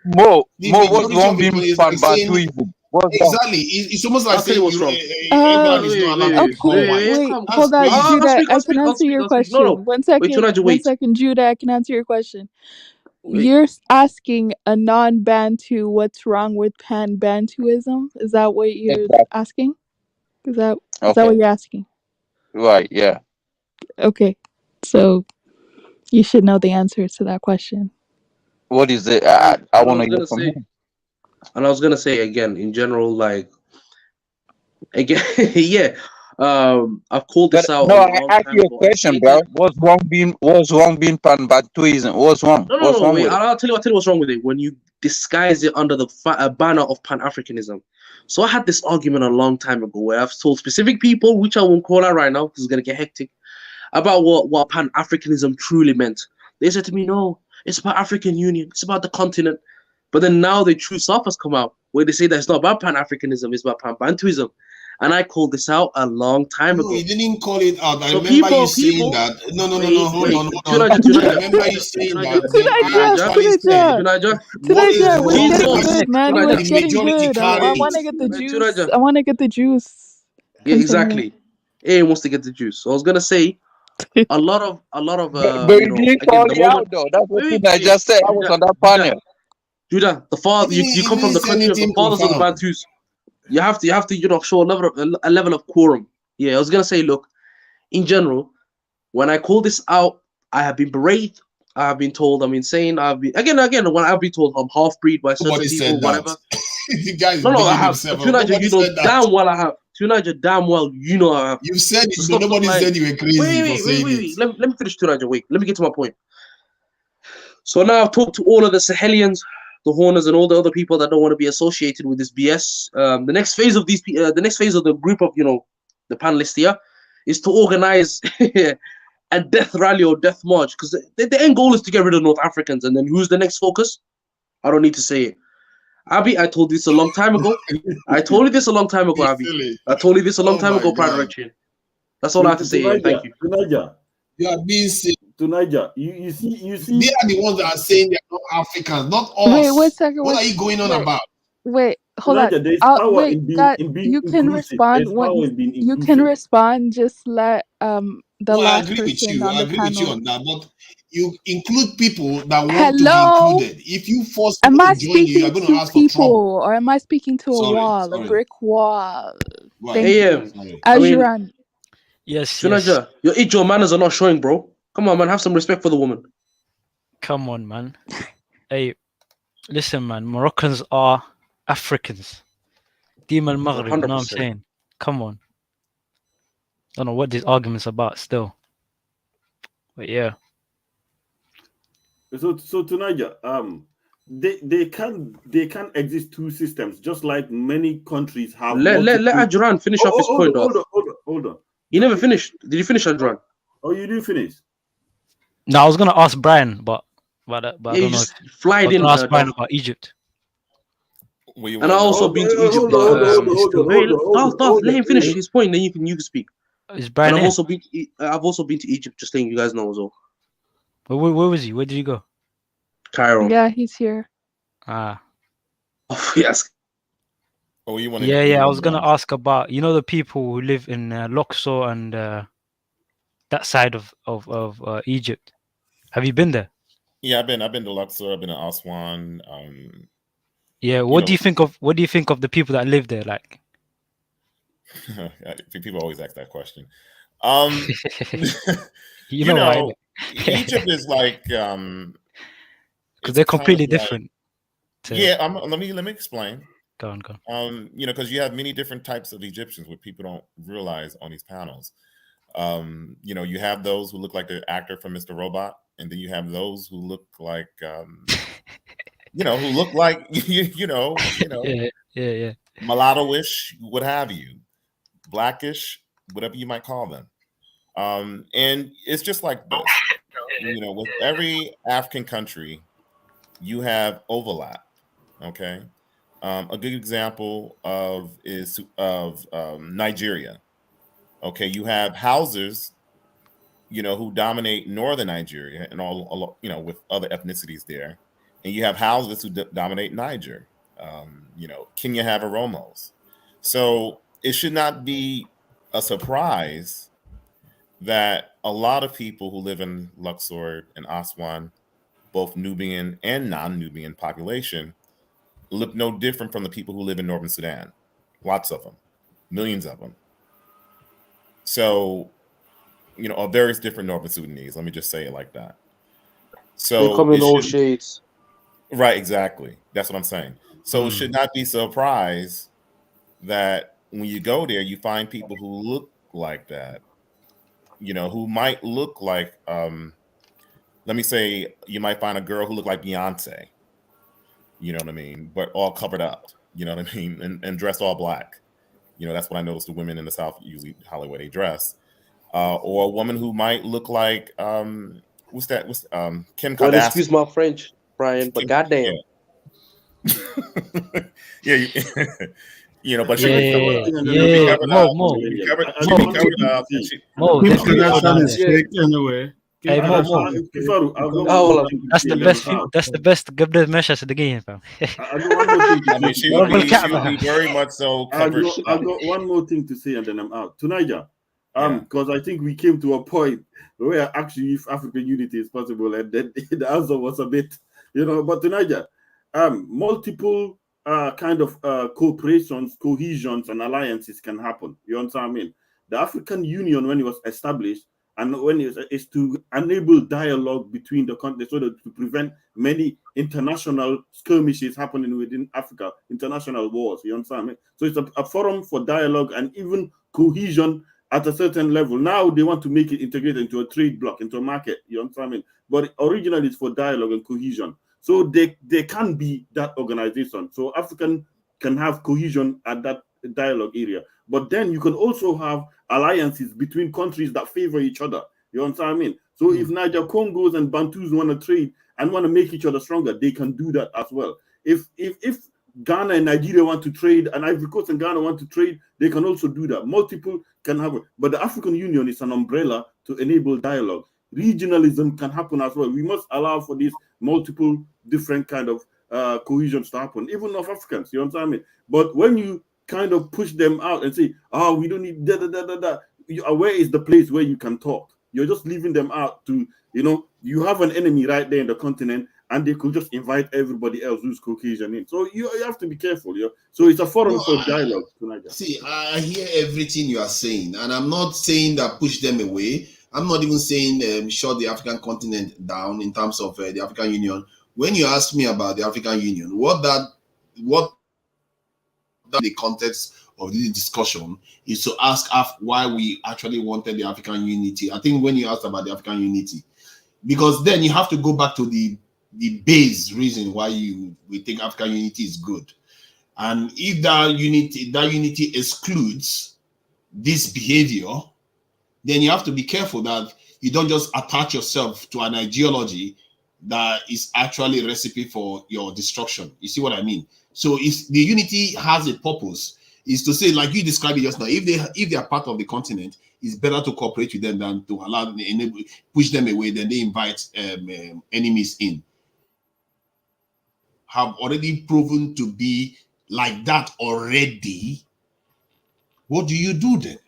I: Mo, what's wrong being Pan-Bantuism?
G: Exactly. It's almost like saying
A: everyone
G: is not allowed to
A: okay, wait, hold on, Judah. I can answer your question.
C: No.
A: One second.
C: Wait,
A: One second, Judah. I can answer your question.
C: Wait.
A: You're asking a non-Bantu what's wrong with Pan-Bantuism? Is that what you're asking? Is that what you're asking?
I: Right. Yeah.
A: Okay, so you should know the answer to that question.
I: What is it? I want to hear from him.
C: And I was gonna say again, in general, like again, yeah. I've called this out.
I: No, I asked you a question, bro. What's wrong being Pan-Bantuism? What's wrong? What's wrong
C: Wait.
I: with it?
C: I'll tell you what's wrong with it. When you disguise it under the banner of Pan-Africanism. So I had this argument a long time ago where I've told specific people, which I won't call out right now because it's gonna get hectic, about what Pan-Africanism truly meant. They said to me, no, it's about African Union, it's about the continent. But then now the true South has come out where they say that it's not about Pan-Africanism, it's about Pan-Bantuism. And I called this out a long time ago.
G: No, you didn't call it out. I remember you saying that. No, hold on. I remember you saying that.
A: Tunaja, we're getting good, man. We're getting good. I want to get the juice. I want to get the juice.
C: Yeah, exactly. A wants to get the juice. So I was gonna say a lot of
I: but you didn't call it out though. That's what I just said. I was on that panel.
C: Judah, the father, you come from the country of the fathers of the Bantus. You have to show a level of quorum. Yeah, I was gonna say, look, in general, when I call this out, I have been berated. I have been told I'm insane. I've been again when I've been told I'm half breed by certain people, whatever.
G: The guy
C: no, I have. Tunaja, you know damn well I have. Tunaja, damn well you know I have.
G: You said it, so nobody said you were crazy for saying it.
C: Let me finish, Tunaja. Wait, let me get to my point. So now I've talked to all of the Sahelians, the Horners, and all the other people that don't want to be associated with this BS. The next phase of the group of the panelists here is to organize a death rally or death march, because the end goal is to get rid of North Africans. And then who's the next focus? I don't need to say it. Abi, I told you this a long time ago. Abi. I told you this a long time ago, Pride Rechin. That's all I have to say. Thank you.
H: Tunaja.
G: You are being sick.
H: Tunaja, you see.
G: They are the ones that are saying they're not Africans, not us.
A: Wait, 1 second.
G: What are you going on about?
A: Wait, hold on. Wait, you can respond when you can respond. Just let the last person on the panel.
G: I agree with you on that, but you include people that want to be included. If you force
A: am I
G: to join you, you're going to ask for trouble.
A: Or am I speaking to a brick wall?
G: Right.
A: Thank you. Ajuran.
P: Yes.
C: Tunaja, your Ijo manners are not showing, bro. Come on, man. Have some respect for the woman.
P: Come on, man. Hey, listen, man. Moroccans are Africans. Team Al Maghrib, you know what I'm
C: 100%.
P: saying? Come on. Don't know what this argument's about still. But yeah.
H: So Tunaja, they can exist two systems, just like many countries have
C: Let
H: multiple.
C: Adjuran finish off his point off.
H: Hold on.
C: He never finished. Did you finish, Adjuran?
H: Oh, you didn't finish.
P: No, I was gonna ask Brian, but I
C: Yeah,
P: don't
C: you
P: know.
C: just fly
P: I was
C: in,
P: gonna ask Brian
C: Doc.
P: about Egypt.
C: And I also been to Egypt. Let him finish his point, then you can speak.
P: Is Brian
C: And
P: in?
C: I've also been to Egypt. Just letting you guys know as well.
P: Where was he? Where did you go?
C: Cairo.
A: Yeah, he's here.
P: Ah.
C: Oh, yes.
N: Oh, you want
P: Yeah. I was gonna ask about the people who live in Luxor and that side of Egypt. Have you been there?
N: Yeah, I've been to Luxor. I've been to Aswan.
P: Yeah. What do you think of the people that live there? Like,
N: people always ask that question.
P: you know,
N: Egypt is like
P: because they're completely different.
N: Let me explain.
P: Go on.
N: Because you have many different types of Egyptians, what people don't realize on these panels. You have those who look like the actor from Mr. Robot, and then you have those who look like
P: Yeah.
N: Mulatto-ish, what have you, blackish, whatever you might call them. And it's just like this. With every African country, you have overlap. Okay. A good example is Nigeria. Okay, you have houses, who dominate northern Nigeria and all, with other ethnicities there, and you have houses who dominate Niger. Kenya have Oromos. So it should not be a surprise that a lot of people who live in Luxor and Aswan, both Nubian and non-Nubian population, look no different from the people who live in Northern Sudan. Lots of them, millions of them. So, are various different Northern Sudanese. Let me just say it like that. So
F: they come in all shades.
N: Right, exactly. That's what I'm saying. So it should not be surprised that when you go there, you find people who look like that. Who might look like, let me say, you might find a girl who look like Beyonce. You know what I mean? But all covered up. You know what I mean? And dressed all black. That's what I noticed the women in the South, usually Hollywood, they dress. Or a woman who might look like what's Kim Kardashian.
C: Well, excuse my French, Brian, but goddamn.
N: Yeah. But
P: Mo.
Q: Kardashian is fake anyway.
P: Hey, Mo. That's the best قبل المشهد صدقيا فاهم.
N: I mean, she would be very much so covered.
H: I got one more thing to say and then I'm out. Tunaja, because I think we came to a point where actually if African unity is possible, and then the answer was a bit, but Tunaja, multiple kind of cooperations, cohesions, and alliances can happen. You understand what I mean? The African Union, when it was established, and when it's to enable dialogue between the countries, so that to prevent many international skirmishes happening within Africa, international wars. You understand me? So it's a forum for dialogue and even cohesion at a certain level. Now they want to make it integrated into a trade block, into a market. You understand me? But originally it's for dialogue and cohesion. So they can be that organization. So African can have cohesion at that dialogue area. But then you can also have alliances between countries that favor each other. You understand what I mean? So if Niger Congos and Bantus want to trade and want to make each other stronger, they can do that as well. If Ghana and Nigeria want to trade and Ivory Coast and Ghana want to trade, they can also do that. Multiple can have it. But the African Union is an umbrella to enable dialogue. Regionalism can happen as well. We must allow for these multiple different kind of cohesions to happen, even of Africans. You understand me? But when you kind of push them out and say, we don't need where is the place where you can talk? You're just leaving them out to, you have an enemy right there in the continent and they could just invite everybody else who's Caucasian in. So you have to be careful. So it's a forum for dialogue tonight.
G: See, I hear everything you are saying, and I'm not saying that push them away. I'm not even saying shut the African continent down in terms of the African Union. When you ask me about the African Union, what the context of this discussion is to ask why we actually wanted the African unity. I think when you asked about the African unity, because then you have to go back to the base reason why we think African unity is good. And if that unity excludes this behavior, then you have to be careful that you don't just attach yourself to an ideology that is actually a recipe for your destruction. You see what I mean? So if the unity has a purpose, is to say, like you described it just now, if they are part of the continent, it's better to cooperate with them than to allow them, push them away, then they invite enemies in. Have already proven to be like that already. What do you do then?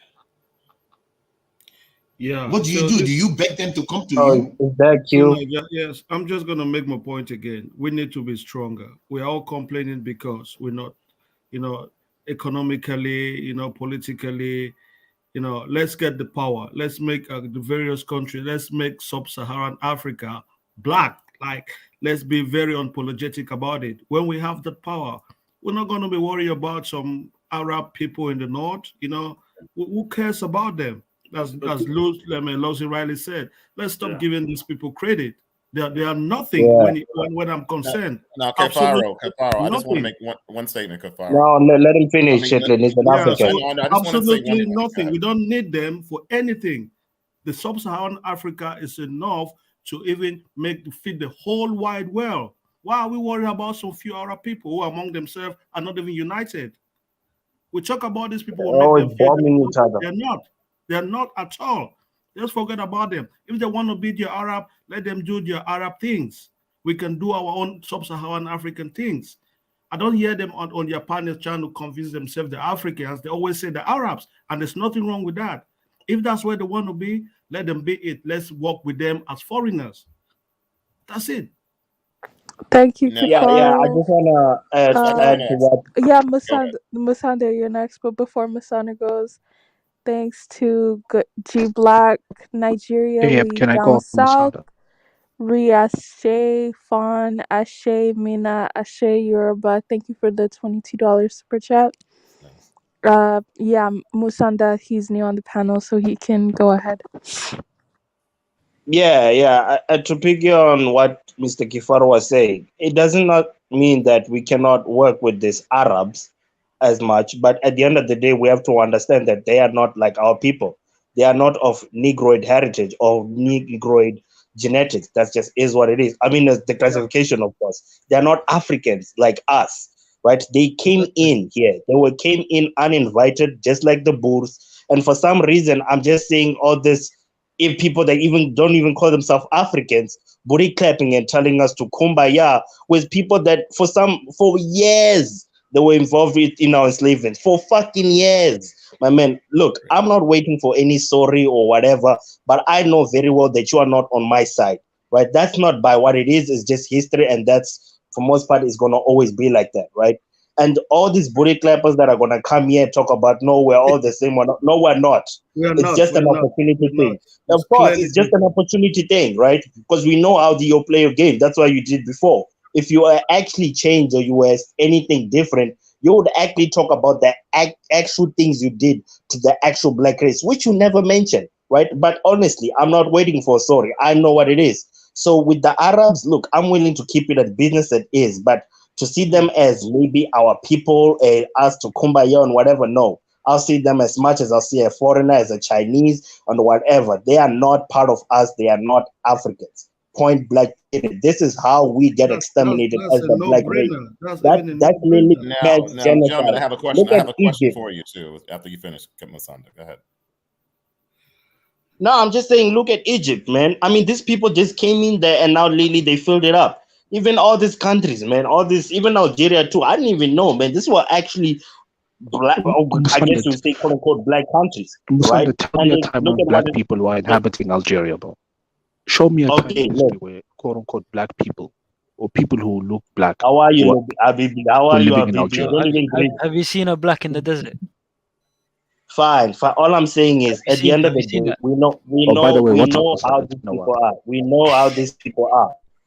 Q: Yeah.
G: What do you
Q: So
G: do?
Q: this,
G: Do you beg them to come to
F: Oh,
G: you?
F: is that
Q: so
F: you?
Q: Nigeria, yes, I'm just gonna make my point again. We need to be stronger. We're all complaining because we're not, economically, politically, let's get the power. Let's make the various countries. Let's make sub-Saharan Africa black. Like, let's be very unapologetic about it. When we have the power, we're not going to be worried about some Arab people in the north. Who cares about them? As Lucy Riley said, let's stop giving these people credit. They are nothing
F: Yeah.
Q: when I'm concerned.
N: Now,
Q: Absolutely
N: Kafaro, I just want to
Q: nothing.
N: make one statement, Kafaro.
F: No, let him finish, Chitlin. He's an
Q: Yeah,
F: African.
Q: so
N: I just want to say one
Q: absolutely
N: point.
Q: nothing. We don't need them for anything. The sub-Saharan Africa is enough to even feed the whole wide world. Why are we worried about some few Arab people who among themselves are not even united? We talk about these people
F: They're
Q: will make
F: always
Q: them fear
F: bombing each
Q: themselves.
F: other.
Q: They're not. They're not at all. Just forget about them. If they want to be their Arab, let them do their Arab things. We can do our own sub-Saharan African things. I don't hear them on their panels trying to convince themselves the Africans. They always say the Arabs, and there's nothing wrong with that. If that's where they want to be, let them be it. Let's work with them as foreigners. That's it.
A: Thank you,
N: Now,
F: Yeah, I
A: Kifaro.
F: just wanna add to what.
A: Yeah,
N: okay.
A: Musanda, you're next. But before Musanda goes, thanks to G Black, Nigeria,
F: Yep,
A: we
F: can I
A: down
F: go,
A: south.
F: Musanda?
A: Riashe, Fawn, Ashe, Mina, Ashe, Yoruba. Thank you for the $22 super chat. Yeah, Musanda, he's new on the panel, so he can go ahead.
M: Yeah. To piggy on what Mr. Kifaro was saying, it does not mean that we cannot work with these Arabs as much, but at the end of the day, we have to understand that they are not like our people. They are not of Negroid heritage or Negroid genetics. That just is what it is. I mean, the classification, of course. They are not Africans like us, right? They came in here. Came in uninvited, just like the Boers. And for some reason, I'm just saying all this. If people that even don't even call themselves Africans, booty clapping and telling us to kumbaya with people that for years they were involved in our enslavement for fucking years. My man, look, I'm not waiting for any sorry or whatever, but I know very well that you are not on my side, right? That's not by what it is. It's just history, and that's for most part is gonna always be like that, right? And all these booty clappers that are gonna come here and talk about no, we're all the same. No, we're not.
Q: We are
M: It's
Q: not.
M: just
Q: We're
M: an
Q: not.
M: opportunity
Q: We're not.
M: thing.
Q: It's
M: Of course,
Q: clearly
M: it's just an
Q: different.
M: opportunity thing, right? Because we know how you play your game. That's what you did before. If you actually change or you were anything different, you would actually talk about the actual things you did to the actual black race, which you never mentioned, right? But honestly, I'm not waiting for a sorry. I know what it is. So with the Arabs, look, I'm willing to keep it as business it is, but to see them as maybe our people, us to kumbaya and whatever, no. I'll see them as much as I'll see a foreigner, as a Chinese, and whatever. They are not part of us. They are not Africans. Point blank. Period. This is how we get exterminated
Q: That's
M: as
Q: a
M: the black race.
Q: no-brainer. That's
M: That
Q: even a
M: that really
Q: no-brainer.
M: has
N: Now, gentlemen, I
M: genocide.
N: have a question.
M: Look
N: I
M: at
N: have a question
M: Egypt.
N: for you too. After you finish, Masanda, go ahead.
M: No, I'm just saying, look at Egypt, man. I mean, these people just came in there and now lately they filled it up. Even all these countries, man, all this, even Algeria too. I didn't even know, man. This were actually black, I guess you would say, quote unquote, black countries, right?
F: Musanda, tell
M: And
F: me a
M: then
F: time
M: look
F: when
M: at what
F: black people were inhabiting Algeria, bro. Show me a time
M: okay,
F: in
M: look.
F: history where quote unquote black people or people who look black
M: How are you,
F: were,
M: Abibi? How
F: were
M: are you,
F: living in
M: Abibi? You
F: Algeria.
M: don't even greet.
P: Have you seen a black in the desert?
M: Fine. All I'm saying is, at the end of
P: Have
M: the
P: you seen
M: day,
P: that?
M: we
F: Oh, by the way,
M: we
F: what's up,
M: know how
F: Musanda?
M: these
F: No,
M: people are. We know how these people are.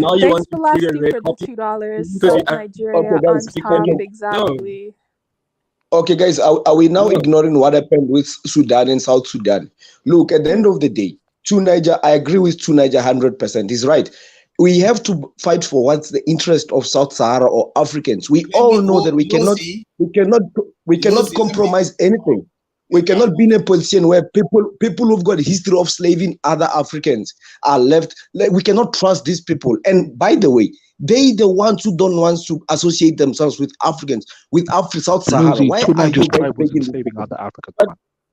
O: now you
A: Thanks
O: want
A: for
O: Canadian
A: lasting
O: red
A: for the
O: coffee
A: $2.
O: because you
A: Salt
O: okay,
A: Nigeria
O: guys,
A: on
O: speak
A: top.
O: again. No,
A: Exactly.
M: Okay, guys, are we now ignoring what happened with Sudan and South Sudan? Look, at the end of the day, Niger, I agree with Niger 100%. He's right. We have to fight for what's the interest of South Sahara or Africans. We all know that we cannot compromise anything. We cannot be in a position where people who've got a history of slaving other Africans are left. Like, we cannot trust these people. And by the way, they the ones who don't want to associate themselves with Africans, with South Sahara. Why are you guys taking
F: enslaving other Africans?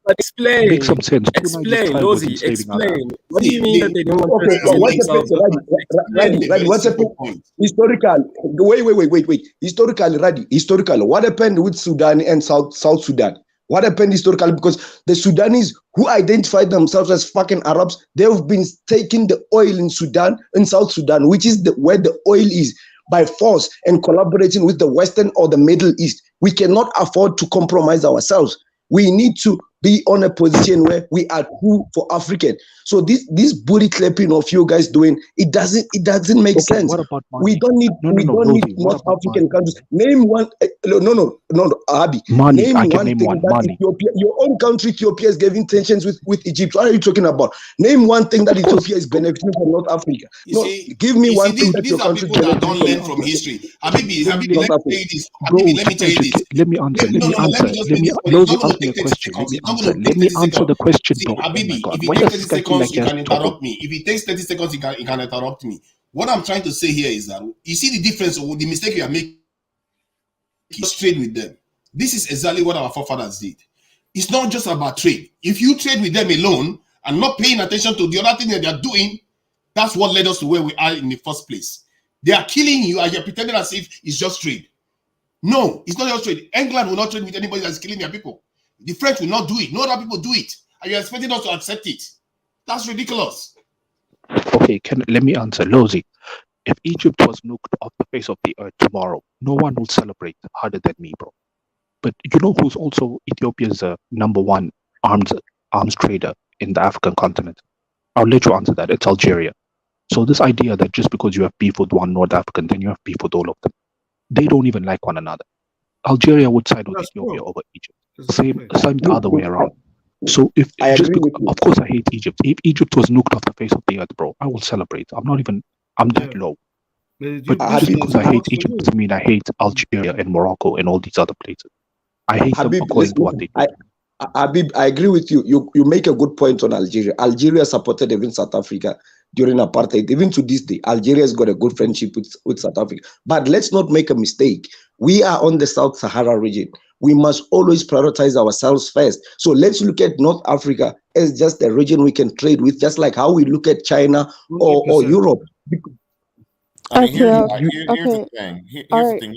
O: But explain.
F: Makes some sense.
O: Explain, Lozi. Explain. What do you mean that they don't want to
M: Okay, what's happened? Raddy, what's happened? Historical. Wait. Historical. What happened with Sudan and South Sudan? What happened historically? Because the Sudanese who identified themselves as fucking Arabs, they've been taking the oil in Sudan, in South Sudan, which is where the oil is, by force and collaborating with the Western or the Middle East. We cannot afford to compromise ourselves. We need to be on a position where we are true for African. So this booty clapping of you guys doing, it doesn't make sense.
F: What about money?
M: We don't need North African countries. Name one. No, Abi.
F: Money.
M: Name
F: I can
M: one
F: name
M: thing
F: one.
M: that
F: Money.
M: Ethiopia, your own country, Ethiopia is giving tensions with Egypt. What are you talking about? Name one thing that Ethiopia is benefiting from North Africa. Give me one thing that your country is benefiting
G: don't learn from history. Habibi, let me tell you this. Habibi, let me tell you this.
F: Let me answer. Let me answer the question, bro.
G: Habibi,
F: Oh my God.
G: if it
F: Why
G: takes
F: you
G: 30
F: acting like
G: seconds, you
F: you're
G: can
F: talking?
G: interrupt me. If it takes 30 seconds, you can interrupt me. What I'm trying to say here is that you see the difference or the mistake you are making is trade with them. This is exactly what our forefathers did. It's not just about trade. If you trade with them alone and not paying attention to the other thing that they're doing, that's what led us to where we are in the first place. They are killing you and you're pretending as if it's just trade. No, it's not just trade. England will not trade with anybody that's killing their people. The French will not do it. No other people do it. And you're expecting us to accept it. That's ridiculous.
F: Okay, let me answer. Lozi, if Egypt was nuked off the face of the earth tomorrow, no one will celebrate harder than me, bro. But you know who's also Ethiopia's number one arms trader in the African continent? I'll let you answer that. It's Algeria. So this idea that just because you have beef with one North African, then you have beef with all of them. They don't even like one another. Algeria would side with Ethiopia over Egypt. Same the other way around. So of course I hate Egypt. If Egypt was nuked off the face of the earth, bro, I will celebrate. I'm that low. But just because I hate Egypt doesn't mean I hate Algeria and Morocco and all these other places. I hate them according to what they do.
M: Habib, I agree with you. You make a good point on Algeria. Algeria supported even South Africa during apartheid. Even to this day, Algeria has got a good friendship with South Africa. But let's not make a mistake. We are on the South Sahara region. We must always prioritize ourselves first. So let's look at North Africa as just a region we can trade with, just like how we look at China or Europe.
N: I mean, here's the
E: thing.
N: Here's
E: the
N: thing.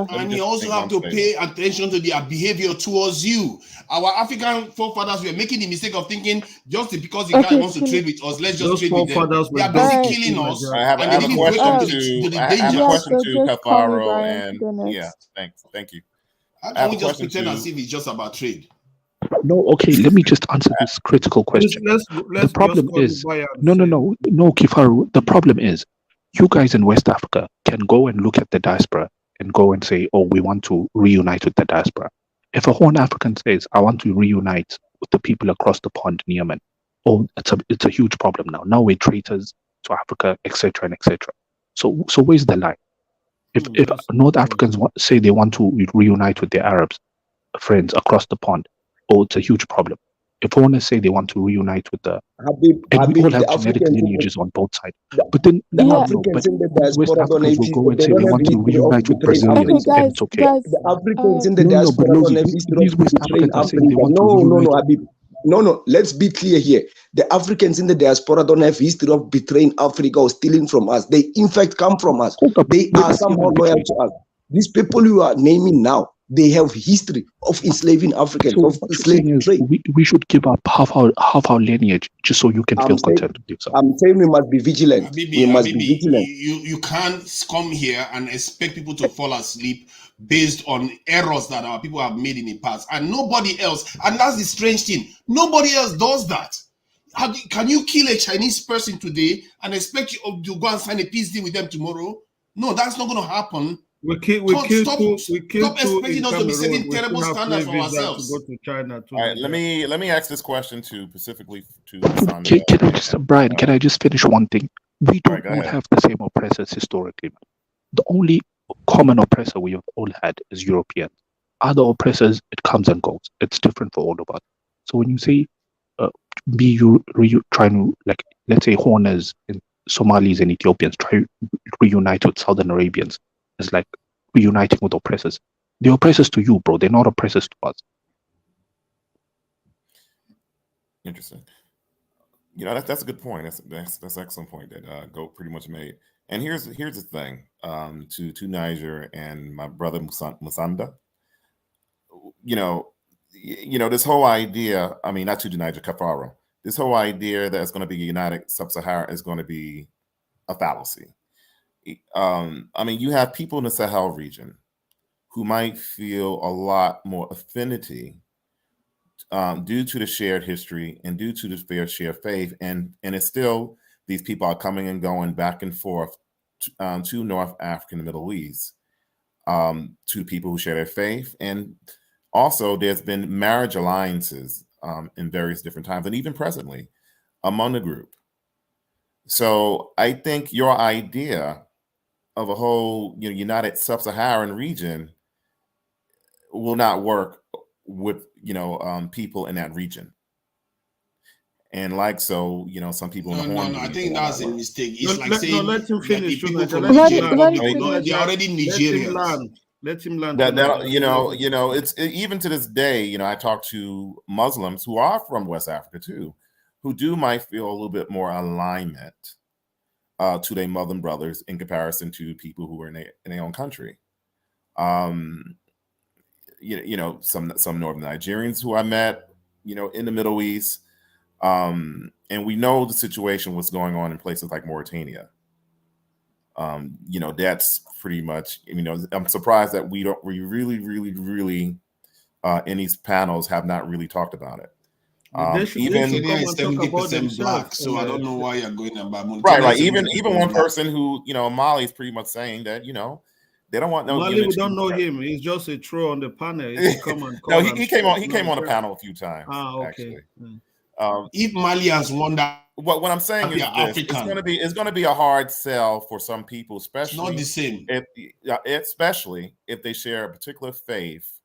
G: And you also have to pay attention to their behavior towards you. Our African forefathers were making the mistake of thinking just because the guy wants to trade with us, let's just trade with them. They are busy killing us.
N: I have a question to Kafaro, and thank you.
G: How can we just pretend as if it's just about trade?
F: No, okay, let me just answer this critical question. The problem is, no, Kifaru, the problem is, you guys in West Africa can go and look at the diaspora and go and say, oh, we want to reunite with the diaspora. If a Horn African says, I want to reunite with the people across the pond in Yemen, oh, it's a huge problem now. Now we're traitors to Africa, etc. and etc. So where's the line? If North Africans say they want to reunite with their Arabs friends across the pond, oh, it's a huge problem. If foreigners say they want to reunite with we all have genetic lineages on both sides. But then, West Africans will go and say they want to reunite with Brazilians, and it's okay.
M: The Africans in the diaspora don't have history of betraying Africa. No, let's be clear here. The Africans in the diaspora don't have history of betraying Africa or stealing from us. They, in fact, come from us. They are somehow loyal to us. These people you are naming now, they have history of enslaving Africans, of slave trade.
F: We should give up half our lineage just so you can feel content with yourself.
M: I'm saying we must be vigilant.
G: We must be vigilant. You can't come here and expect people to fall asleep based on errors that our people have made in the past, and nobody else. And that's the strange thing. Nobody else does that. Can you kill a Chinese person today and expect you to go and sign a peace deal with them tomorrow? No, that's not going to happen.
Q: We killed
G: Stop
Q: two in
G: expecting us to be
Q: Cameroon.
G: setting
Q: We still
G: terrible
Q: have free
G: standards for
Q: visa to
G: ourselves.
Q: go to China. To
N: All right,
Q: Nigeria.
N: let me ask this question to specifically to
F: Can
N: Masanda.
F: I just, Brian? Can I just finish one thing? We
N: All right,
F: don't
N: go
F: all
N: ahead.
F: have the same oppressors historically. The only common oppressor we have all had is European. Other oppressors, it comes and goes. It's different for all of us. So when you say, trying to, like, let's say Horners and Somalis and Ethiopians try to reunite with Southern Arabians, it's like reuniting with oppressors. They're oppressors to you, bro. They're not oppressors to us.
N: Interesting. You know, that's a good point. That's an excellent point that Goat pretty much made. And here's the thing, to Niger and my brother Musanda. You know, this whole idea. I mean, not to Niger Kafaro. This whole idea that it's going to be united sub-Sahara is going to be a fallacy. I mean, you have people in the Sahel region who might feel a lot more affinity due to the shared history and due to the fair shared faith, and it's still these people are coming and going back and forth to North Africa and the Middle East, to people who share their faith, and also there's been marriage alliances in various different times, and even presently among the group. So I think your idea of a whole united sub-Saharan region will not work with people in that region. And like so, some people in the Horn
G: No. I
N: region
G: think
N: will
G: that's
N: not
G: a
N: work.
G: mistake. It's like
Q: No,
G: saying
Q: let him
G: that the
Q: finish.
G: people from
A: Let
G: Niger
A: him let him
G: Republic,
A: finish.
G: they're already
Q: Let him
G: Nigerians.
Q: land. Let him land.
N: That it's even to this day, I talk to Muslims who are from West Africa too, who might feel a little bit more alignment to their Muslim brothers in comparison to people who are in their own country. Um, some Northern Nigerians who I met, in the Middle East, and we know the situation, what's going on in places like Mauritania. That's pretty much. I'm surprised that we really in these panels have not really talked about it.
Q: They should
G: Mauritania
Q: come
G: is
Q: and talk about
G: 70%
Q: themselves.
G: black, so I don't know why you're going about
N: Right.
G: Mauritania.
N: Even
G: 70%
N: one
G: black.
N: person who Mali is pretty much saying that they don't want no
Q: Mali,
N: unity.
Q: we don't know him. He's just a troll on the panel. He should come and
N: No,
Q: call.
N: he came on. He came on a panel a few times.
Q: Okay.
N: Actually.
G: If Mali has won that,
N: what I'm saying is this:
G: African.
N: it's going to be a hard sell for some people, especially
G: It's not the same.
N: Especially if they share a particular faith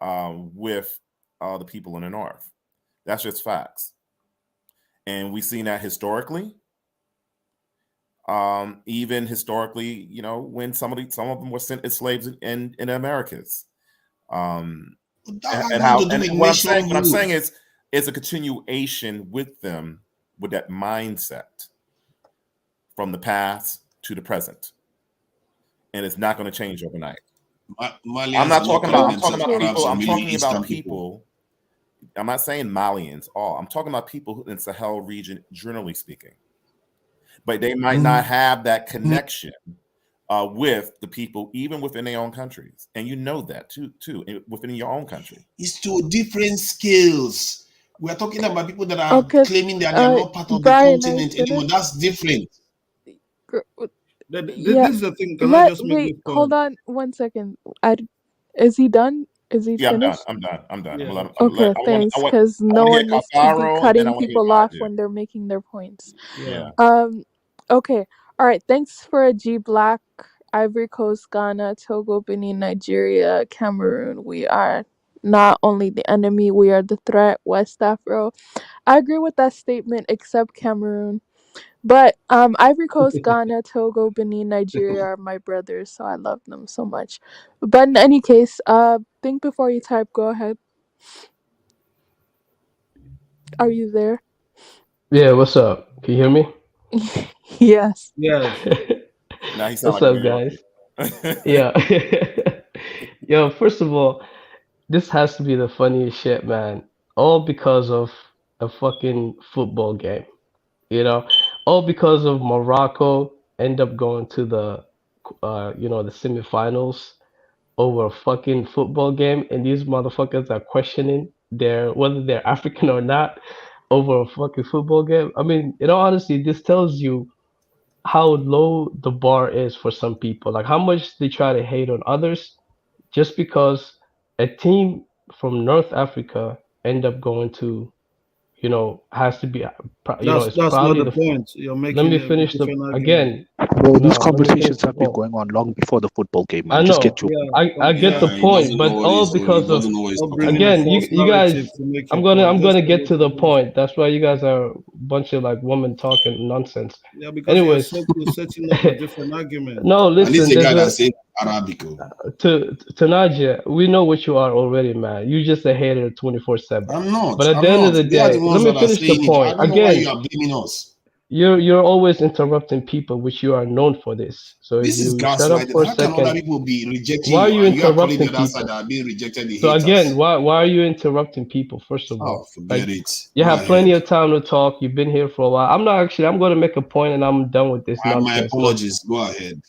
N: with the people in the North. That's just facts, and we've seen that historically. Even historically, when some of them were sent as slaves in the Americas. And what I'm saying is it's a continuation with them, with that mindset from the past to the present, and it's not going to change overnight. I'm not talking about. I'm talking about people. I'm talking about people. I'm not saying Malians. I'm talking about people in Sahel region, generally speaking, but they might not have that connection with the people, even within their own countries, and that too, within your own country.
G: It's two different scales. We're talking about people that are claiming that they are not part of
A: Brian,
G: the continent anymore. That's different.
Q: This is the thing. Can I just make this point?
A: Hold on 1 second. Is he done? Is he finished?
N: I'm done.
Q: Yeah.
A: Okay, thanks. Because no one needs to be cutting people off when they're making their points.
Q: Yeah.
A: Okay. All right. Thanks for a G Black, Ivory Coast, Ghana, Togo, Benin, Nigeria, Cameroon. We are not only the enemy, we are the threat. West Afro. I agree with that statement, except Cameroon. But Ivory Coast, Ghana, Togo, Benin, Nigeria are my brothers, so I love them so much. But in any case, think before you type. Go ahead. Are you there?
R: Yeah, what's up? Can you hear me?
A: Yes.
Q: Yes.
N: Now he sounds
R: What's
N: like
R: up, guys? Yeah. Yo, first of all, this has to be the funniest shit, man. All because of a fucking football game. All because of Morocco end up going to the the semifinals over a fucking football game, and these motherfuckers are questioning whether they're African or not over a fucking football game. I mean, in all honesty, this tells you how low the bar is for some people. Like how much they try to hate on others just because a team from North Africa end up going to, has to be, it's
Q: That's not
R: probably
Q: the
R: the.
Q: point. You're
R: Let
Q: making
R: me
Q: a
R: finish the
Q: different argument.
R: again.
F: Bro, these
R: No, let me finish
F: conversations
R: the
F: have been
R: point.
F: going on long before the football game,
R: I
F: man. Just
R: know.
F: get to it.
Q: Yeah,
R: I get the
G: Yeah, he
R: point,
G: doesn't know
R: but
G: what
R: all
G: he's doing. He
R: because of,
G: doesn't know what he's
Q: stop
G: talking
Q: bringing a
G: about.
R: again,
Q: false
R: you guys.
Q: narrative to make
R: I'm
Q: your
R: gonna
Q: point.
R: I'm
Q: Just
R: gonna
Q: say
R: get
Q: what
R: to
Q: it
R: the
Q: is.
R: point. That's why you guys are a bunch of like women talking nonsense.
Q: Yeah, because
R: Anyways,
Q: you're setting up a different argument.
R: no,
G: And this is
R: listen.
G: a
R: There's
G: guy that
R: a
G: said Arabic.
R: to Nadia. We know what you are already, man. You just a hater 24/7.
G: I'm not.
R: But at the
G: I'm
R: end of
G: not.
R: the
G: They are the
R: day, let
G: ones
R: me
G: that are
R: finish the
G: saying it. I
R: point.
G: don't know why you
R: Again,
G: are blaming us.
R: you're always interrupting people, which you are known for this. So if
G: This is
R: you shut up
G: gaslighting.
R: for a
G: How can other
R: second,
G: people be rejecting
R: why are
G: you
R: you
G: and you are calling the
R: interrupting
G: other side
R: people?
G: that are being rejected the
R: So again,
G: haters?
R: why are you interrupting people? First of
G: Oh,
R: all, like
G: forget it.
R: you
G: Go
R: have plenty
G: ahead.
R: of time to talk. You've been here for a while. I'm not actually. I'm going to make a point, and I'm done with this
G: My
R: nonsense. So,
G: apologies. Go ahead.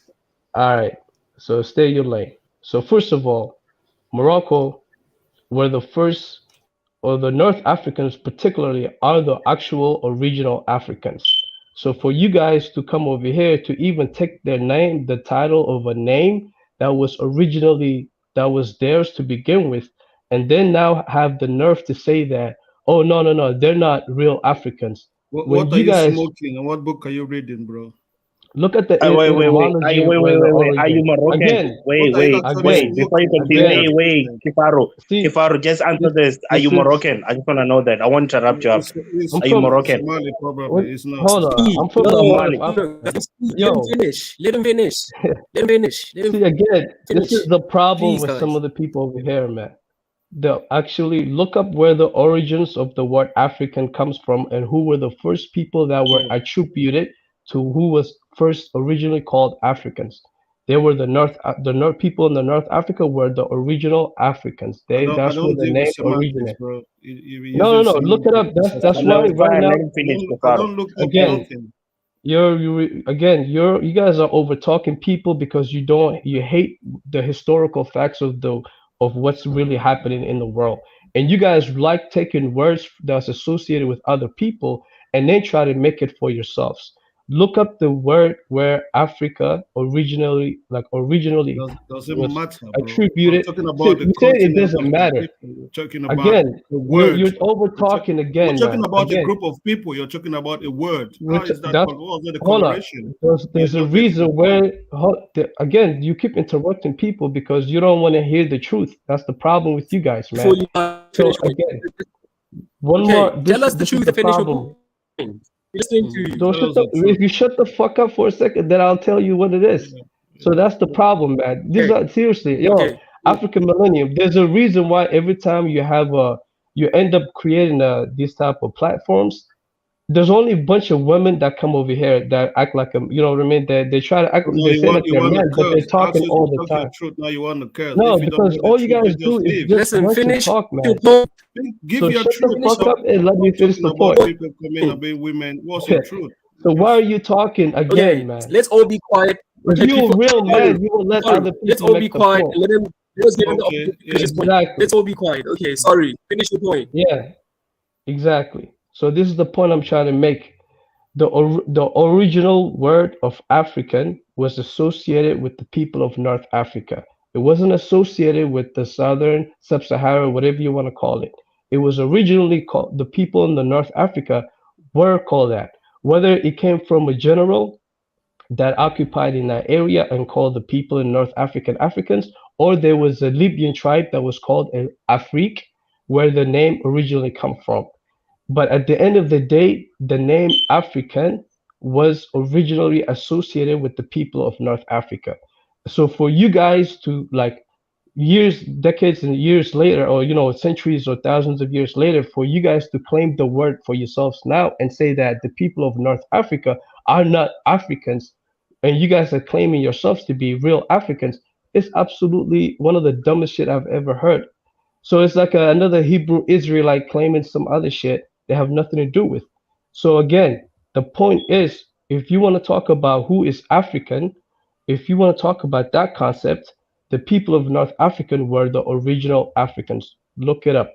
R: all right. So stay your lane. So first of all, Morocco were the first, or the North Africans particularly, are the actual original Africans. So for you guys to come over here to even take their name, the title of a name that was theirs to begin with, and then now have the nerve to say that, oh no, they're not real Africans. When
Q: What are
R: you
Q: you
R: guys
Q: smoking and what book are you reading, bro?
R: look at the
S: Wait. Are you
R: etymology
S: wait,
R: where
S: wait,
R: the
S: wait, wait. Are you
R: origin
S: Moroccan?
R: again,
Q: What are you actually
S: Before you
Q: smoking?
S: continue,
R: again. See,
S: Kifaru, just answer this. Are you
R: this is
S: Moroccan? I just want to know that. I won't interrupt you after.
Q: It's
R: I'm
S: Are you
R: from
S: Moroccan?
Q: Somali,
R: what?
Q: probably. It's not.
R: Hold on, I'm from the Horn of
S: Somali.
R: Africa.
O: Let him
R: Yo,
O: finish. Let him finish. Let him finish. Let him
R: see again, this is
O: finish.
R: the problem
O: Please,
R: with some
O: guys.
R: of the people over here, man. The actually look up where the origins of the word African comes from and who were the first people that were
Q: Oh,
R: attributed to who was first originally called Africans. They were the North people in the North Africa were the original Africans.
Q: I
R: That's where
Q: don't
R: the
Q: deal with
R: name
Q: semantics,
R: originated.
Q: bro. You're
R: No,
Q: using
R: no, no. Look it
Q: semantics.
R: up. That's
S: Let
R: why
S: him
R: right now,
S: let him finish,
Q: I
S: Kifaru.
Q: don't look up
R: again,
Q: nothing.
R: you guys are over talking people because you hate the historical facts of what's really happening in the world, and you guys like taking words that's associated with other people and then try to make it for yourselves. Look up the word where Africa originally
Q: Doesn't
R: was
Q: matter, bro. We're
R: attributed.
Q: talking
R: So
Q: about the
R: you say it
Q: continent
R: doesn't
Q: of the
R: matter.
Q: people. We're talking about
R: Again,
Q: a
R: you're
Q: word.
R: over talking
Q: We're
R: again,
Q: talking
R: man.
Q: about a
R: Again,
Q: group of people. You're talking about a word. How
R: which
Q: is that?
R: that's
Q: What was it? The
R: hold on.
Q: correlation?
R: There's a
Q: You're getting
R: reason
Q: the
R: where
Q: point.
R: again you keep interrupting people because you don't want to hear the truth. That's the problem with you guys,
O: Before
R: man.
O: you
R: So
O: finish your
R: again, one more.
O: okay, tell us the
R: This is
O: truth
R: the
O: and finish your
R: problem.
O: point. We're listening to you.
R: Don't
Q: Tell
R: shut
Q: us
R: the
Q: the truth.
R: If you shut the fuck up for a second, then I'll tell you what it is. So that's the problem, man. These
O: Okay.
R: are seriously, yo,
O: Okay.
R: African Millennium. There's a reason why every time you end up creating these type of platforms. There's only a bunch of women that come over here that act like you know what I mean. They try to act.
Q: So now
R: They say like
Q: you
R: they're
Q: want to
R: men, but they're
Q: curse. I asked
R: talking
Q: you to
R: all the
Q: talk your
R: time.
Q: truth. Now you want to curse.
R: No,
Q: If you don't
R: because
Q: know the
R: all you
Q: truth,
R: guys
Q: you
R: do
Q: just
R: is
Q: leave.
R: just
O: Listen,
R: want to
O: finish
R: talk,
O: your
R: man.
O: point.
Q: Give
R: So
Q: your
R: shut the
Q: truth.
R: fuck
Q: Stop.
R: up and let me
Q: Stop
R: finish
Q: talking
R: the
Q: about
R: point.
Q: people coming and being women. What's your truth?
R: So why are you talking again,
O: Okay,
R: man?
O: let's all be quiet.
R: If
O: Let
R: you're a
O: people
R: real
O: follow.
R: man, you will let
O: Follow.
R: other
O: Let's
R: people
O: all be
R: make the
O: quiet
R: point.
O: and let us give him the
Q: Okay.
O: opportunity to
Q: Yeah.
O: finish his point.
R: Exactly.
O: Let's all be quiet. Okay, sorry. Finish your point.
R: Yeah, exactly. So this is the point I'm trying to make. The original word of African was associated with the people of North Africa. It wasn't associated with the Southern, Sub-Sahara, whatever you want to call it. It was originally called the people in the North Africa were called that. Whether it came from a general that occupied in that area and called the people in North African Africans, or there was a Libyan tribe that was called Afrique, where the name originally come from. But at the end of the day, the name African was originally associated with the people of North Africa. So for you guys to like years, decades and years later, or centuries or thousands of years later, for you guys to claim the word for yourselves now and say that the people of North Africa are not Africans, and you guys are claiming yourselves to be real Africans, is absolutely one of the dumbest shit I've ever heard. So it's like another Hebrew Israelite claiming some other shit they have nothing to do with. So again, the point is, if you want to talk about who is African, if you want to talk about that concept, the people of North African were the original Africans. Look it up.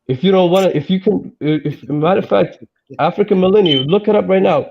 R: If you don't want to, if you can, if matter of fact, African millennium, look it up right now.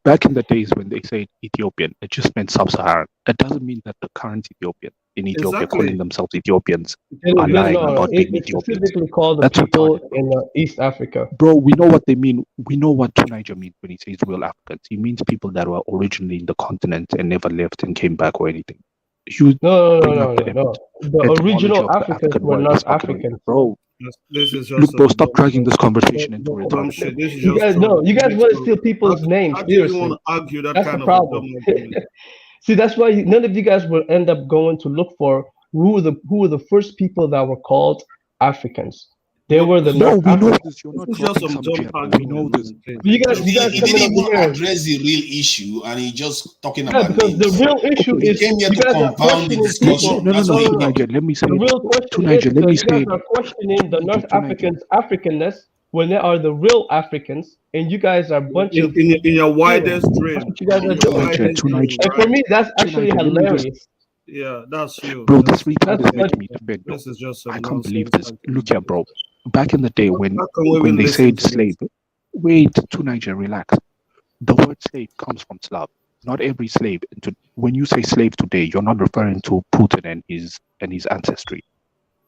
F: back in the days when they said Ethiopian, it just meant sub-Saharan. It doesn't mean that the current Ethiopian in Ethiopia calling
Q: Exactly.
F: themselves Ethiopians
R: Then,
F: are lying about being
R: it
F: Ethiopians.
R: specifically called the
F: That's
R: people
F: retarded, bro.
R: in East Africa.
F: Bro, we know what they mean. We know what Tunisia means when he says real Africans. He means people that were originally in the continent and never left and came back or anything. You bring up the
R: The
F: etymology
R: original
F: of the
R: Africans
F: African
R: were
F: word.
R: not
F: It's fucking
R: Africans.
F: bro.
Q: This is
F: Look,
Q: just
F: bro,
Q: some
F: stop dragging this conversation into
Q: dumb
F: retarded
Q: shit.
F: level.
Q: This is
R: You
Q: just
R: guys
Q: some
R: you guys want to steal people's names.
Q: How do you
R: Seriously,
Q: want to argue that
R: that's
Q: kind
R: the
Q: of a
R: problem.
Q: dumb argument?
R: See, that's why none of you guys will end up going to look for who were the first people that were called Africans. They were the
F: No,
R: North
F: we know
R: Africans.
F: this. You're not
Q: This is just
F: dropping
Q: some
F: some
Q: dumb
F: gem. We know
Q: argument,
F: this.
Q: man.
R: You guys
G: He
R: coming
G: didn't
R: over
G: even
R: here.
G: address the real issue, and he just talking
R: Yeah,
G: about
R: because the
G: names.
R: real issue
G: He
R: is
G: came here
R: you
G: to
R: guys are
G: compound the
R: questioning
G: discussion.
R: people.
F: No,
G: That's what he
F: Tunisia,
G: did.
F: let me say
R: The
F: it.
R: real question
F: Tunisia,
R: is
F: let me
R: you
F: say
R: guys
F: it.
R: are questioning the North
F: Tunisia.
R: Africans' Africanness when there are the real Africans, and you guys are a bunch of
Q: in your widest
R: That's
Q: dream.
R: what you guys are doing. And for
Q: Right?
R: me, that's actually hilarious.
Q: Yeah, that's you.
F: Bro,
Q: That's,
F: this retard is
R: That's
F: making me defend, bro.
Q: this is just
F: I
Q: some
F: can't believe
Q: nonsense.
F: this. Look here, bro. Back in the day when
Q: How can we even
F: they
Q: listen
F: said
Q: to
F: slave, wait, to Niger, relax. The word slave comes from Slav. Not every slave. When you say slave today, you're not referring to Putin and his ancestry.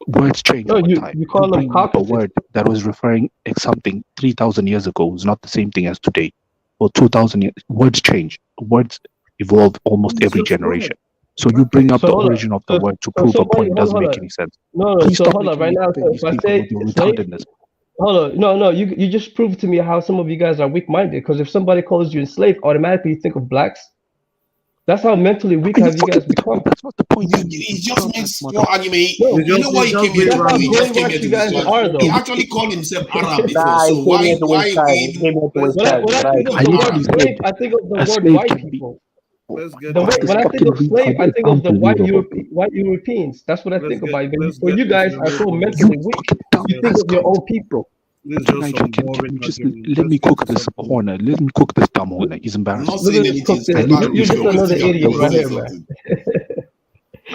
F: Words change
R: No,
F: over
R: you
F: time.
R: you call them
F: Bringing up a
R: Caucasus.
F: word that was referring to something 3,000 years ago is not the same thing as today. Or 2,000 years. Words change. Words evolve almost
Q: It's
F: every
Q: just right.
F: generation. So you bring up
R: So
F: the
R: hold on.
F: origin of the word to
R: So
F: prove a
R: somebody,
F: point
R: hold
F: doesn't
R: on,
F: make any sense.
R: No,
F: Please
R: so
F: stop
R: hold on.
F: making
R: Right
F: me
R: now,
F: defend
R: so
F: these
R: if I
F: people
R: say
F: with your
R: slave,
F: retardedness.
R: hold on. No, you just proved to me how some of you guys are weak-minded. Because if somebody calls you enslaved, automatically you think of blacks. That's how mentally weak have you guys become.
F: That's not the point.
G: He just makes poor argument.
R: No,
G: You know why he came here to
R: that's how
G: do? He just came here
R: brainwashed
G: to
R: you guys
G: destroy.
R: are,
G: He
R: though.
G: actually called himself Arab before.
S: Nah,
G: So
S: he came here to waste time. He came here to waste
R: When I
S: time.
R: think of
G: Right.
R: the word
G: Arab?
R: slave, I think of the
F: A
R: word
F: slave
R: white
F: can be.
R: people.
Q: Let's get
R: When I think of slave, I think of the white Europeans. That's what I think about. For you guys are so mentally weak. You think of your own people.
Q: This is
F: To
Q: just
F: Niger,
Q: some
F: can
Q: boring
F: you just
Q: argument.
F: let me
Q: Let's get
F: cook
Q: to
F: this
Q: something.
F: horner? Let me cook this dumb horner. He's
G: I'm not
F: embarrassing.
G: saying anything.
R: Cook this. You're just another idiot right here, man.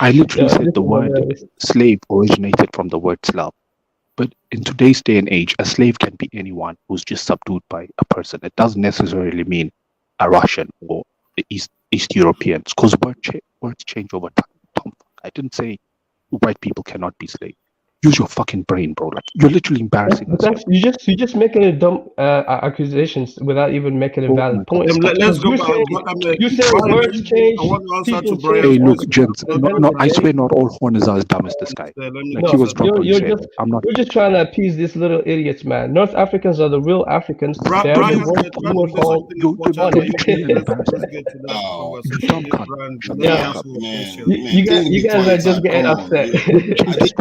F: I literally
R: Yeah,
F: said
R: this
F: the
R: is
F: word
R: hilarious.
F: slave originated from the word Slav. But in today's day and age, a slave can be anyone who's just subdued by a person. It doesn't necessarily mean a Russian or the East Europeans, because words change over time. Tom, I didn't say white people cannot be slaves. Use your fucking brain, bro. Like you're literally embarrassing
R: But
F: us.
R: that's you just making a dumb accusations without even making a
F: Oh my
R: valid
F: God,
R: point.
F: stop it.
Q: Let's go
R: You
Q: back.
R: say you say
Q: Brian,
R: words change,
Q: I want to answer
R: people
Q: to Brian's
F: Hey,
R: change.
F: look,
Q: question.
F: gents.
R: At the end
F: No,
R: of the
F: I
R: day,
F: swear, not all horners are as dumb as this guy.
Q: Let me
F: Like he was
R: no,
F: dropped on his head.
R: you're
F: I'm not.
R: just trying to appease these little idiots, man. North Africans are the real Africans. They're
Q: Brian,
R: the ones
Q: try
R: who
Q: to
R: are
Q: say
R: called
Q: something important.
R: on
Q: But
R: it.
Q: let's get to that conversation.
F: Dumb
Q: Yeah,
F: cunt.
Q: Brian,
F: Shut
Q: let
F: the
Q: me
F: fuck
Q: answer
F: up.
Q: your question.
R: You guys are just getting upset.
G: I think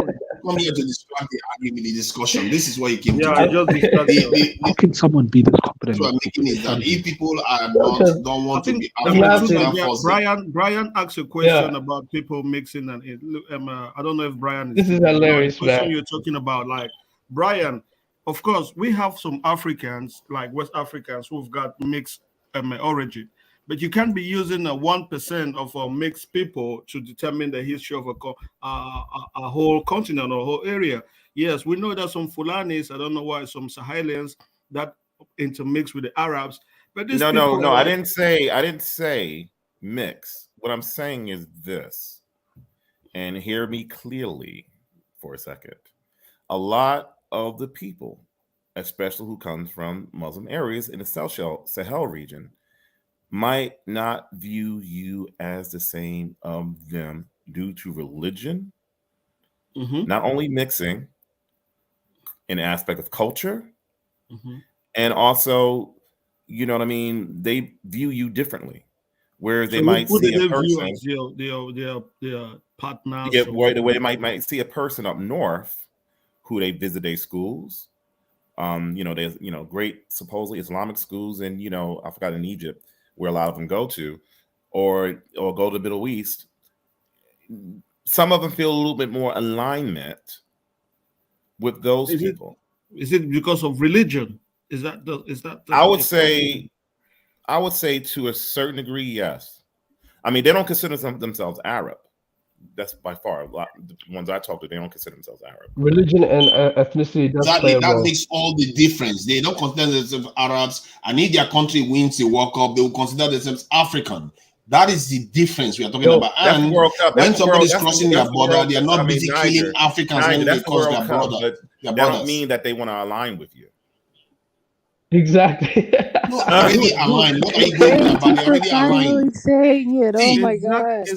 G: come here to distract the argument, the discussion. This is what he came to do.
Q: just distraction.
F: How can someone be this
G: What
F: competent?
G: we're making is that if people are
R: No,
G: not
R: 'cause
G: don't want to be
Q: I mean,
G: Africans,
R: Exactly.
G: you can't force them.
Q: Brian asked a question about people mixing, and I don't know if Brian is.
R: This is
Q: still there.
R: hilarious,
Q: The question
R: man.
Q: you're talking about, like Brian, of course, we have some Africans, like West Africans, who've got mixed origin, but you can't be using a 1% of mixed people to determine the history of a whole continent or whole area. Yes, we know that some Fulanis, I don't know why, some Sahelians that intermix with the Arabs, but these
N: No,
Q: people are
N: I
Q: like,
N: didn't say mix. What I'm saying is this, and hear me clearly for a second. A lot of the people, especially who comes from Muslim areas in the Sahel region, might not view you as the same of them due to religion, not only mixing an aspect of culture, and also, you know what I mean, they view you differently. Whereas they
Q: so
N: might
Q: who
N: see
Q: did
N: a
Q: they view
N: person,
Q: as their partners?
N: yeah,
Q: Or
N: the way they might see a person up north who they visit their schools. There's great supposedly Islamic schools, and I forgot in Egypt where a lot of them go to, or go to the Middle East. Some of them feel a little bit more alignment with those people.
Q: Is it because of religion? Is that
N: I would say to a certain degree, yes. I mean, they don't consider themselves Arab. That's by far a lot. The ones I talk to, they don't consider themselves Arab.
R: Religion and ethnicity does play
G: Exactly,
R: a
G: that
R: role.
G: makes all the difference. They don't consider themselves Arabs, and if their country wins a World Cup, they will consider themselves African. That is the difference we are talking about.
N: That's the
G: And
N: World Cup.
G: when
N: That's the World.
G: somebody's
N: That's
G: crossing
N: the
G: their border,
N: World.
G: they are not
N: I mean,
G: busy killing Africans
N: Niger,
G: when they
N: that's the
G: cross
N: World
G: their
N: Cup,
G: border.
N: but
G: Their
N: that
G: brothers.
N: don't mean that they want to align with you.
R: Exactly.
G: No, already aligned. What are you going on
A: Thank
G: about?
A: you
G: They're
A: for
G: already aligned.
A: finally saying it. Oh
G: See,
A: my god.
N: That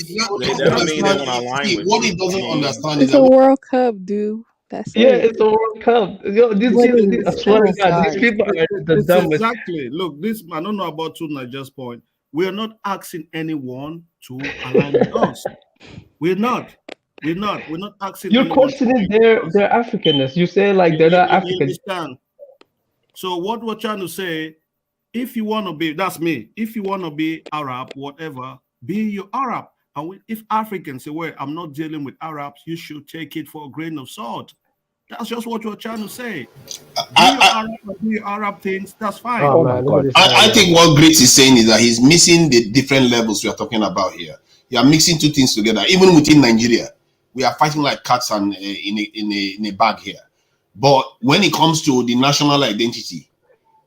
N: don't mean they want to align with
G: what
N: you.
G: he doesn't understand is
A: It's
G: that
A: a World Cup, dude. That's
R: Yeah,
A: it.
R: it's a World Cup. Yo, I
A: Please.
R: swear
A: Oh
R: to God, these
A: god.
R: people are the
Q: It's
R: dumbest.
Q: exactly. Look, this I don't know about Niger's point. We are not asking anyone to align with us. We're not. We're not asking
R: You're
Q: anyone to
R: questioning
Q: align with us.
R: their Africanness. You say like they're not
Q: You
R: African.
Q: understand? So what we're trying to say, if you want to be, that's me. If you want to be Arab, whatever, be your Arab. And if Africans say, well, I'm not dealing with Arabs, you should take it for a grain of salt. That's just what you're trying to say. Do your Arab things. That's fine.
R: Oh man, look at this
G: I
R: guy,
G: think what Great is saying is that he's missing the different levels we are talking about here. You are mixing two things together. Even within Nigeria, we are fighting like cats and in a bag here. But when it comes to the national identity,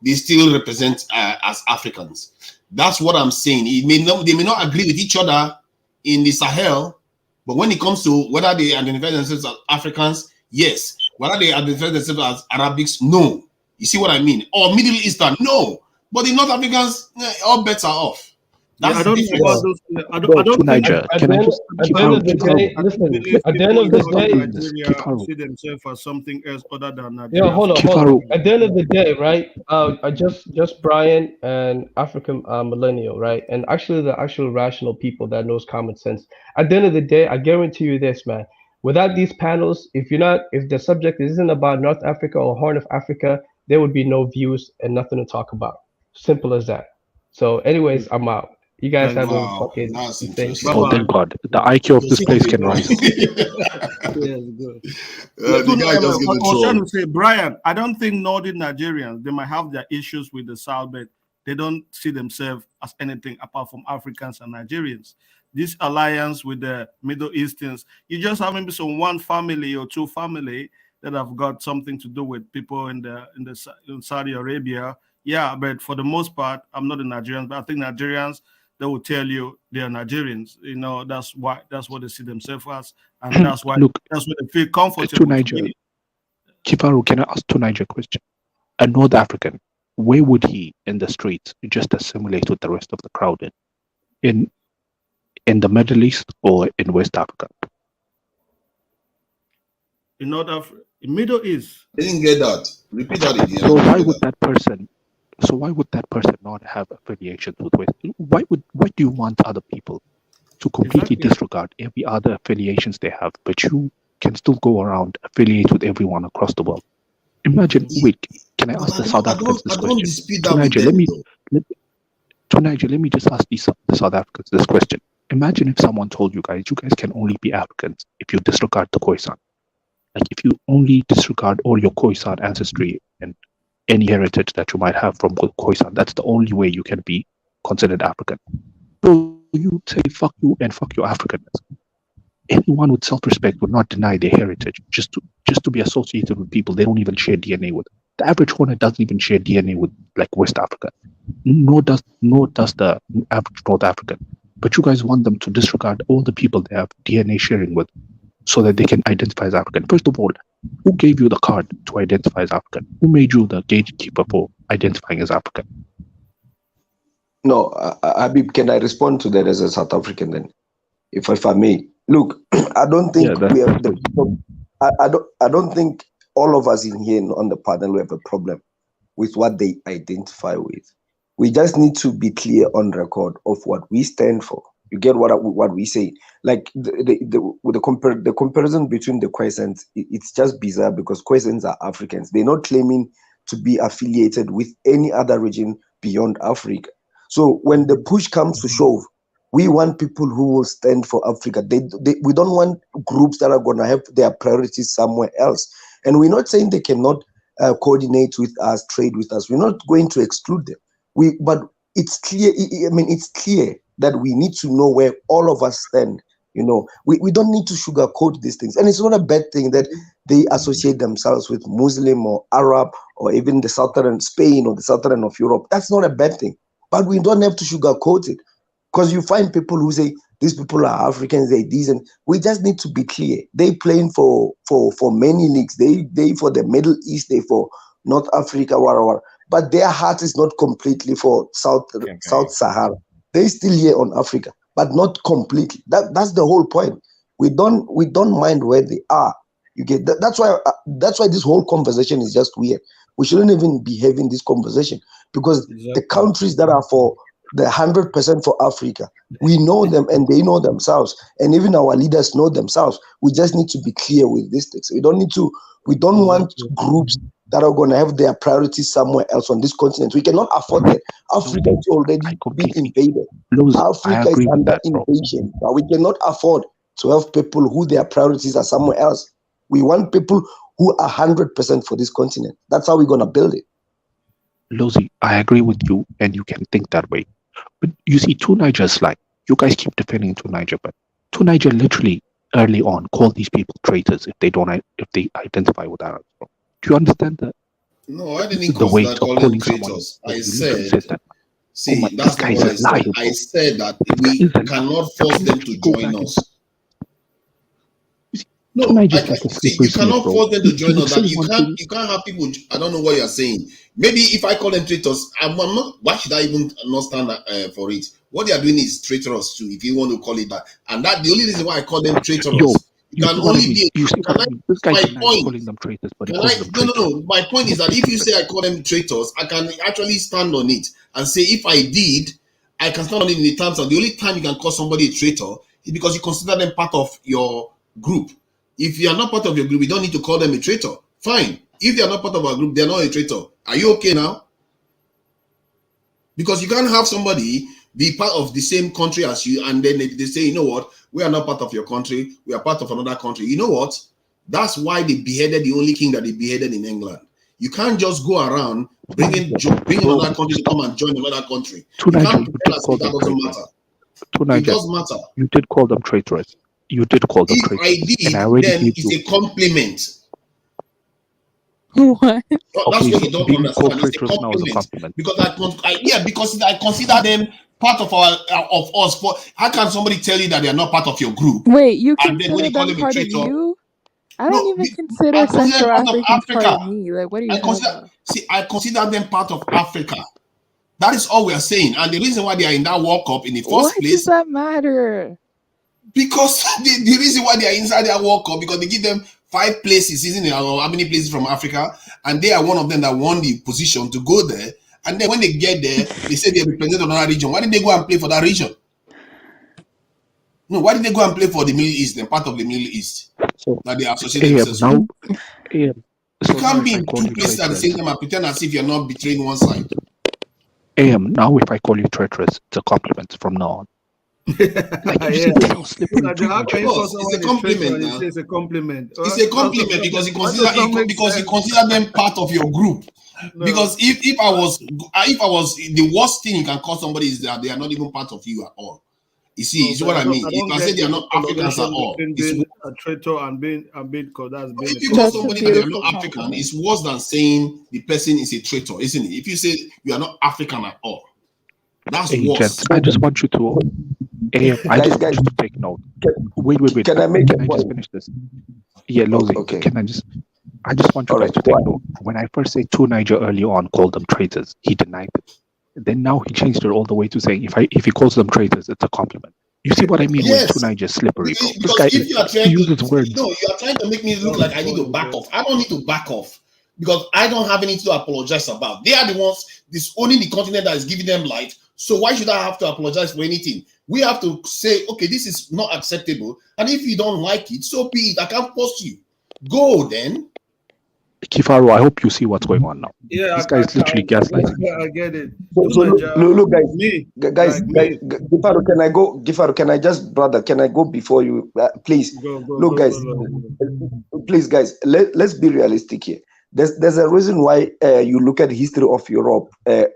G: they still represent as Africans. That's what I'm saying. They may not agree with each other in the Sahel, but when it comes to whether they identify themselves as Africans, yes. Whether they identify themselves as Arabics, no. You see what I mean? Or Middle Eastern, no. But the North Africans, all bets are off. That's
Q: I don't know about those. I don't think.
F: Niger, can I just keep
Q: I
F: on?
Q: don't believe
R: at the end of the day,
Q: Nigeria see themselves as something else other than
R: yeah,
Q: Nigeria.
R: hold on. At the end of the day, right? I just Brian and African millennial, right? And actually, the actual rational people that knows common sense. At the end of the day, I guarantee you this, man. Without these panels, if the subject isn't about North Africa or Horn of Africa, there would be no views and nothing to talk about. Simple as that. So, anyways, I'm out. You guys have a fucking insane shit.
F: Oh, thank God. The IQ of this place can rise.
Q: Yes, good. I was trying to say, Brian, I don't think Northern Nigerians, they might have their issues with the South, but they don't see themselves as anything apart from Africans and Nigerians. This alliance with the Middle Easterns, you just have maybe some one family or two family that have got something to do with people in Saudi Arabia. Yeah, but for the most part, I'm not a Nigerian, but I think Nigerians, they will tell you they are Nigerians. You know, that's what they see themselves as, and that's why that's what they feel comfortable.
F: To Niger, Kifaru, can I ask to Niger a question? A North African, where would he in the streets just assimilate with the rest of the crowd in the Middle East or in West Africa?
Q: In Middle East.
G: I didn't get that. Repeat that again.
F: So why would that person not have affiliations with West? Why do you want other people to completely disregard every other affiliations they have, but you can still go around affiliate with everyone across the world? Imagine. Wait, can I ask the South Africans this question? To Niger, let me just ask the South Africans this question. Imagine if someone told you guys can only be Africans if you disregard the Khoisan. Like if you only disregard all your Khoisan ancestry and any heritage that you might have from Khoisan, that's the only way you can be considered African. So you say fuck you and fuck your Africanness. Anyone with self-respect would not deny their heritage just to be associated with people they don't even share DNA with. The average Hornet doesn't even share DNA with like West Africa. Nor does the average North African. But you guys want them to disregard all the people they have DNA sharing with so that they can identify as African. First of all, who gave you the card to identify as African? Who made you the gatekeeper for identifying as African?
M: No, Habib, can I respond to that as a South African then? If I may. Look, I don't think we have I don't think all of us in here on the panel have a problem with what they identify with. We just need to be clear on record of what we stand for. You get what we say? Like the comparison between the Khoisans, it's just bizarre because Khoisans are Africans. They're not claiming to be affiliated with any other region beyond Africa. So when the push comes to shove, we want people who will stand for Africa. We don't want groups that are going to have their priorities somewhere else. And we're not saying they cannot coordinate with us, trade with us. We're not going to exclude them. But it's clear. It's clear that we need to know where all of us stand. You know, we don't need to sugarcoat these things. And it's not a bad thing that they associate themselves with Muslim or Arab or even the southern Spain or the southern of Europe. That's not a bad thing. But we don't have to sugarcoat it. Because you find people who say these people are Africans, they're decent. We just need to be clear. They playing for many leagues. They for the Middle East, they for North Africa, whatever. But their heart is not completely for South Sahara. They still here on Africa, but not completely. That's the whole point. We don't mind where they are. You get that? That's why this whole conversation is just weird. We shouldn't even be having this conversation because the countries that are for the 100% for Africa, we know them and they know themselves, and even our leaders know themselves. We just need to be clear with these things. We don't want groups that are going to have their priorities somewhere else on this continent. We cannot afford that. Africa is already being invaded. Africa is under invasion. But we cannot afford to have people who their priorities are somewhere else. We want people who are 100% for this continent. That's how we're gonna build it.
F: Lozi, I agree with you, and you can think that way. But you see, Two Niger's like, you guys keep defending Two Niger, but Two Niger literally early on called these people traitors if they identify with Arabs. Bro. Do you understand that?
G: No, I didn't
F: The weight
G: consider
F: of
G: calling
F: calling someone.
G: traitors.
F: Oh,
G: I
F: you literally
G: said,
F: said that.
G: see,
F: my,
G: that's
F: this
G: not
F: guy's
G: what
F: a
G: I said.
F: liar,
G: I
F: bro.
G: said that
F: This guy
G: we
F: is a liar.
G: cannot
F: Can
G: force
F: we
G: them to
F: literally go
G: join
F: back and
G: us.
F: Two
G: No,
F: Niger's like a
G: see,
F: slippery
G: you
F: snake,
G: cannot
F: bro.
G: force them
F: He
G: to join
F: would
G: us.
F: say
G: That you
F: one
G: can't
F: thing.
G: have people. I don't know what you're saying. Maybe if I call them traitors, I'm not. Why should I even not stand for it? What they are doing is traitorous too, if you want to call it that. And that the only reason why I call them
F: Yo,
G: traitorous. You
F: you
G: can
F: see what I
G: only
F: mean?
G: be.
F: You see
G: Can
F: what I
G: I?
F: mean? This guy
G: My
F: denies
G: point.
F: calling them traitors, but he
G: Can
F: calls
G: I?
F: them
G: No, no,
F: traitors.
G: no. My point is that if you say I call them traitors, I can actually stand on it and say if I did, I can stand on it in the terms of the only time you can call somebody a traitor is because you consider them part of your group. If you are not part of your group, you don't need to call them a traitor. Fine. If they are not part of our group, they're not a traitor. Are you okay now? Because you can't have somebody be part of the same country as you, and then they say, you know what, we are not part of your country, we are part of another country. You know what? That's why they beheaded the only king that they beheaded in England. You can't just go around bringing another country to come and join another country.
F: Two
G: You
F: Niger,
G: can't
F: you
G: pretend
F: did
G: as
F: call
G: if that
F: them
G: doesn't
F: traitors.
G: matter.
F: Two
G: It
F: Niger,
G: does matter.
F: you did call them traitors. You did call them
G: If
F: traitors.
G: I
F: And I
G: did,
F: already
G: then
F: gave
G: it's
F: you.
G: a compliment.
A: What?
G: That's
F: Okay,
G: what
F: so
G: you don't
F: being called
G: understand. It's a
F: traitors now is a
G: compliment
F: compliment.
G: because because I consider them part of us. For how can somebody tell you that they are not part of your group,
A: Wait, you
G: and then when
A: consider
G: you call
A: them
G: them a
A: part of
G: traitor?
A: you? I don't
G: No,
A: even consider
G: I consider them
A: Central
G: part of
A: Africans part
G: Africa.
A: of me. Like, what are you talking about?
G: I consider them part of Africa. That is all we are saying, and the reason why they are in that World Cup in the
A: What
G: first
A: does
G: place,
A: that matter?
G: because the reason why they are inside their World Cup because they give them 5 places, isn't it? Or how many places from Africa, and they are one of them that won the position to go there. And then when they get there, they say they represent another region. Why did they go and play for that region? No, why did they go and play for the Middle East? They're part of the Middle East.
F: So
G: That they associate themselves with.
F: now, AM.
G: You
F: So now
G: can't
F: if
G: be
F: I
G: in
F: call
G: 2
F: you
G: places at the
F: traitorous,
G: same time and pretend as if you're not betraying one side.
F: AM. Now if I call you traitorous, it's a compliment from now on. Like you see, this is how slippery
Q: How
F: Two
Q: can
F: Niger
Q: you
F: is.
Q: call
G: It's
Q: someone
G: a
Q: a traitor
G: compliment
Q: and you
G: now.
Q: say it's a compliment?
G: It's a compliment because you
Q: That
G: consider them part of your group.
Q: No.
G: Because if I was the worst thing you can call somebody is that they are not even part of you at all. You see what I mean?
Q: I
G: You
Q: don't
G: can say
Q: get
G: they are
Q: the
G: not Africans at
Q: correlation
G: all.
Q: between
G: It's
Q: being a traitor and being called that's being a
G: if you call
A: That's a
G: somebody that they are
A: beautiful
G: not African,
A: compliment.
G: it's worse than saying the person is a traitor, isn't it? If you say you are not African at all, that's
F: Hey,
G: worse.
F: gents, I just want you to. AM, I just want you to take note. Wait.
M: Can I make
F: Can
M: a
F: I just
M: point?
F: finish this? Yeah, Lozi.
M: Okay.
F: Can I just? I just want you
M: All
F: guys
M: right.
F: to take note. When I first said Two Niger early on called them traitors, he denied it. Then now he changed it all the way to saying if he calls them traitors, it's a compliment. You see what I mean? When Two
G: Yes,
F: Niger is slippery, bro. This
G: because
F: guy
G: if you are
F: he
G: trying
F: uses
G: to
F: words.
G: no, you are trying to make me look like I need to back off. I don't need to back off because I don't have anything to apologize about. They are the ones disowning the continent that is giving them life. So why should I have to apologize for anything? We have to say, okay, this is not acceptable, and if you don't like it, so be it. I can't force you. Go then.
F: Kifaru, I hope you see what's going on now.
Q: Yeah,
F: This guy is literally gaslighting.
Q: I get it.
M: So look, guys,
Q: me,
M: guys,
Q: like me.
M: Gifaru, can I go? Gifaru, can I just, brother? Can I go before you? Please, look, guys. Please, guys. Let's be realistic here. There's a reason why you look at the history of Europe.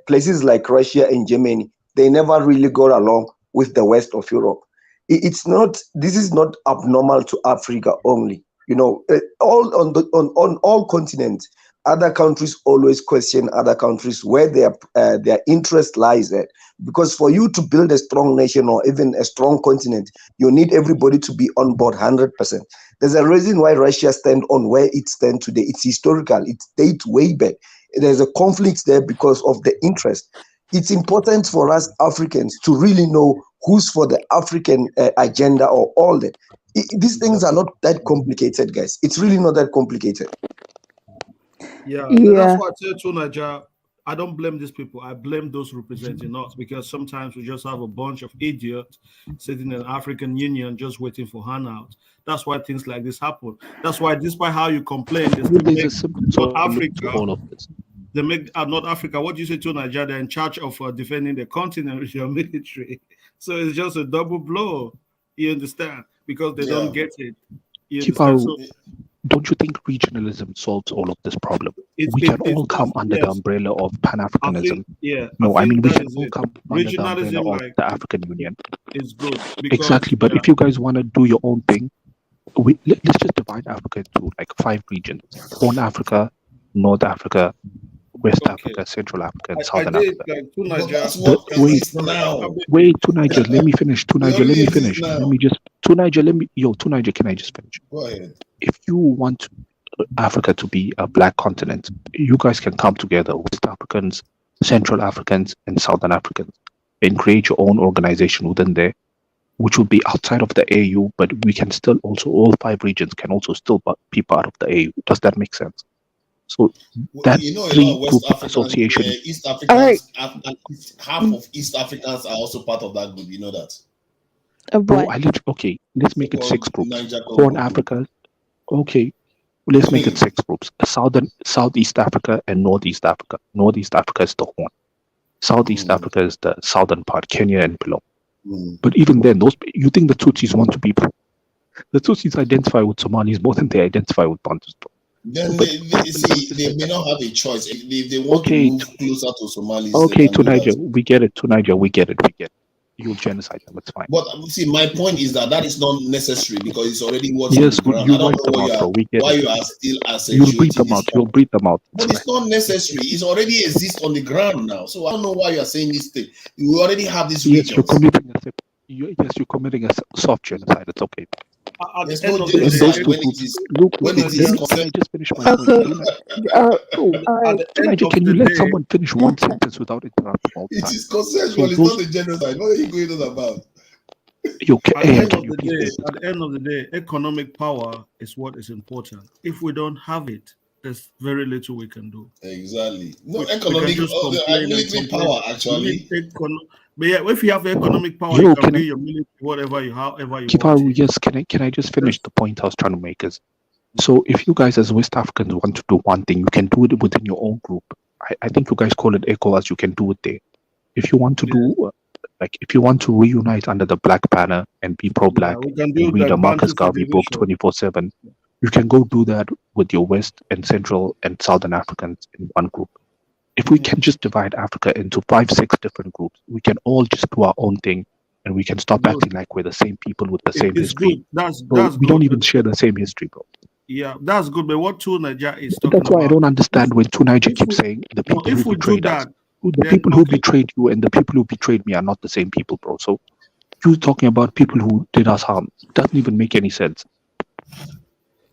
M: Places like Russia and Germany, they never really got along with the West of Europe. It's not. This is not abnormal to Africa only. You know, all on all continents. Other countries always question other countries where their interest lies at. Because for you to build a strong nation or even a strong continent, you need everybody to be on board 100%. There's a reason why Russia stands on where it stands today. It's historical. It dates way back. There's a conflict there because of the interest. It's important for us Africans to really know who's for the African agenda or all that. These things are not that complicated, guys. It's really not that complicated.
Q: Yeah,
A: Yeah.
Q: that's why I tell to Nigeria, I don't blame these people. I blame those representing us because sometimes we just have a bunch of idiots sitting in the African Union just waiting for handouts. That's why things like this happen. That's why, despite how you complain, they still
F: There's a
Q: make
F: simple
Q: North
F: solution to
Q: Africa.
F: all of this.
Q: They make North Africa. What do you say to Nigeria? They're in charge of defending the continent with your military. So it's just a double blow. You understand? Because they don't get it. You understand? So
F: don't you think regionalism solves all of this problem?
Q: It,
F: We
Q: it,
F: can
Q: it,
F: all come under the
Q: yes,
F: umbrella of
Q: I
F: Pan-Africanism.
Q: think, yeah, I
F: No, I mean,
Q: think
F: we
Q: that
F: can
Q: is
F: all
Q: it.
F: come under the umbrella
Q: Regionalism,
F: of
Q: like,
F: the African Union.
Q: is good because,
F: Exactly. But
Q: yeah,
F: if you guys want to do your own thing, let's just divide Africa into like 5 regions: Horn Africa, North Africa, West
Q: okay.
F: Africa, Central Africa, and
Q: I
F: Southern
Q: did
F: Africa.
Q: like two
G: But
Q: Niger.
G: that's what
F: Wait,
G: exists now.
F: to Niger, let me finish. To
G: It
F: Niger, let
G: already
F: me
G: exists
F: finish.
G: now.
F: Let me just, to Niger, to Niger, can I just finish?
G: Go ahead.
F: If you want Africa to be a black continent, you guys can come together, West Africans, Central Africans, and Southern Africans, and create your own organization within there, which will be outside of the AU, but we can still also, all 5 regions can also still be part of the AU. Does that make sense? So that
G: You know, a lot
F: 3
G: of West
F: group
G: Africans,
F: association.
G: East
A: All right.
G: Africans, half of East Africans are also part of that group. You know that.
F: Bro,
A: What?
F: okay, let's make it 6
G: So-called
F: groups.
G: Niger
F: Horn
G: Congo group.
F: Africa, okay, let's make it 6 groups. Southeast Africa and Northeast Africa. Northeast Africa is the Horn. Southeast Africa is the southern part, Kenya and below. But even then, you think the Tutsis want to be? The Tutsis identify with Somalis more than they identify with Bantus.
G: Then
F: But
G: they may not have a choice. If they want to
F: okay,
G: move closer to Somalis, they
F: okay,
G: can
F: to
G: do
F: Niger,
G: that.
F: we get it. To Niger, we get it. You'll genocide them. It's fine.
G: But see, my point is that is not necessary because it's already what's
F: Yes,
G: on the
F: but
G: ground.
F: you
G: I don't
F: wipe
G: know
F: them out, bro. We get
G: why
F: it.
G: you are still
F: You'll
G: accentuating
F: breed them
G: this
F: out. You'll
G: point.
F: breed them out. It's
G: But it's not necessary. It's already exists on the ground now. So I don't know why you are saying this thing. You already have these
F: Yes, you're
G: regions.
F: committing a soft genocide. It's okay.
Q: At
G: There's
Q: the end
G: no
Q: of the
F: Those
G: genocide
Q: day,
F: 2
G: when it
F: groups.
G: is
F: Look,
G: when it
F: let
G: is
F: me. Can I just finish my point?
A: Okay.
F: Bro,
A: All right.
Q: at the end
F: Niger,
Q: of
F: can you
Q: the
F: let
Q: day,
F: someone finish one sentence without interrupting all the
G: it
F: time?
G: is consensual,
F: So
G: it's
F: those,
G: not a genocide. What are you going on about?
Q: at the
F: hey,
Q: end
F: can
Q: of
F: you
Q: the
F: please
Q: day,
F: let this
Q: at the end of the day, economic power is what is important. If we don't have it, there's very little we can do.
G: Exactly. No
Q: We can
G: economic
Q: just complain and
G: military
Q: complain.
G: power actually.
Q: But yeah, if you have economic power, you
F: Yo,
Q: can
F: can
Q: be
F: I,
Q: your military, whatever you, however you
F: Kifa,
Q: want it.
F: yes, can I just finish the point I was trying to make? Is so if you guys as West Africans want to do one thing, you can do it within your own group. I think you guys call it ECOWAS. You can do it there. If you want to do if you want to reunite under the black banner and be pro-black
Q: Yeah, we can
F: and
Q: do
F: read a
Q: like
F: Marcus
Q: Bantu
F: Garvey book
Q: civilization.
F: 24/7, you can go do that with your West and Central and Southern Africans in one group. If we can just divide Africa into 5, 6 different groups, we can all just do our own thing, and we can stop
Q: Good.
F: acting like we're the same people with the same
Q: It's
F: history.
Q: good. That's
F: Bro, we don't
Q: good.
F: even share the same history, bro.
Q: Yeah, that's good. But what Two Niger is talking
F: That's why I
Q: about,
F: don't understand when Tunaija keeps
Q: we,
F: saying the
Q: no,
F: people who
Q: if we do
F: betrayed us.
Q: that,
F: The
Q: then
F: people who
Q: okay.
F: betrayed you and the people who betrayed me are not the same people, bro. So you talking about people who did us harm doesn't even make any sense.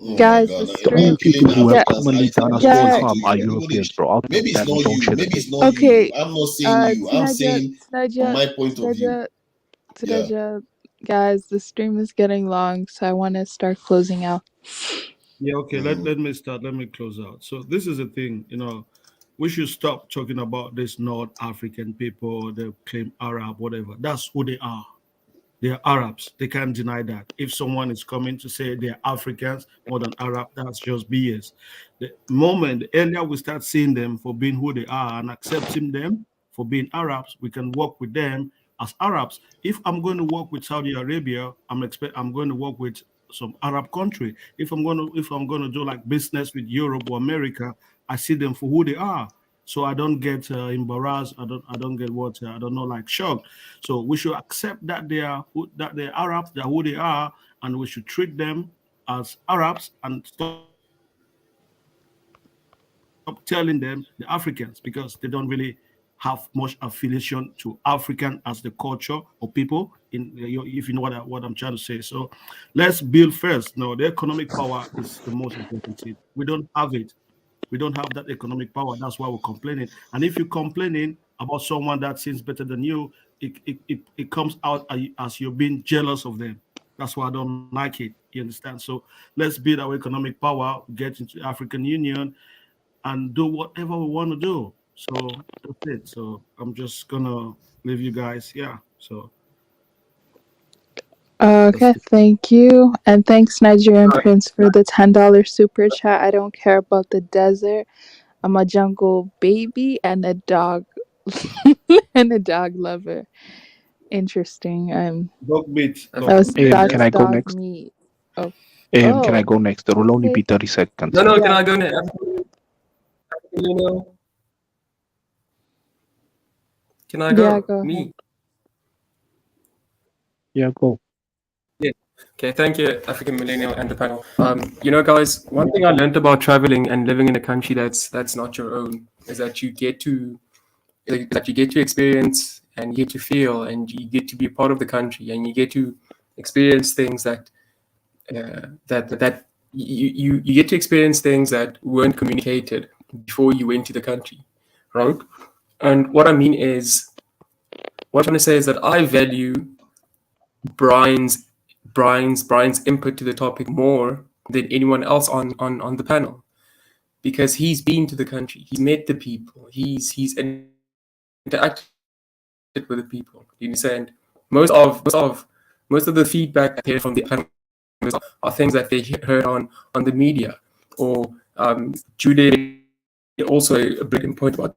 G: Oh
A: Guys,
G: my
A: the
G: God!
F: The
G: Why are
F: only
G: you
A: stream.
F: people
G: killing
F: who have
A: Yeah.
G: Africans?
F: commonly done us all
A: Yeah.
F: harm are Europeans, bro. Other
G: Maybe
F: than
G: it's
F: that, we
G: not
F: don't
G: you.
F: share the
G: Maybe
F: same.
G: it's not
A: Okay.
G: you. I'm not saying you. I'm saying from my point of view. Yeah.
A: Guys, the stream is getting long, so I want to start closing out.
Q: Yeah, okay. Let me start. Let me close out. So this is the thing, we should stop talking about this North African people, they claim Arab, whatever. That's who they are. They're Arabs. They can't deny that. If someone is coming to say they're Africans more than Arab, that's just BS. The earlier we start seeing them for being who they are and accepting them for being Arabs, we can work with them as Arabs. If I'm going to work with Saudi Arabia, I'm going to work with some Arab country. If I'm going to do like business with Europe or America, I see them for who they are. So I don't get embarrassed. I don't get what I don't know, like shocked. So we should accept that they're Arabs, they're who they are, and we should treat them as Arabs and stop telling them the Africans because they don't really have much affiliation to African as the culture or people. If you know what I'm trying to say. So let's build first. No, the economic power is the most important thing. We don't have it. We don't have that economic power. That's why we're complaining. And if you're complaining about someone that seems better than you, it comes out as you're being jealous of them. That's why I don't like it. You understand? So let's build our economic power, get into the African Union, and do whatever we want to do. So that's it. So I'm just gonna leave you guys. Yeah. So
A: Okay, thank you. And thanks, Nigerian Prince, for the $10 super chat. I don't care about the desert. I'm a jungle baby and a dog and a dog lover. Interesting.
Q: dog meat.
A: That's
F: Hey, can I go
A: dog
F: next?
A: meat. Oh.
F: Can I
A: Oh,
F: go next? There will only be
A: okay.
F: 30 seconds.
O: No, can
A: Yeah.
O: I go next? Can I
A: Yeah,
O: go?
A: go ahead.
O: Me.
F: Yeah, go.
O: Yeah. Okay, thank you, African Millennial and the panel. Guys, one thing I learned about traveling and living in a country that's not your own is that you get to experience and you get to feel and you get to be a part of the country and you get to experience things that you get to experience things that weren't communicated before you went to the country, right? And what I mean is, what I'm trying to say is that I value Brian's Brian's input to the topic more than anyone else on the panel because he's been to the country, he's met the people, he's interacted with the people. You understand? Most of the feedback I hear from the panel are things that they heard on the media or Jude also a brilliant point about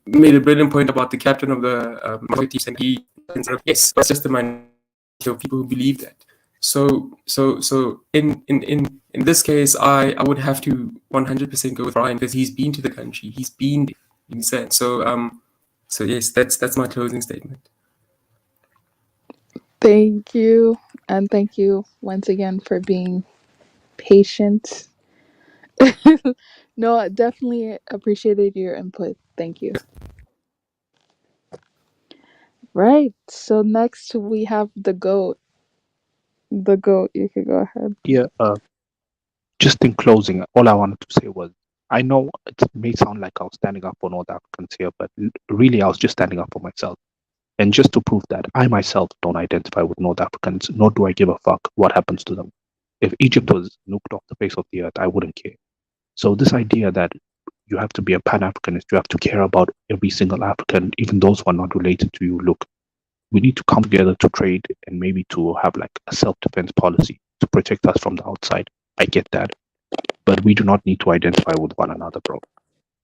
O: made a brilliant point about the captain of the team and he yes, that's just the minority of people who believe that. So in this case, I would have to 100% go with Brian because he's been to the country, he's been there. You understand? So yes, that's my closing statement.
A: Thank you. And thank you once again for being patient. No, I definitely appreciated your input. Thank you. Right. So next we have the goat. The goat, you could go ahead.
F: Yeah, just in closing, all I wanted to say was I know it may sound like I was standing up for North Africans here, but really I was just standing up for myself. And just to prove that, I myself don't identify with North Africans, nor do I give a fuck what happens to them. If Egypt was nuked off the face of the earth, I wouldn't care. So this idea that you have to be a Pan-Africanist, you have to care about every single African, even those who are not related to you, look, we need to come together to trade and maybe to have like a self-defense policy to protect us from the outside. I get that. But we do not need to identify with one another, bro.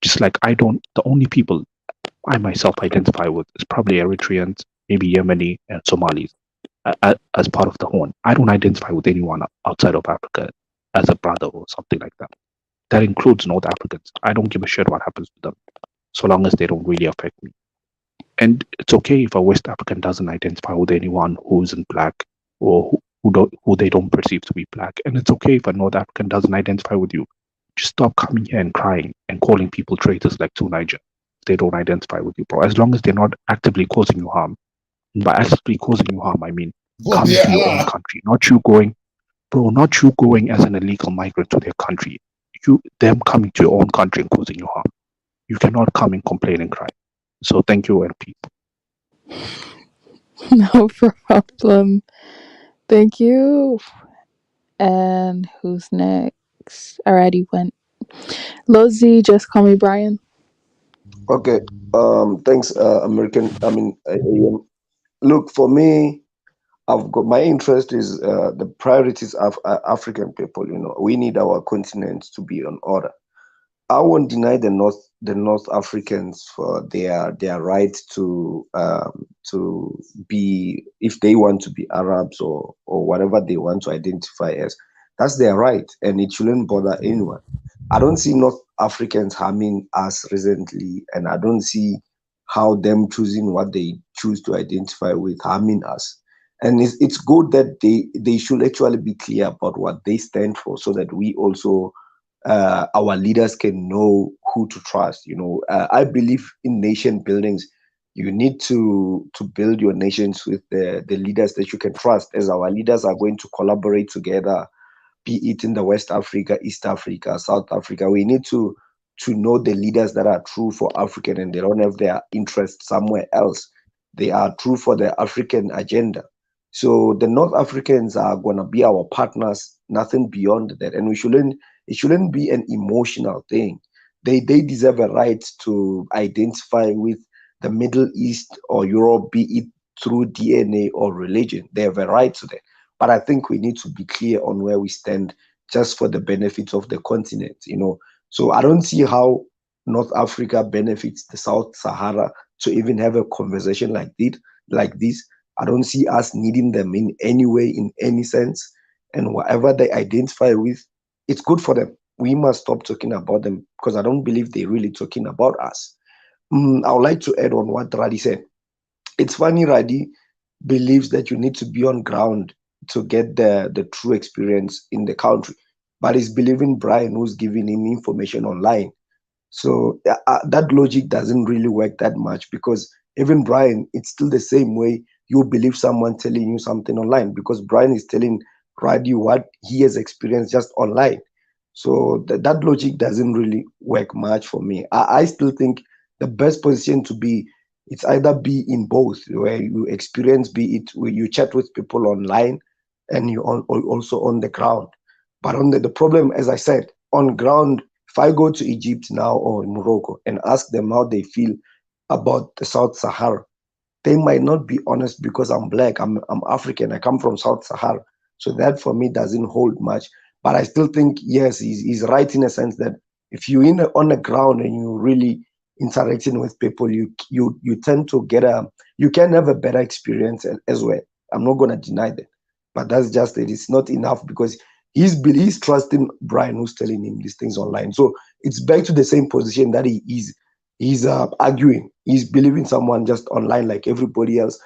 F: Just like the only people I myself identify with is probably Eritreans, maybe Yemeni, and Somalis as part of the Horn. I don't identify with anyone outside of Africa as a brother or something like that. That includes North Africans. I don't give a shit what happens to them, so long as they don't really affect me. And it's okay if a West African doesn't identify with anyone who isn't black or who they don't perceive to be black. And it's okay if a North African doesn't identify with you. Just stop coming here and crying and calling people traitors like to Niger. They don't identify with you, bro. As long as they're not actively causing you harm. And by actively causing you harm, I mean coming to your own country, not you going, bro, not you going as an illegal migrant to their country. Them coming to your own country and causing you harm. You cannot come and complain and cry. So thank you, LP.
A: No problem. Thank you. And who's next? Already went. Lozi, just call me Brian.
M: Okay. Thanks, American. Look, for me, I've got my interest is the priorities of African people. You know, we need our continent to be on order. I won't deny the North Africans for their right to be, if they want to be Arabs or whatever they want to identify as. That's their right, and it shouldn't bother anyone. I don't see North Africans harming us recently, and I don't see how them choosing what they choose to identify with harming us. And it's good that they should actually be clear about what they stand for, so that we also our leaders can know who to trust. You know, I believe in nation buildings. You need to build your nations with the leaders that you can trust, as our leaders are going to collaborate together, be it in the West Africa, East Africa, South Africa. We need to know the leaders that are true for African and they don't have their interest somewhere else. They are true for the African agenda. So the North Africans are gonna be our partners, nothing beyond that. And it shouldn't be an emotional thing. They deserve a right to identify with the Middle East or Europe, be it through DNA or religion. They have a right to that. But I think we need to be clear on where we stand, just for the benefit of the continent, you know. So I don't see how North Africa benefits the South Sahara to even have a conversation like this. I don't see us needing them in any way, in any sense. And whatever they identify with, it's good for them. We must stop talking about them because I don't believe they're really talking about us. I would like to add on what Radi said. It's funny, Radi believes that you need to be on ground to get the true experience in the country, but he's believing Brian, who's giving him information online. So that logic doesn't really work that much because even Brian, it's still the same way you believe someone telling you something online because Brian is telling Radi what he has experienced just online. So that logic doesn't really work much for me. I still think the best position to be, it's either be in both, where you experience, be it where you chat with people online and you also on the ground. But on the problem, as I said, on ground, if I go to Egypt now or Morocco and ask them how they feel about the South Sahara, they might not be honest because I'm black, I'm African, I come from South Sahara. So that for me doesn't hold much. But I still think, yes, he's right in a sense that if you're on the ground and you really interacting with people, you tend to you can have a better experience as well. I'm not gonna deny that. But that's just it. It's not enough because he's trusting Brian who's telling him these things online. So it's back to the same position that he's arguing. He's believing someone just online like everybody else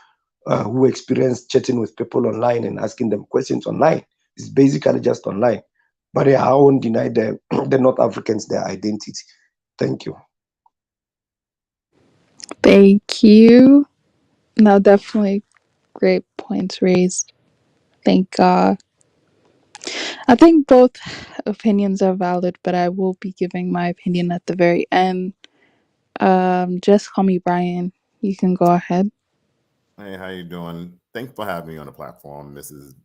M: who experienced chatting with people online and asking them questions online. It's basically just online. But yeah, I won't deny the North Africans their identity. Thank you.
A: Thank you. No, definitely great points raised. Thank I think both opinions are valid, but I will be giving my opinion at the very end. Just call me Brian. You can go ahead.
N: Hey, how you doing? Thanks for having me on the platform. This is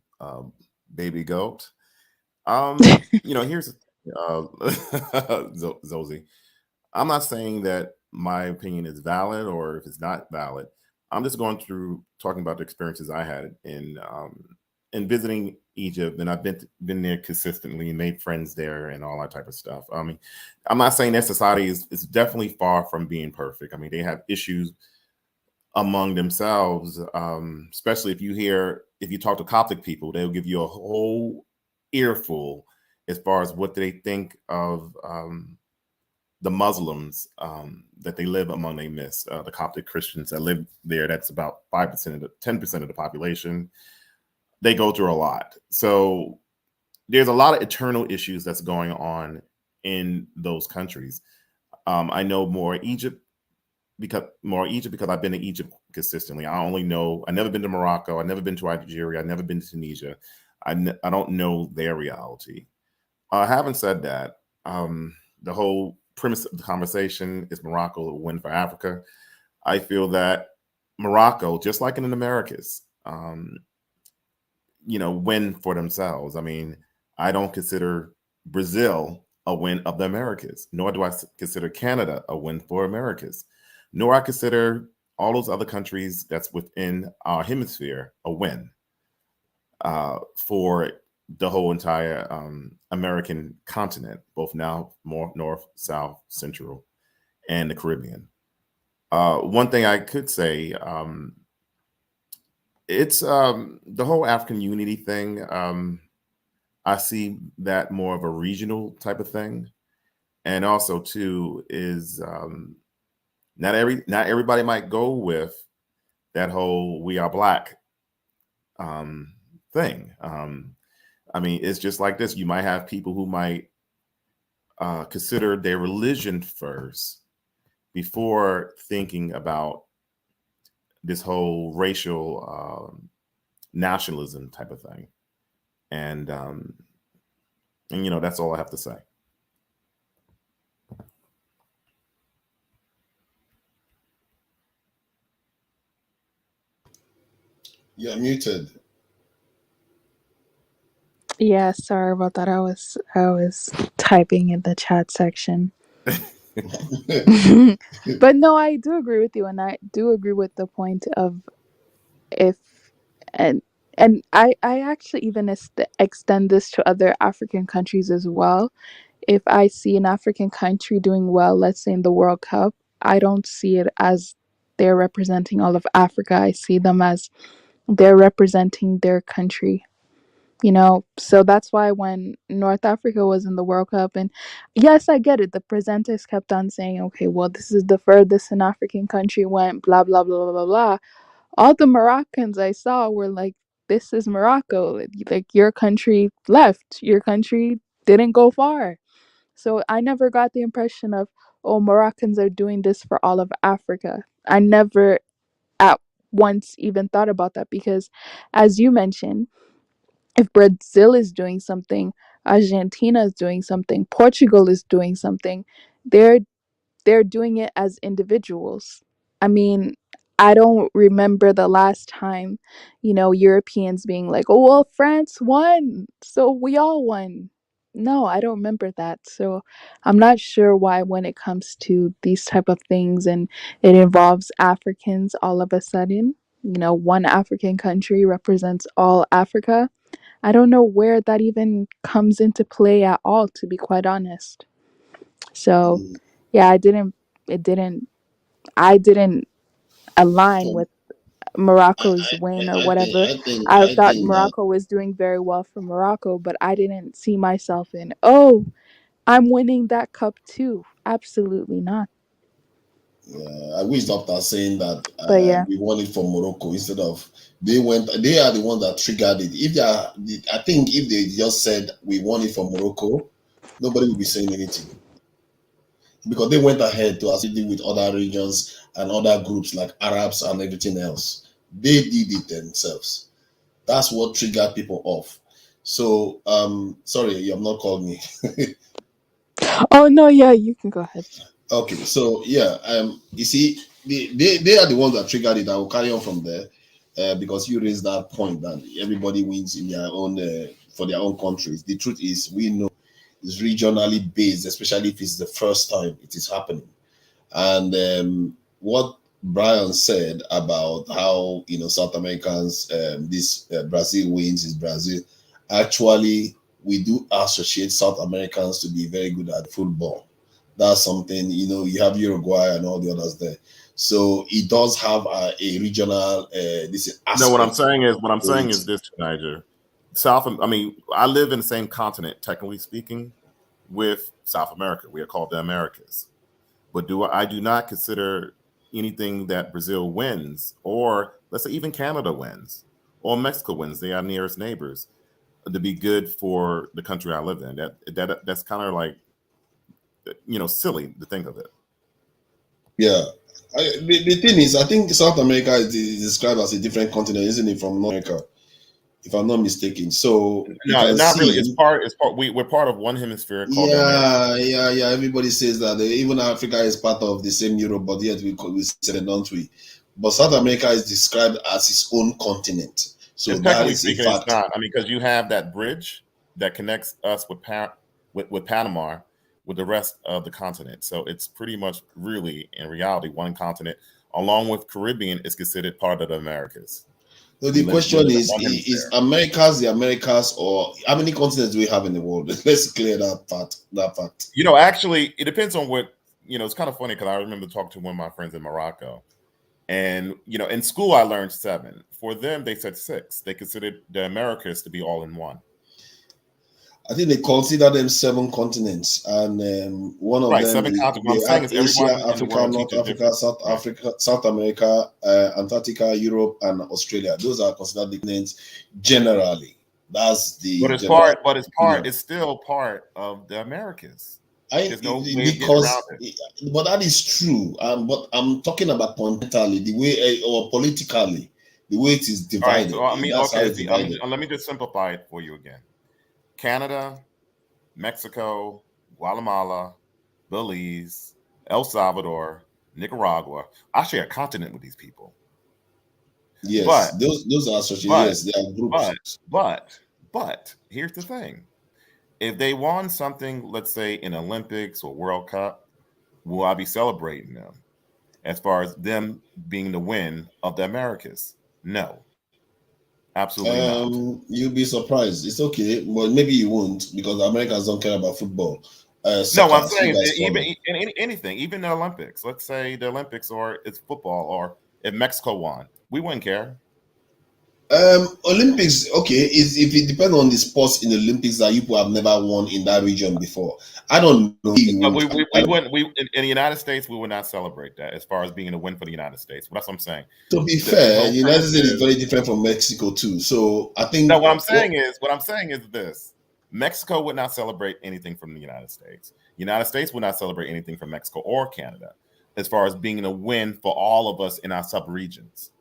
N: Baby Goat. Here's Zozie. I'm not saying that my opinion is valid or if it's not valid. I'm just going through talking about the experiences I had in visiting Egypt, and I've been there consistently and made friends there and all that type of stuff. I mean, I'm not saying that society is definitely far from being perfect. I mean, they have issues among themselves, especially if you talk to Coptic people, they'll give you a whole earful as far as what they think of the Muslims that they live among their midst, the Coptic Christians that live there. That's about 5% of 10% of the population. They go through a lot. So there's a lot of eternal issues that's going on in those countries. I know more Egypt because I've been to Egypt consistently. I never been to Morocco. I've never been to Algeria. I've never been to Tunisia. I don't know their reality. Having said that, the whole premise of the conversation is Morocco will win for Africa. I feel that Morocco, just like in the Americas, win for themselves. I mean, I don't consider Brazil a win of the Americas, nor do I consider Canada a win for Americas, nor I consider all those other countries that's within our hemisphere a win for the whole entire American continent, both now more north, south, central, and the Caribbean. One thing I could say, it's the whole African unity thing. I see that more of a regional type of thing, and also too is not everybody might go with that whole "we are black" thing. I mean, it's just like this. You might have people who might consider their religion first before thinking about this whole racial nationalism type of thing. And that's all I have to say.
G: You're muted.
A: Yeah, sorry about that. I was typing in the chat section. But no, I do agree with you, and I do agree with the point of if and I actually even extend this to other African countries as well. If I see an African country doing well, let's say in the World Cup, I don't see it as they're representing all of Africa. I see them as They're representing their country, you know. So that's why when North Africa was in the World Cup, and yes, I get it, the presenters kept on saying, okay, well, this is the furthest an African country went, blah blah blah blah blah blah. All the Moroccans I saw were like, this is Morocco, like your country left, your country didn't go far. So I never got the impression of, oh, Moroccans are doing this for all of Africa. I never at once even thought about that, because as you mentioned, if Brazil is doing something, Argentina is doing something, Portugal is doing something, they're they're doing it as individuals. I mean, I don't remember the last time, Europeans being like, oh, well, France won, so we all won. No, I don't remember that. So I'm not sure why when it comes to these type of things and it involves Africans all of a sudden, one African country represents all Africa. I don't know where that even comes into play at all, to be quite honest. So, yeah, I didn't align
G: So
A: with Morocco's win or whatever. I
G: I
A: thought
G: think that
A: Morocco was doing very well for Morocco, but I didn't see myself in, oh, I'm winning that cup too. Absolutely not.
G: I wish after saying that
A: But yeah.
G: we won it from Morocco instead of they are the ones that triggered it. If they are, I think if they just said we won it from Morocco, nobody would be saying anything because they went ahead to associate with other regions and other groups like Arabs and everything else. They did it themselves. That's what triggered people off. So, sorry, you have not called me.
A: Oh no, yeah, you can go ahead.
G: Okay, so yeah, you see, they are the ones that triggered it. I will carry on from there, because you raised that point that everybody wins in their own for their own countries. The truth is, we know it's regionally based, especially if it's the first time it is happening. And what Brian said about how South Americans, this Brazil wins is Brazil. Actually, we do associate South Americans to be very good at football. That's something you have Uruguay and all the others there. So it does have a regional this
N: No, what I'm
G: aspect
N: saying is
G: to it.
N: this, Niger. I mean, I live in the same continent, technically speaking, with South America. We are called the Americas. But I do not consider anything that Brazil wins, or let's say even Canada wins, or Mexico wins, they are nearest neighbors, to be good for the country I live in. That's kind of like silly to think of it.
G: Yeah. The thing is, I think South America is described as a different continent, isn't it, from North America, if I'm not mistaken. So you
N: No,
G: can
N: not really.
G: see.
N: It's part. We're part of one hemisphere called the
G: Yeah,
N: Americas.
G: yeah. Everybody says that even Africa is part of the same Europe, but yet we say it, don't we? But South America is described as its own continent. So
N: And
G: that
N: technically
G: is a
N: speaking, it's
G: fact.
N: not. I mean, because you have that bridge that connects us with Panama with the rest of the continent. So it's pretty much really, in reality, one continent. Along with Caribbean, is considered part of the Americas.
G: So
N: We
G: the
N: live
G: question
N: in
G: is:
N: one
G: Is
N: hemisphere.
G: Americas the Americas, or how many continents do we have in the world? Let's clear that part. That fact.
N: Actually, it depends on what It's kind of funny because I remember talking to one of my friends in Morocco, and in school I learned 7. For them, they said 6. They considered the Americas to be all in one.
G: I think they consider them 7 continents, and one of
N: Right,
G: them
N: 7 continents. What I'm
G: they
N: saying
G: have
N: is
G: Asia,
N: everyone in the
G: Africa,
N: world
G: North
N: teaches
G: Africa,
N: different.
G: South
N: Right.
G: Africa, South America, Antarctica, Europe, and Australia. Those are considered the continents generally. That's the
N: But it's
G: general
N: part. But it's part.
G: opinion.
N: It's still part of the Americas.
G: I
N: There's no way of getting around
G: because,
N: it.
G: but that is true. But I'm talking about continentally, the way or politically, the way it is
N: All right. So
G: divided.
N: I mean,
G: That's how
N: okay.
G: it's
N: See,
G: divided.
N: let me just simplify it for you again. Canada, Mexico, Guatemala, Belize, El Salvador, Nicaragua. I share a continent with these people.
G: Yes,
N: But
G: those are associated.
N: but
G: Yes, they are groups.
N: but but here's the thing. If they won something, let's say in Olympics or World Cup, will I be celebrating them as far as them being the win of the Americas? No, absolutely not.
G: You'll be surprised. It's okay, but maybe you won't because Americans don't care about football.
N: No, what
G: Soccer,
N: I'm
G: as you
N: saying is
G: guys call
N: even
G: it.
N: in anything, even the Olympics. Let's say the Olympics or it's football, or if Mexico won, we wouldn't care.
G: Olympics, okay, is if it depends on the sports in the Olympics that you people have never won in that region before. I don't know.
N: But we wouldn't in the United States we would not celebrate that as far as being a win for the United States. That's what I'm saying.
G: To be
N: The
G: fair, the United States is
N: alternative.
G: very different from Mexico too. So I think
N: No, what I'm saying is this: Mexico would not celebrate anything from the United States. United States would not celebrate anything from Mexico or Canada, as far as being a win for all of us in our sub-regions.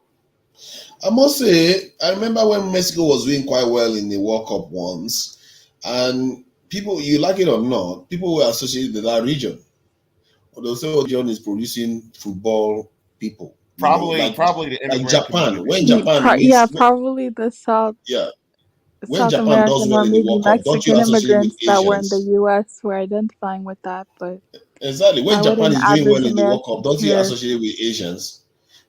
G: I must say, I remember when Mexico was doing quite well in the World Cup once, and people, you like it or not, people were associated with that region. They'll say, "Oh, region is producing football people." You know,
N: Probably the
G: like
N: immigrant
G: Japan.
N: community.
G: When Japan
A: Yeah,
G: wins,
A: probably the
G: yeah, when
A: South
G: Japan does
A: American
G: well
A: or
G: in the
A: maybe
G: World Cup, don't you
A: Mexican
G: associate with
A: immigrants that were in the
G: Asians?
A: U.S. were identifying with that, but
G: Exactly.
A: I
G: When Japan
A: wouldn't
G: is
A: add
G: doing well
A: those
G: in the World Cup,
A: Americans
G: don't you
A: here.
G: associate with Asians?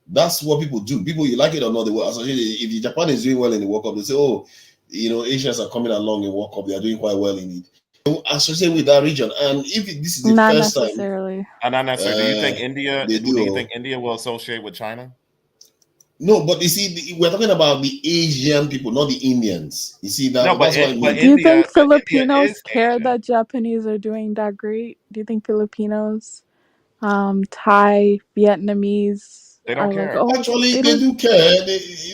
G: That's what people do. People, you like it or not, they will associate. If Japan is doing well in the World Cup, they say, "Oh, you know, Asians are coming along in World Cup. They are doing quite well in it." They will associate with that region. And if this is the
A: Not
G: first time
A: necessarily.
N: Not necessarily. Do you think India?
G: they
N: Do you
G: do,
N: think India will associate with China?
G: no, but you see, we're talking about the Asian people, not the Indians. You see
N: No,
G: that? That's what I
N: but
G: mean.
A: Do you think
N: India
A: Filipinos
N: is
A: care
N: Asian.
A: that Japanese are doing that great? Do you think Filipinos, Thai, Vietnamese
N: They don't
A: are like,
N: care.
A: oh,
G: Actually,
A: they
G: they
A: don't?
G: do care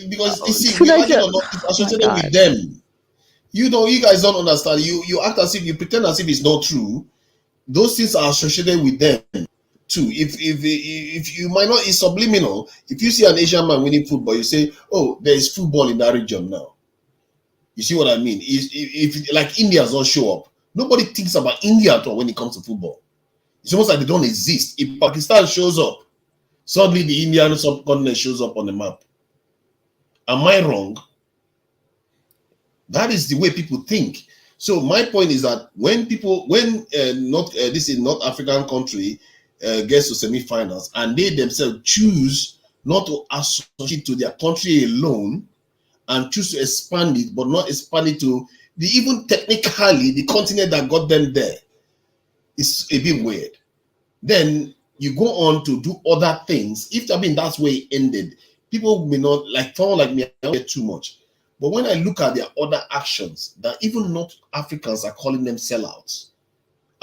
G: because you see, we
A: Should I
G: like it
A: just?
G: or not, it's
A: Oh my
G: associated with
A: god.
G: them. You know, you guys don't understand. You act as if you pretend as if it's not true. Those things are associated with them too. If you might not, it's subliminal. If you see an Asian man winning football, you say, "Oh, there is football in that region now." You see what I mean? If like Indians don't show up, nobody thinks about India at all when it comes to football. It's almost like they don't exist. If Pakistan shows up, suddenly the Indian subcontinent shows up on the map. Am I wrong? That is the way people think. So my point is that when not this is North African country gets to semi-finals and they themselves choose not to associate to their country alone and choose to expand it, but not expand it to even technically the continent that got them there, it's a bit weird. Then you go on to do other things. That's where it ended. People may not like someone like me, I don't get too much. But when I look at their other actions, that even North Africans are calling them sellouts,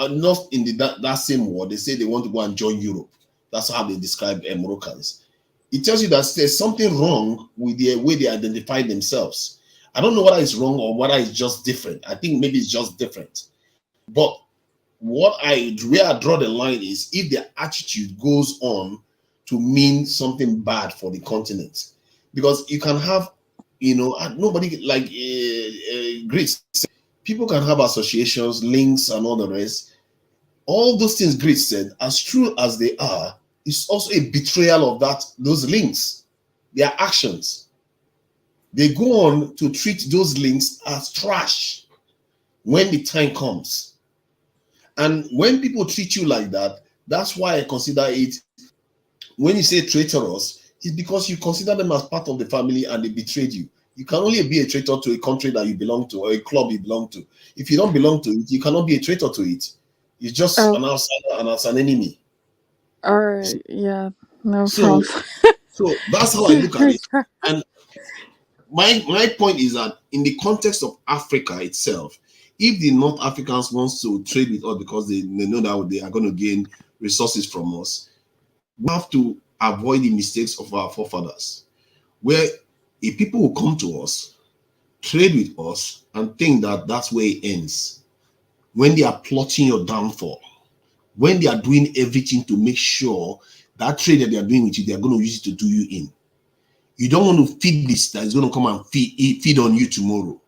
G: and not in that same word, they say they want to go and join Europe. That's how they describe Moroccans. It tells you that there's something wrong with the way they identify themselves. I don't know whether it's wrong or whether it's just different. I think maybe it's just different. But where I draw the line is if their attitude goes on to mean something bad for the continent, because you can have, nobody like Greece. People can have associations, links, and all the rest. All those things Greece said, as true as they are, it's also a betrayal of those links, their actions. They go on to treat those links as trash when the time comes. And when people treat you like that, that's why I consider it, when you say traitorous, it's because you consider them as part of the family and they betrayed you. You can only be a traitor to a country that you belong to or a club you belong to. If you don't belong to it, you cannot be a traitor to it. You're just an outsider and as an enemy.
A: All right. Yeah. No
G: So,
A: problem.
G: so that's how I look at it. And my point is that in the context of Africa itself, if the North Africans wants to trade with us because they know that they are going to gain resources from us, we have to avoid the mistakes of our forefathers, where if people will come to us, trade with us, and think that that's where it ends, when they are plotting your downfall, when they are doing everything to make sure that trade that they are doing with you, they are going to use it to do you in. You don't want to feed this that is going to come and feed on you tomorrow.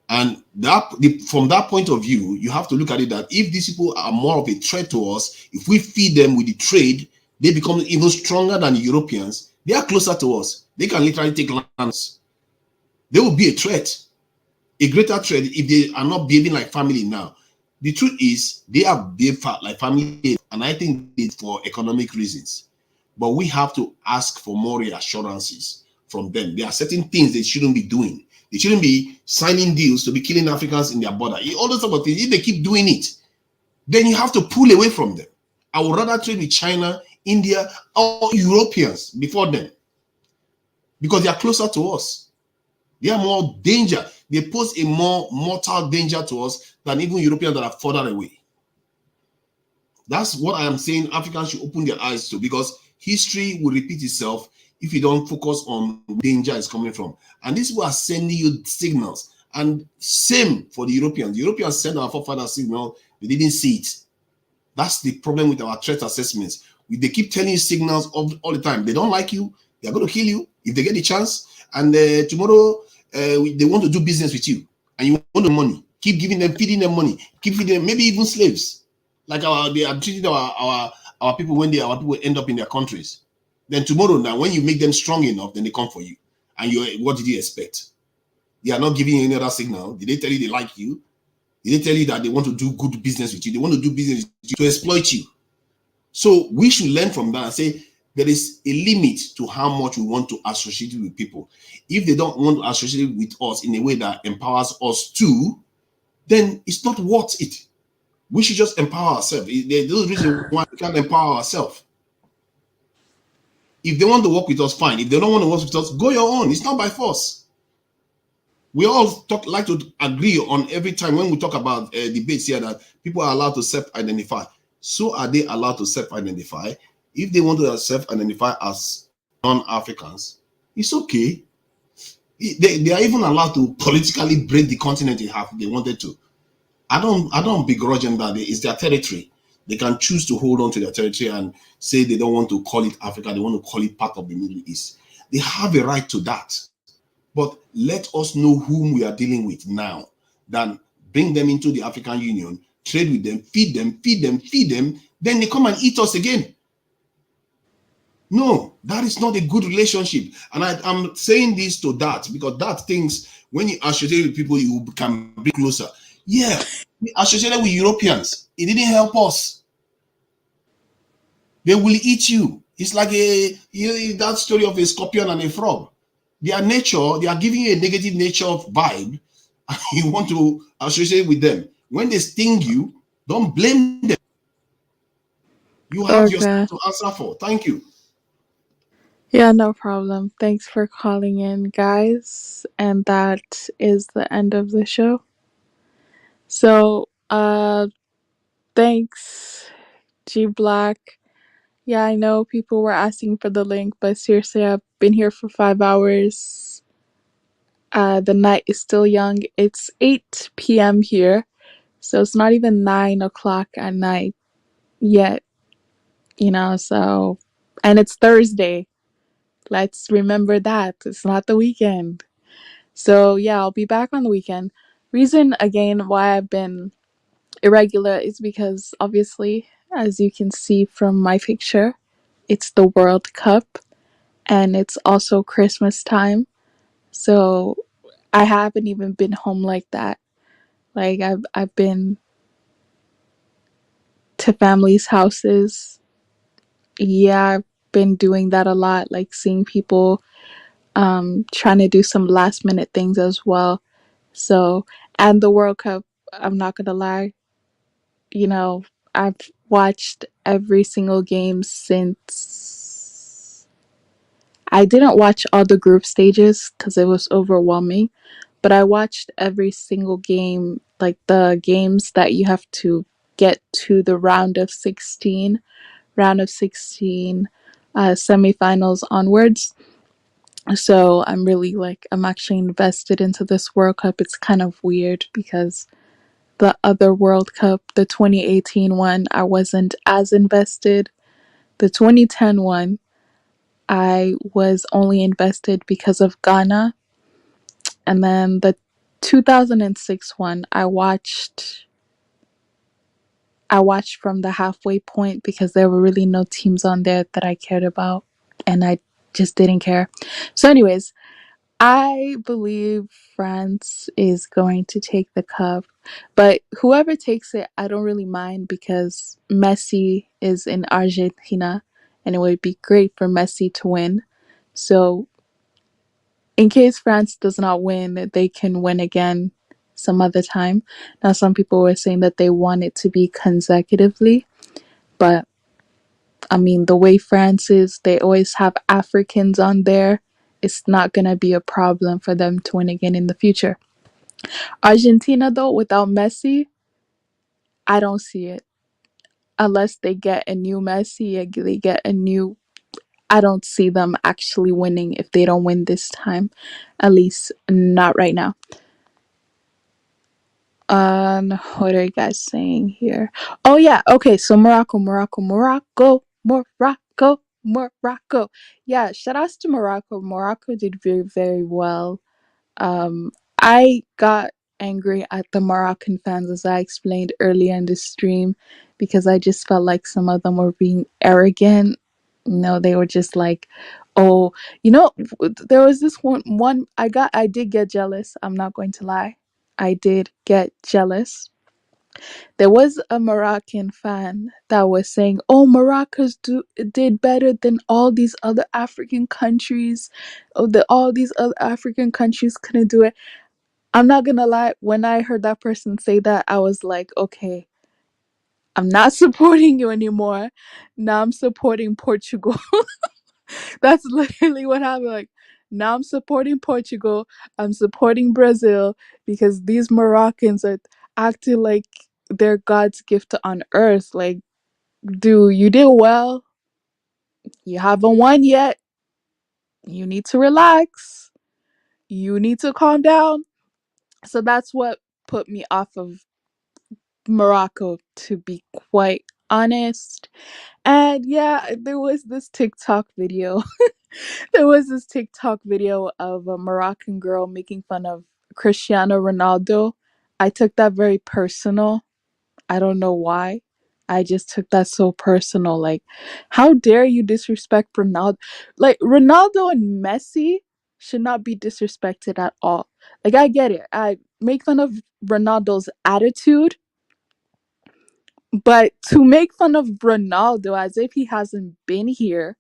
G: And from that point of view, you have to look at it that if these people are more of a threat to us, if we feed them with the trade, they become even stronger than the Europeans. They are closer to us. They can literally take lands. They will be a threat, a greater threat if they are not behaving like family now. The truth is, they are behaving like family, and I think it's for economic reasons. But we have to ask for more reassurances from them. There are certain things they shouldn't be doing. They shouldn't be signing deals to be killing Africans in their border. All those sort of things. If they keep doing it, then you have to pull away from them. I would rather trade with China, India, or Europeans before them, because they are closer to us. They are more danger. They pose a more mortal danger to us than even Europeans that are further away. That's what I am saying. Africans should open their eyes to, because history will repeat itself if you don't focus on where danger is coming from. And these people are sending you signals. And same for the Europeans. The Europeans send our forefathers signal, they didn't see it. That's the problem with our threat assessments. They keep telling you signals all the time. They don't like you. They're going to kill you if they get the chance. And tomorrow they want to do business with you, and you want the money. Keep giving them, feeding them money. Keep feeding them, maybe even slaves. Like they are treating our people when our people end up in their countries. Then tomorrow, now when you make them strong enough, then they come for you. And what did you expect? They are not giving you any other signal. Did they tell you they like you? Did they tell you that they want to do good business with you? They want to do business with you to exploit you. So we should learn from that and say there is a limit to how much we want to associate with people. If they don't want to associate with us in a way that empowers us too, then it's not worth it. We should just empower ourselves. There's no reason why we can't empower ourselves. If they want to work with us, fine. If they don't want to work with us, go your own. It's not by force. We all like to agree on every time when we talk about debates here that people are allowed to self-identify. So are they allowed to self-identify? If they want to self-identify as non-Africans, it's okay. They are even allowed to politically break the continent in half if they wanted to. I don't begrudge them that it's their territory. They can choose to hold on to their territory and say they don't want to call it Africa. They want to call it part of the Middle East. They have a right to that. But let us know whom we are dealing with now, than bring them into the African Union, trade with them, feed them, then they come and eat us again. No, that is not a good relationship. And I'm saying this to that because that thinks when you associate with people, you can be closer. Yeah, we associated with Europeans. It didn't help us. They will eat you. It's like that story of a scorpion and a frog. Their nature, they are giving you a negative nature of vibe, and you want to associate with them. When they sting you, don't blame them. You have yourself
A: Okay.
G: to answer for. Thank you.
A: Yeah, no problem. Thanks for calling in, guys. And that is the end of the show. So, thanks, G Black. Yeah, I know people were asking for the link, but seriously, I've been here for 5 hours. The night is still young. It's 8 p.m. here, so it's not even 9 o'clock at night yet, so. And it's Thursday. Let's remember that. It's not the weekend. So, yeah, I'll be back on the weekend. Reason, again, why I've been irregular is because, obviously, as you can see from my picture, it's the World Cup and it's also Christmas time. So I haven't even been home like that. Like I've been to families' houses. Yeah, I've been doing that a lot, like seeing people, trying to do some last minute things as well. So, and the World Cup, I'm not gonna lie, you know, I've watched every single game since. I didn't watch all the group stages because it was overwhelming, but I watched every single game, like the games that you have to get to the round of 16, semifinals onwards. So I'm actually invested into this World Cup. It's kind of weird because the other World Cup, the 2018 one, I wasn't as invested. The 2010 one, I was only invested because of Ghana. And then the 2006 one, I watched from the halfway point because there were really no teams on there that I cared about and I just didn't care. So anyways, I believe France is going to take the cup, but whoever takes it, I don't really mind because Messi is in Argentina and it would be great for Messi to win. So, in case France does not win, they can win again some other time. Now, some people were saying that they want it to be consecutively, but I mean, the way France is, they always have Africans on there. it's not going to be a problem for them to win again in the future. Argentina, though, without Messi, I don't see it. Unless they get a new Messi, they get a new. I don't see them actually winning if they don't win this time. At least not right now. What are you guys saying here? Oh yeah, okay. So Morocco. Yeah, shout outs to Morocco. Morocco did very, very well. Um, I got angry at the Moroccan fans, as I explained earlier in the stream, because I just felt like some of them were being arrogant. No, they were just like, oh, there was this one I did get jealous. I'm not going to lie. I did get jealous. There was a Moroccan fan that was saying, "Oh, did better than all these other African countries. Oh, all these other African countries couldn't do it." I'm not gonna lie. When I heard that person say that, I was like, "Okay, I'm not supporting you anymore. Now I'm supporting Portugal." That's literally what happened. Like, now I'm supporting Portugal. I'm supporting Brazil because these Moroccans are acting like they're God's gift on earth. Like, dude, you did well. You haven't won yet. You need to relax. You need to calm down. So that's what put me off of Morocco, to be quite honest. And yeah, there was this TikTok video. There was this TikTok video of a Moroccan girl making fun of Cristiano Ronaldo. I took that very personal. I don't know why. I just took that so personal. Like, how dare you disrespect Ronaldo? Like, Ronaldo and Messi should not be disrespected at all. Like, I get it. I make fun of Ronaldo's attitude, but to make fun of Ronaldo as if he hasn't been here,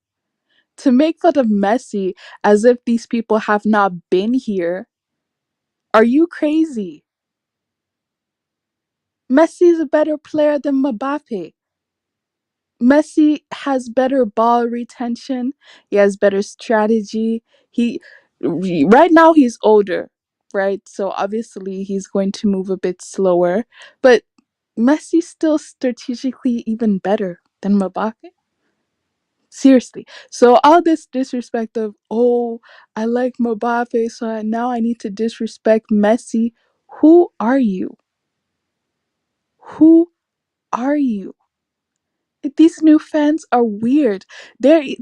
A: to make fun of Messi as if these people have not been here, are you crazy? Messi is a better player than Mbappe. Messi has better ball retention. He has better strategy. Right now he's older, right? So obviously he's going to move a bit slower, but Messi's still strategically even better than Mbappe. Seriously. So all this disrespect of, oh, I like Mbappe, so now I need to disrespect Messi. Who are you? Who are you? These new fans are weird.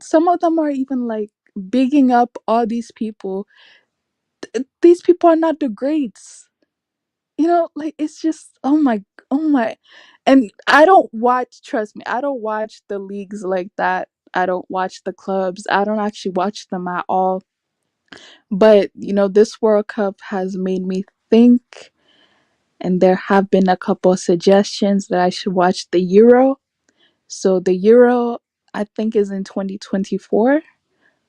A: Some of them are even like bigging up all these people. These people are not the greats. Like, it's just, oh my. And I don't watch, trust me, I don't watch the leagues like that. I don't watch the clubs. I don't actually watch them at all. But, this World Cup has made me think, and there have been a couple of suggestions that I should watch the Euro. So the Euro, I think, is in 2024.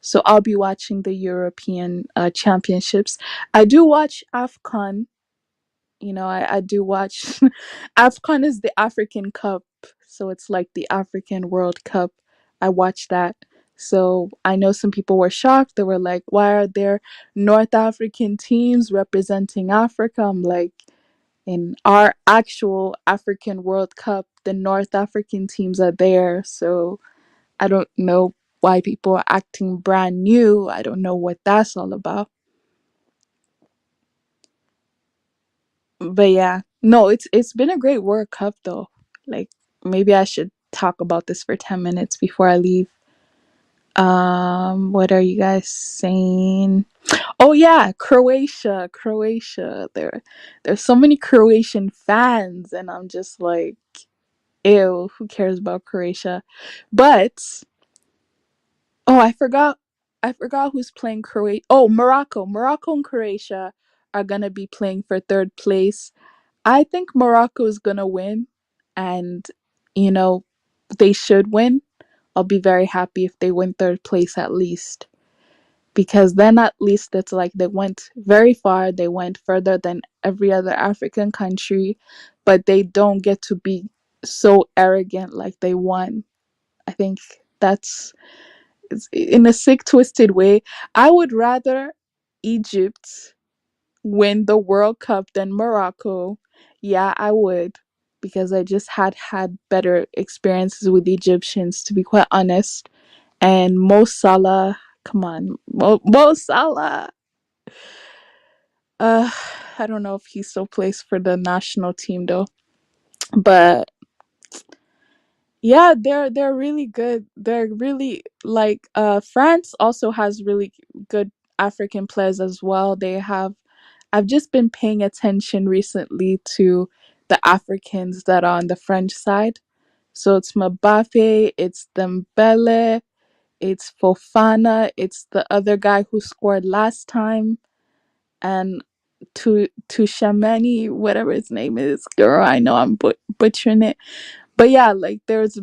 A: So I'll be watching the European Championships. I do watch AFCON. I do watch. AFCON is the African Cup. So it's like the African World Cup. I watched that. So I know some people were shocked. They were like, why are there North African teams representing Africa? I'm like, in our actual African World Cup, the North African teams are there. So I don't know why people are acting brand new. I don't know what that's all about. But yeah, no, it's been a great World Cup though. Like, maybe I should talk about this for 10 minutes before I leave. What are you guys saying? Oh yeah, Croatia. There's so many Croatian fans, and I'm just like, ew, who cares about Croatia? But oh, I forgot who's playing Croatia. Oh, Morocco and Croatia are gonna be playing for third place. I think Morocco is gonna win, and you know they should win. I'll be very happy if they win third place at least, because then at least it's like they went very far. They went further than every other African country, but they don't get to be so arrogant like they won. I think in a sick, twisted way. I would rather Egypt win the World Cup than Morocco. Yeah, I would, because I just had better experiences with Egyptians, to be quite honest. And Mo Salah, come on, Mo Salah. Uh, I don't know if he still plays for the national team though, but yeah, they're really good. They're really like France also has really good African players as well. They have I've just been paying attention recently to the Africans that are on the French side. So it's Mbappe, it's Dembele, it's Fofana, it's the other guy who scored last time, and to Shamani, whatever his name is. Girl, I know I'm butchering it. But yeah, like there's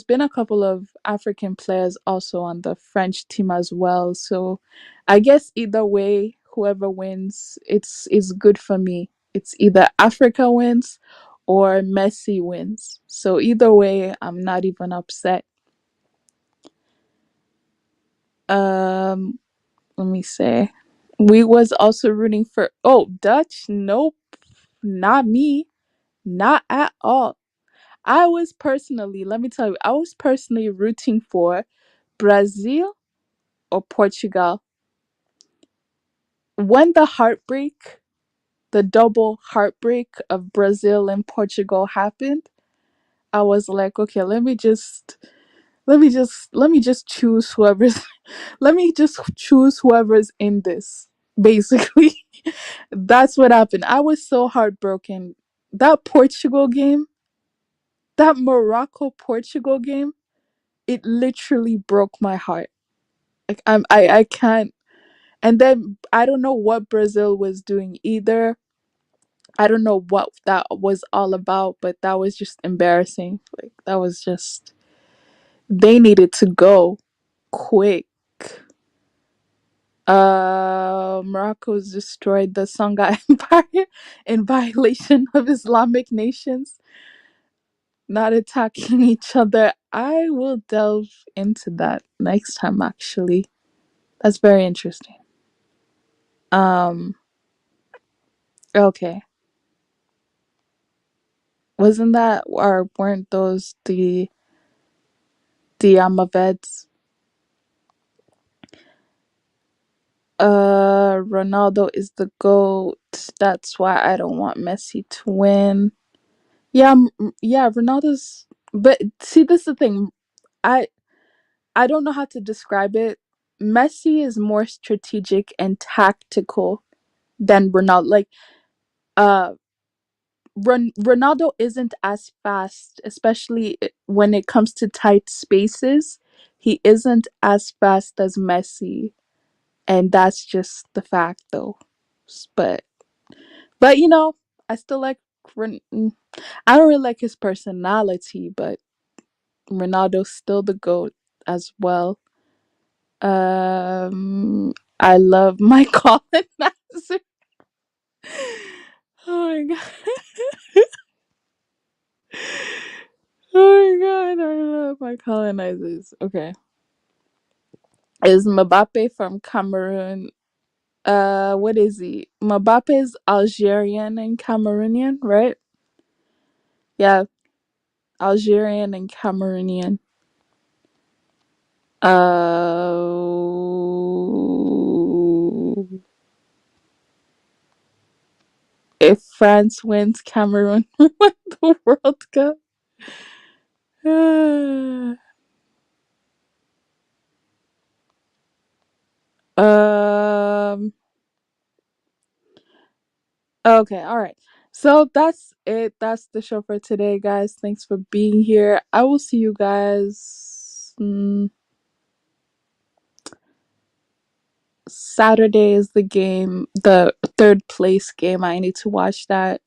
A: been a couple of African players also on the French team as well. So I guess either way, whoever wins, it's good for me. It's either Africa wins or Messi wins. So either way, I'm not even upset. Um, Let me say, we was also rooting for Dutch. Nope, not me, not at all. I was personally, let me tell you, I was personally rooting for Brazil or Portugal. When the double heartbreak of Brazil and Portugal happened, I was like, okay, let me just choose whoever's let me just choose whoever's in this. Basically, that's what happened. I was so heartbroken. That Portugal game, that Morocco Portugal game, it literally broke my heart. Like I can't. And then I don't know what Brazil was doing either. I don't know what that was all about, but that was just embarrassing. Like that was just they needed to go quick. Morocco's destroyed the Songhai Empire in violation of Islamic nations, not attacking each other. I will delve into that next time actually. That's very interesting. Um okay. Wasn't that or weren't those the Amaveds? Ronaldo is the GOAT. That's why I don't want Messi to win. Yeah, yeah, Ronaldo's but see this is the thing. I I don't know how to describe it. Messi is more strategic and tactical than Ronaldo. Like uh Ronaldo isn't as fast, especially when it comes to tight spaces. He isn't as fast as Messi, and that's just the fact, though. But you know, I still like. I don't really like his personality, but Ronaldo's still the goat as well. I love my colonizer. Oh my god. Oh my god, I love my colonizers. Okay. Is Mbappe from Cameroon? What is he? Mbappe is Algerian and Cameroonian, right? Yeah, Algerian and Cameroonian. If France wins, Cameroon win the World Cup. um. Okay, all right. So that's it. That's the show for today, guys. Thanks for being here. I will see you guys. Saturday is the game, the third place game. I need to watch that.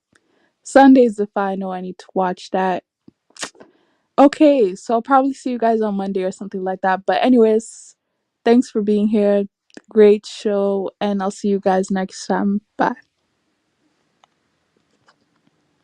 A: Sunday is the final. I need to watch that. Okay, so I'll probably see you guys on Monday or something like that. But, anyways, thanks for being here. Great show. And I'll see you guys next time. Bye.